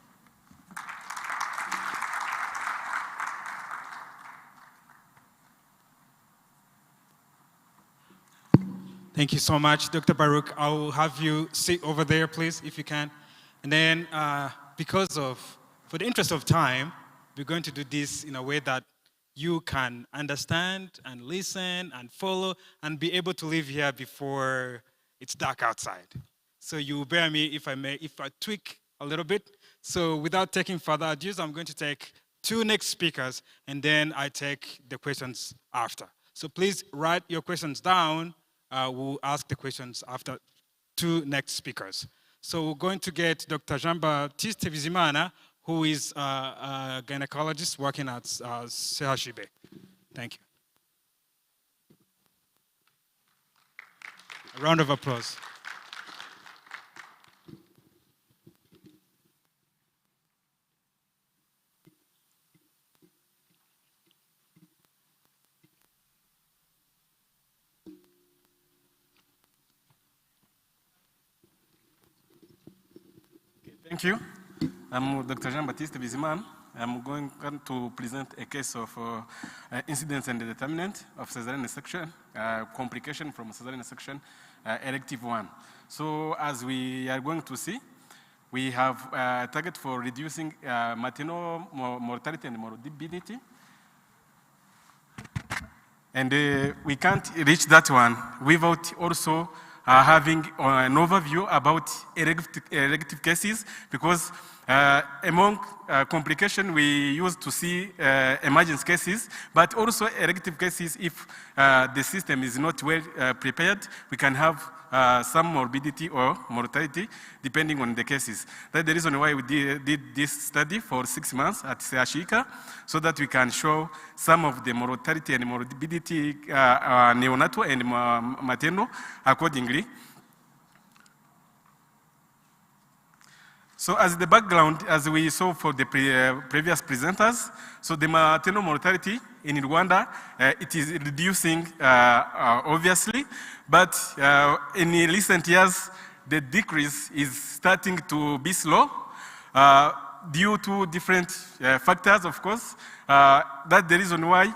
S3: Thank you so much, Dr. Baruch. I will have you sit over there, please, if you can. And then, for the interest of time, we're going to do this in a way that you can understand and listen and follow and be able to leave here before it's dark outside. So you bear me if I tweak a little bit. So without taking further ado, I'm going to take 2 next speakers, and then I take the questions after. So please write your questions down. We'll ask the questions after 2 next speakers. So we're going to get Dr. Jean-Baptiste Bizimana, who is a gynecologist working at CHUB. Thank you. A round of applause.
S18: Thank you. I'm Dr. Jean-Baptiste Bizimana. I'm going to present a case of incidence and determinant of cesarean section, complication from cesarean section, elective 1. So as we are going to see, we have a target for reducing maternal mortality and morbidity. And we can't reach that one without also having an overview about elective cases, because among complications we used to see emergency cases, but also elective cases, if the system is not well prepared, we can have some morbidity or mortality depending on the cases. That's the reason why we did this study for 6 months at CHUB, so that we can show some of the mortality and morbidity neonatal and maternal accordingly. So as the background, as we saw for the previous presenters, so the maternal mortality in Rwanda, it is reducing obviously, but in recent years, the decrease is starting to be slow due to different factors, of course. That's the reason why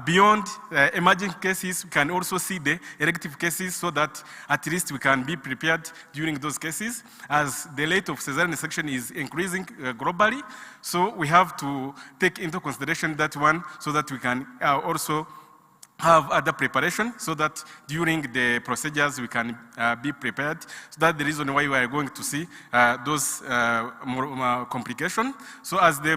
S18: beyond emerging cases, we can also see the elective cases so that at least we can be prepared during those cases, as the rate of cesarean section is increasing globally. So we have to take into consideration that one so that we can also have other preparation so that during the procedures we can be prepared. So that's the reason why we are going to see those more complications. So as the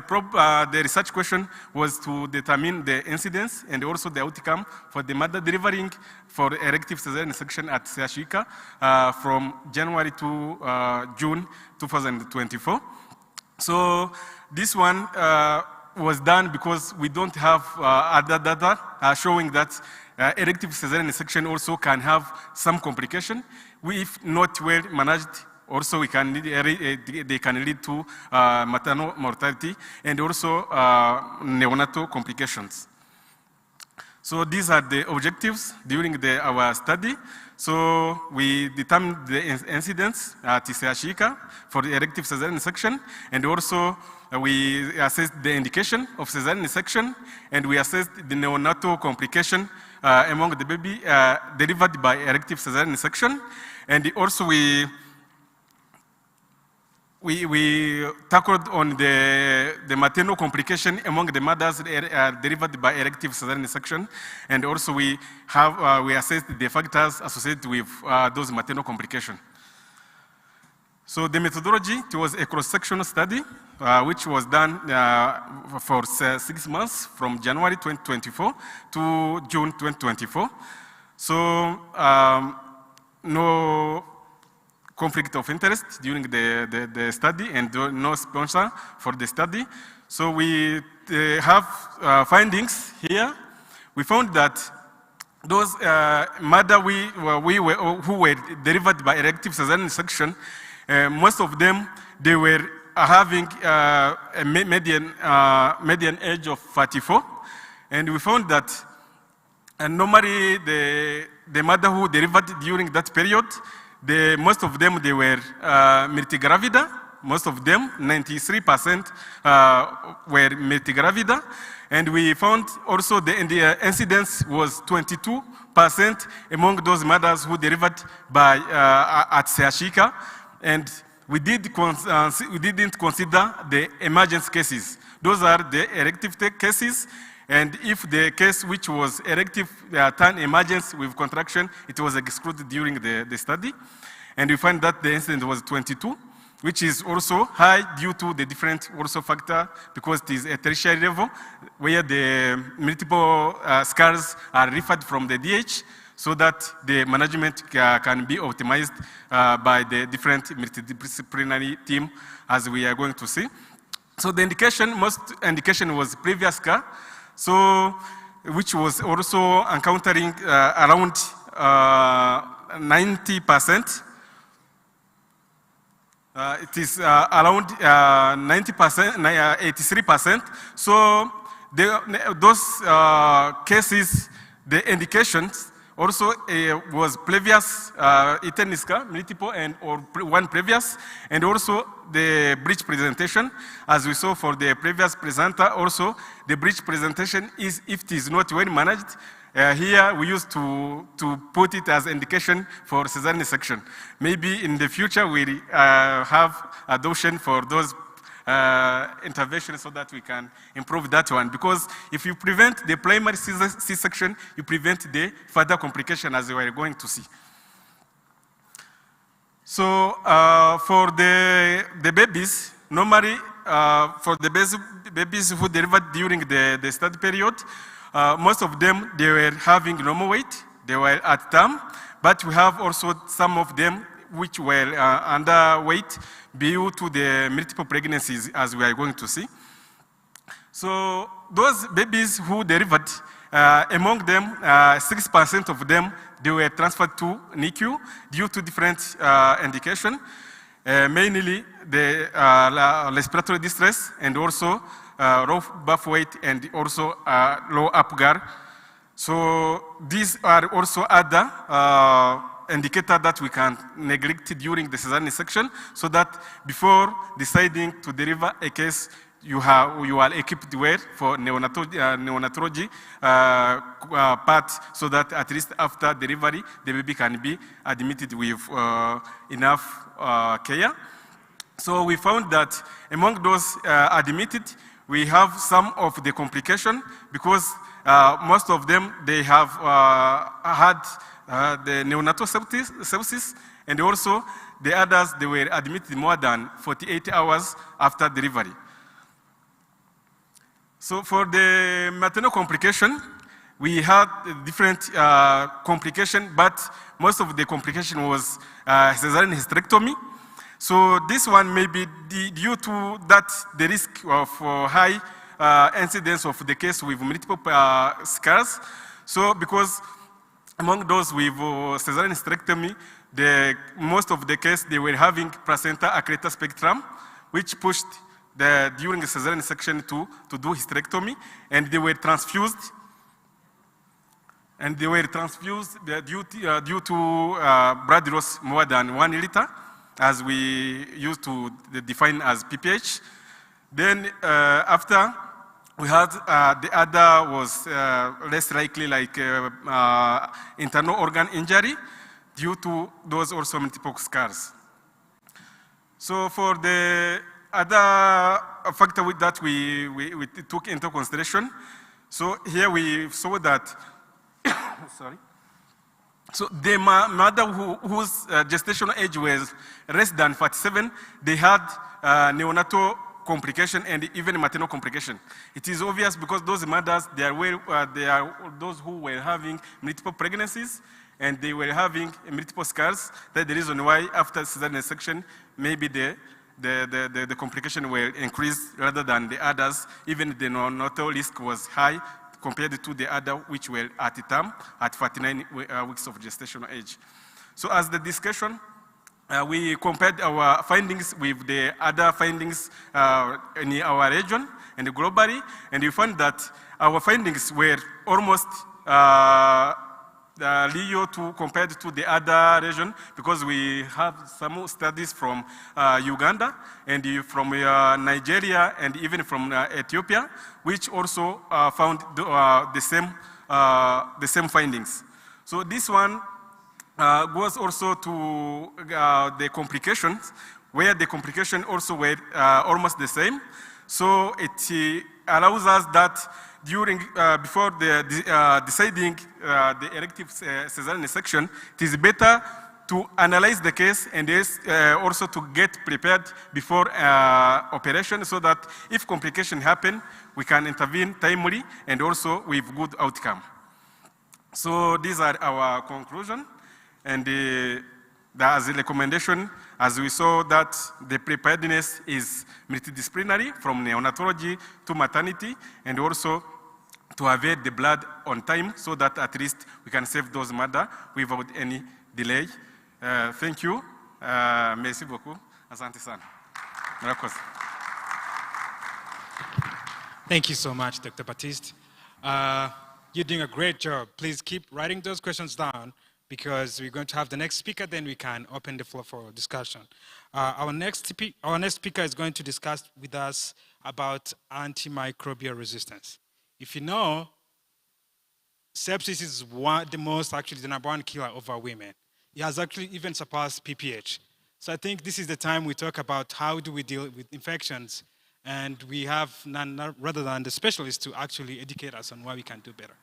S18: research question was to determine the incidence and also the outcome for the mother delivering for elective cesarean section at Seashika from January to June 2024. So this one was done because we don't have other data showing that elective cesarean section also can have some complication. If not well managed, also they can lead to maternal mortality and also neonatal complications. So these are the objectives during our study. So we determined the incidence at Seashika for the elective cesarean section, and also we assessed the indication of cesarean section, and we assessed the neonatal complication among the baby delivered by elective cesarean section, and also we tackled on the maternal complication among the mothers delivered by elective cesarean section, and also we assessed the factors associated with those maternal complications. So the methodology, it was a cross-sectional study, which was done for 6 months from January 2024 to June 2024. So no conflict of interest during the study and no sponsor for the study. So we have findings here. We found that those mothers who were delivered by elective cesarean section, most of them, they were having a median age of 44. And we found that normally the mother who delivered during that period, most of them, they were multigravida. Most of them, 93% were multigravida. And we found also the incidence was 22% among those mothers who delivered by at Seashika. And we didn't consider the emergency cases. Those are the elective cases. And if the case which was elective turned emergency with contraction, it was excluded during the study. And we find that the incidence was 22, which is also high due to the different also factor, because it is a tertiary level where the multiple scars are referred from the DH, so that the management can be optimized by the different multidisciplinary team, as we are going to see. So the indication, most indication was previous scar, so which was also encountering around 90%. It is around 90%, 83%. So those cases, the indications also was previous Itenisca, multiple and or one previous, and also the breach presentation. As we saw for the previous presenter, also the breach presentation is, if it is not well managed, here we used to put it as indication for cesarean section. Maybe in the future we have adoption for those interventions so that we can improve that one. Because if you prevent the primary C-section, you prevent the further complication, as we are going to see. So for the babies, normally for the babies who delivered during the study period, most of them, they were having normal weight, they were at term, but we have also some of them which were underweight due to the multiple pregnancies, as we are going to see. So those babies who delivered, among them, 6% of them, they were transferred to NICU due to different indication. mainly the respiratory distress and also low birth weight and also low Apgar. So these are also other indicator that we can neglect during the cesarean section, so that before deciding to deliver a case, you are equipped well for neonatology part, so that at least after delivery, the baby can be admitted with enough care. So we found that among those admitted, we have some of the complication, because most of them, they have had the neonatal sepsis, and also the others, they were admitted more than 48 hours after delivery. So for the maternal complication, we had different complication, but most of the complication was cesarean hysterectomy. So this one may be due to that the risk of high incidence of the case with multiple scars. So because among those with cesarean hysterectomy, most of the case they were having placenta accreta spectrum, which pushed during the cesarean section to do hysterectomy, and they were transfused. And they were transfused due to blood loss more than 1 liter, as we used to define as PPH. Then after, we had the other was less likely, like internal organ injury due to those also multiple scars. So for the other factor that we took into consideration, so here we saw that, sorry. So the mother whose gestational age was less than 47, they had neonatal complication and even maternal complication. It is obvious because those mothers, they are those who were having multiple pregnancies and they were having multiple scars. That's the reason why after cesarean section, maybe the complication will increase rather than the others. Even the neonatal risk was high compared to the other, which were at the term at 49 weeks of gestational age. So as the discussion, we compared our findings with the other findings in our region and globally, and we found that our findings were almost linear compared to the other region, because we have some studies from Uganda and from Nigeria and even from Ethiopia, which also found the same findings. So this one goes also to the complications, where the complications also were almost the same. So it allows us that during, before deciding the elective cesarean section, it is better to analyze the case and also to get prepared before operation, so that if complications happen, we can intervene timely and also with good outcome. So these are our conclusion, and as a recommendation, as we saw that the preparedness is multidisciplinary from neonatology to maternity, and also to avoid the blood on time, so that at least we can save those mothers without any delay. Thank you. Merci beaucoup. Asante sana. Murakoze.
S13: Thank you so much, Dr. Baptiste. You're doing a great job. Please keep writing those questions down, because we're going to have the next speaker, then we can open the floor for discussion. Our next speaker is going to discuss with us about antimicrobial resistance. If you know, sepsis is the number one killer of our women. It has actually even surpassed PPH. So I think this is the time we talk about how do we deal with infections, and we have none rather than the specialists to actually educate us on what we can do better.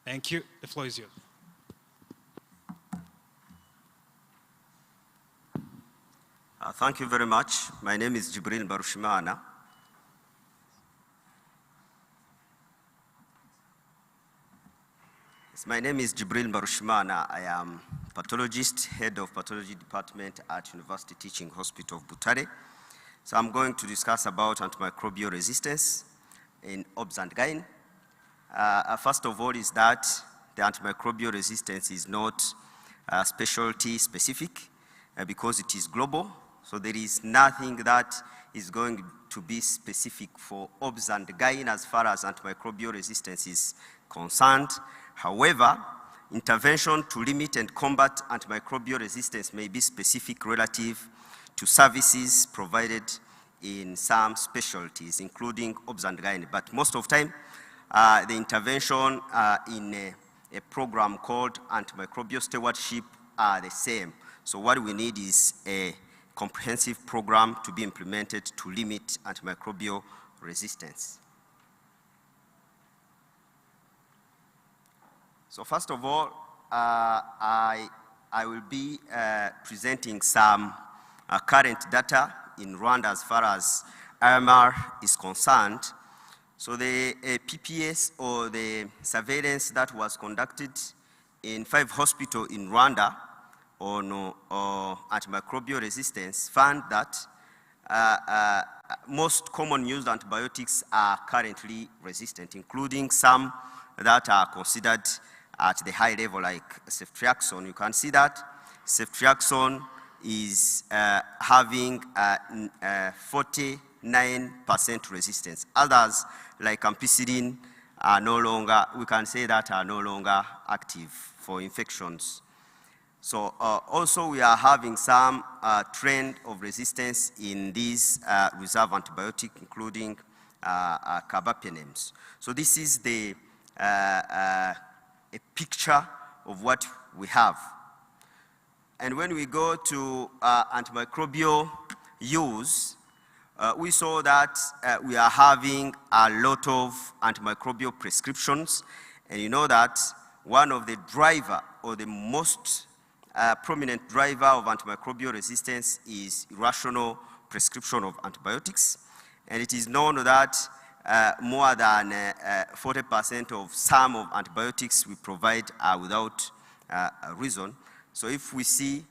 S13: Thank you. The floor is yours.
S16: Thank you very much. My name is Jibril Barushimana. My name is Jibril Barushimana. I am pathologist, head of pathology department at University Teaching Hospital of Butare. So I'm going to discuss about antimicrobial resistance in OBS and GYN. First of all is that the antimicrobial resistance is not specialty specific because it is global. So there is nothing that is going to be specific for obs and gyn as far as antimicrobial resistance is concerned. However, intervention to limit and combat antimicrobial resistance may be specific relative to services provided in some specialties, including obs and gyn. But most of the time, the intervention in a program called antimicrobial stewardship are the same. So what we need is a comprehensive program to be implemented to limit antimicrobial resistance. So first of all, I will be presenting some current data in Rwanda as far as IMR is concerned. So the PPS, or the surveillance that was conducted in 5 hospitals in Rwanda on antimicrobial resistance, found that most common used antibiotics are currently resistant, including some that are considered at the high level, like ceftriaxone. You can see that ceftriaxone is having 49% resistance. Others, like ampicillin, are no longer, we can say that are no longer active for infections. So also we are having some trend of resistance in these reserve antibiotic, including carbapenems. So this is the a picture of what we have. And when we go to antimicrobial use, we saw that we are having a lot of antimicrobial prescriptions. And you know that one of the driver, or the most prominent driver of antimicrobial resistance, is irrational prescription of antibiotics. And it is known that more than 40% of some of antibiotics we provide are without a reason. So if we see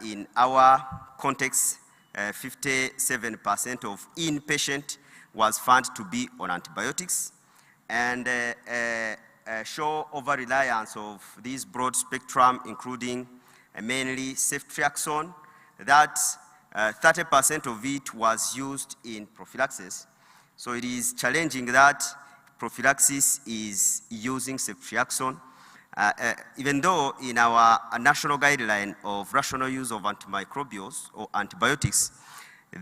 S16: in our context, 57% of inpatient was found to be on antibiotics, and show over-reliance of this broad spectrum, including mainly ceftriaxone, that 30% of it was used in prophylaxis. So it is challenging that prophylaxis is using ceftriaxone, even though in our national guideline of rational use of antimicrobials or antibiotics,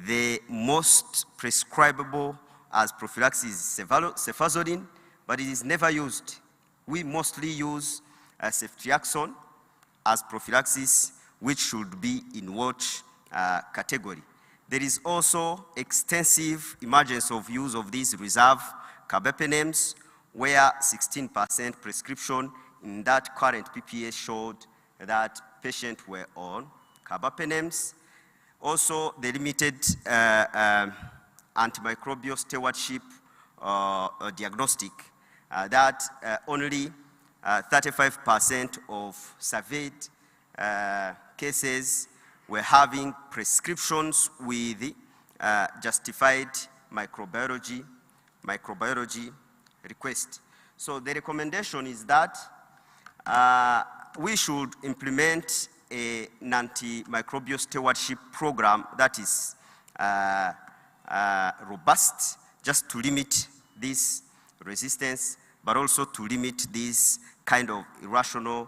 S16: the most prescribable as prophylaxis is cefazolin, but it is never used. We mostly use ceftriaxone as prophylaxis, which should be in watch category. There is also extensive emergence of use of these reserve carbapenems, where 16% prescription in that current PPS showed that patients were on carbapenems. Also, the limited antimicrobial stewardship diagnostic, that only 35% of surveyed cases were having prescriptions with justified microbiology request. So the recommendation is that we should implement an antimicrobial stewardship program that is robust, just to limit this resistance, but also to limit these kind of irrational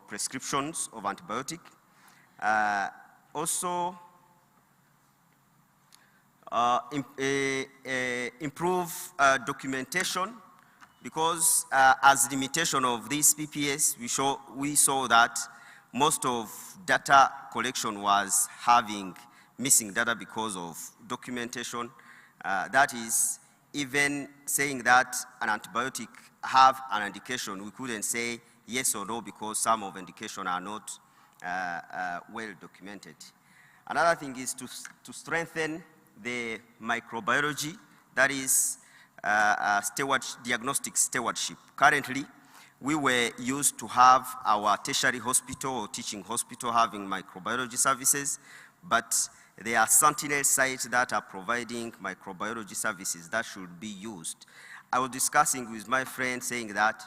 S16: prescriptions of antibiotic. Also, improve documentation, because as limitation of this PPS, we saw that most of data collection was having missing data because of documentation. That is, even saying that an antibiotic have an indication, we couldn't say yes or no, because some of indication are not well documented. Another thing is to strengthen the microbiology, that is diagnostic stewardship. Currently, we were used to have our tertiary hospital or teaching hospital having microbiology services, but there are sentinel sites that are providing microbiology services that should be used. I was discussing with my friend saying that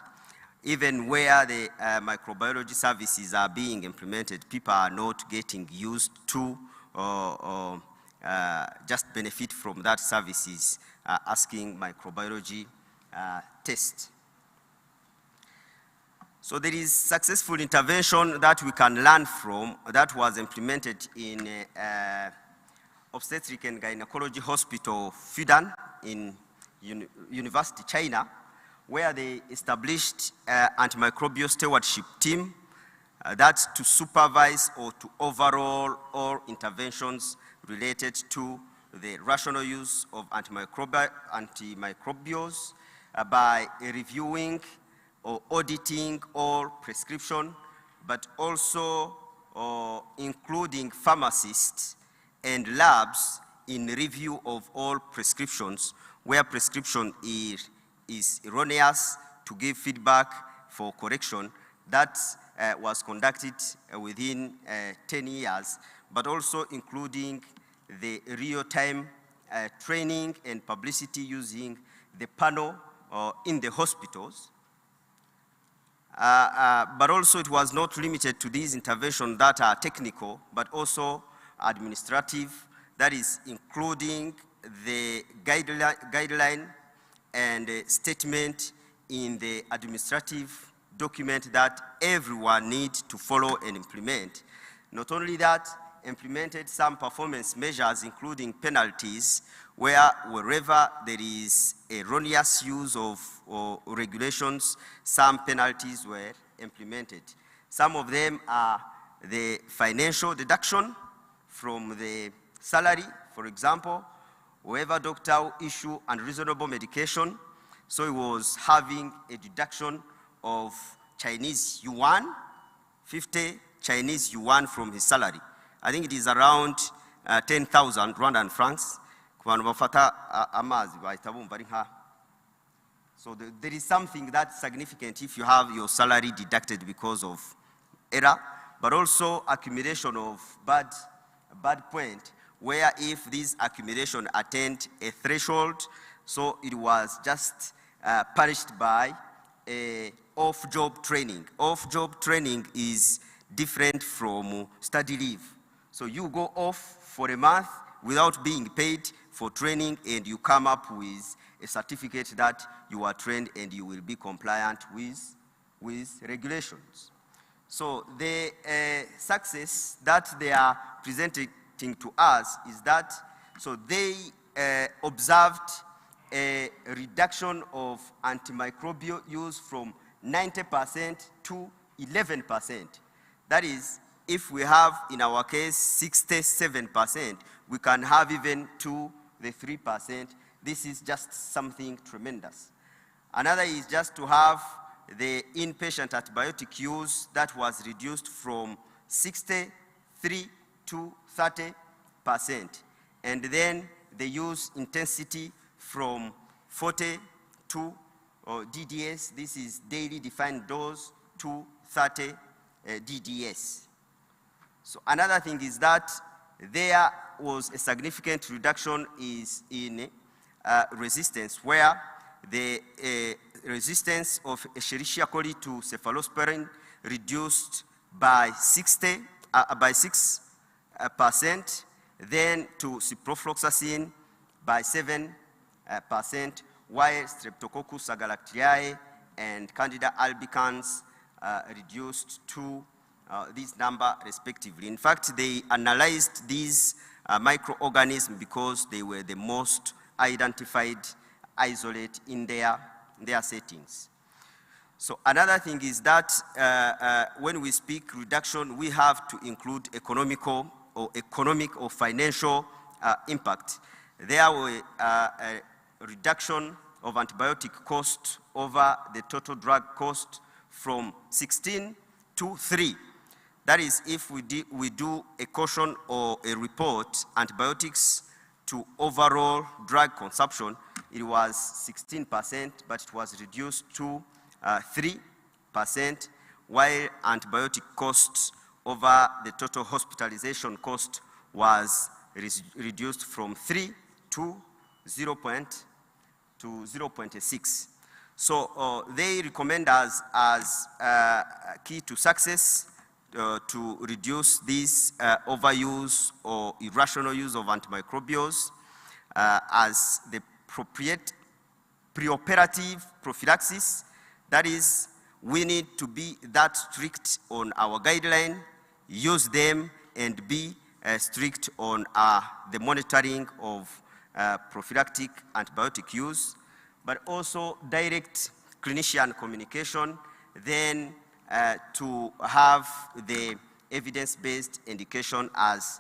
S16: even where the microbiology services are being implemented, people are not getting used to just benefit from that service is asking microbiology test. So there is successful intervention that we can learn from that was implemented in obstetric and gynecology hospital Fudan in University China, where they established antimicrobial stewardship team that's to supervise or to overall all interventions related to the rational use of antimicrobials by reviewing or auditing all prescription, but also including pharmacists and labs in review of all prescriptions, where prescription is erroneous, to give feedback for correction. That was conducted within 10 years, but also including the real-time training and publicity using the panel in the hospitals. But also it was not limited to these interventions that are technical, but also administrative, that is including the guideline and statement in the administrative document that everyone needs to follow and implement. Not only that, implemented some performance measures, including penalties, wherever there is erroneous use of regulations, some penalties were implemented. Some of them are the financial deduction from the salary. For example, whoever doctor will issue unreasonable medication, so he was having a deduction of Chinese yuan, 50 Chinese yuan from his salary. I think it is around 10,000 Rwandan francs. So there is something that's significant if you have your salary deducted because of error, but also accumulation of bad point, where if this accumulation attained a threshold, so it was just punished by off-job training. Off-job training is different from study leave. So you go off for a month without being paid for training, and you come up with a certificate that you are trained and you will be compliant with regulations. So the success that they are presenting to us is that, so they observed a reduction of antimicrobial use from 90% to 11%. That is, if we have, in our case, 67%, we can have even 2 to 3%. This is just something tremendous. Another is just to have the inpatient antibiotic use that was reduced from 63 to 30%. And then the use intensity from 40 to DDS, this is daily defined dose, to 30 DDS. So another thing is that there was a significant reduction in resistance, where the resistance of Escherichia coli to cephalosporin reduced by 6%, then to ciprofloxacin by 7%, while Streptococcus agalactiae and Candida albicans reduced to this number respectively. In fact, they analyzed these microorganisms because they were the most identified isolate in their settings. So another thing is that when we speak reduction, we have to include economic or financial impact. There were a reduction of antibiotic cost over the total drug cost from 16 to 3. That is, if we do a caution or a report, antibiotics to overall drug consumption, it was 16%, but it was reduced to 3%, while antibiotic costs over the total hospitalization cost was reduced from 3 to 0.6. So they recommend us as key to success to reduce this overuse or irrational use of antimicrobials as the appropriate preoperative prophylaxis. That is, we need to be that strict on our guideline, use them, and be strict on the monitoring of prophylactic antibiotic use, but also direct clinician communication, then to have the evidence-based indication as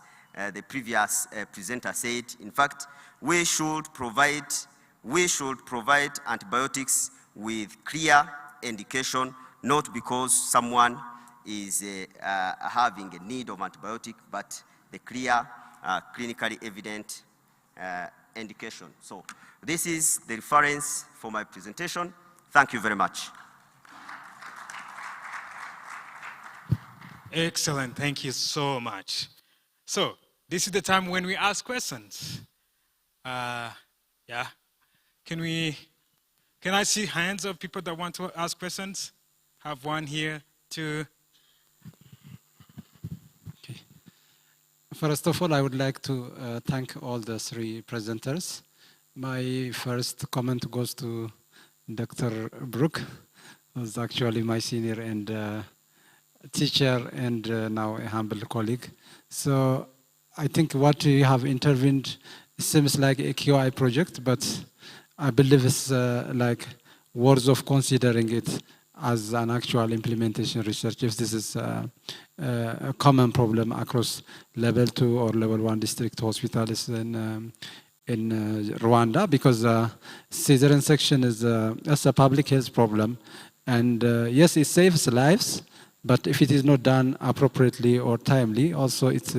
S16: the previous presenter said. In fact, we should provide antibiotics with clear indication, not because someone is having a need of antibiotic, but the clear, clinically evident indication. So this is the reference for my presentation. Thank you very much.
S3: Excellent, thank you so much. So this is the time when we ask questions. Yeah, can I see hands of people that want to ask questions? Have one here, two.
S23: Okay. First of all, I would like to thank all the three presenters. My first comment goes to Dr. Brook, who's actually my senior and teacher and now a humble colleague. So I think what you have intervened seems like a QI project, but I believe it's like worth of considering it as an actual implementation research if this is a common problem across level 2 or level 1 district hospitals in Rwanda, because cesarean section is a public health problem, and yes, it saves lives, but if it is not done appropriately or timely, also it's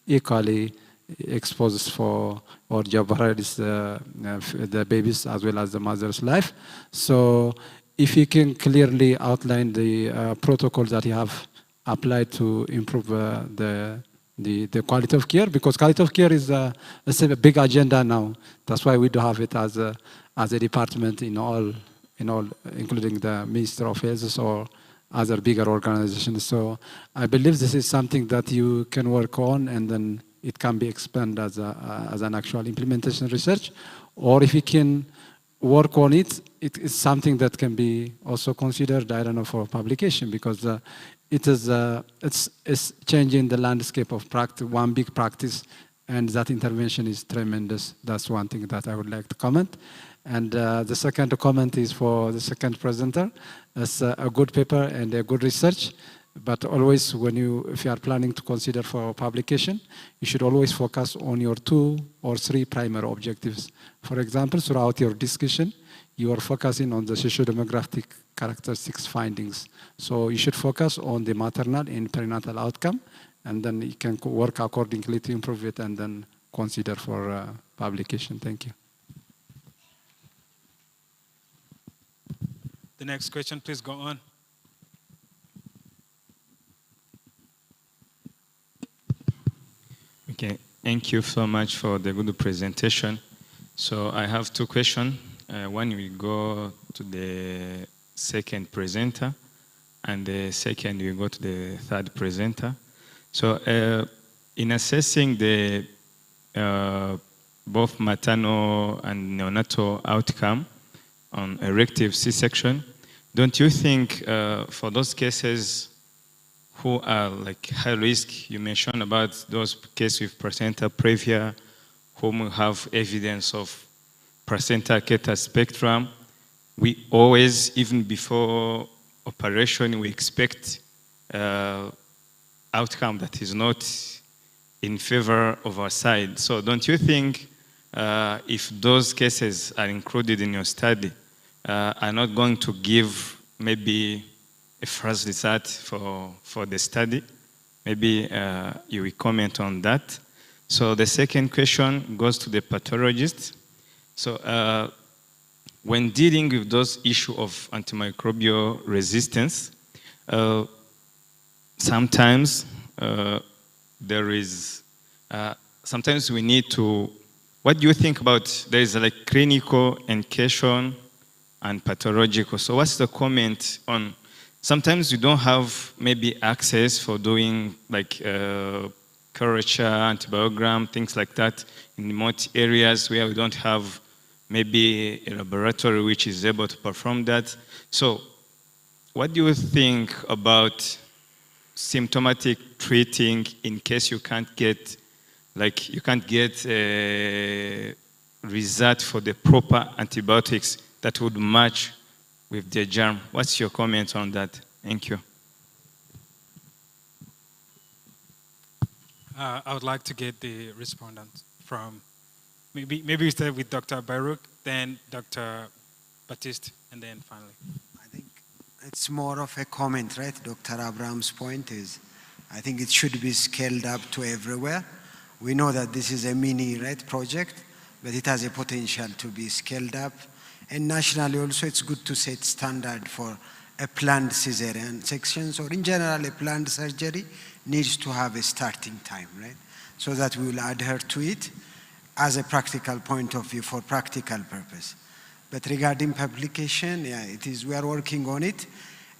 S23: equally exposed for or jeopardizes the baby's as well as the mother's life. So if you can clearly outline the protocols that you have applied to improve the quality of care, because quality of care is a big agenda now. That's why we do have it as a department in all, including the Minister of Health or other bigger organizations. So I believe this is something that you can work on, and then it can be expanded as an actual implementation research. Or if you can work on it, it is something that can be also considered, I don't know, for publication, because it's changing the landscape of practice, one big practice, and that intervention is tremendous. That's one thing that I would like to comment. And the second comment is for the second presenter. It's a good paper and a good research, but always if you are planning to consider for publication, you should always focus on your 2 or 3 primary objectives. For example, throughout your discussion, you are focusing on the socio-demographic characteristics findings. So you should focus on the maternal and perinatal outcome, and then you can work accordingly to improve it and then consider for publication. Thank you.
S3: The next question, please go on.
S19: Okay, thank you so much for the good presentation. So I have 2 questions. One will go to the second presenter, and the second will go to the third presenter. So in assessing the both maternal and neonatal outcome on erective C-section, don't you think for those cases who are like high risk, you mentioned about those cases with placenta previa, whom have evidence of placenta keter spectrum, we always, even before operation, we expect outcome that is not in favor of our side. So don't you think if those cases are included in your study, are not going to give maybe a first result for the study? Maybe you will comment on that. So the second question goes to the pathologist. So when dealing with those issues of antimicrobial resistance, sometimes there is, sometimes we need to, what do you think about, there is like clinical indication and pathological. So what's the comment on sometimes you don't have maybe access for doing like curvature, antibiogram, things like that in remote areas where we don't have maybe a laboratory which is able to perform that. So what do you think about symptomatic treating in case you can't get, like you can't get a result for the proper antibiotics that would match with the germ? What's your comment on that? Thank you.
S3: I would like to get the respondent from, maybe we start with Dr. Baruch, then Dr. Baptiste, and then finally.
S17: It's more of a comment, right? Dr. Abraham's point is, I think it should be scaled up to everywhere. We know that this is a mini, right, project, but it has a potential to be scaled up. And nationally also, it's good to set standard for a planned cesarean sections, or in general, a planned surgery needs to have a starting time, right? So that we will adhere to it as a practical point of view for practical purpose. But regarding publication, yeah, we are working on it.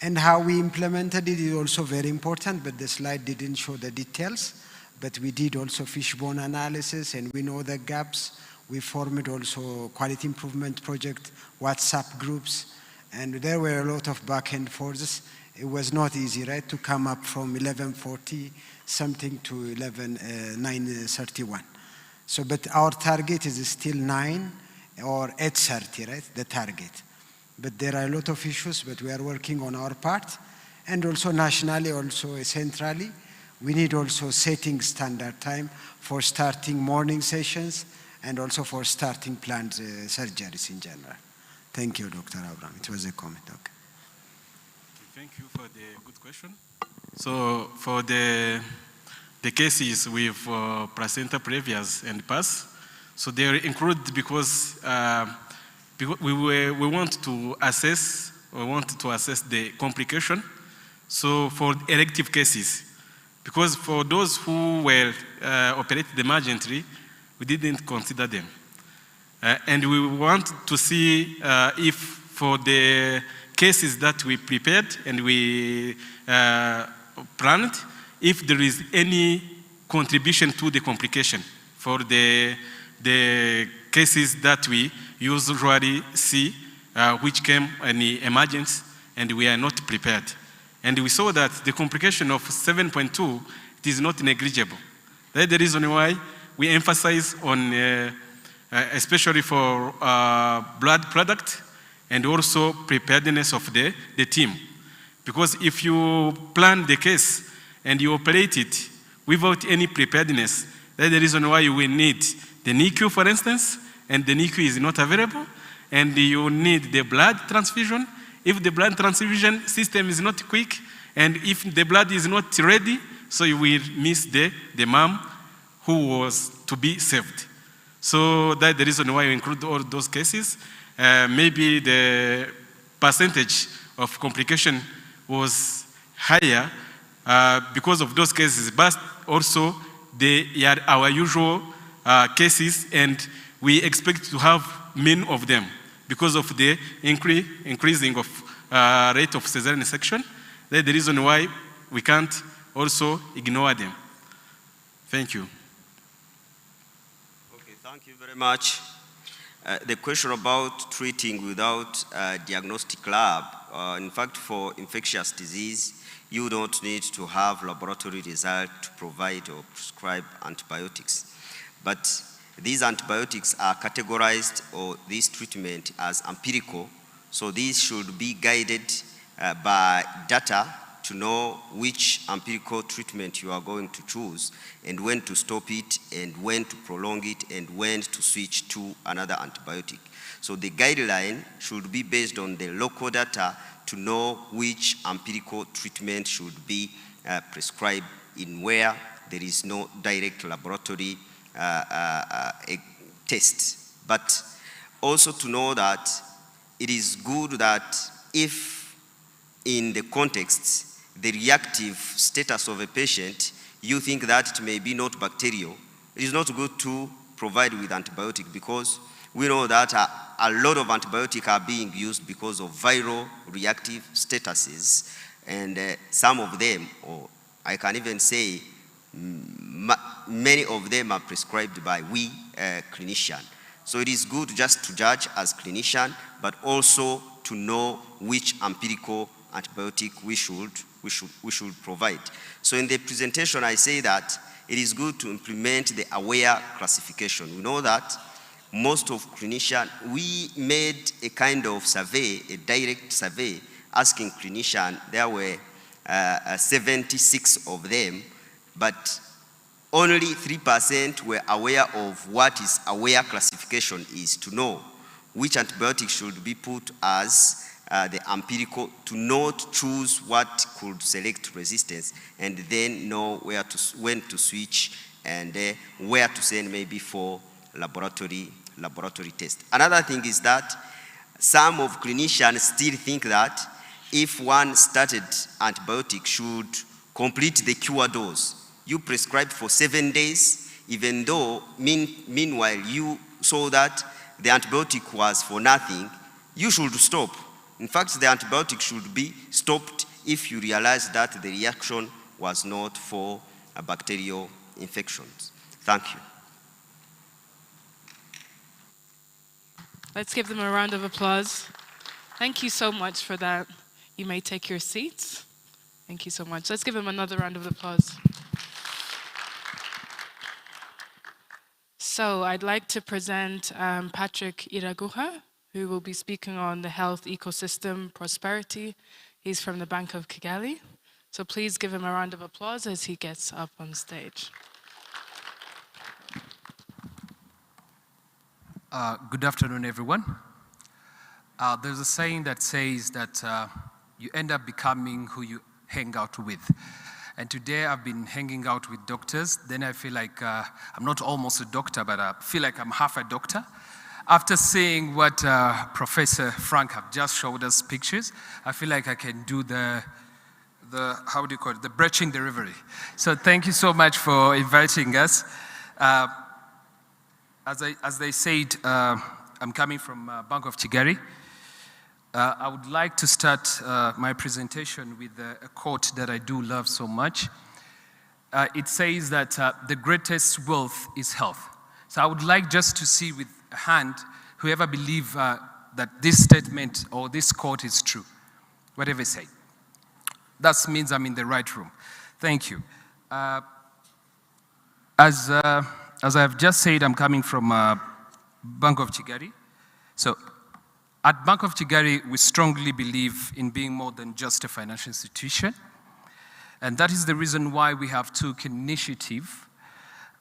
S17: And how we implemented it is also very important, but the slide didn't show the details. But we did also fishbone analysis, and we know the gaps. We formed also quality improvement project, WhatsApp groups, and there were a lot of back and forths. It was not easy, right, to come up from 1140 something to 931. So, but our target is still 9 or 830, right, the target. But there are a lot of issues, but we are working on our part. And also nationally, also centrally, we need also setting standard time for starting morning sessions and also for starting planned surgeries in general. Thank you, Dr. Abraham. It was a comment. Okay.
S18: Thank you for the good question. So for the cases with placenta previous and past, so they are included because we want to assess the complication. So for elective cases, because for those who were operated emergently, we didn't consider them. And we want to see if for the cases that we prepared and we planned, if there is any contribution to the complication for the cases that we usually see, which came in the emergence and we are not prepared. And we saw that the complication of 7.2, it is not negligible. That's the reason why we emphasize on, especially for blood product and also preparedness of the team. Because if you plan the case and you operate it without any preparedness, that's the reason why you will need the NICU, for instance, and the NICU is not available, and you need the blood transfusion. If the blood transfusion system is not quick, and if the blood is not ready, so you will miss the mom who was to be saved. So that's the reason why we include all those cases. Maybe the percentage of complication was higher because of those cases, but also they are our usual cases, and we expect to have many of them because of the increasing of rate of cesarean section. That's the reason why we can't also ignore them. Thank you.
S16: Okay, thank you very much. The question about treating without a diagnostic lab, in fact, for infectious disease, you don't need to have laboratory result to provide or prescribe antibiotics. But these antibiotics are categorized, or this treatment, as empirical. So these should be guided by data to know which empirical treatment you are going to choose and when to stop it and when to prolong it and when to switch to another antibiotic. So the guideline should be based on the local data to know which empirical treatment should be prescribed in where there is no direct laboratory test. But also to know that it is good that if in the context, the reactive status of a patient, you think that it may be not bacterial, it is not good to provide with antibiotic, because we know that a lot of antibiotics are being used because of viral reactive statuses And some of them, or I can even say many of them are prescribed by we clinicians. So it is good just to judge as clinician, but also to know which empirical antibiotic we should provide. So in the presentation, I say that it is good to implement the AWARE classification. We know that most of clinicians, we made a kind of survey, a direct survey, asking clinicians. There were 76 of them, but only 3% were aware of what is AWARE classification is, to know which antibiotic should be put as the empirical, to not choose what could select resistance, and then know when to switch and where to send maybe for laboratory test. Another thing is that some of clinicians still think that if one started antibiotic should complete the cure dose. You prescribed for 7 days, even though meanwhile you saw that the antibiotic was for nothing, you should stop. In fact, the antibiotic should be stopped if you realize that the reaction was not for bacterial infections. Thank you.
S2: Let's give them a round of applause. Thank you so much for that. You may take your seats. Thank you so much. Let's give them another round of applause. So I'd like to present Patrick Iraguha, who will be speaking on the health ecosystem prosperity. He's from the Bank of Kigali. So please give him a round of applause as he gets up on stage.
S1: Good afternoon, everyone. There's a saying that says that you end up becoming who you hang out with. And today I've been hanging out with doctors. Then I feel like I'm not almost a doctor, but I feel like I'm half a doctor. After seeing what Professor Frank have just showed us pictures, I feel like I can do the how do you call it, the brechin delivery. So thank you so much for inviting us. As they said, I'm coming from Bank of Kigali. I would like to start my presentation with a quote that I do love so much. It says that the greatest wealth is health. So I would like just to see with a hand whoever believes that this statement or this quote is true, whatever say. That means I'm in the right room. Thank you. As I've just said, I'm coming from Bank of Kigali. So at Bank of Kigali, we strongly believe in being more than just a financial institution. And that is the reason why we have took initiative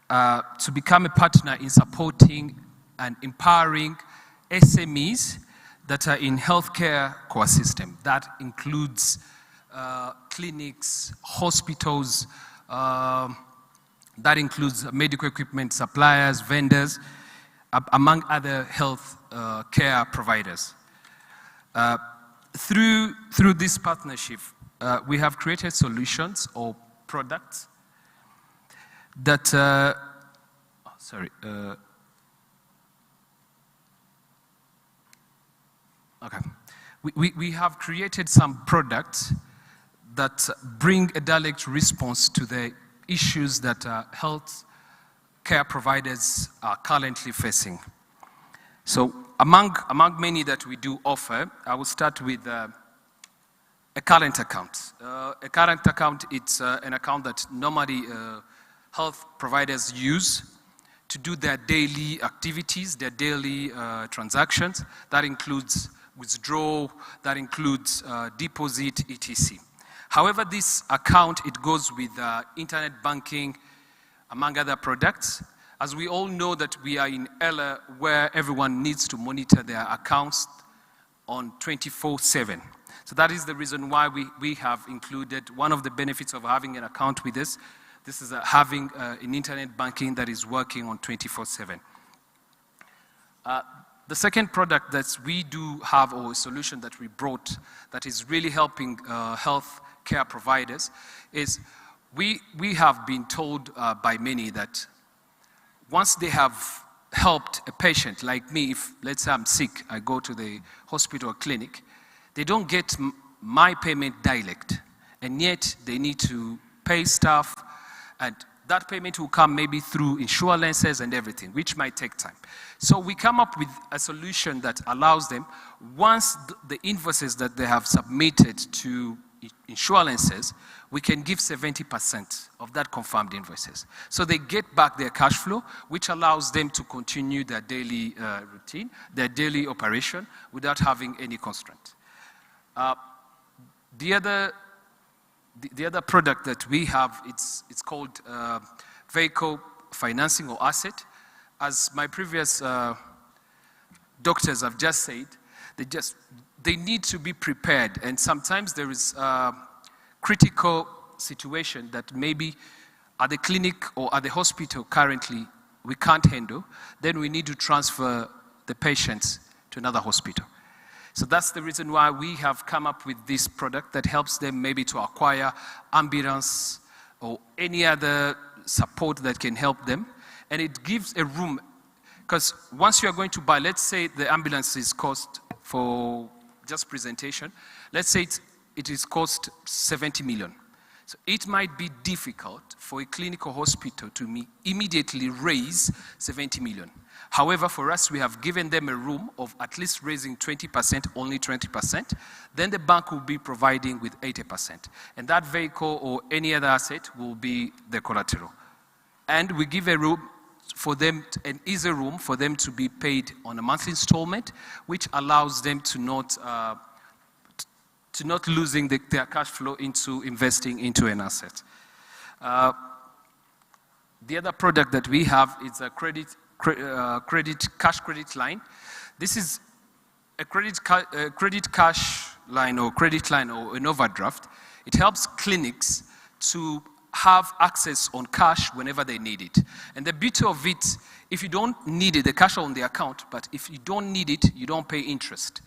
S1: to become a partner in supporting and empowering SMEs that are in healthcare core system. That includes clinics, hospitals, that includes medical equipment suppliers, vendors, among other health care providers. Through this partnership, we have created solutions or products that, we have created some products that bring a direct response to the issues that health care providers are currently facing. So among many that we do offer, I will start with a current account. A current account, it's an account that normally health providers use to do their daily activities, their daily transactions. That includes withdrawal, that includes deposit, etc. However, this account, it goes with internet banking, among other products. As we all know that we are in era where everyone needs to monitor their accounts on 24/7. So that is the reason why we have included one of the benefits of having an account with us. This is having an internet banking that is working on 24/7. The second product that we do have, or a solution that we brought that is really helping health care providers, is we have been told by many that once they have helped a patient like me, if let's say I'm sick, I go to the hospital or clinic, they don't get my payment direct. and yet they need to pay staff, and that payment will come maybe through insurances and everything, which might take time. So we come up with a solution that allows them, once the invoices that they have submitted to insurances, we can give 70% of that confirmed invoices. So they get back their cash flow, which allows them to continue their daily routine, their daily operation, without having any constraint. The other product that we have, it's called vehicle financing or asset. As my previous doctors have just said, they need to be prepared, and sometimes there is a critical situation that maybe at the clinic or at the hospital currently we can't handle, then we need to transfer the patients to another hospital. So that's the reason why we have come up with this product that helps them maybe to acquire ambulance or any other support that can help them. And it gives a room, because once you are going to buy, let's say the ambulance is cost for just presentation, let's say it is cost 70 million. So it might be difficult for a clinical hospital to immediately raise 70 million. However, for us, we have given them a room of at least raising 20%, only 20%. Then the bank will be providing with 80%. And that vehicle or any other asset will be the collateral. And we give a room for them, an easy room for them to be paid on a monthly installment, which allows them to not losing their cash flow into investing into an asset. The other product that we have is a cash credit line. This is a credit cash line or credit line or an overdraft. It helps clinics to have access on cash whenever they need it. And the beauty of it, if you don't need it, the cash on the account, but if you don't need it, you don't pay interest.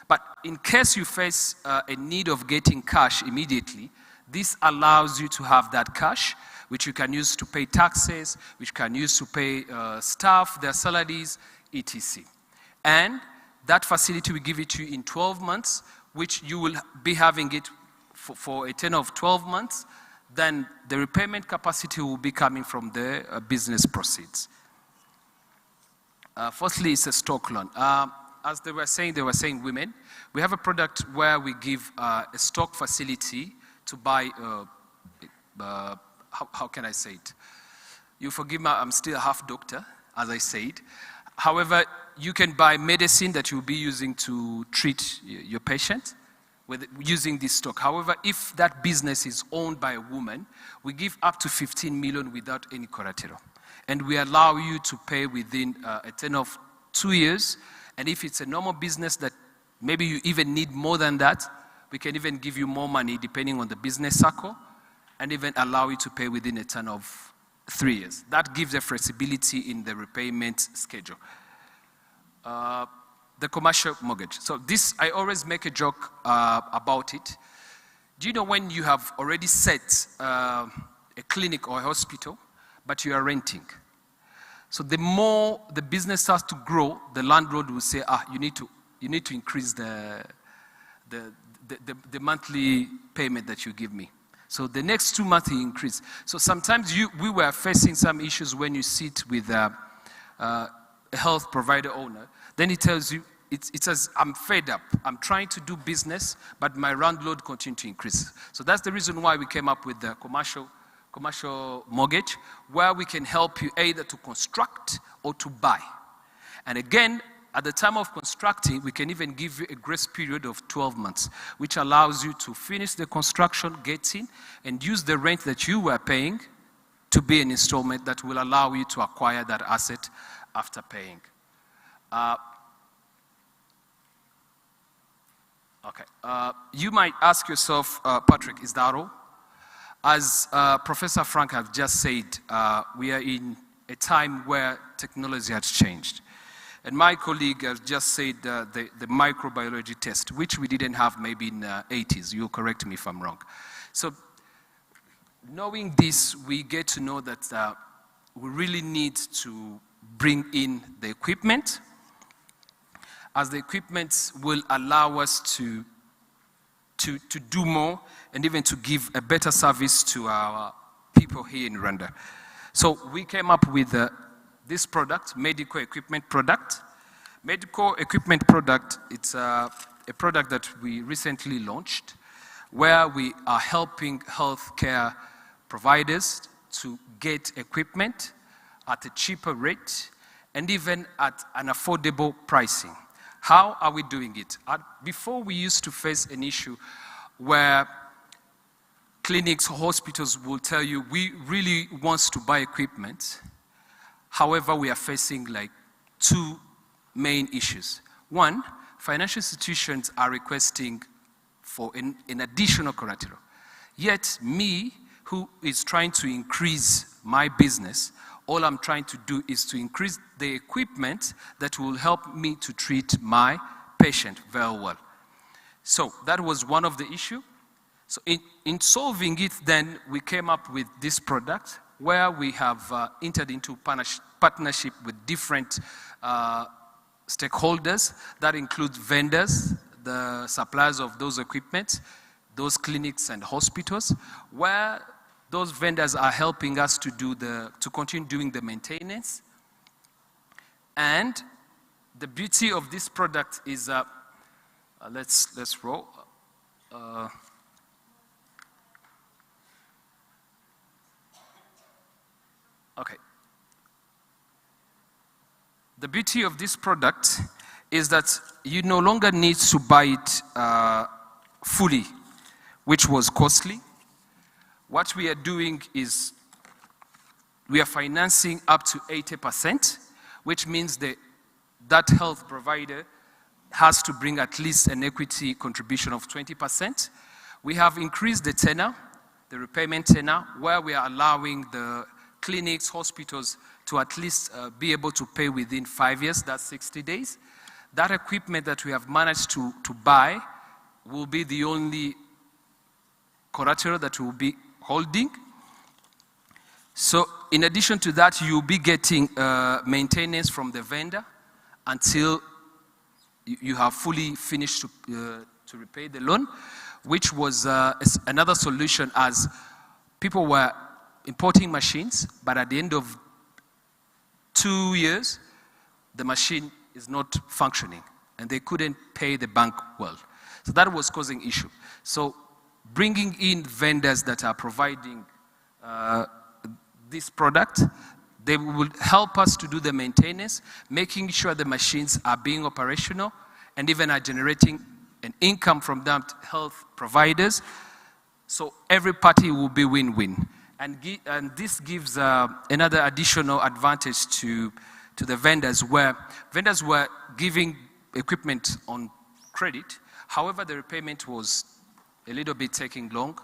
S1: But in case you face a need of getting cash immediately, this allows you to have that cash, which you can use to pay taxes, which you can use to pay staff, their salaries, etc. And that facility will give it to you in 12 months, which you will be having it for a tenure of 12 months. Then the repayment capacity will be coming from the business proceeds. Firstly, it's a stock loan. As they were saying women. We have a product where we give a stock facility to buy, how can I say it? You forgive me, I'm still a half doctor, as I said. However, you can buy medicine that you'll be using to treat your patient using this stock. However, if that business is owned by a woman, we give up to 15 million without any collateral. And we allow you to pay within a tenure of 2 years. And if it's a normal business that maybe you even need more than that, we can even give you more money depending on the business cycle and even allow you to pay within a term of 3 years. That gives a flexibility in the repayment schedule. The commercial mortgage. So this, I always make a joke about it. Do you know when you have already set a clinic or a hospital, but you are renting? So the more the business starts to grow, the landlord will say, you need to increase the monthly payment that you give me. So the next 2 months he increase. So sometimes we were facing some issues when you sit with a health provider owner. Then he tells you, it says, I'm fed up. I'm trying to do business, but my landlord continues to increase. So that's the reason why we came up with the commercial mortgage, where we can help you either to construct or to buy. And again, at the time of constructing, we can even give you a grace period of 12 months, which allows you to finish the construction, get in, and use the rent that you were paying to be an installment that will allow you to acquire that asset after paying. You might ask yourself, Patrick, is that all? As Professor Frank have just said, we are in a time where technology has changed. And my colleague has just said the microbiology test, which we didn't have maybe in the 80s. You'll correct me if I'm wrong. So knowing this, we get to know that we really need to bring in the equipment, as the equipment will allow us to to do more and even to give a better service to our people here in Rwanda. So we came up with this product, medical equipment product. Medical equipment product, it's a product that we recently launched where we are helping healthcare providers to get equipment at a cheaper rate and even at an affordable pricing. How are we doing it? Before, we used to face an issue where clinics or hospitals will tell you, we really want to buy equipment. However, we are facing like two main issues. One, financial institutions are requesting for an additional collateral. Yet me, who is trying to increase my business, all I'm trying to do is to increase the equipment that will help me to treat my patient very well. So that was one of the issues. So in solving it, then we came up with this product where we have entered into partnership with different stakeholders. That includes vendors, the suppliers of those equipment, those clinics and hospitals, where those vendors are helping us to continue doing the maintenance. And the beauty of this product is, let's roll. Okay. The beauty of this product is that you no longer need to buy it fully, which was costly. What we are doing is we are financing up to 80%, which means that health provider has to bring at least an equity contribution of 20%. We have increased the tenor, the repayment tenor, where we are allowing the clinics, hospitals to at least be able to pay within 5 years, that's 60 days. That equipment that we have managed to buy will be the only collateral that we will be holding. So in addition to that, you'll be getting maintenance from the vendor until you have fully finished to repay the loan, which was another solution as people were importing machines, but at the end of 2 years, the machine is not functioning and they couldn't pay the bank well. So that was causing issue. So bringing in vendors that are providing this product, they will help us to do the maintenance, making sure the machines are being operational and even are generating an income from them to health providers. So every party will be win-win. And this gives another additional advantage to the vendors, where vendors were giving equipment on credit. However, the repayment was a little bit taking long.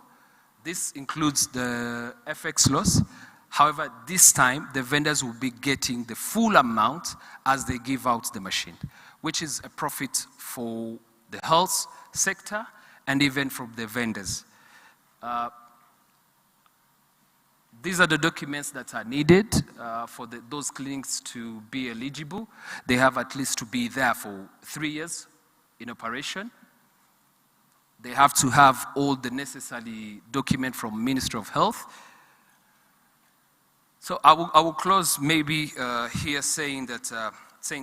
S1: This includes the FX loss. However, this time, the vendors will be getting the full amount as they give out the machine, which is a profit for the health sector and even from the vendors. These are the documents that are needed for those clinics to be eligible. They have at least to be there for 3 years in operation. They have to have all the necessary documents from Ministry of Health. So I will close maybe here saying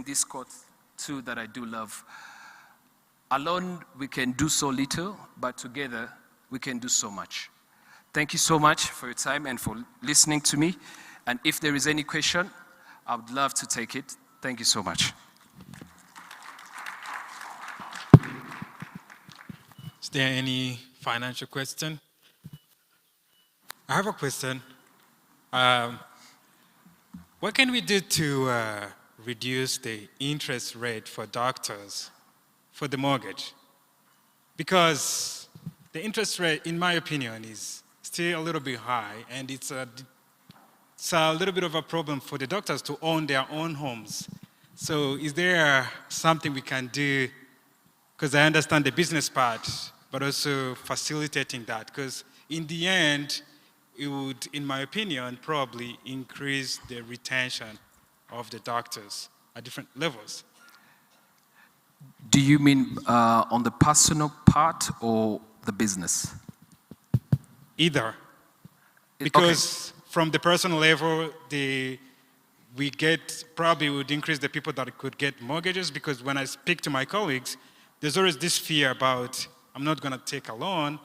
S1: this quote too that I do love. Alone we can do so little, but together we can do so much. Thank you so much for your time and for listening to me. And if there is any question, I would love to take it. Thank you so much.
S3: Is there any financial question? I have a question. What can we do to reduce the interest rate for doctors for the mortgage? Because the interest rate, in my opinion, is still a little bit high, and it's a little bit of a problem for the doctors to own their own homes. So is there something we can do? Because I understand the business part, but also facilitating that. Because in the end, it would, in my opinion, probably increase the retention of the doctors at different levels.
S1: Do you mean on the personal part or the business?
S3: Either. Because from the personal level, we probably would increase the people that could get mortgages, because when I speak to my colleagues, there's always this fear about, I'm not going to take a loan,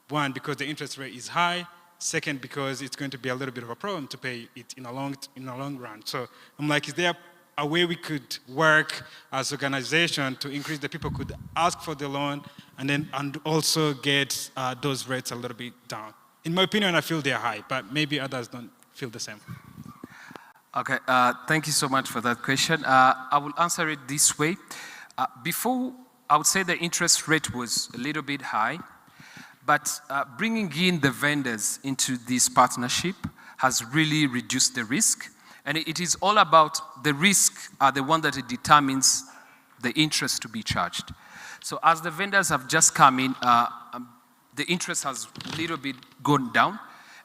S3: one, because the interest rate is high, second, because it's going to be a little bit of a problem to pay it in a long run. So I'm like, is there a way we could work as organization to increase the people could ask for the loan and also get those rates a little bit down? In my opinion, I feel they're high, but maybe others don't feel the same.
S1: Okay, thank you so much for that question. I will answer it this way. Before, I would say the interest rate was a little bit high, but bringing in the vendors into this partnership has really reduced the risk. And it is all about the risk are the one that it determines the interest to be charged. So as the vendors have just come in, the interest has a little bit gone down,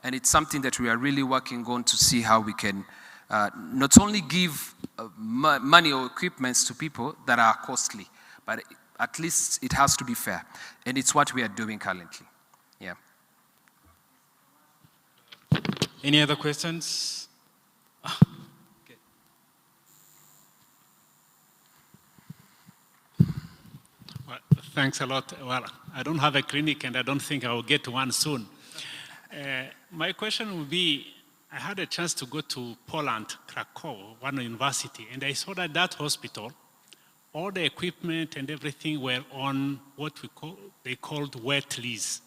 S1: and it's something that we are really working on to see how we can not only give money or equipments to people that are costly, but at least it has to be fair. And it's what we are doing currently. Yeah.
S3: Any other questions? Okay.
S8: Well, thanks a lot. Well, I don't have a clinic, and I don't think I will get one soon. My question would be, I had a chance to go to Poland, Krakow, one university, and I saw that that hospital, all the equipment and everything were on what they called wet lease.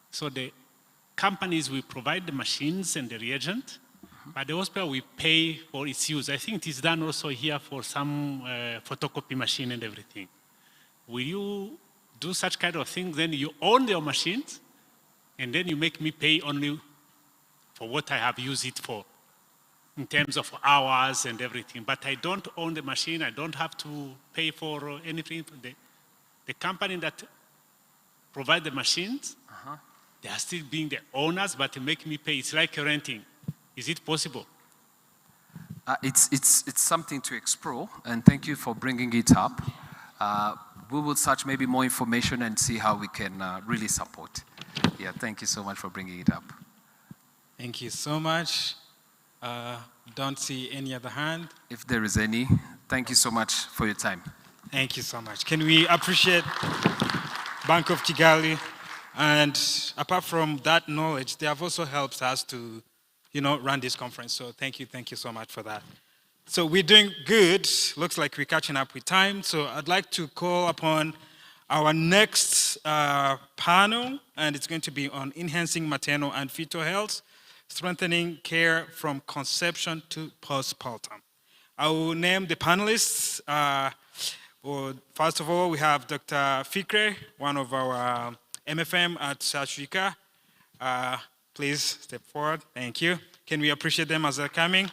S8: So the companies will provide the machines and the reagent, but the hospital will pay for its use. I think it is done also here for some photocopy machine and everything. Will you do such kind of thing? Then you own your machines, and then you make me pay only for what I have used it for, in terms of hours and everything. But I don't own the machine. I don't have to pay for anything. The company that provide the machines, they are still being the owners, but they make me pay. It's like renting. Is it possible?
S1: It's something to explore, and thank you for bringing it up. We will search maybe more information and see how we can really support. Yeah, thank you so much for bringing it up.
S3: Thank you so much. Don't see any other hand.
S1: If there is any, thank you so much for your time.
S3: Thank you so much. Can we appreciate Bank of Kigali? And apart from that knowledge, they have also helped us to, run this conference. So thank you so much for that. So we're doing good. Looks like we're catching up with time. So I'd like to call upon our next panel, and it's going to be on enhancing maternal and fetal health, strengthening care from conception to postpartum. I will name the panelists. First of all, we have Dr. Fikre, one of our MFM at Shashvika. Please step forward. Thank you. Can we appreciate them as they're coming?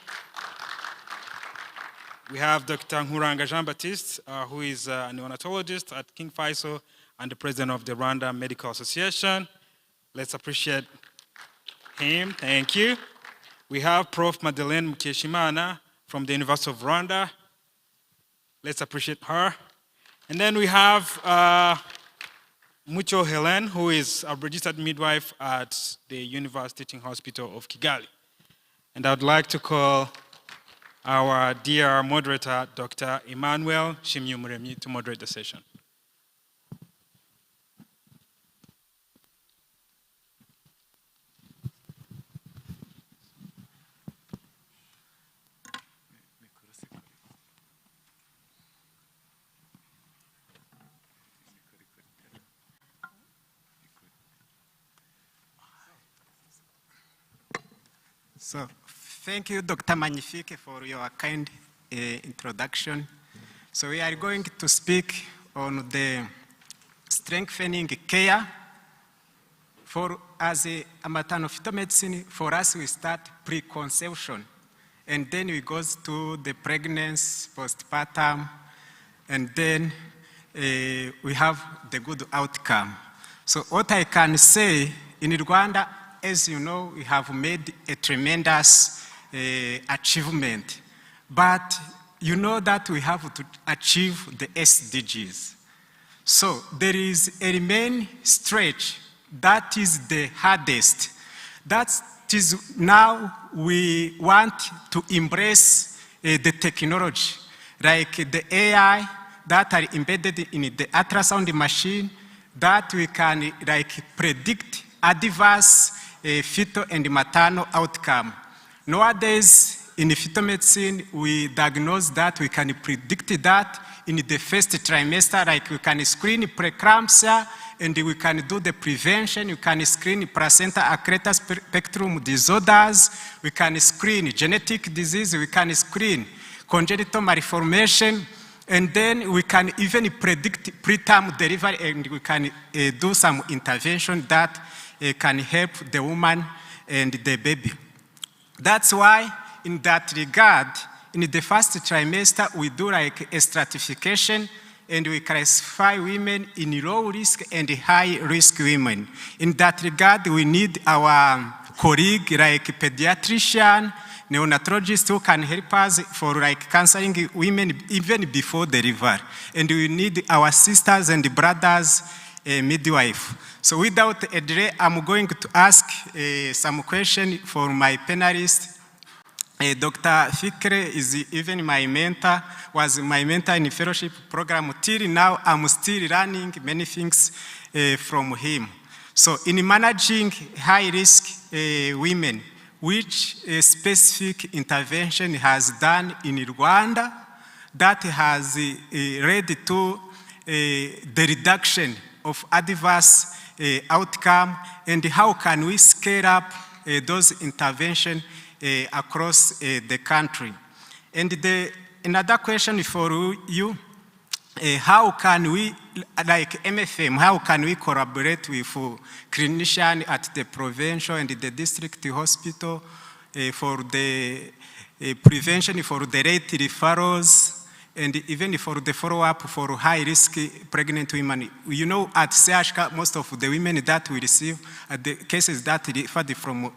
S3: We have Dr. Nkuranga Jean-Baptiste, who is a neonatologist at King Faisal and the president of the Rwanda Medical Association. Let's appreciate him. Thank you. We have Prof. Madeleine Mukeshimana from the University of Rwanda. Let's appreciate her. And then we have Mucho Helen, who is a registered midwife at the University Teaching Hospital of Kigali. And I'd like to call our dear moderator, Dr. Emmanuel Shimyumuremyi, to moderate the session.
S20: So, thank you, Dr. Magnifique, for your kind introduction. So we are going to speak on the strengthening care as a maternal-fetal medicine. For us, we start pre-conception, and then we go to the pregnancy, postpartum, and then we have the good outcome. So what I can say, in Rwanda, as you know, we have made a tremendous achievement. But you know that we have to achieve the SDGs. So there is a main stretch that is the hardest. That is now we want to embrace the technology, like the AI that are embedded in the ultrasound machine, that we can like predict adverse fetal and maternal outcome. Nowadays, in fetal medicine, we diagnose that, we can predict that in the first trimester, like we can screen preeclampsia, and we can do the prevention. We can screen placenta accreta spectrum disorders. We can screen genetic disease. We can screen congenital malformation. And then we can even predict preterm delivery, and we can do some intervention that can help the woman and the baby. That's why, in that regard, in the first trimester, we do like a stratification, and we classify women in low risk and high risk women. In that regard, we need our colleague, like pediatrician, neonatologist, who can help us for like counseling women even before delivery. And we need our sisters and brothers, midwife. So without a delay, I'm going to ask some question for my panelists. Dr. Fikre is even my mentor, was my mentor in the fellowship program. Till now, I'm still learning many things from him. So in managing high-risk women, which specific intervention has done in Rwanda that has led to the reduction of adverse outcome, and how can we scale up those interventions across the country? And another question for you, how can we, like MFM, how can we collaborate with clinicians at the provincial and the district hospital for the prevention, for the rate referrals, and even for the follow-up for high-risk pregnant women? You know, at CHK, most of the women that we receive are the cases that referred from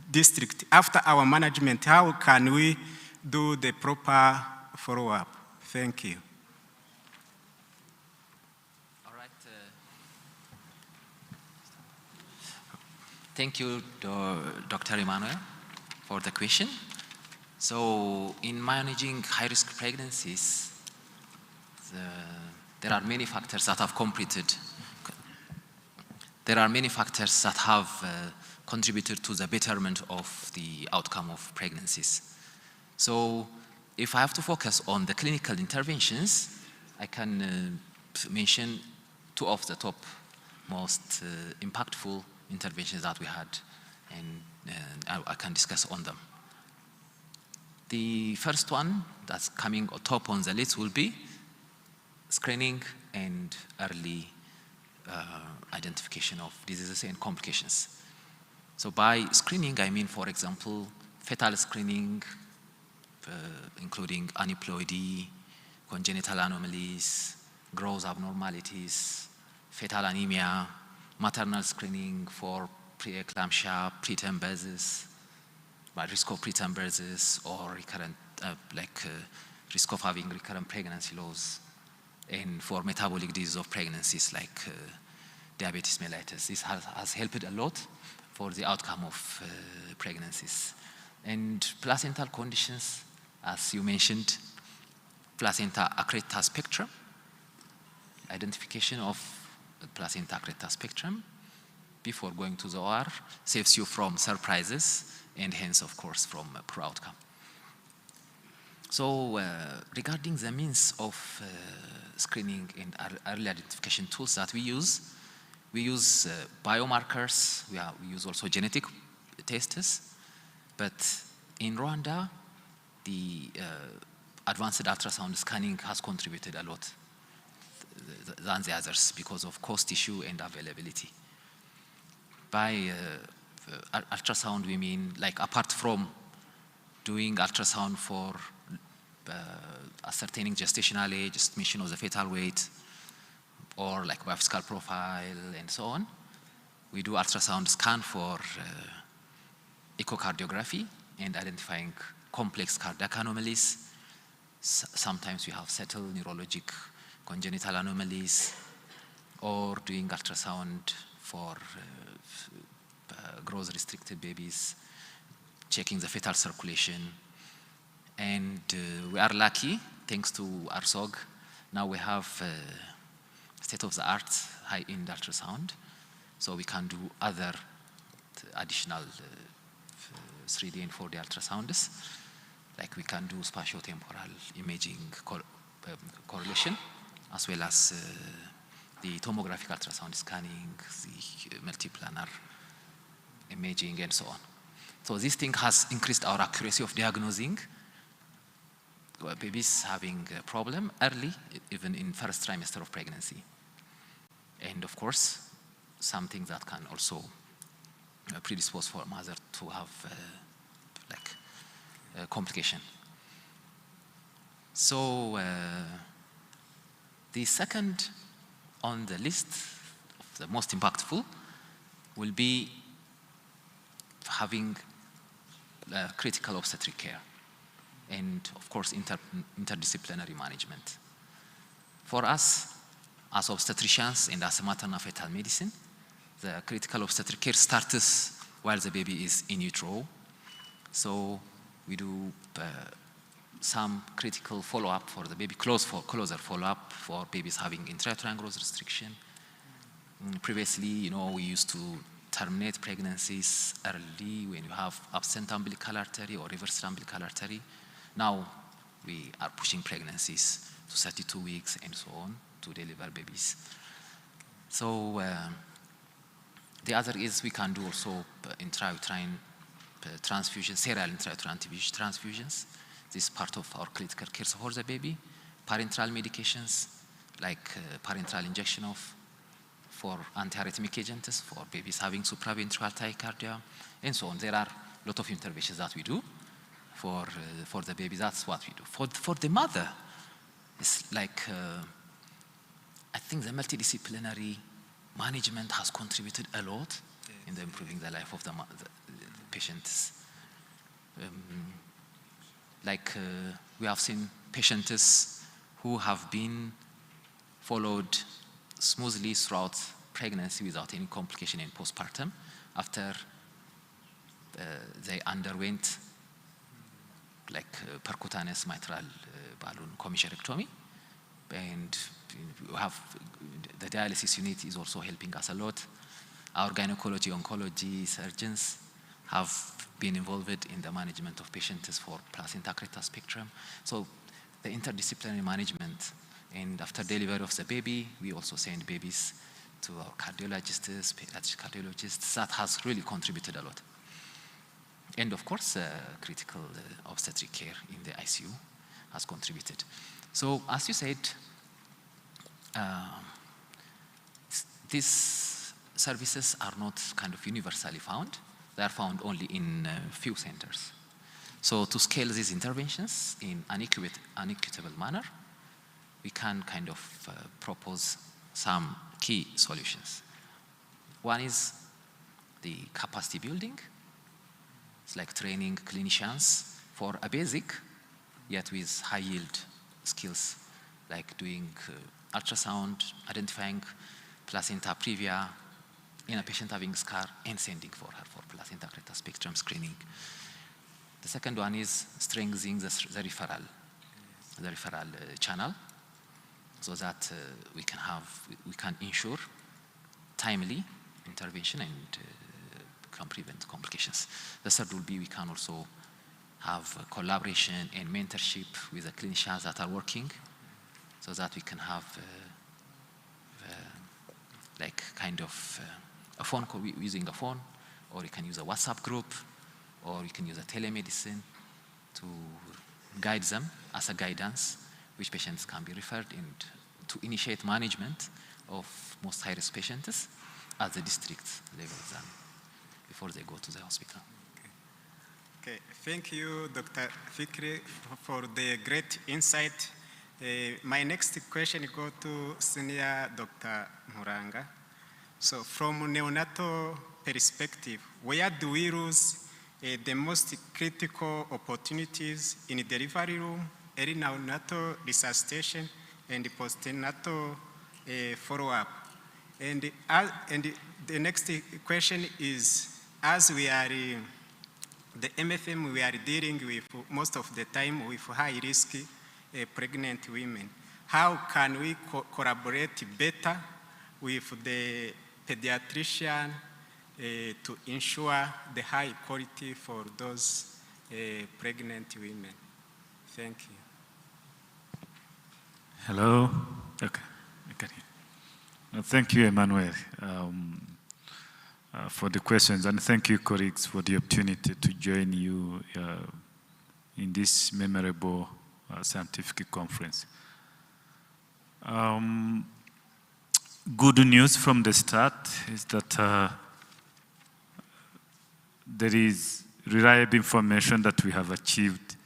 S20: district. After our management, how can we do the proper follow-up? Thank you.
S9: Thank you, Dr. Emmanuel, for the question. So, in managing high-risk pregnancies, there are many factors that have contributed. There are many factors that have contributed to the betterment of the outcome of pregnancies. So, if I have to focus on the clinical interventions, I can mention two of the top most impactful interventions that we had, and I can discuss on them. The first one that's coming top on the list will be screening and early identification of diseases and complications. So by screening, I mean, for example, fetal screening, including aneuploidy, congenital anomalies, growth abnormalities, fetal anemia, maternal screening for preeclampsia, preterm births, by risk of preterm births, or recurrent, risk of having recurrent pregnancy loss, and for metabolic disease of pregnancies like diabetes mellitus. This has helped a lot for the outcome of pregnancies. And placental conditions, as you mentioned, placenta accreta spectrum, identification of placenta accreta spectrum before going to the OR saves you from surprises and hence, of course, from a poor outcome. So regarding the means of screening and early identification tools that we use biomarkers, we use also genetic tests, but in Rwanda, the advanced ultrasound scanning has contributed a lot than the others because of cost issue and availability. By ultrasound, we mean, like, apart from doing ultrasound for ascertaining gestational age, estimation of the fetal weight, or like biophysical profile and so on, we do ultrasound scan for echocardiography and identifying complex cardiac anomalies. Sometimes we have subtle neurologic congenital anomalies, or doing ultrasound for growth-restricted babies, checking the fetal circulation. And we are lucky, thanks to Rsog, now we have state-of-the-art high-end ultrasound, so we can do other additional 3D and 4D ultrasounds, like we can do spatiotemporal imaging correlation, as well as the tomographic ultrasound scanning, the multiplanar imaging, and so on. So this thing has increased our accuracy of diagnosing babies having a problem early, even in first trimester of pregnancy. And of course, something that can also predispose for mother to have complication. So the second on the list of the most impactful will be having critical obstetric care and, of course, interdisciplinary management. For us, as obstetricians and as maternal-fetal medicine, the critical obstetric care starts while the baby is in utero. So we do some critical follow-up for the baby, closer follow-up for babies having intrauterine growth restriction. Previously, we used to terminate pregnancies early when you have absent umbilical artery or reversed umbilical artery. Now we are pushing pregnancies to 32 weeks and so on to deliver babies. So the other is we can do also intrauterine transfusion, serial intrauterine transfusions. This is part of our critical care for the baby. Parenteral medications like parenteral injection for antiarrhythmic agents for babies having supraventral tachycardia and so on. There are a lot of interventions that we do for the baby. That's what we do. For the mother, it's like I think the multidisciplinary management has contributed a lot in improving the life of the patients. We have seen patients who have been followed smoothly throughout pregnancy without any complication in postpartum after they underwent percutaneous mitral balloon commissurectomy. And we have the dialysis unit is also helping us a lot. Our gynecology, oncology surgeons have been involved in the management of patients for placenta creta spectrum. So the interdisciplinary management, and after delivery of the baby, we also send babies to our cardiologists, pediatric cardiologists. That has really contributed a lot. And of course, critical obstetric care in the ICU has contributed. So as you said, these services are not kind of universally found. They are found only in a few centers. So to scale these interventions in an equitable manner, we can kind of propose some key solutions. One is the capacity building. It's like training clinicians for a basic, yet with high yield skills, like doing ultrasound, identifying placenta previa in a patient having scar, and sending for her for placenta creta spectrum screening. The second one is strengthening the referral channel, so that we can ensure timely intervention and can prevent complications. The third will be we can also have collaboration and mentorship with the clinicians that are working, so that we can have a phone call using a phone, or you can use a WhatsApp group, or you can use a telemedicine to guide them as a guidance, which patients can be referred and to initiate management of most high-risk patients at the district level before they go to the hospital.
S20: Okay, thank you, Dr. Fikri, for the great insight. My next question goes to Senior Dr. Muranga. So from neonatal perspective, where do we lose the most critical opportunities in the delivery room, early neonatal resuscitation, and postnatal follow-up? And the next question is, as we are, the MFM, we are dealing with most of the time with high-risk pregnant women. How can we collaborate better with the pediatrician to ensure the high quality for those pregnant women? Thank you.
S11: Hello. Okay. I can hear. Thank you, Emmanuel, for the questions, and thank you, colleagues, for the opportunity to join you in this memorable scientific conference. Good news from the start is that there is reliable information that we have achieved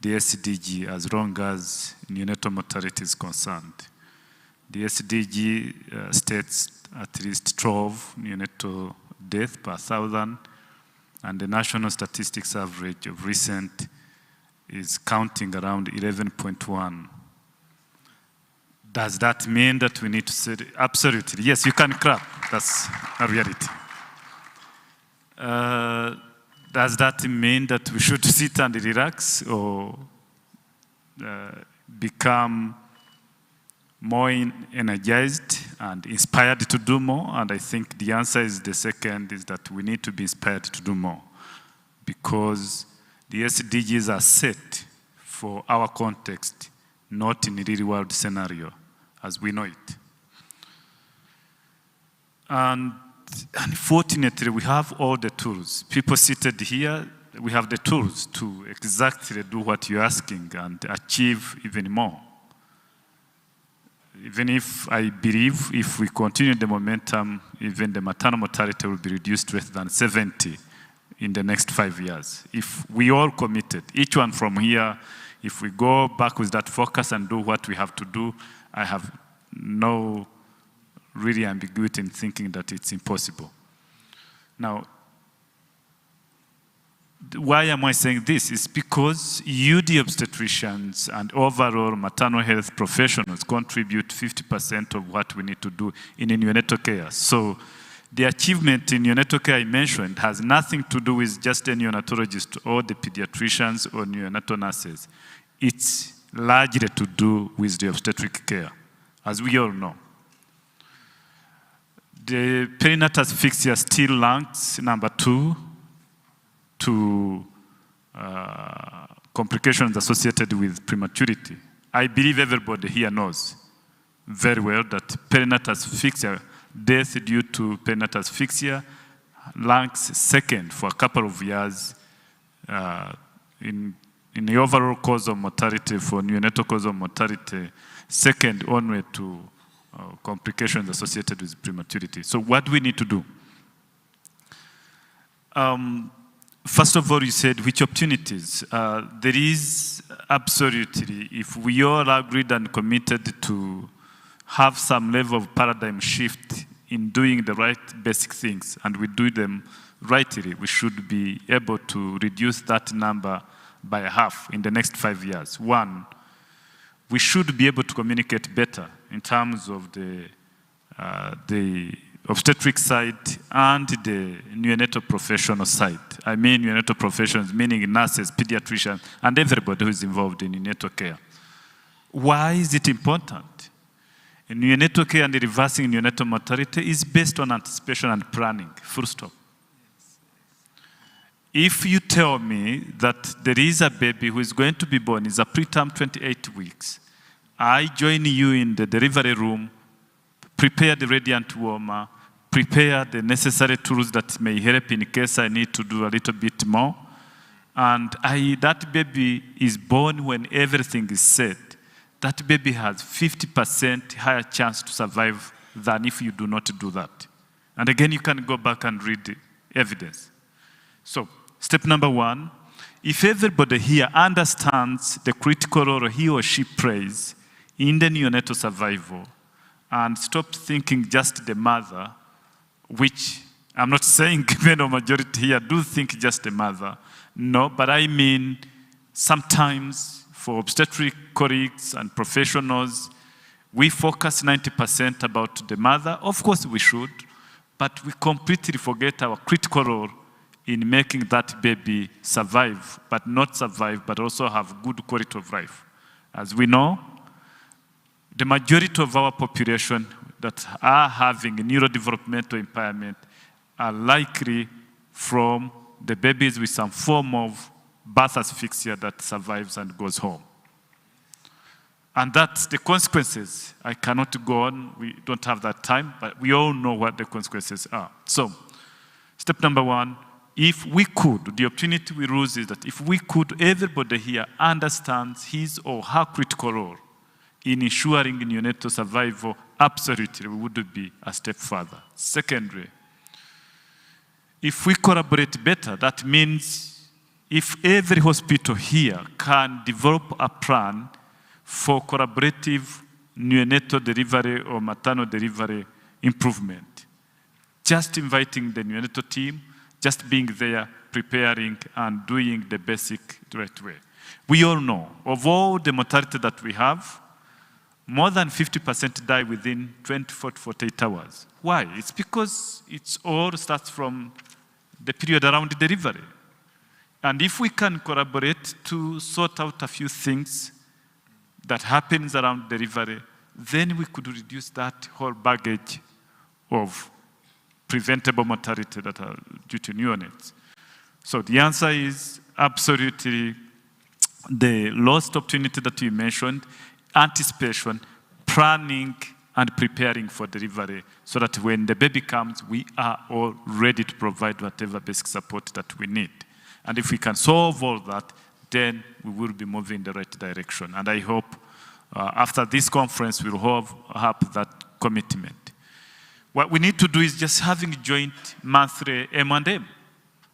S11: the SDG as long as neonatal mortality is concerned. The SDG states at least 12 neonatal deaths per 1,000, and the national statistics average of recent is counting around 11.1. Does that mean that we need to say, absolutely, yes, you can clap, that's a reality. Does that mean that we should sit and relax or become more energized and inspired to do more? And I think the answer is the second, is that we need to be inspired to do more, because the SDGs are set for our context, not in a real world scenario as we know it. And unfortunately, we have all the tools. People seated here, we have the tools to exactly do what you're asking and achieve even more. Even if I believe if we continue the momentum, even the maternal mortality will be reduced to less than 70 in the next 5 years. If we all committed, each one from here, if we go back with that focus and do what we have to do, I have no really ambiguity in thinking that it's impossible. Now, why am I saying this? It's because you, the obstetricians and overall maternal health professionals, contribute 50% of what we need to do in neonatal care. So the achievement in neonatal care I mentioned has nothing to do with just a neonatologist or the pediatricians or neonatal nurses. It's largely to do with the obstetric care, as we all know. The perinatal asphyxia still ranks number 2 to complications associated with prematurity. I believe everybody here knows very well that perinatal asphyxia, death due to perinatal asphyxia, ranks second for a couple of years in the overall cause of mortality for neonatal cause of mortality, second only to complications associated with prematurity. So what do we need to do? First of all, you said which opportunities. There is absolutely, if we all agreed and committed to have some level of paradigm shift in doing the right basic things, and we do them rightly, we should be able to reduce that number by half in the next 5 years. One, we should be able to communicate better in terms of the obstetric side and the neonatal professional side. I mean neonatal professionals, meaning nurses, pediatricians, and everybody who is involved in neonatal care. Why is it important? In neonatal care and reversing neonatal mortality is based on anticipation and planning, full stop. If you tell me that there is a baby who is going to be born, is a preterm 28 weeks, I join you in the delivery room, prepare the radiant warmer, prepare the necessary tools that may help in case I need to do a little bit more, and that baby is born when everything is set. That baby has 50% higher chance to survive than if you do not do that. And again, you can go back and read the evidence. So, step number 1, if everybody here understands the critical role he or she plays in the neonatal survival and stop thinking just the mother, which I'm not saying men or majority here do think just the mother. No, but I mean sometimes for obstetric colleagues and professionals, We focus 90% about the mother. Of course we should, but we completely forget our critical role in making that baby survive, but not survive, but also have good quality of life. As we know, the majority of our population that are having neurodevelopmental impairment are likely from the babies with some form of birth asphyxia that survives and goes home. And that's the consequences. I cannot go on, we don't have that time, but we all know what the consequences are. So, step number one, if we could, the opportunity we lose is that if we could, everybody here understands his or her critical role in ensuring neonatal survival, absolutely, we would be a step further. Secondly, if we collaborate better, that means if every hospital here can develop a plan for collaborative neonatal delivery or maternal delivery improvement, just inviting the neonatal team, just being there, preparing and doing the basic the right way. We all know, of all the mortality that we have, more than 50% die within 24 to 48 hours. Why? It's because it all starts from the period around delivery. And if we can collaborate to sort out a few things that happens around delivery, then we could reduce that whole baggage of preventable mortality that are due to neonates. So the answer is absolutely the lost opportunity that you mentioned, anticipation, planning, and preparing for delivery so that when the baby comes, we are all ready to provide whatever basic support that we need. And if we can solve all that, then we will be moving in the right direction. And I hope after this conference, we'll have that commitment. What we need to do is just having joint monthly M&M.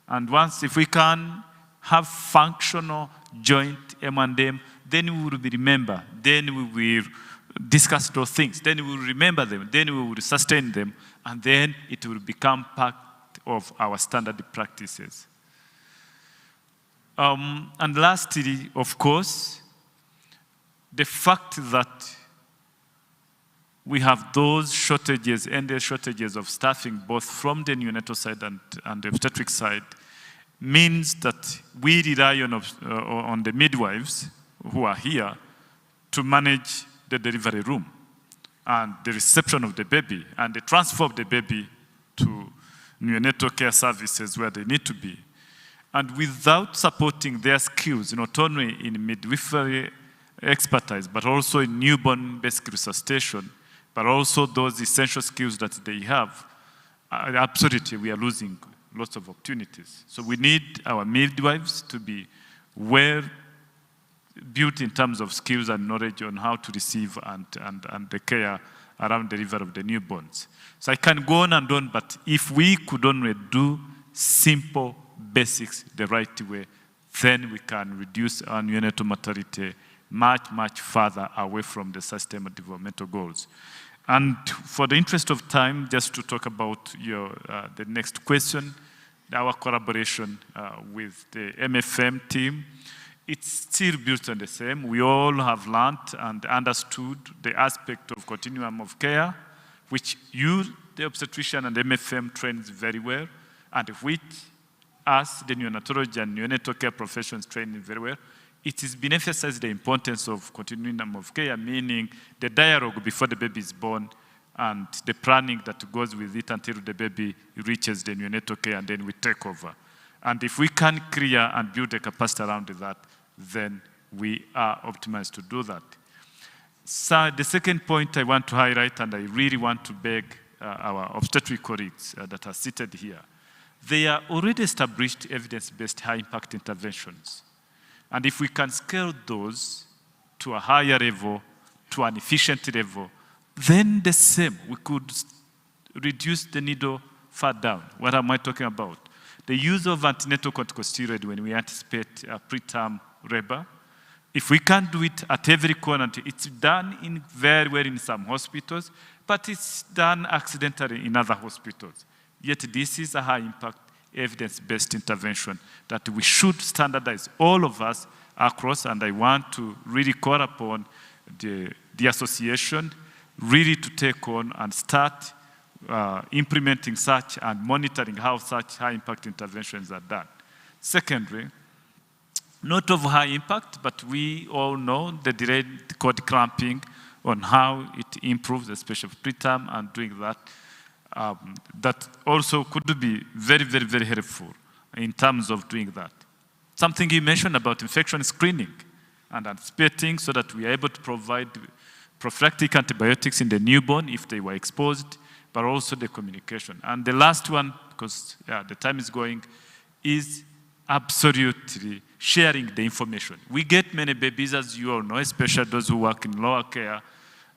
S11: And once, if we can have functional joint M&M, then we will remember, then we will discuss those things, then we will remember them, then we will sustain them, and then it will become part of our standard practices. And lastly, of course, the fact that we have those shortages, endless shortages of staffing, both from the neonatal side and the obstetric side, means that we rely on the midwives who are here to manage the delivery room and the reception of the baby and the transfer of the baby to neonatal care services where they need to be. And without supporting their skills, not only in midwifery expertise, but also in newborn basic resuscitation, but also those essential skills that they have, absolutely we are losing lots of opportunities. So we need our midwives to be well built in terms of skills and knowledge on how to receive and the care around the delivery of the newborns. So I can go on and on, but if we could only do simple basics the right way, then we can reduce our neonatal mortality much, much further away from the sustainable developmental goals. And for the interest of time, just to talk about the next question, our collaboration with the MFM team, it's still built on the same. We all have learned and understood the aspect of continuum of care, which you, the obstetrician and MFM, trains very well, and which us, the neonatology and neonatal care professions, train very well. It has been emphasized the importance of continuum of care, meaning the dialogue before the baby is born and the planning that goes with it until the baby reaches the neonatal care and then we take over. And if we can clear and build a capacity around that, then we are optimized to do that. So the second point I want to highlight, and I really want to beg our obstetric colleagues that are seated here, they are already established evidence-based high-impact interventions. And if we can scale those to a higher level, to an efficient level, then the same, we could reduce the needle far down. What am I talking about? The use of antenatal corticosteroid when we anticipate preterm labor. If we can do it at every corner, it's done very well in some hospitals, but it's done accidentally in other hospitals. Yet this is a high-impact evidence-based intervention that we should standardize all of us across, and I want to really call upon the association really to take on and start implementing such and monitoring how such high impact interventions are done. Secondly, not of high impact, but we all know the delayed cord clamping on how it improves, especially preterm, and doing that. That also could be very, very, very helpful in terms of doing that. Something you mentioned about infection screening and anticipating so that we are able to provide prophylactic antibiotics in the newborn if they were exposed, but also the communication. And the last one, because the time is going, is absolutely sharing the information. We get many babies, as you all know, especially those who work in lower care.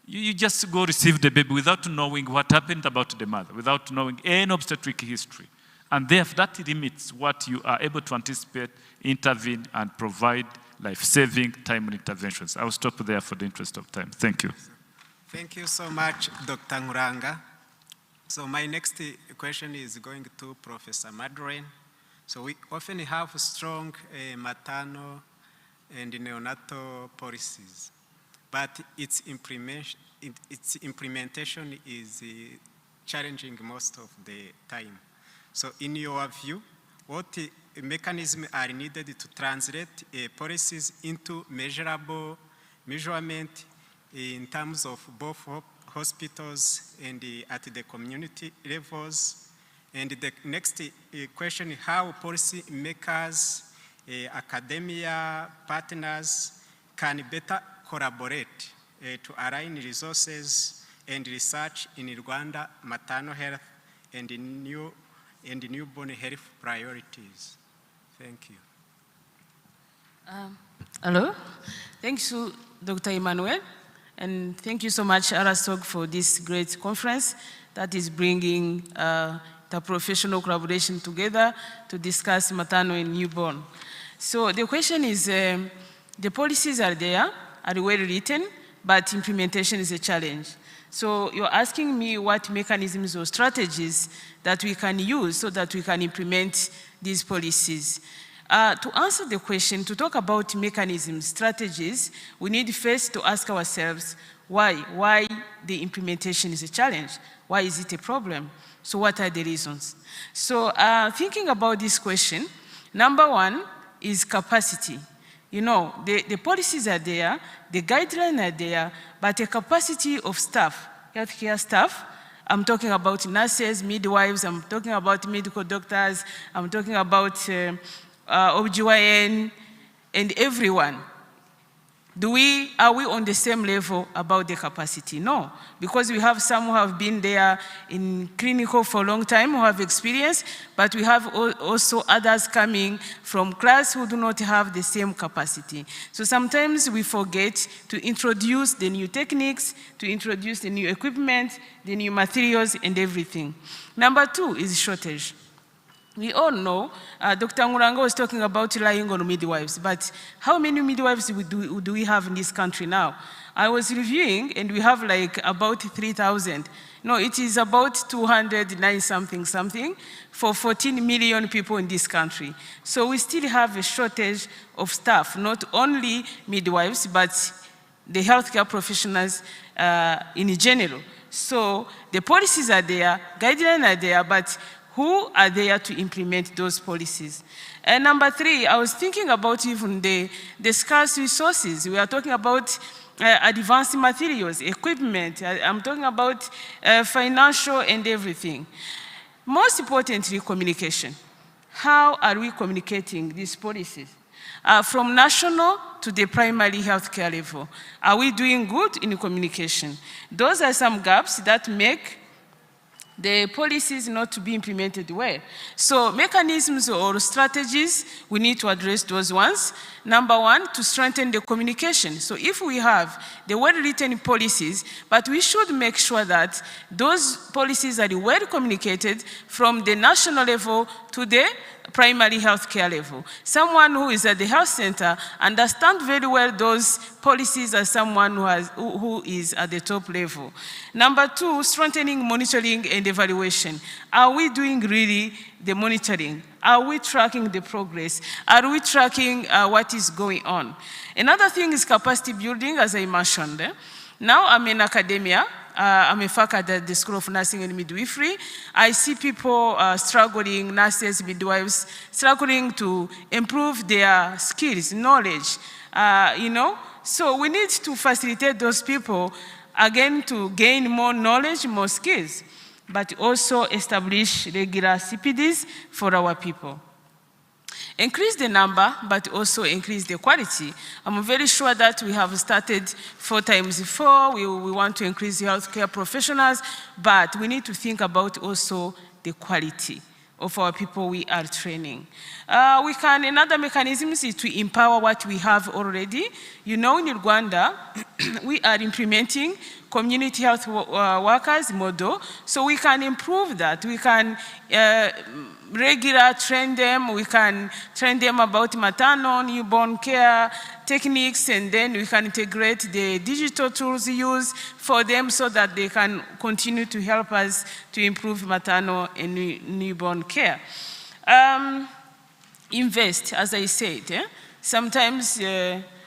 S11: You just go receive the baby without knowing what happened about the mother, without knowing any obstetric history. And therefore, that limits what you are able to anticipate, intervene, and provide life-saving, timely interventions. I'll stop there for the interest of time. Thank you.
S20: Thank you so much, Dr. Nguranga. So my next question is going to Professor Madeleine. So we often have strong maternal and neonatal policies, but its implementation is challenging most of the time. So in your view, what mechanisms are needed to translate policies into measurable measurement in terms of both hospitals and at the community levels? And the next question, how policy makers, academia partners can better collaborate to align resources and research in Rwanda maternal health and newborn health priorities. Thank you.
S6: Hello. Thank you, Dr. Emmanuel. And thank you so much, Rsog, for this great conference that is bringing the professional collaboration together to discuss maternal and newborn. So the question is, the policies are there, are well written, but implementation is a challenge. So you're asking me what mechanisms or strategies that we can use so that we can implement these policies. To answer the question, to talk about mechanisms, strategies, we need first to ask ourselves why the implementation is a challenge. Why is it a problem? So what are the reasons? So thinking about this question, number one is capacity. You know, the policies are there, the guidelines are there, but the capacity of staff, healthcare staff, I'm talking about nurses, midwives, I'm talking about medical doctors, I'm talking about OBGYN, and everyone. Are we on the same level about the capacity? No, because we have some who have been there in clinical for a long time, who have experience, but we have also others coming from class who do not have the same capacity. So sometimes we forget to introduce the new techniques, to introduce the new equipment, the new materials, and everything. Number two is shortage. We all know, Dr. Nguranga was talking about relying on midwives, but how many midwives do we have in this country now? I was reviewing, and we have like about 3,000. No, it is about 209 something for 14 million people in this country. So we still have a shortage of staff, not only midwives, but the healthcare professionals in general. So the policies are there, guidelines are there, but who are there to implement those policies? And number three, I was thinking about even the scarce resources. We are talking about advanced materials, equipment. I'm talking about financial and everything. Most importantly, communication. How are we communicating these policies? From national to the primary healthcare level. Are we doing good in communication? Those are some gaps that make the policies not to be implemented well. So mechanisms or strategies, we need to address those ones. Number one, to strengthen the communication. So if we have the well-written policies, but we should make sure that those policies are well communicated from the national level to the primary healthcare level. Someone who is at the health center understands very well those policies as someone who is at the top level. Number two, strengthening monitoring and evaluation. Are we doing really the monitoring? Are we tracking the progress? Are we tracking what is going on? Another thing is capacity building, as I mentioned. Now I'm in academia. I'm a faculty at the School of Nursing and Midwifery. I see people struggling, nurses, midwives, struggling to improve their skills, knowledge, you know. So we need to facilitate those people, again, to gain more knowledge, more skills, but also establish regular CPDs for our people. Increase the number, but also increase the quality. I'm very sure that we have started 4 times 4. We want to increase the healthcare professionals, but we need to think about also the quality of our people we are training. Another mechanism is to empower what we have already. You know, in Rwanda, we are implementing community health workers model, so we can improve that. We can train them, we can train them about maternal, newborn care techniques, and then we can integrate the digital tools used for them so that they can continue to help us to improve maternal and newborn care. Invest, as I said. Sometimes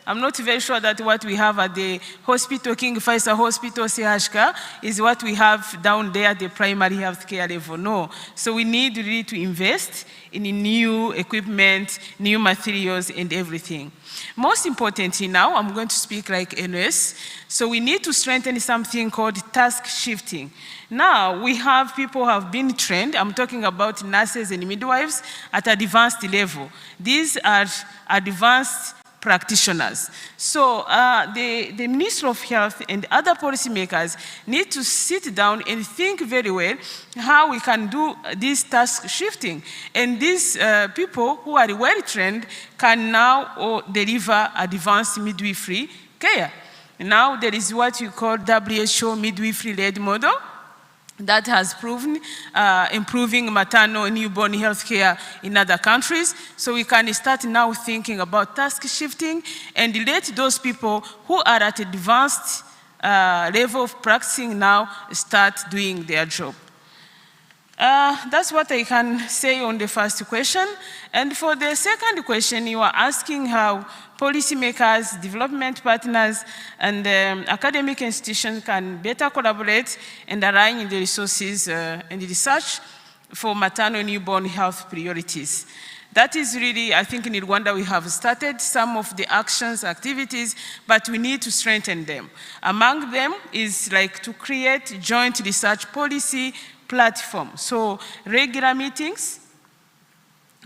S6: I'm not very sure that what we have at the hospital, King Faisal Hospital, CHK, is what we have down there at the primary healthcare level. No. So we need really to invest in new equipment, new materials, and everything. Most importantly now, I'm going to speak like a nurse. So we need to strengthen something called task shifting. Now, we have people who have been trained. I'm talking about nurses and midwives at advanced level. These are advanced practitioners. So the Minister of Health and other policymakers need to sit down and think very well how we can do this task shifting. And these people who are well trained can now deliver advanced midwifery care. Now there is what you call WHO midwifery-led model that has proven improving maternal and newborn health care in other countries. So we can start now thinking about task shifting and let those people who are at advanced level of practicing now start doing their job. That's what I can say on the first question. And for the second question, you are asking how policymakers, development partners, and academic institutions can better collaborate and align the resources and the research for maternal and newborn health priorities. That is really, I think in Rwanda we have started some of the actions, activities, but we need to strengthen them. Among them is like to create joint research policy platform. So regular meetings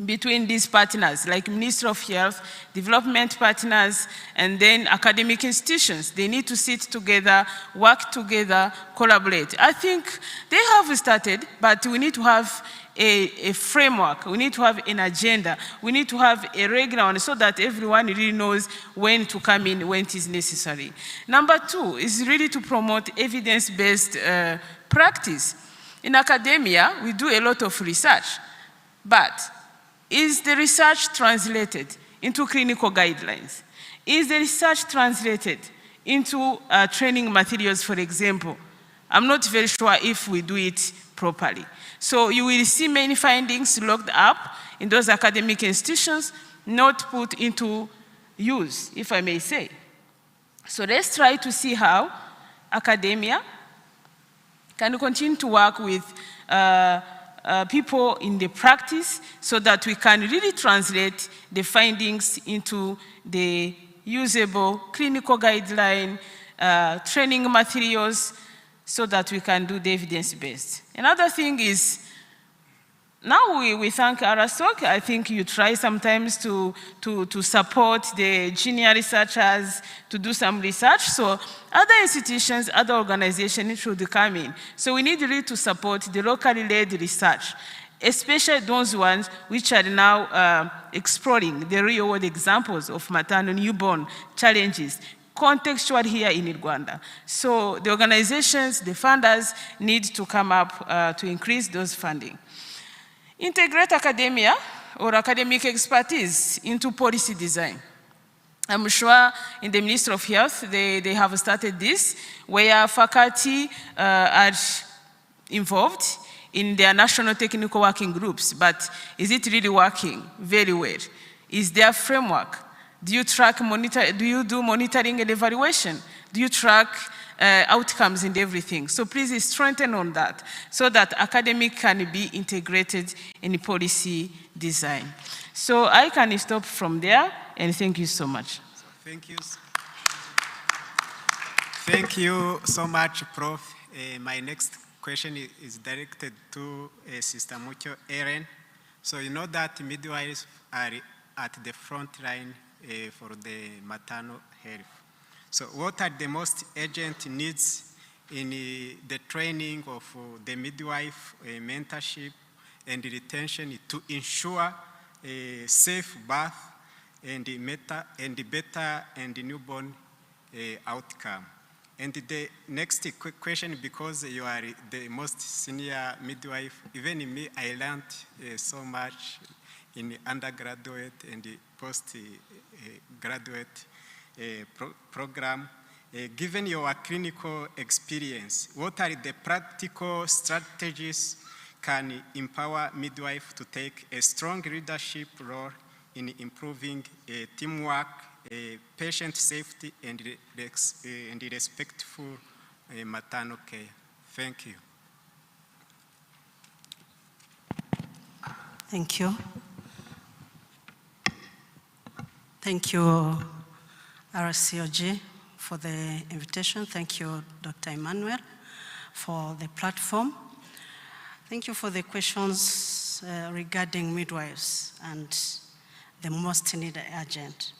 S6: between these partners, like Ministry of Health, development partners, and then academic institutions. They need to sit together, work together, collaborate. I think they have started, but we need to have a framework. We need to have an agenda. We need to have a regular one so that everyone really knows when to come in, when it is necessary. Number 2 is really to promote evidence-based practice. In academia, we do a lot of research, but is the research translated into clinical guidelines? Is the research translated into training materials, for example? I'm not very sure if we do it properly. So you will see many findings locked up in those academic institutions, not put into use, if I may say. So let's try to see how academia can continue to work with people in the practice so that we can really translate the findings into the usable clinical guideline, training materials, so that we can do the evidence-based. Another thing is, now we thank Rsog. I think you try sometimes to support the junior researchers to do some research. So other institutions, other organizations should come in. So we need really to support the locally led research, especially those ones which are now exploring the real world examples of maternal newborn challenges, contextual here in Rwanda. So the organizations, the funders need to come up to increase those funding. Integrate academia or academic expertise into policy design. I'm sure in the Ministry of Health, they have started this, where faculty are involved in their national technical working groups, but is it really working very well? Is there a framework? Do you track, do you do monitoring and evaluation? Do you track outcomes and everything. So please strengthen on that so that academic can be integrated in policy design. So I can stop from there, and thank you so much.
S20: Thank you. Thank you so much, Prof. My next question is directed to Sister Mucho Eren. So you know that midwives are at the front line for the maternal health. So what are the most urgent needs in the training of the midwife, mentorship, and retention to ensure a safe birth and better and newborn outcome? And the next quick question, because you are the most senior midwife, even me, I learned so much in undergraduate and postgraduate program. Given your clinical experience, what are the practical strategies can empower midwife to take a strong leadership role in improving teamwork, patient safety, and respectful maternal care? Thank you.
S15: Thank you. Thank you, Rsog, for the invitation. Thank you, Dr. Emmanuel, for the platform. Thank you for the questions regarding midwives and the most needed urgent.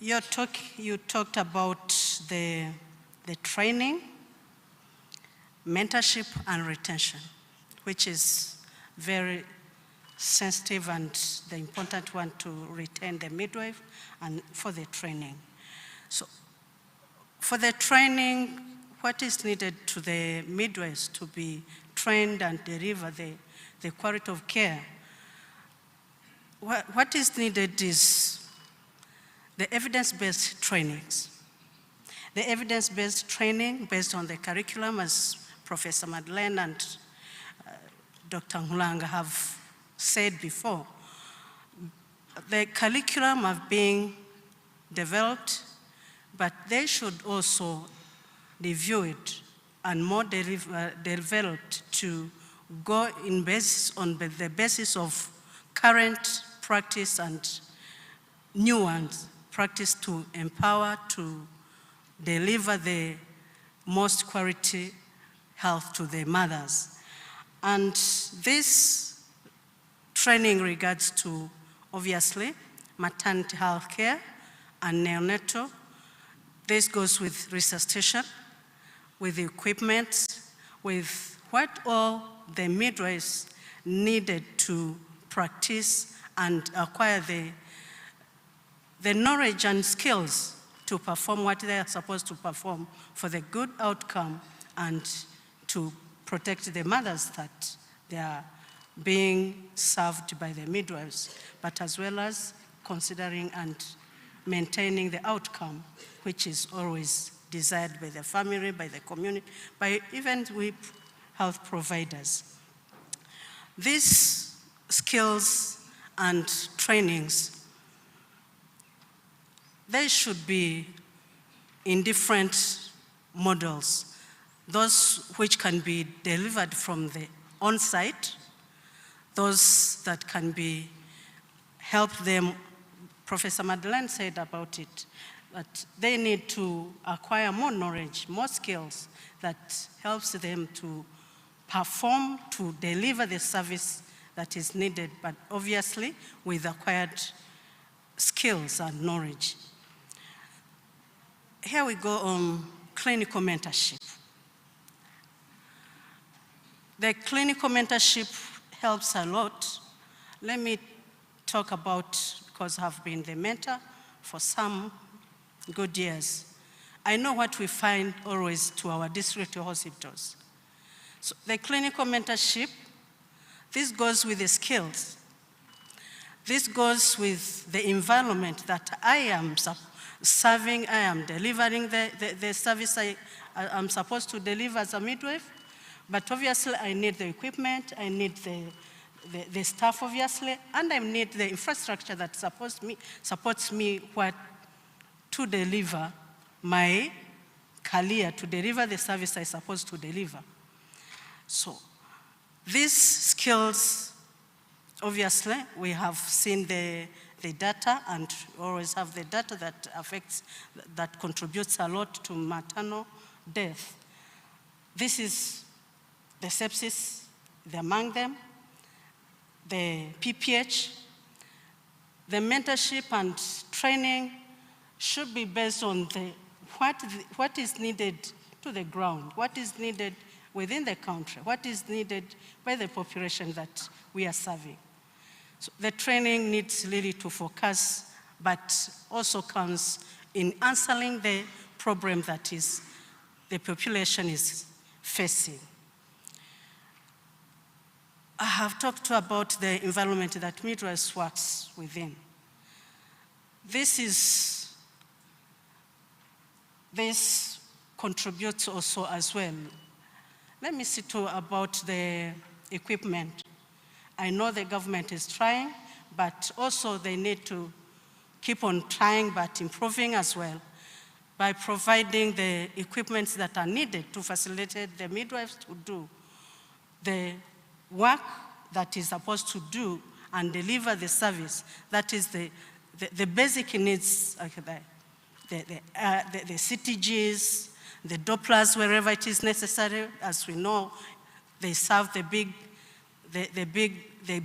S15: You talked about the training, mentorship, and retention, which is very sensitive and the important one to retain the midwife and for the training. So for the training, what is needed to the midwives to be trained and deliver the quality of care? What is needed is the evidence-based trainings. The evidence-based training based on the curriculum, as Professor Madeleine and Dr. Ngulanga have said before. The curriculum have been developed, but they should also review it and more developed to go in basis on the basis of current practice and new ones, practice to empower, to deliver the most quality health to the mothers. And this training regards to, obviously, maternity health care and neonatal. This goes with resuscitation, with equipment, with what all the midwives needed to practice and acquire the knowledge and skills to perform what they are supposed to perform for the good outcome and to protect the mothers that they are being served by the midwives, but as well as considering and maintaining the outcome, which is always desired by the family, by the community, by even with health providers. These skills and trainings, they should be in different models. Those which can be delivered from the on-site, those that can be help them. Professor Madeleine said about it, that they need to acquire more knowledge, more skills that helps them to perform, to deliver the service that is needed, but obviously with acquired skills and knowledge. Here we go on clinical mentorship. The clinical mentorship helps a lot. Let me talk about, because I've been the mentor for some good years. I know what we find always to our district hospitals. So the clinical mentorship, this goes with the skills. This goes with the environment that I am serving, I am delivering the service I'm supposed to deliver as a midwife. But obviously I need the equipment, I need the staff obviously, and I need the infrastructure that supports me to deliver my career to deliver the service I'm supposed to deliver. So these skills, obviously, we have seen the data, and always have the data that affects, that contributes a lot to maternal death. This is the sepsis, among them, the PPH. The mentorship and training should be based on what is needed to the ground, what is needed within the country, what is needed by the population that we are serving. So the training needs really to focus, but also comes in answering the problem that is the population is facing. I have talked about the environment that midwives works within. This contributes also as well. Let me see too about the equipment. I know the government is trying, but also they need to keep on trying but improving as well by providing the equipment that are needed to facilitate the midwives to do the work that is supposed to do and deliver the service. That is the basic needs, the CTGs, the Dopplers wherever it is necessary. As we know, they serve the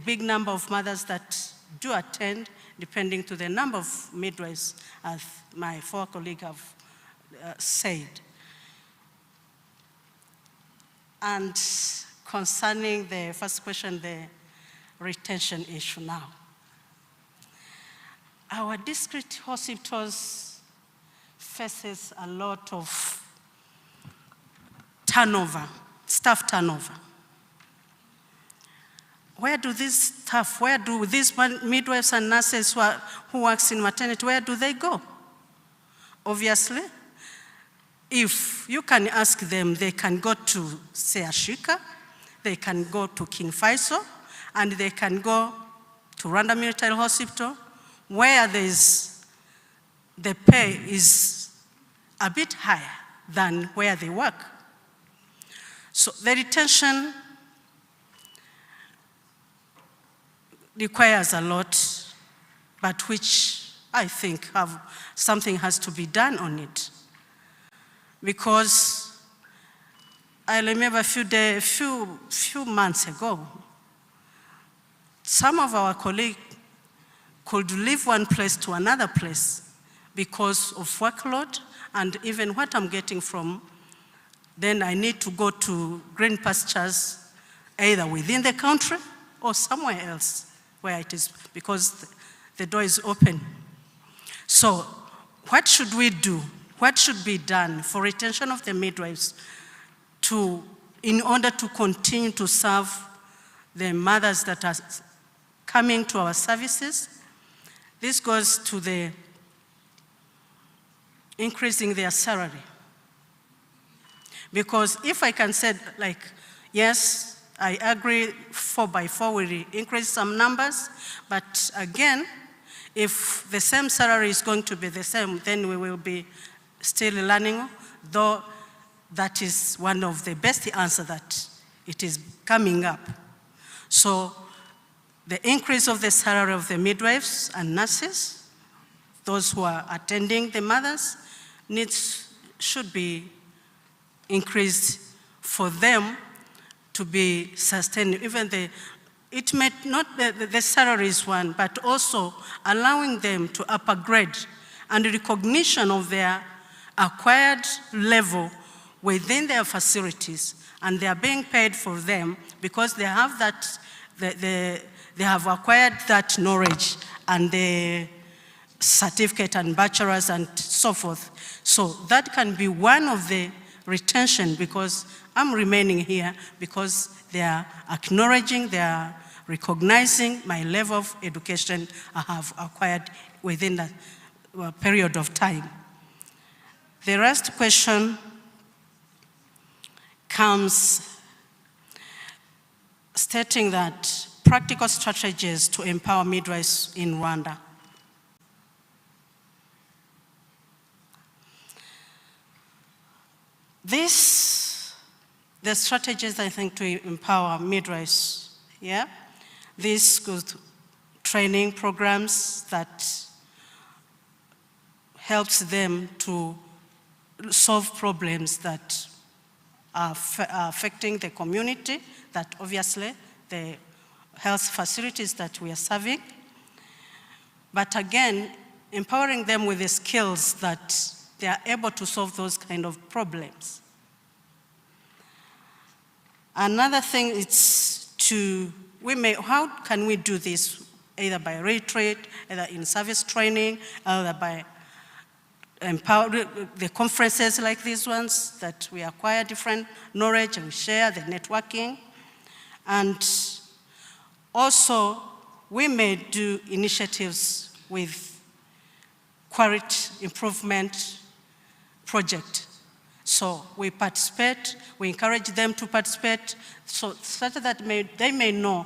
S15: big number of mothers that do attend, depending to the number of midwives, as my four colleagues have said. And concerning the first question, the retention issue now. Our district hospitals faces a lot of turnover, staff turnover. Where do these midwives and nurses who works in maternity, where do they go? Obviously, if you can ask them, they can go to Seashika, they can go to King Faisal, and they can go to Rwanda Military Hospital, where the pay is a bit higher than where they work. So the retention requires a lot, but which I think something has to be done on it. Because I remember a few months ago, some of our colleagues could leave one place to another place because of workload, and even what I'm getting from, then I need to go to green pastures, either within the country or somewhere else where it is, because the door is open. So what should we do? What should be done for retention of the midwives in order to continue to serve the mothers that are coming to our services? This goes to the increasing their salary. Because if I can say, like, yes, I agree 4x4 will increase some numbers, but again, if the same salary is going to be the same, then we will be still learning, though that is one of the best answers that it is coming up. So the increase of the salary of the midwives and nurses, those who are attending the mothers, should be increased for them to be sustained. Even it may not be the salary is one, but also allowing them to upgrade and recognition of their acquired level within their facilities, and they are being paid for them because they have that, they have acquired that knowledge and the certificate and bachelor's and so forth. So that can be one of the retention, because I'm remaining here because they are acknowledging, they are recognizing my level of education I have acquired within that period of time. The last question comes stating that practical strategies to empower midwives in Rwanda. The strategies, I think, to empower midwives, yeah? These good training programs that helps them to solve problems that are affecting the community, that obviously the health facilities that we are serving. But again, empowering them with the skills that they are able to solve those kind of problems. Another thing is how can we do this? Either by retreat, either in service training, either by the conferences like these ones that we acquire different knowledge and we share the networking. And also, we may do initiatives with quality improvement project. So we participate, we encourage them to participate, so that they may know,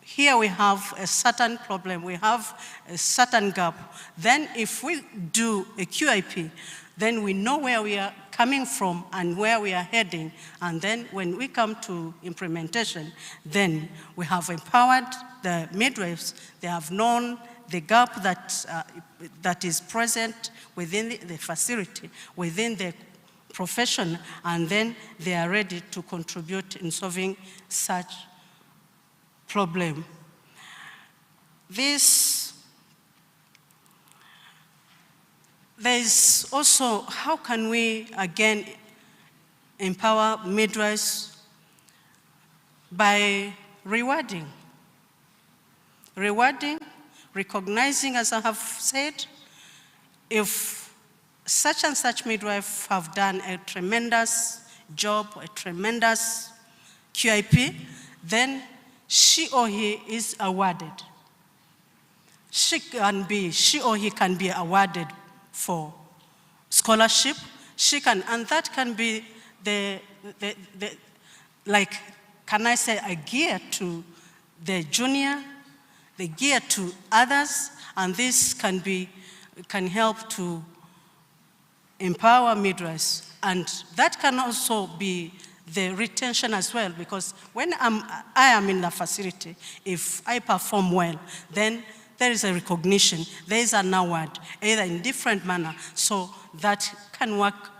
S15: here we have a certain problem, we have a certain gap. Then if we do a QIP, then we know where we are coming from and where we are heading. And then when we come to implementation, then we have empowered the midwives. They have known the gap that is present within the facility, within the profession, and then they are ready to contribute in solving such problem. There's also, how can we again empower midwives? By rewarding, recognizing, as I have said, if such and such midwife have done a tremendous job, a tremendous QIP, then she or he is awarded. She or he can be awarded for scholarship. And that can be can I say, a gear to the junior, the gear to others, and this can help to empower midwives. And that can also be the retention as well, because when I am in the facility, if I perform well, then there is a recognition, there is an award, either in different manner. So that can work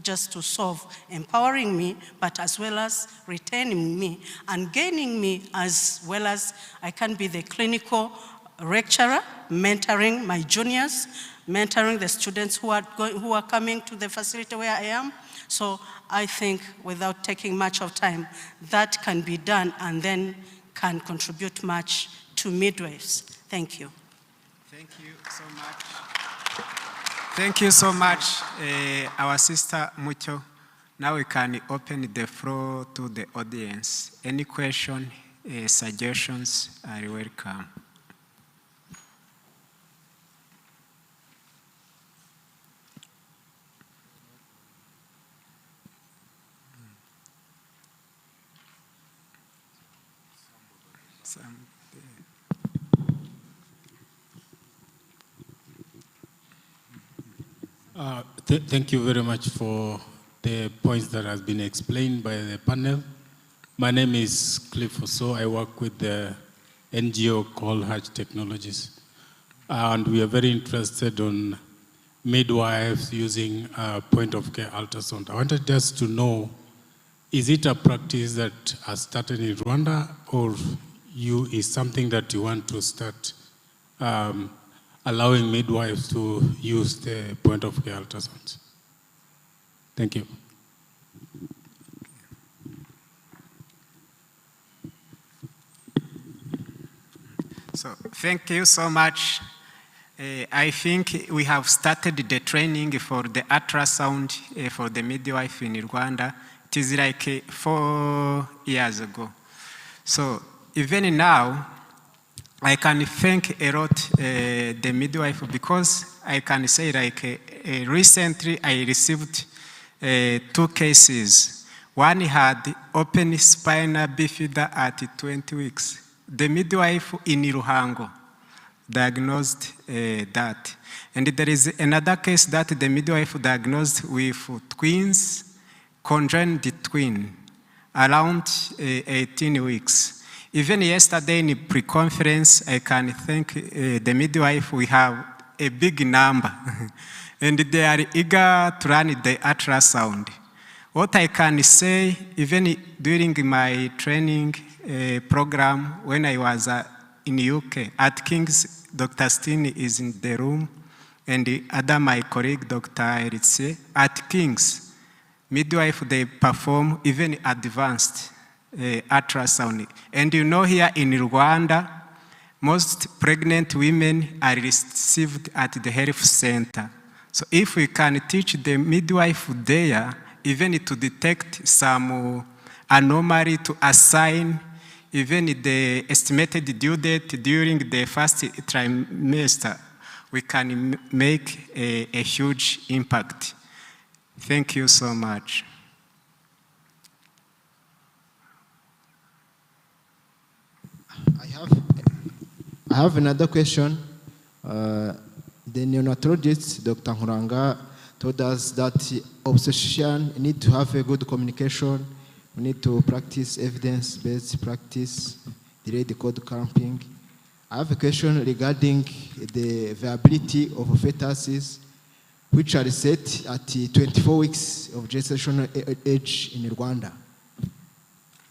S15: just to solve empowering me, but as well as retaining me and gaining me, as well as I can be the clinical lecturer, mentoring my juniors, mentoring the students who are coming to the facility where I am. So I think, without taking much of time, that can be done and then can contribute much to midwives. Thank you.
S20: Thank you so much. Thank you so much, our sister Mucho. Now we can open the floor to the audience. Any question, suggestions are welcome.
S14: Thank you very much for the points that has been explained by the panel. My name is Cliff Oso. I work with the NGO called Hatch Technologies. And we are very interested on midwives using point-of-care ultrasound. I wanted just to know, is it a practice that has started in Rwanda, or is something that you want to start allowing midwives to use the point-of-care ultrasounds? Thank you.
S20: So thank you so much. I think we have started the training for the ultrasound for the midwife in Rwanda. It is like 4 years ago. So even now, I can thank a lot the midwife, because I can say recently I received 2 cases. One had open spina bifida at 20 weeks. The midwife in Ruhango diagnosed that. And there is another case that the midwife diagnosed with twins conjoined twin around 18 weeks. Even yesterday in pre-conference, I can thank the midwife, we have a big number. And they are eager to run the ultrasound. What I can say, even during my training program when I was in UK, at King's, Dr. Steen is in the room, and the other my colleague, Dr. Eritse, at King's, midwife, they perform even advanced ultrasound. And you know here in Rwanda, most pregnant women are received at the health center. So if we can teach the midwife there, even to detect some anomaly, to assign even the estimated due date during the first trimester, we can make a huge impact. Thank you so much.
S5: I have another question. The neonatologist, Dr. Nkuranga, told us that obstetrician need to have a good communication. We need to practice evidence-based practice, delayed code clamping. I have a question regarding the viability of fetuses, which are set at 24 weeks of gestational age in Rwanda.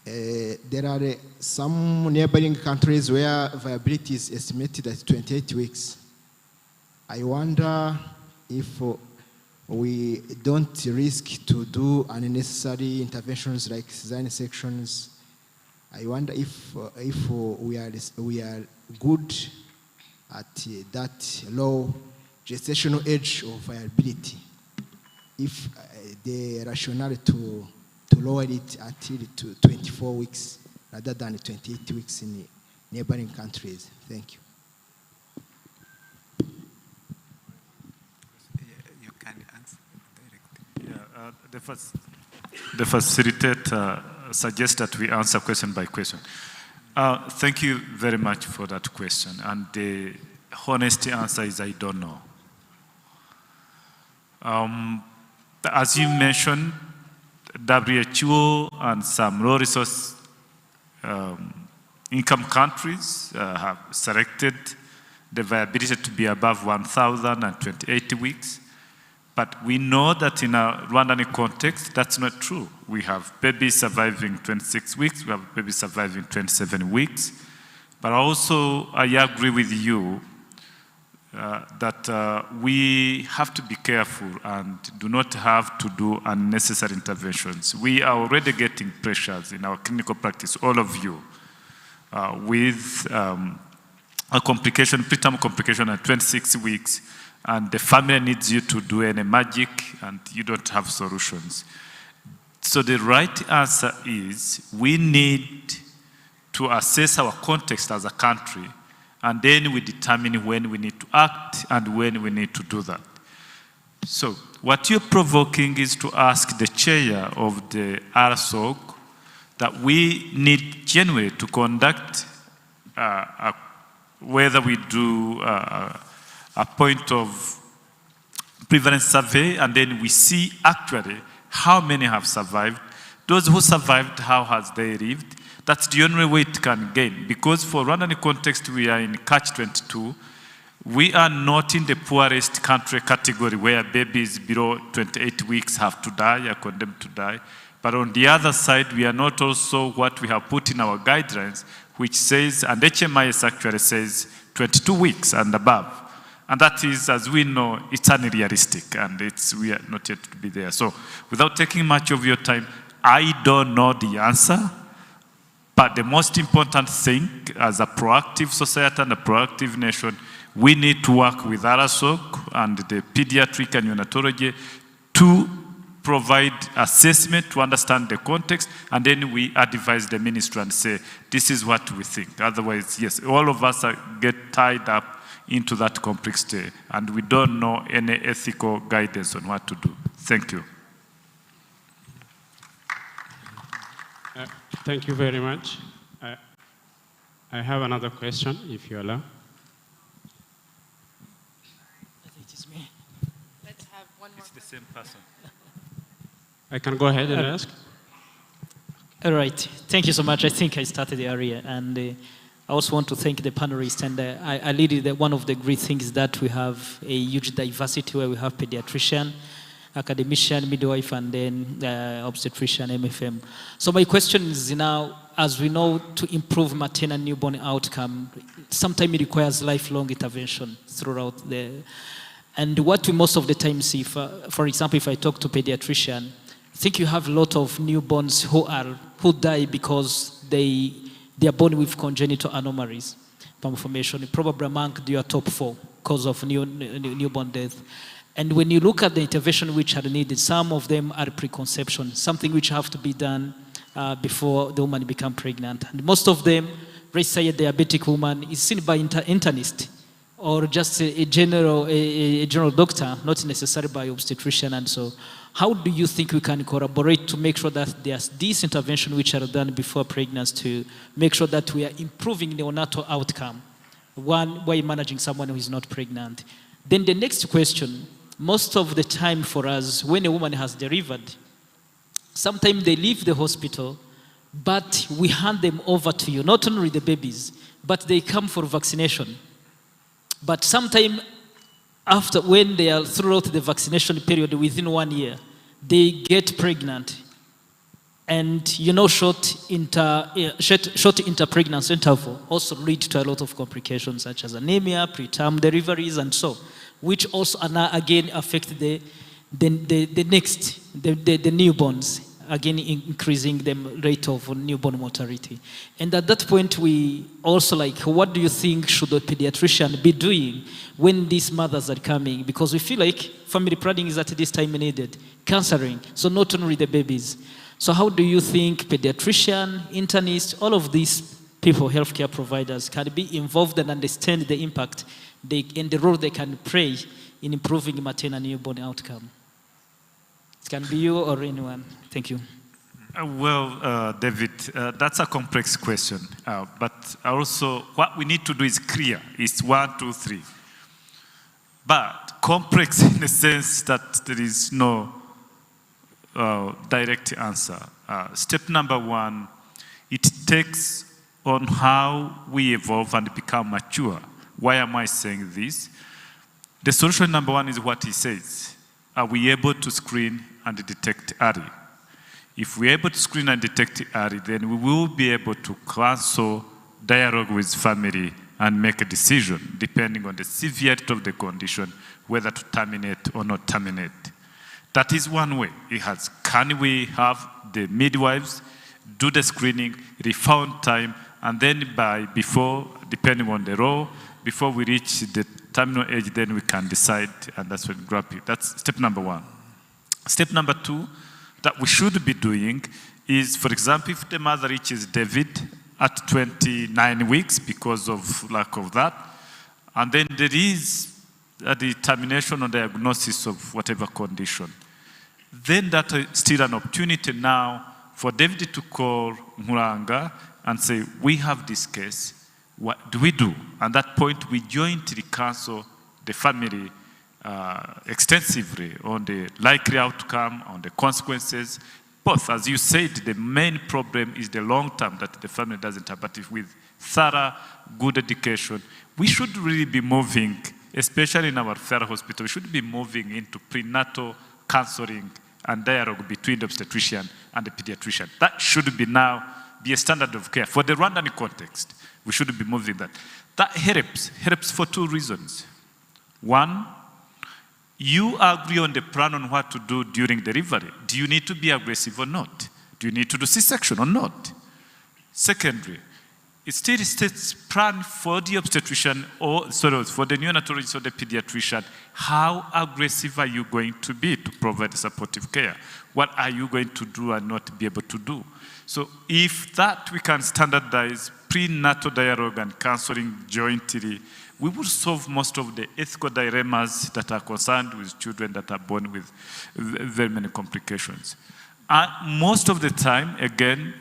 S5: There are some neighboring countries where viability is estimated at 28 weeks. I wonder if we don't risk to do unnecessary interventions like cesarean sections. I wonder if we are good at that low gestational age of viability. If the rationale to lower it until 24 weeks rather than 28 weeks in neighboring countries. Thank you.
S20: You can answer
S11: directly. The facilitator suggests that we answer question by question. Thank you very much for that question. And the honest answer is I don't know. As you mentioned, WHO and some low-resource income countries have selected the viability to be above 1,028 weeks. But we know that in a Rwandan context, that's not true. We have babies surviving 26 weeks, we have babies surviving 27 weeks. But also, I agree with you that we have to be careful and do not have to do unnecessary interventions. We are already getting pressures in our clinical practice, all of you, with a complication, preterm complication at 26 weeks, and the family needs you to do any magic, and you don't have solutions. So the right answer is we need to assess our context as a country, and then we determine when we need to act and when we need to do that. So what you're provoking is to ask the chair of the Rsog that we need generally to conduct whether we do a point of prevalence survey, and then we see actually how many have survived. Those who survived, how has they lived? That's the only way it can gain. Because for Rwandan context, we are in catch-22. We are not in the poorest country category where babies below 28 weeks have to die, are condemned to die. But on the other side, we are not also what we have put in our guidelines, which says, and HMIS actually says, 22 weeks and above. And that is, as we know, it's unrealistic, and we are not yet to be there. So without taking much of your time, I don't know the answer, but the most important thing, as a proactive society and a proactive nation, we need to work with Rsog and the pediatric and neonatology to provide assessment to understand the context, and then we advise the ministry and say, this is what we think. Otherwise, yes, all of us get tied up into that complexity, and we don't know any ethical guidance on what to do. Thank you.
S21: Thank you very much. I have another question, if you allow.
S11: It is me.
S2: Let's have one more.
S11: It's the same person.
S21: I can go ahead and ask.
S7: All right. Thank you so much. I think I started earlier, and I also want to thank the panelists. And I lead one of the great things that we have a huge diversity where we have pediatrician, academician, midwife, and then obstetrician, MFM. So my question is now, as we know, to improve maternal and newborn outcome, sometimes it requires lifelong intervention throughout the. And what we most of the time see, for example, if I talk to pediatrician, I think you have a lot of newborns who die because they are born with congenital anomalies, malformation, probably among your top 4 cause of newborn death. And when you look at the intervention which are needed, some of them are preconception, something which have to be done before the woman become pregnant. And most of them, let's say a diabetic woman is seen by internist or just a general doctor, not necessarily by obstetrician. And so how do you think we can collaborate to make sure that there's these interventions which are done before pregnancy to make sure that we are improving neonatal outcome, one way managing someone who is not pregnant? Then the next question, most of the time for us, when a woman has delivered, sometimes they leave the hospital, but we hand them over to you, not only the babies, but they come for vaccination. But sometimes after, when they are throughout the vaccination period, within 1 year, they get pregnant. And short inter-pregnancy interval also lead to a lot of complications such as anemia, preterm deliveries, and so, which also again affect the newborns, again increasing the rate of newborn mortality. And at that point, we also what do you think should a pediatrician be doing when these mothers are coming? Because we feel like family planning is at this time needed, counseling, so not only the babies. So how do you think pediatrician, internist, all of these people, healthcare providers, can be involved and understand the impact and the role they can play in improving maternal and newborn outcome? It can be you or anyone. Thank you.
S11: David, that's a complex question. But also, what we need to do is clear. It's 1, 2, 3. But complex in the sense that there is no direct answer. Step number 1, it takes on how we evolve and become mature. Why am I saying this? The solution number 1 is what he says. Are we able to screen and detect early? If we're able to screen and detect early, then we will be able to counsel, dialogue with family, and make a decision, depending on the severity of the condition, whether to terminate or not terminate. That is one way. Can we have the midwives do the screening, refound time, and then before, depending on the role, before we reach the terminal age, then we can decide, and that's when grab it. That's step number 1. Step number 2 that we should be doing is, for example, if the mother reaches David at 29 weeks because of lack of that, and then there is a determination or diagnosis of whatever condition, then that is still an opportunity now for David to call Muranga and say, we have this case, what do we do? At that point, we jointly counsel the family extensively on the likely outcome, on the consequences. Both, as you said, the main problem is the long term that the family doesn't have. But if with thorough, good education, we should really be moving, especially in our fair hospital, we should be moving into prenatal counseling and dialogue between the obstetrician and the pediatrician. That should be now be a standard of care. For the Rwandan context, we should be moving that. That helps for 2 reasons. 1, you agree on the plan on what to do during delivery. Do you need to be aggressive or not? Do you need to do C-section or not? Secondly, it still states plan for the obstetrician for the neonatologist or the pediatrician. How aggressive are you going to be to provide supportive care? What are you going to do and not be able to do? So if that we can standardize prenatal dialogue and counseling jointly, we will solve most of the ethical dilemmas that are concerned with children that are born with very many complications. Most of the time, again,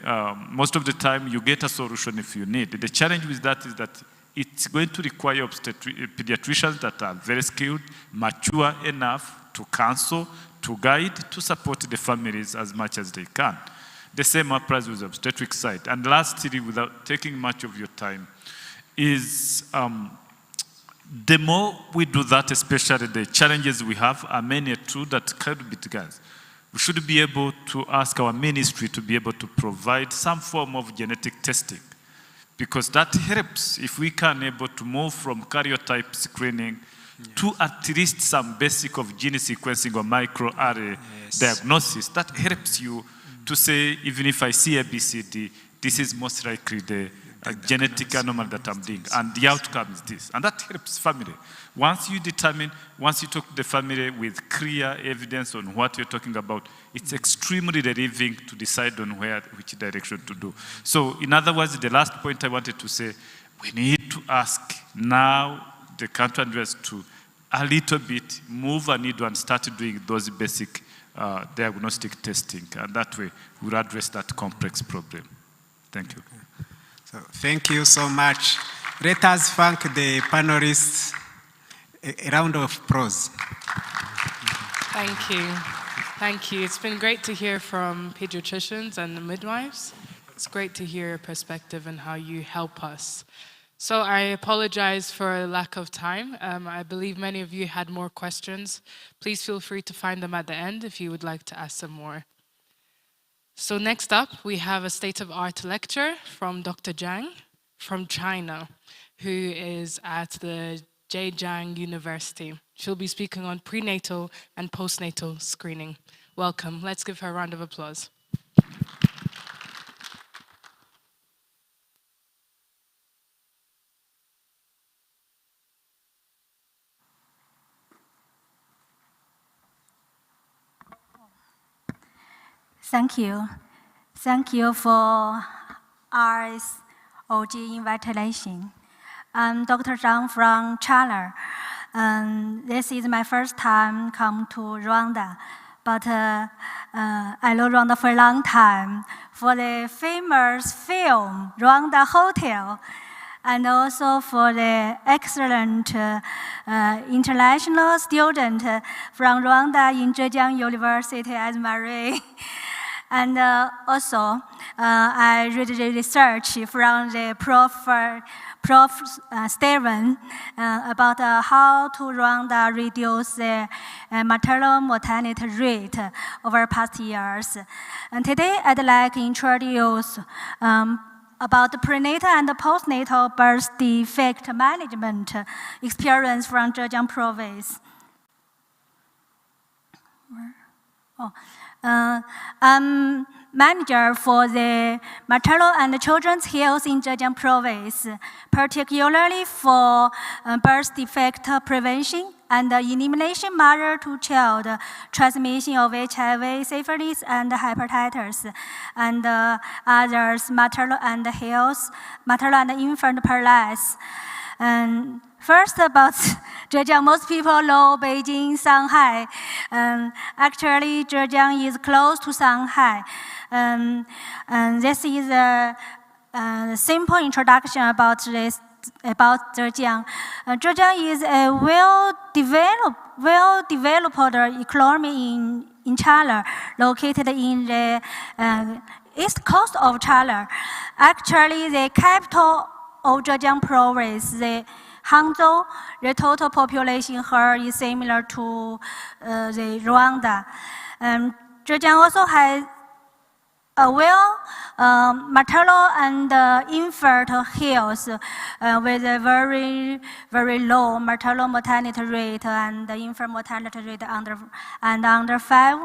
S11: you get a solution if you need. The challenge with that is that it's going to require pediatricians that are very skilled, mature enough to counsel, to guide, to support the families as much as they can. The same applies with the obstetric side. And lastly, without taking much of your time, is the more we do that, especially the challenges we have are many true that could be guys. We should be able to ask our ministry to be able to provide some form of genetic testing, because that helps if we can able to move from karyotype screening to at least some basic of gene sequencing or microarray diagnosis. That helps you to say, even if I see ABCD, this is most likely the genetic anomaly that I'm doing, and the outcome is this. And that helps family. Once you determine, once you talk to the family with clear evidence on what you're talking about, it's extremely relieving to decide on which direction to do. So in other words, the last point I wanted to say, we need to ask now the country address to a little bit move a needle and start doing those basic diagnostic testing. And that way, we'll address that complex problem. Thank you.
S20: So, thank you so much. Let us thank the panelists. A round of applause.
S2: Thank you. Thank you. It's been great to hear from pediatricians and the midwives. It's great to hear your perspective and how you help us. So I apologize for lack of time. I believe many of you had more questions. Please feel free to find them at the end if you would like to ask some more. So next up, we have a state-of-art lecture from Dr. Zhang from China, who is at the Zhejiang University. She'll be speaking on prenatal and postnatal screening. Welcome. Let's give her a round of applause.
S10: Thank you. Thank you for Rsog invitation. I'm Dr. Zhang from China. This is my first time come to Rwanda, but I know Rwanda for a long time for the famous film Rwanda Hotel, and also for the excellent international student from Rwanda in Zhejiang University as Marie. And also, I read the research from the Prof. Steven about how to Rwanda reduce the maternal mortality rate over past years. And today, I'd like to introduce about the prenatal and postnatal birth defect management experience from Zhejiang province. I'm manager for the maternal and children's health in Zhejiang province, particularly for birth defect prevention and elimination mother-to-child transmission of HIV, syphilis, and hepatitis, and others, maternal and health, maternal and infant paralysis. And first, about Zhejiang, most people know Beijing, Shanghai. Actually, Zhejiang is close to Shanghai. And this is a simple introduction about this, about Zhejiang. Zhejiang is a well-developed economy in China, located in the east coast of China. Actually, the capital of Zhejiang province, the Hangzhou, the total population here is similar to the Rwanda. Zhejiang also has a maternal and infant health with a very, very low maternal mortality rate and infant mortality rate under 5,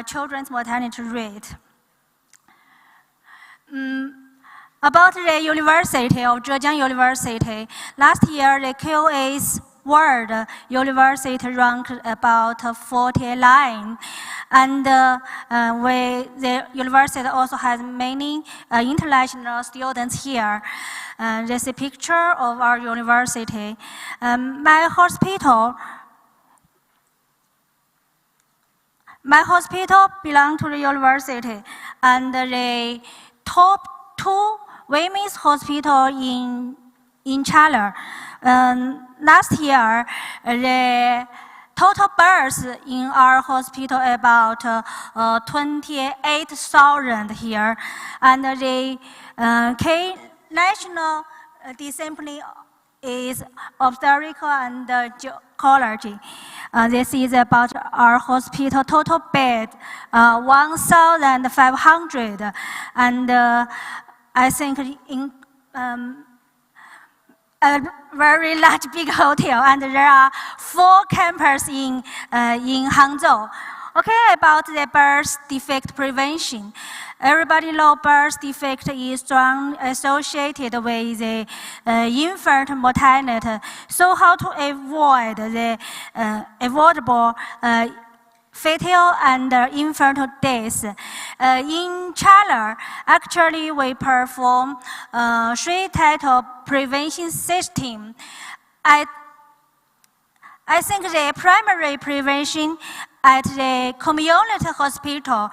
S10: children's mortality rate. About the University of Zhejiang University, last year the QA's World University ranked about 49, and the university also has many international students here. This is a picture of our university. My hospital belongs to the university, and the top 2 women's hospital in China. Last year, the total births in our hospital about 28,000 here, and the key national discipline is obstetrical and gynecology. This is about our hospital total bed, 1,500, and I think in a very large big hotel, and there are 4 campuses in Hangzhou. Okay, about the birth defect prevention. Everybody knows birth defect is strongly associated with the infant mortality. So how to avoid the avoidable fetal and infant deaths? In China, actually we perform 3 types of prevention system. I think the primary prevention at the community hospital,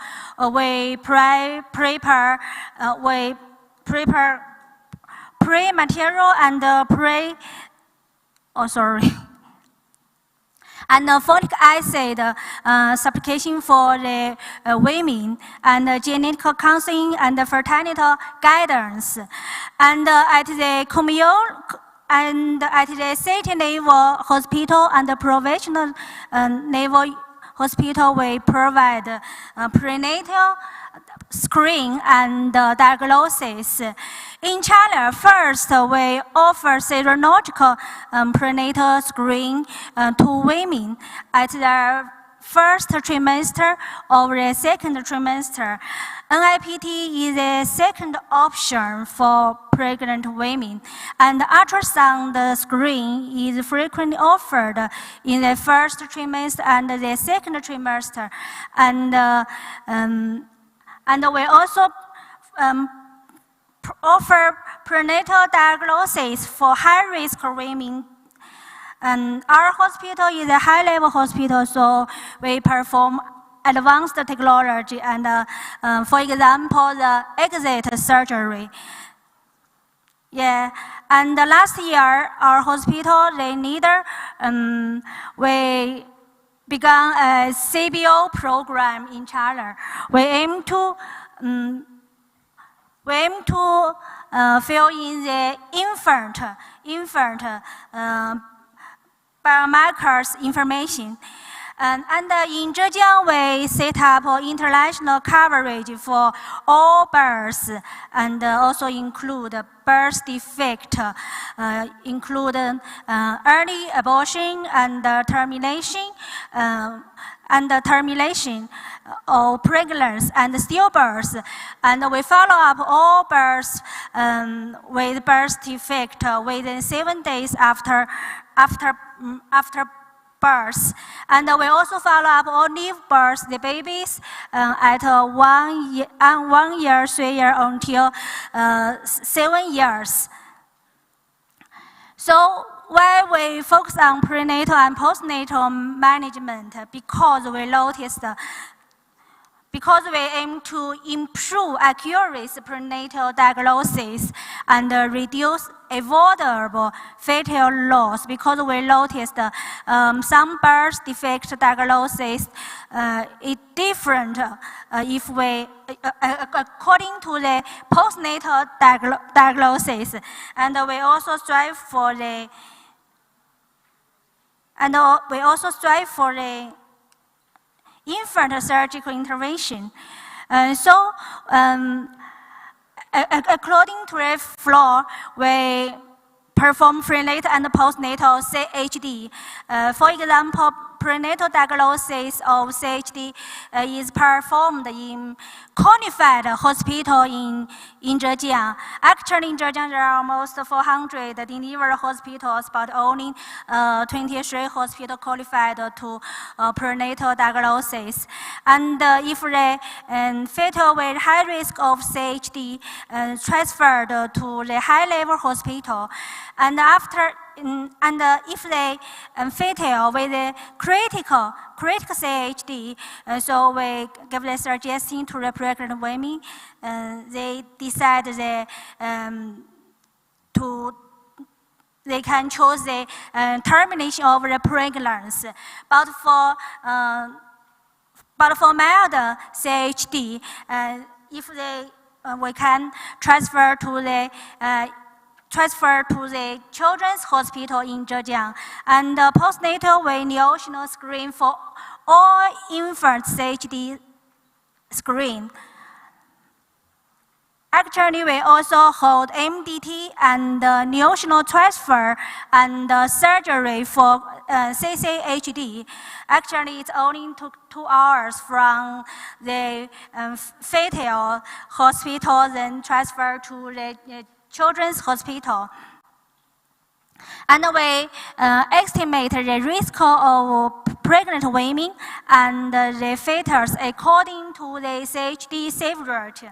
S10: we prepare pre-material and and folic acid supplication for the women, and genetic counseling and fertility guidance. And at the city level hospital and the provincial level hospital, we provide prenatal screen and diagnosis. In China, first we offer serological prenatal screen to women at their first trimester or the second trimester. NIPT is a second option for pregnant women, and ultrasound screen is frequently offered in the first trimester and the second trimester. And we also offer prenatal diagnosis for high-risk women. And our hospital is a high-level hospital, so we perform advanced technology and, for example, the exit surgery. Yeah, and last year, our hospital, we began a CBO program in China. We aim to fill in the infant biomarkers information. And in Zhejiang, we set up international coverage for all births, and also include birth defect, include early abortion and termination, or pregnancy and stillbirth. And we follow up all births with birth defect within 7 days after birth. And we also follow up all live births, the babies, at 1 year, 3 years until 7 years. So why we focus on prenatal and postnatal management? Because we aim to improve accuracy prenatal diagnosis and reduce avoidable fetal loss. Because we noticed some birth defect diagnosis is different if we according to the postnatal diagnosis, and we also strive for the infant surgical intervention. According to the floor, we perform prenatal and postnatal CHD. For example, prenatal diagnosis of CHD is performed in qualified hospital in Zhejiang. Actually, in Zhejiang, there are almost 400 delivery hospitals, but only 23 hospitals qualified to prenatal diagnosis. And if the fetal with high risk of CHD transferred to the high-level hospital, and if they fetal with a critical CHD, so we give the suggestion to the pregnant women. They decide to they can choose the termination of the pregnancy. But for mild CHD, if we can transfer to the children's hospital in Zhejiang, and postnatal we national screen for all infants CHD screen. Actually, we also hold MDT and national transfer and surgery for CCHD. Actually, it's only took 2 hours from the fetal hospital, then transfer to the children's hospital. And we estimate the risk of pregnant women and the fetus according to the CHD safe rate.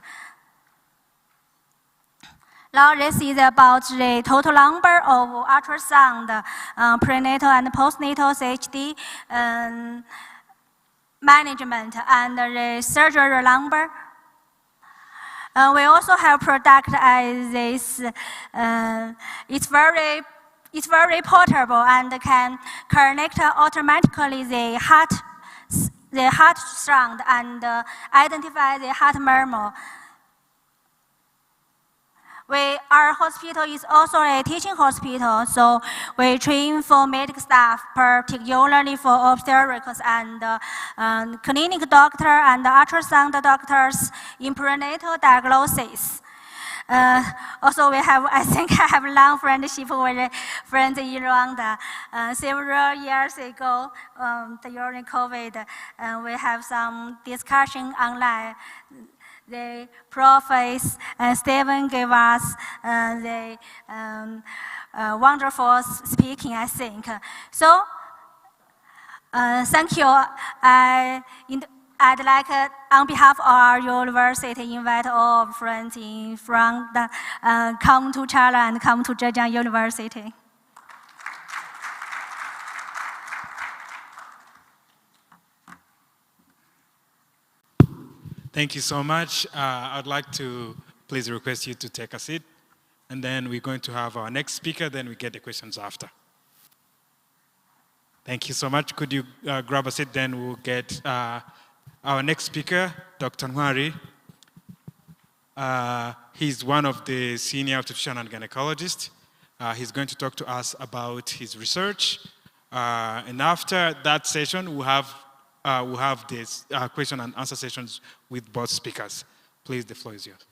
S10: Now this is about the total number of ultrasound, prenatal and postnatal CHD management and the surgery number. We also have product as this. It's very portable and can connect automatically the heart sound and identify the heart murmur. Our hospital is also a teaching hospital, so we train for medical staff, particularly for obstetrics and clinic doctor and ultrasound doctors in prenatal diagnosis. Also, I think I have a long friendship with friends in Rwanda. Several years ago, during COVID, we have some discussion online. The Prophet Stephen gave us the wonderful speaking, I think. So, thank you. I'd like, on behalf of our university, invite all friends from come to China and come to Zhejiang University.
S3: Thank you so much. I'd like to please request you to take a seat, and then we're going to have our next speaker, then we get the questions after. Thank you so much. Could you grab a seat, then we'll get our next speaker, Dr. Nwari. He's one of the senior obstetrician and gynecologists. He's going to talk to us about his research. And after that session, we'll have this question and answer sessions with both speakers. Please, the floor is yours.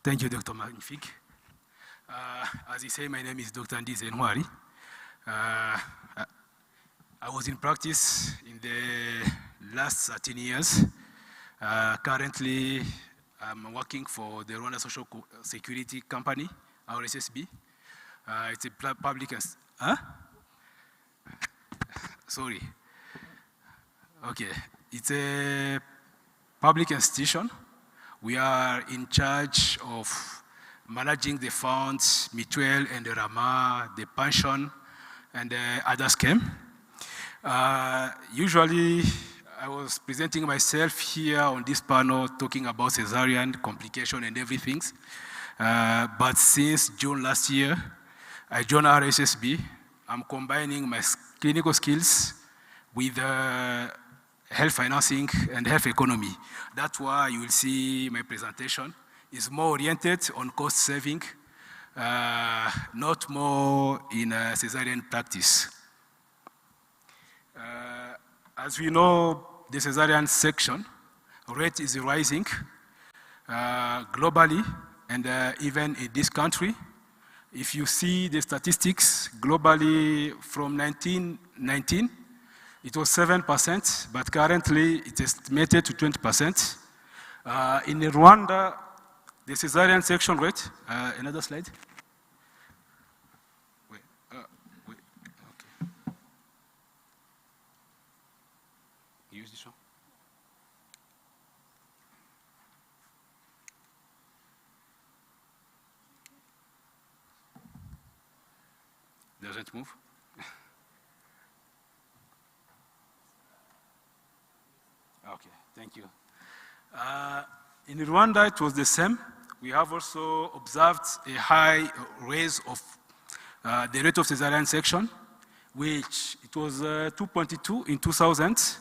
S1: Thank you, Dr. Magnifique. As you say, my name is Dr. Ndize Nwari. I was in practice in the last 13 years. Currently, I'm working for the Rwanda Social Security Company, RSSB. It's a public, sorry. Okay, it's a public institution. We are in charge of managing the funds, mutual and the Rama, the pension, and the other scheme. Usually, I was presenting myself here on this panel talking about cesarean complication and everything. But since June last year, I joined RSSB. I'm combining my clinical skills with health financing and health economy. That's why you will see my presentation is more oriented on cost saving, not more in cesarean practice. As we know, the cesarean section rate is rising globally and even in this country. If you see the statistics globally from 1919, it was 7%, but currently it's estimated to 20%. In Rwanda, the cesarean section rate, another slide. Okay. Use this one. doesn't move. Okay, thank you. In Rwanda, it was the same. We have also observed a high rise of the rate of cesarean section, which it was 2.2 in 2000,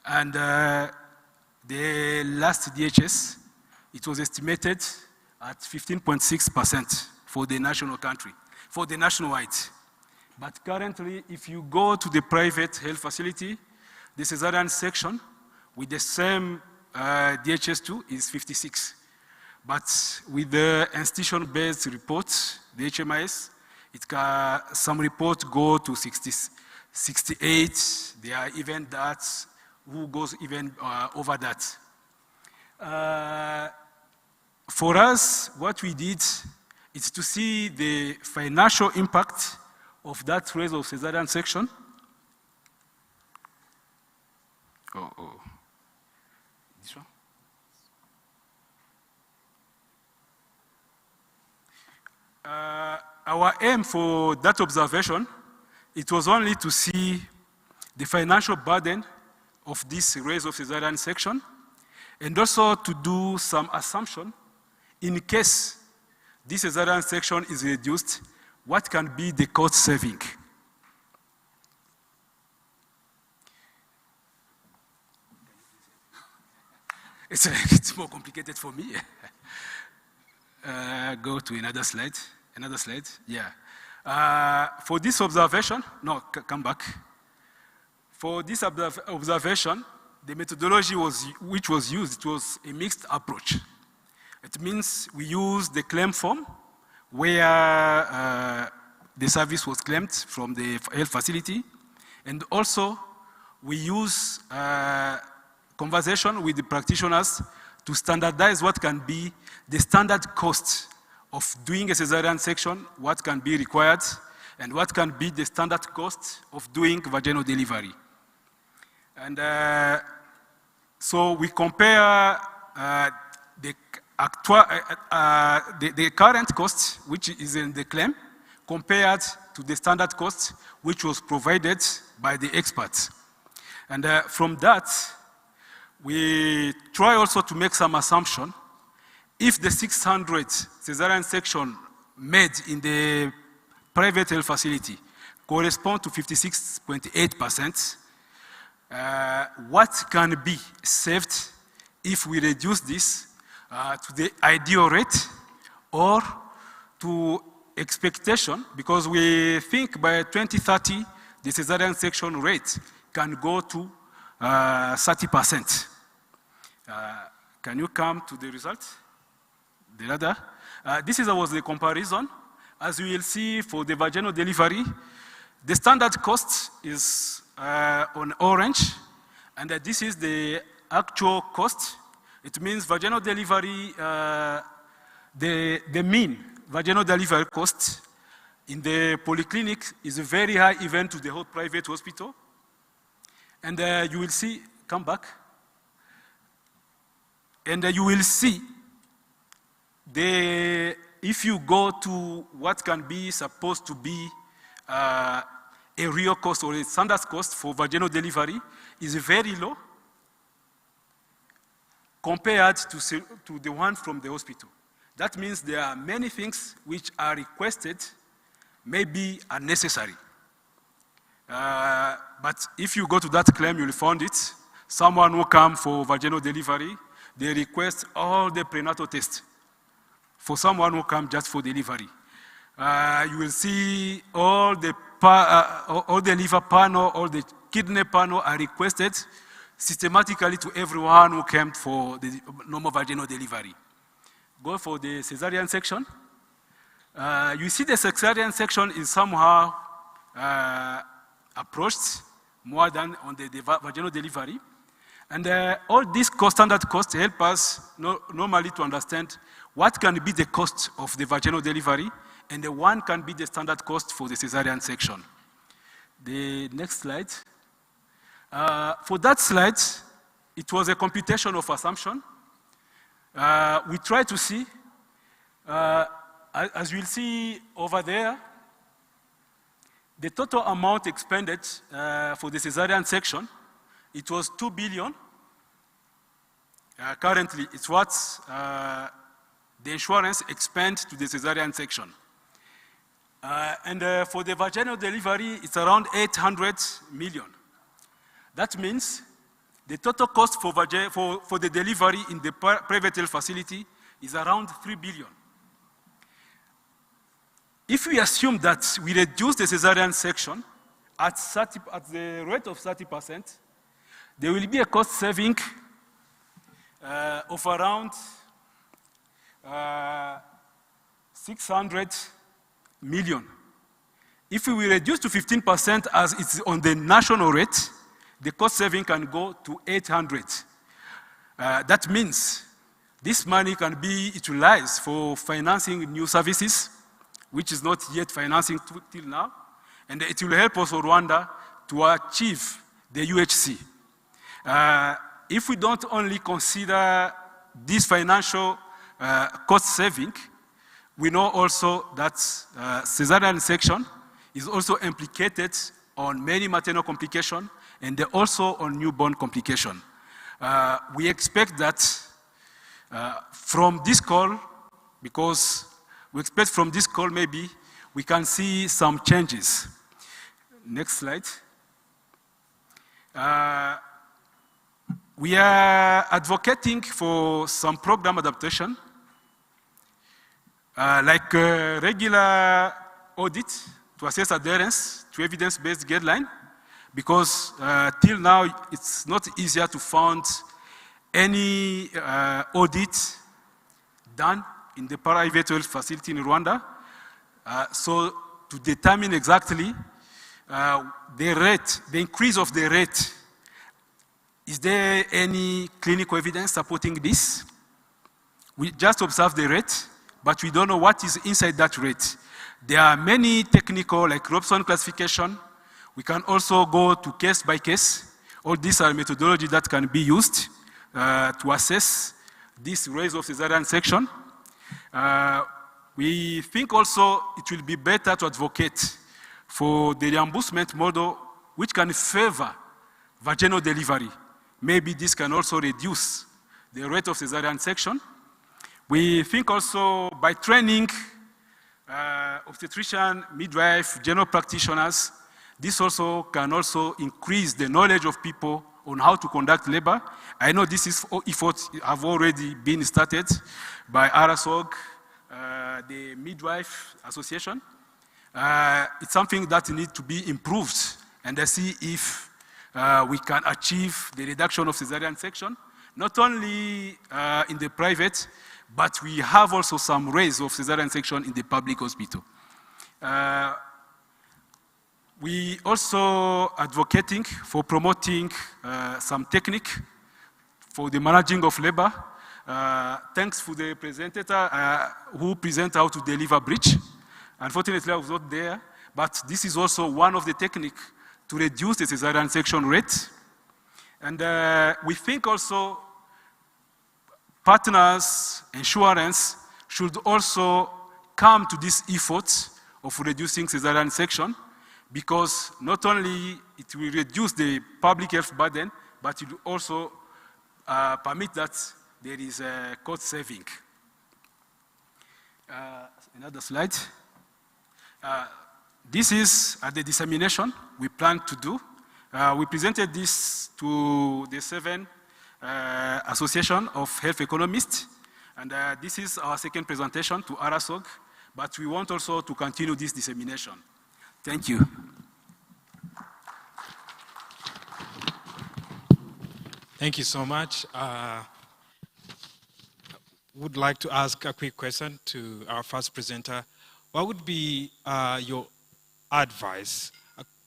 S1: and the last DHS, it was estimated at 15.6% for the national country, for the nationwide. But currently, if you go to the private health facility, the cesarean section with the same DHS2 is 56. But with the institution-based reports, the HMIS, some reports go to 68. There are even that who goes even over that. For us, what we did is to see the financial impact of that raise of cesarean section. This one? Our aim for that observation, it was only to see the financial burden of this raise of cesarean section, and also to do some assumption in case this cesarean section is reduced, what can be the cost saving? It's more complicated for me. Go to another slide. Another slide, yeah. For this observation, no, come back. For this observation, the methodology which was used, it was a mixed approach. It means we use the claim form where the service was claimed from the health facility, and also we use conversation with the practitioners to standardize what can be the standard cost of doing a cesarean section, what can be required, and what can be the standard cost of doing vaginal delivery. And so we compare the current cost, which is in the claim, compared to the standard cost, which was provided by the experts. And from that, we try also to make some assumption. If the 600 cesarean section made in the private health facility correspond to 56.8%, what can be saved if we reduce this to the ideal rate or to expectation, because we think by 2030 the cesarean section rate can go to 30%. Can you come to the result? The other. This was the comparison. As you will see for the vaginal delivery, the standard cost is on orange, and this is the actual cost. It means vaginal delivery, the mean vaginal delivery cost in the polyclinic is very high even to the whole private hospital. And you will see, come back, and you will see if you go to what can be supposed to be a real cost or a standard cost for vaginal delivery is very low compared to the one from the hospital. That means there are many things which are requested, maybe unnecessary. But if you go to that claim, you'll find it. Someone who come for vaginal delivery, they request all the prenatal tests. For someone who come just for delivery, you will see all the liver panel, all the kidney panel are requested systematically to everyone who came for the normal vaginal delivery. Go for the cesarean section. You see the cesarean section is somehow approached more than on the vaginal delivery. And all these standard costs help us normally to understand what can be the cost of the vaginal delivery, and the one can be the standard cost for the cesarean section. The next slide. For that slide, it was a computation of assumption. We try to see, as you'll see over there,
S18: The total amount expended for the cesarean section, it was 2 billion. Currently, it's what the insurance expend to the cesarean section. And for the vaginal delivery, it's around 800 million. That means the total cost for the delivery in the private health facility is around 3 billion. If we assume that we reduce the cesarean section at the rate of 30%, there will be a cost saving of around 600 million. If we will reduce to 15% as it's on the national rate, the cost saving can go to 800. That means this money can be utilized for financing new services, which is not yet financing till now, and it will help also Rwanda to achieve the UHC. If we don't only consider this financial cost saving, we know also that cesarean section is also implicated on many maternal complications and also on newborn complication. We expect that from this call, because we expect from this call maybe we can see some changes. Next slide. We are advocating for some program adaptation, like regular audit to assess adherence to evidence-based guideline, because till now it's not easier to find any audit done in the private health facility in Rwanda. So to determine exactly the rate, the increase of the rate, is there any clinical evidence supporting this? We just observe the rate, but we don't know what is inside that rate. There are many technical, like Robson classification. We can also go to case by case. All these are methodologies that can be used to assess this raise of cesarean section. We think also it will be better to advocate for the reimbursement model which can favor vaginal delivery. Maybe this can also reduce the rate of cesarean section. We think also by training obstetrician, midwife, general practitioners, this also can also increase the knowledge of people on how to conduct labor. I know this is efforts have already been started by Rsog, the Midwife Association. It's something that needs to be improved, and I see if we can achieve the reduction of cesarean section, not only in the private, but we have also some raise of cesarean section in the public hospital. We also advocating for promoting some technique for the managing of labor. Thanks for the presenter who present how to deliver breech. Unfortunately, I was not there, but this is also one of the techniques to reduce the cesarean section rate. And we think also partners, insurance, should also come to this effort of reducing cesarean section, because not only it will reduce the public health burden, but it will also permit that there is a cost saving. Another slide. This is the dissemination we plan to do. We presented this to the 7 Association of Health Economists, and this is our second presentation to Rsog, but we want also to continue this dissemination. Thank you.
S3: Thank you so much. Would like to ask a quick question to our first presenter. What would be your advice,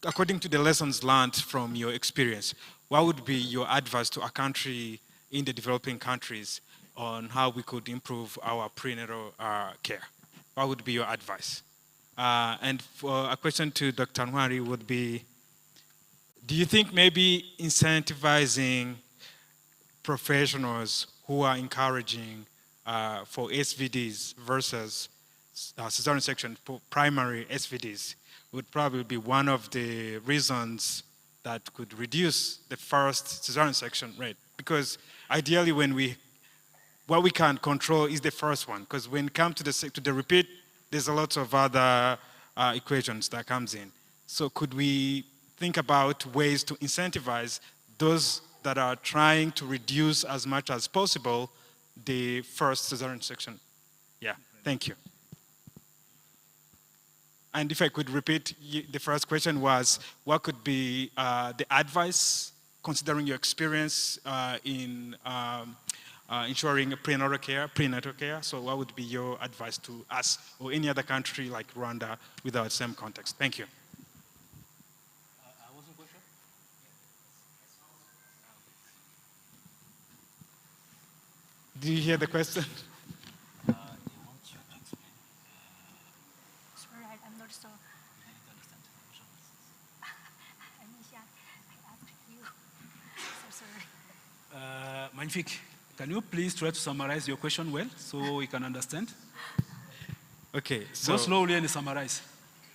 S3: according to the lessons learned from your experience, what would be your advice to a country in the developing countries on how we could improve our prenatal care? What would be your advice? And for a question to Dr. Nwari would be, do you think maybe incentivizing professionals who are encouraging for SVDs versus cesarean section, primary SVDs, would probably be one of the reasons that could reduce the first cesarean section rate. Because ideally, what we can control is the first one. Because when it comes to the repeat, there's a lot of other equations that comes in. So could we think about ways to incentivize those that are trying to reduce as much as possible the first cesarean section? Yeah, thank you. And if I could repeat, the first question was, what could be the advice, considering your experience in ensuring prenatal care? So what would be your advice to us or any other country like Rwanda with our same context? Thank you. Did you hear the question?
S10: Sorry, I'm not so. So sorry.
S4: Magnifique. Can you please try to summarize your question well so we can understand?
S3: Okay, so
S4: go slowly and summarize.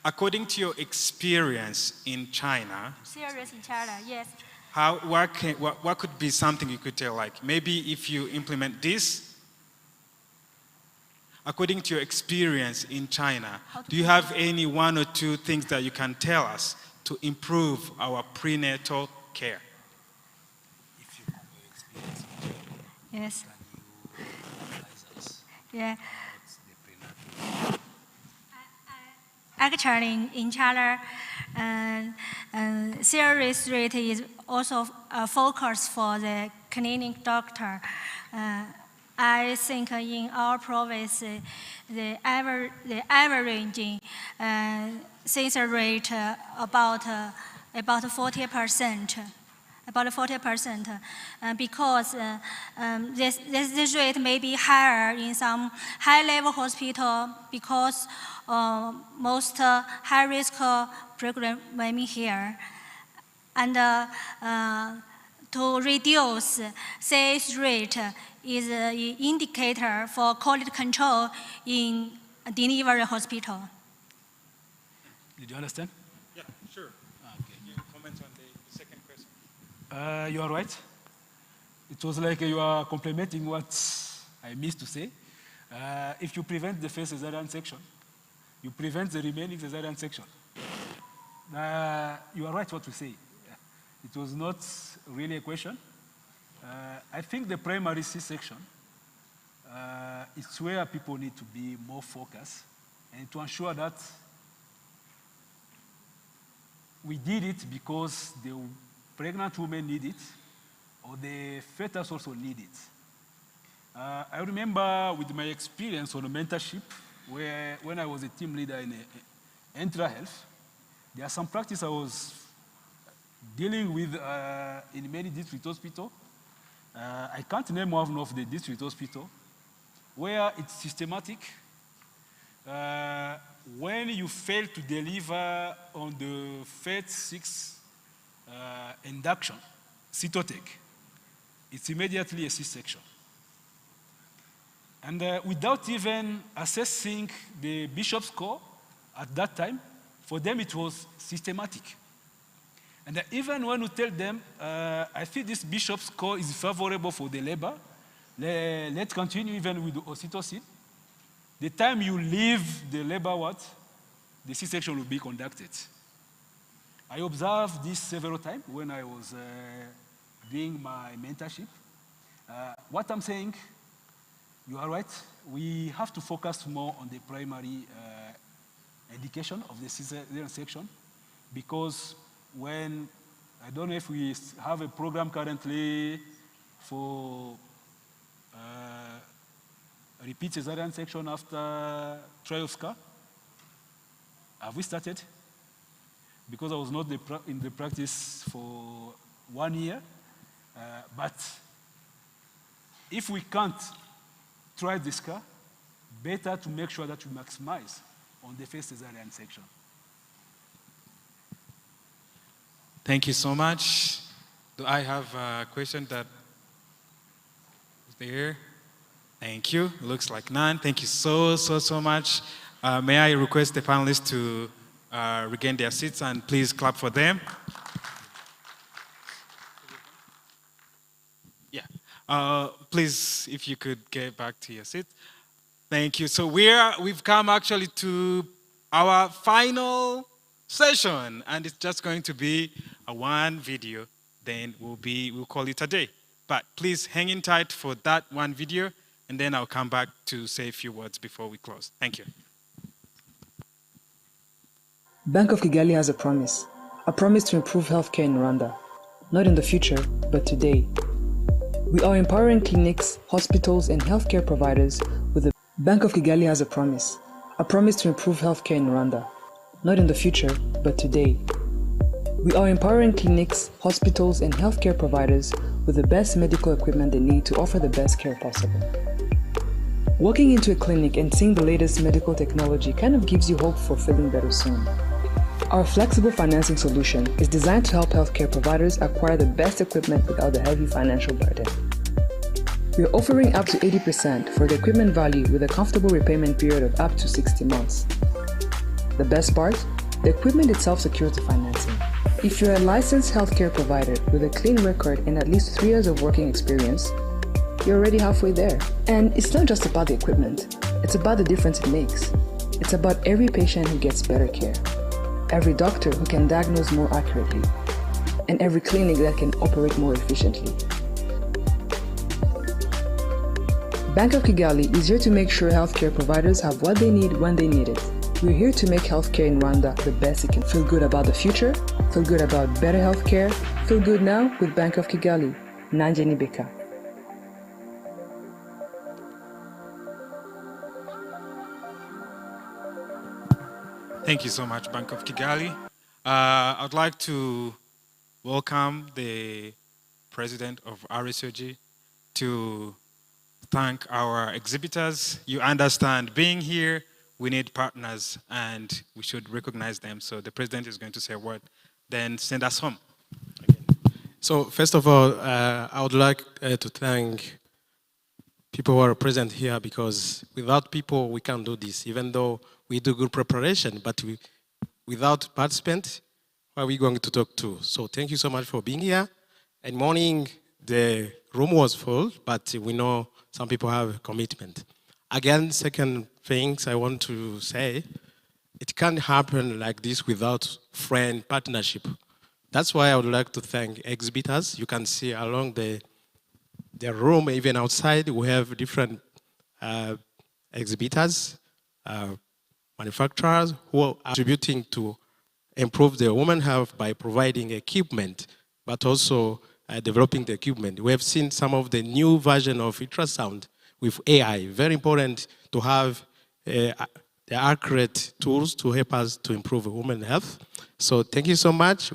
S3: According to your experience in China,
S10: Serious in China, yes.
S3: What could be something you could tell, like maybe if you implement this, according to your experience in China, do you have any one or two things that you can tell us to improve our prenatal care?
S10: Yes. Yeah. Actually, in China, serious rate is also a focus for the clinic doctor. I think in our province, the average seizure rate about 40%. About 40%, because this rate may be higher in some high-level hospital because most high-risk pregnant women here. And to reduce this rate is an indicator for quality control in delivery hospital.
S4: Did you understand?
S3: Yeah, sure. Can you comment on the second question?
S4: You are right. It was like you are complementing what I missed to say. If you prevent the first cesarean section, you prevent the remaining cesarean section. You are right what you say. It was not really a question. I think the primary C-section is where people need to be more focused and to ensure that we did it because the pregnant women need it, or the fetus also need it. I remember with my experience on a mentorship, where when I was a team leader in intra-health, there are some practice I was dealing with in many district hospitals. I can't name one of the district hospitals, where it's systematic. When you fail to deliver on the first 6 induction, cytotech, it's immediately a C-section. And without even assessing the bishop score at that time, for them it was systematic. And even when you tell them, I think this bishop score is favorable for the labor, let's continue even with the oxytocin. The time you leave the labor ward, the C-section will be conducted. I observed this several times when I was doing my mentorship. What I'm saying, you are right. We have to focus more on the primary education of the cesarean section, because when, I don't know if we have a program currently for repeat cesarean section after trial scar. Have we started? Because I was not in the practice for 1 year. But if we can't try this scar, better to make sure that we maximize on the first cesarean section.
S3: Thank you so much. Do I have a question that is there? Thank you. Looks like none. Thank you so much. May I request the panelists to regain their seats, and please clap for them. Yeah. Please, if you could get back to your seat. Thank you. So we've come actually to our final session, and it's just going to be a one video. Then we'll call it a day. But please hang in tight for that one video, and then I'll come back to say a few words before we close. Thank you.
S12: Bank of Kigali has a promise to improve healthcare in Rwanda, not in the future, but today. We are empowering clinics, hospitals, and healthcare providers with a Bank of Kigali has a promise to improve healthcare in Rwanda, not in the future, but today. We are empowering clinics, hospitals, and healthcare providers with the best medical equipment they need to offer the best care possible. Walking into a clinic and seeing the latest medical technology kind of gives you hope for feeling better soon. Our flexible financing solution is designed to help healthcare providers acquire the best equipment without the heavy financial burden. We are offering up to 80% for the equipment value with a comfortable repayment period of up to 60 months. The best part? The equipment itself secures the financing. If you're a licensed healthcare provider with a clean record and at least 3 years of working experience, you're already halfway there. And it's not just about the equipment, it's about the difference it makes. It's about every patient who gets better care, every doctor who can diagnose more accurately, and every clinic that can operate more efficiently. Bank of Kigali is here to make sure healthcare providers have what they need when they need it. We're here to make healthcare in Rwanda the best it can. Feel good about the future, feel good about better healthcare, feel good now with Bank of Kigali. Nanje Nibeka.
S3: Thank you so much, Bank of Kigali. I'd like to welcome the president of Rsog to thank our exhibitors. You understand, being here, we need partners and we should recognize them. So the president is going to say a word, then send us home.
S23: So first of all, I would like to thank people who are present here, because without people, we can't do this, even though we do good preparation, but without participants, who are we going to talk to? So thank you so much for being here. And morning, the room was full, but we know some people have a commitment. Again, second things I want to say, it can't happen like this without friend partnership. That's why I would like to thank exhibitors. You can see along the room, even outside, we have different exhibitors, manufacturers who are contributing to improve the women health by providing equipment, but also developing the equipment. We have seen some of the new version of ultrasound with AI. Very important to have the accurate tools to help us to improve women's health. So thank you so much.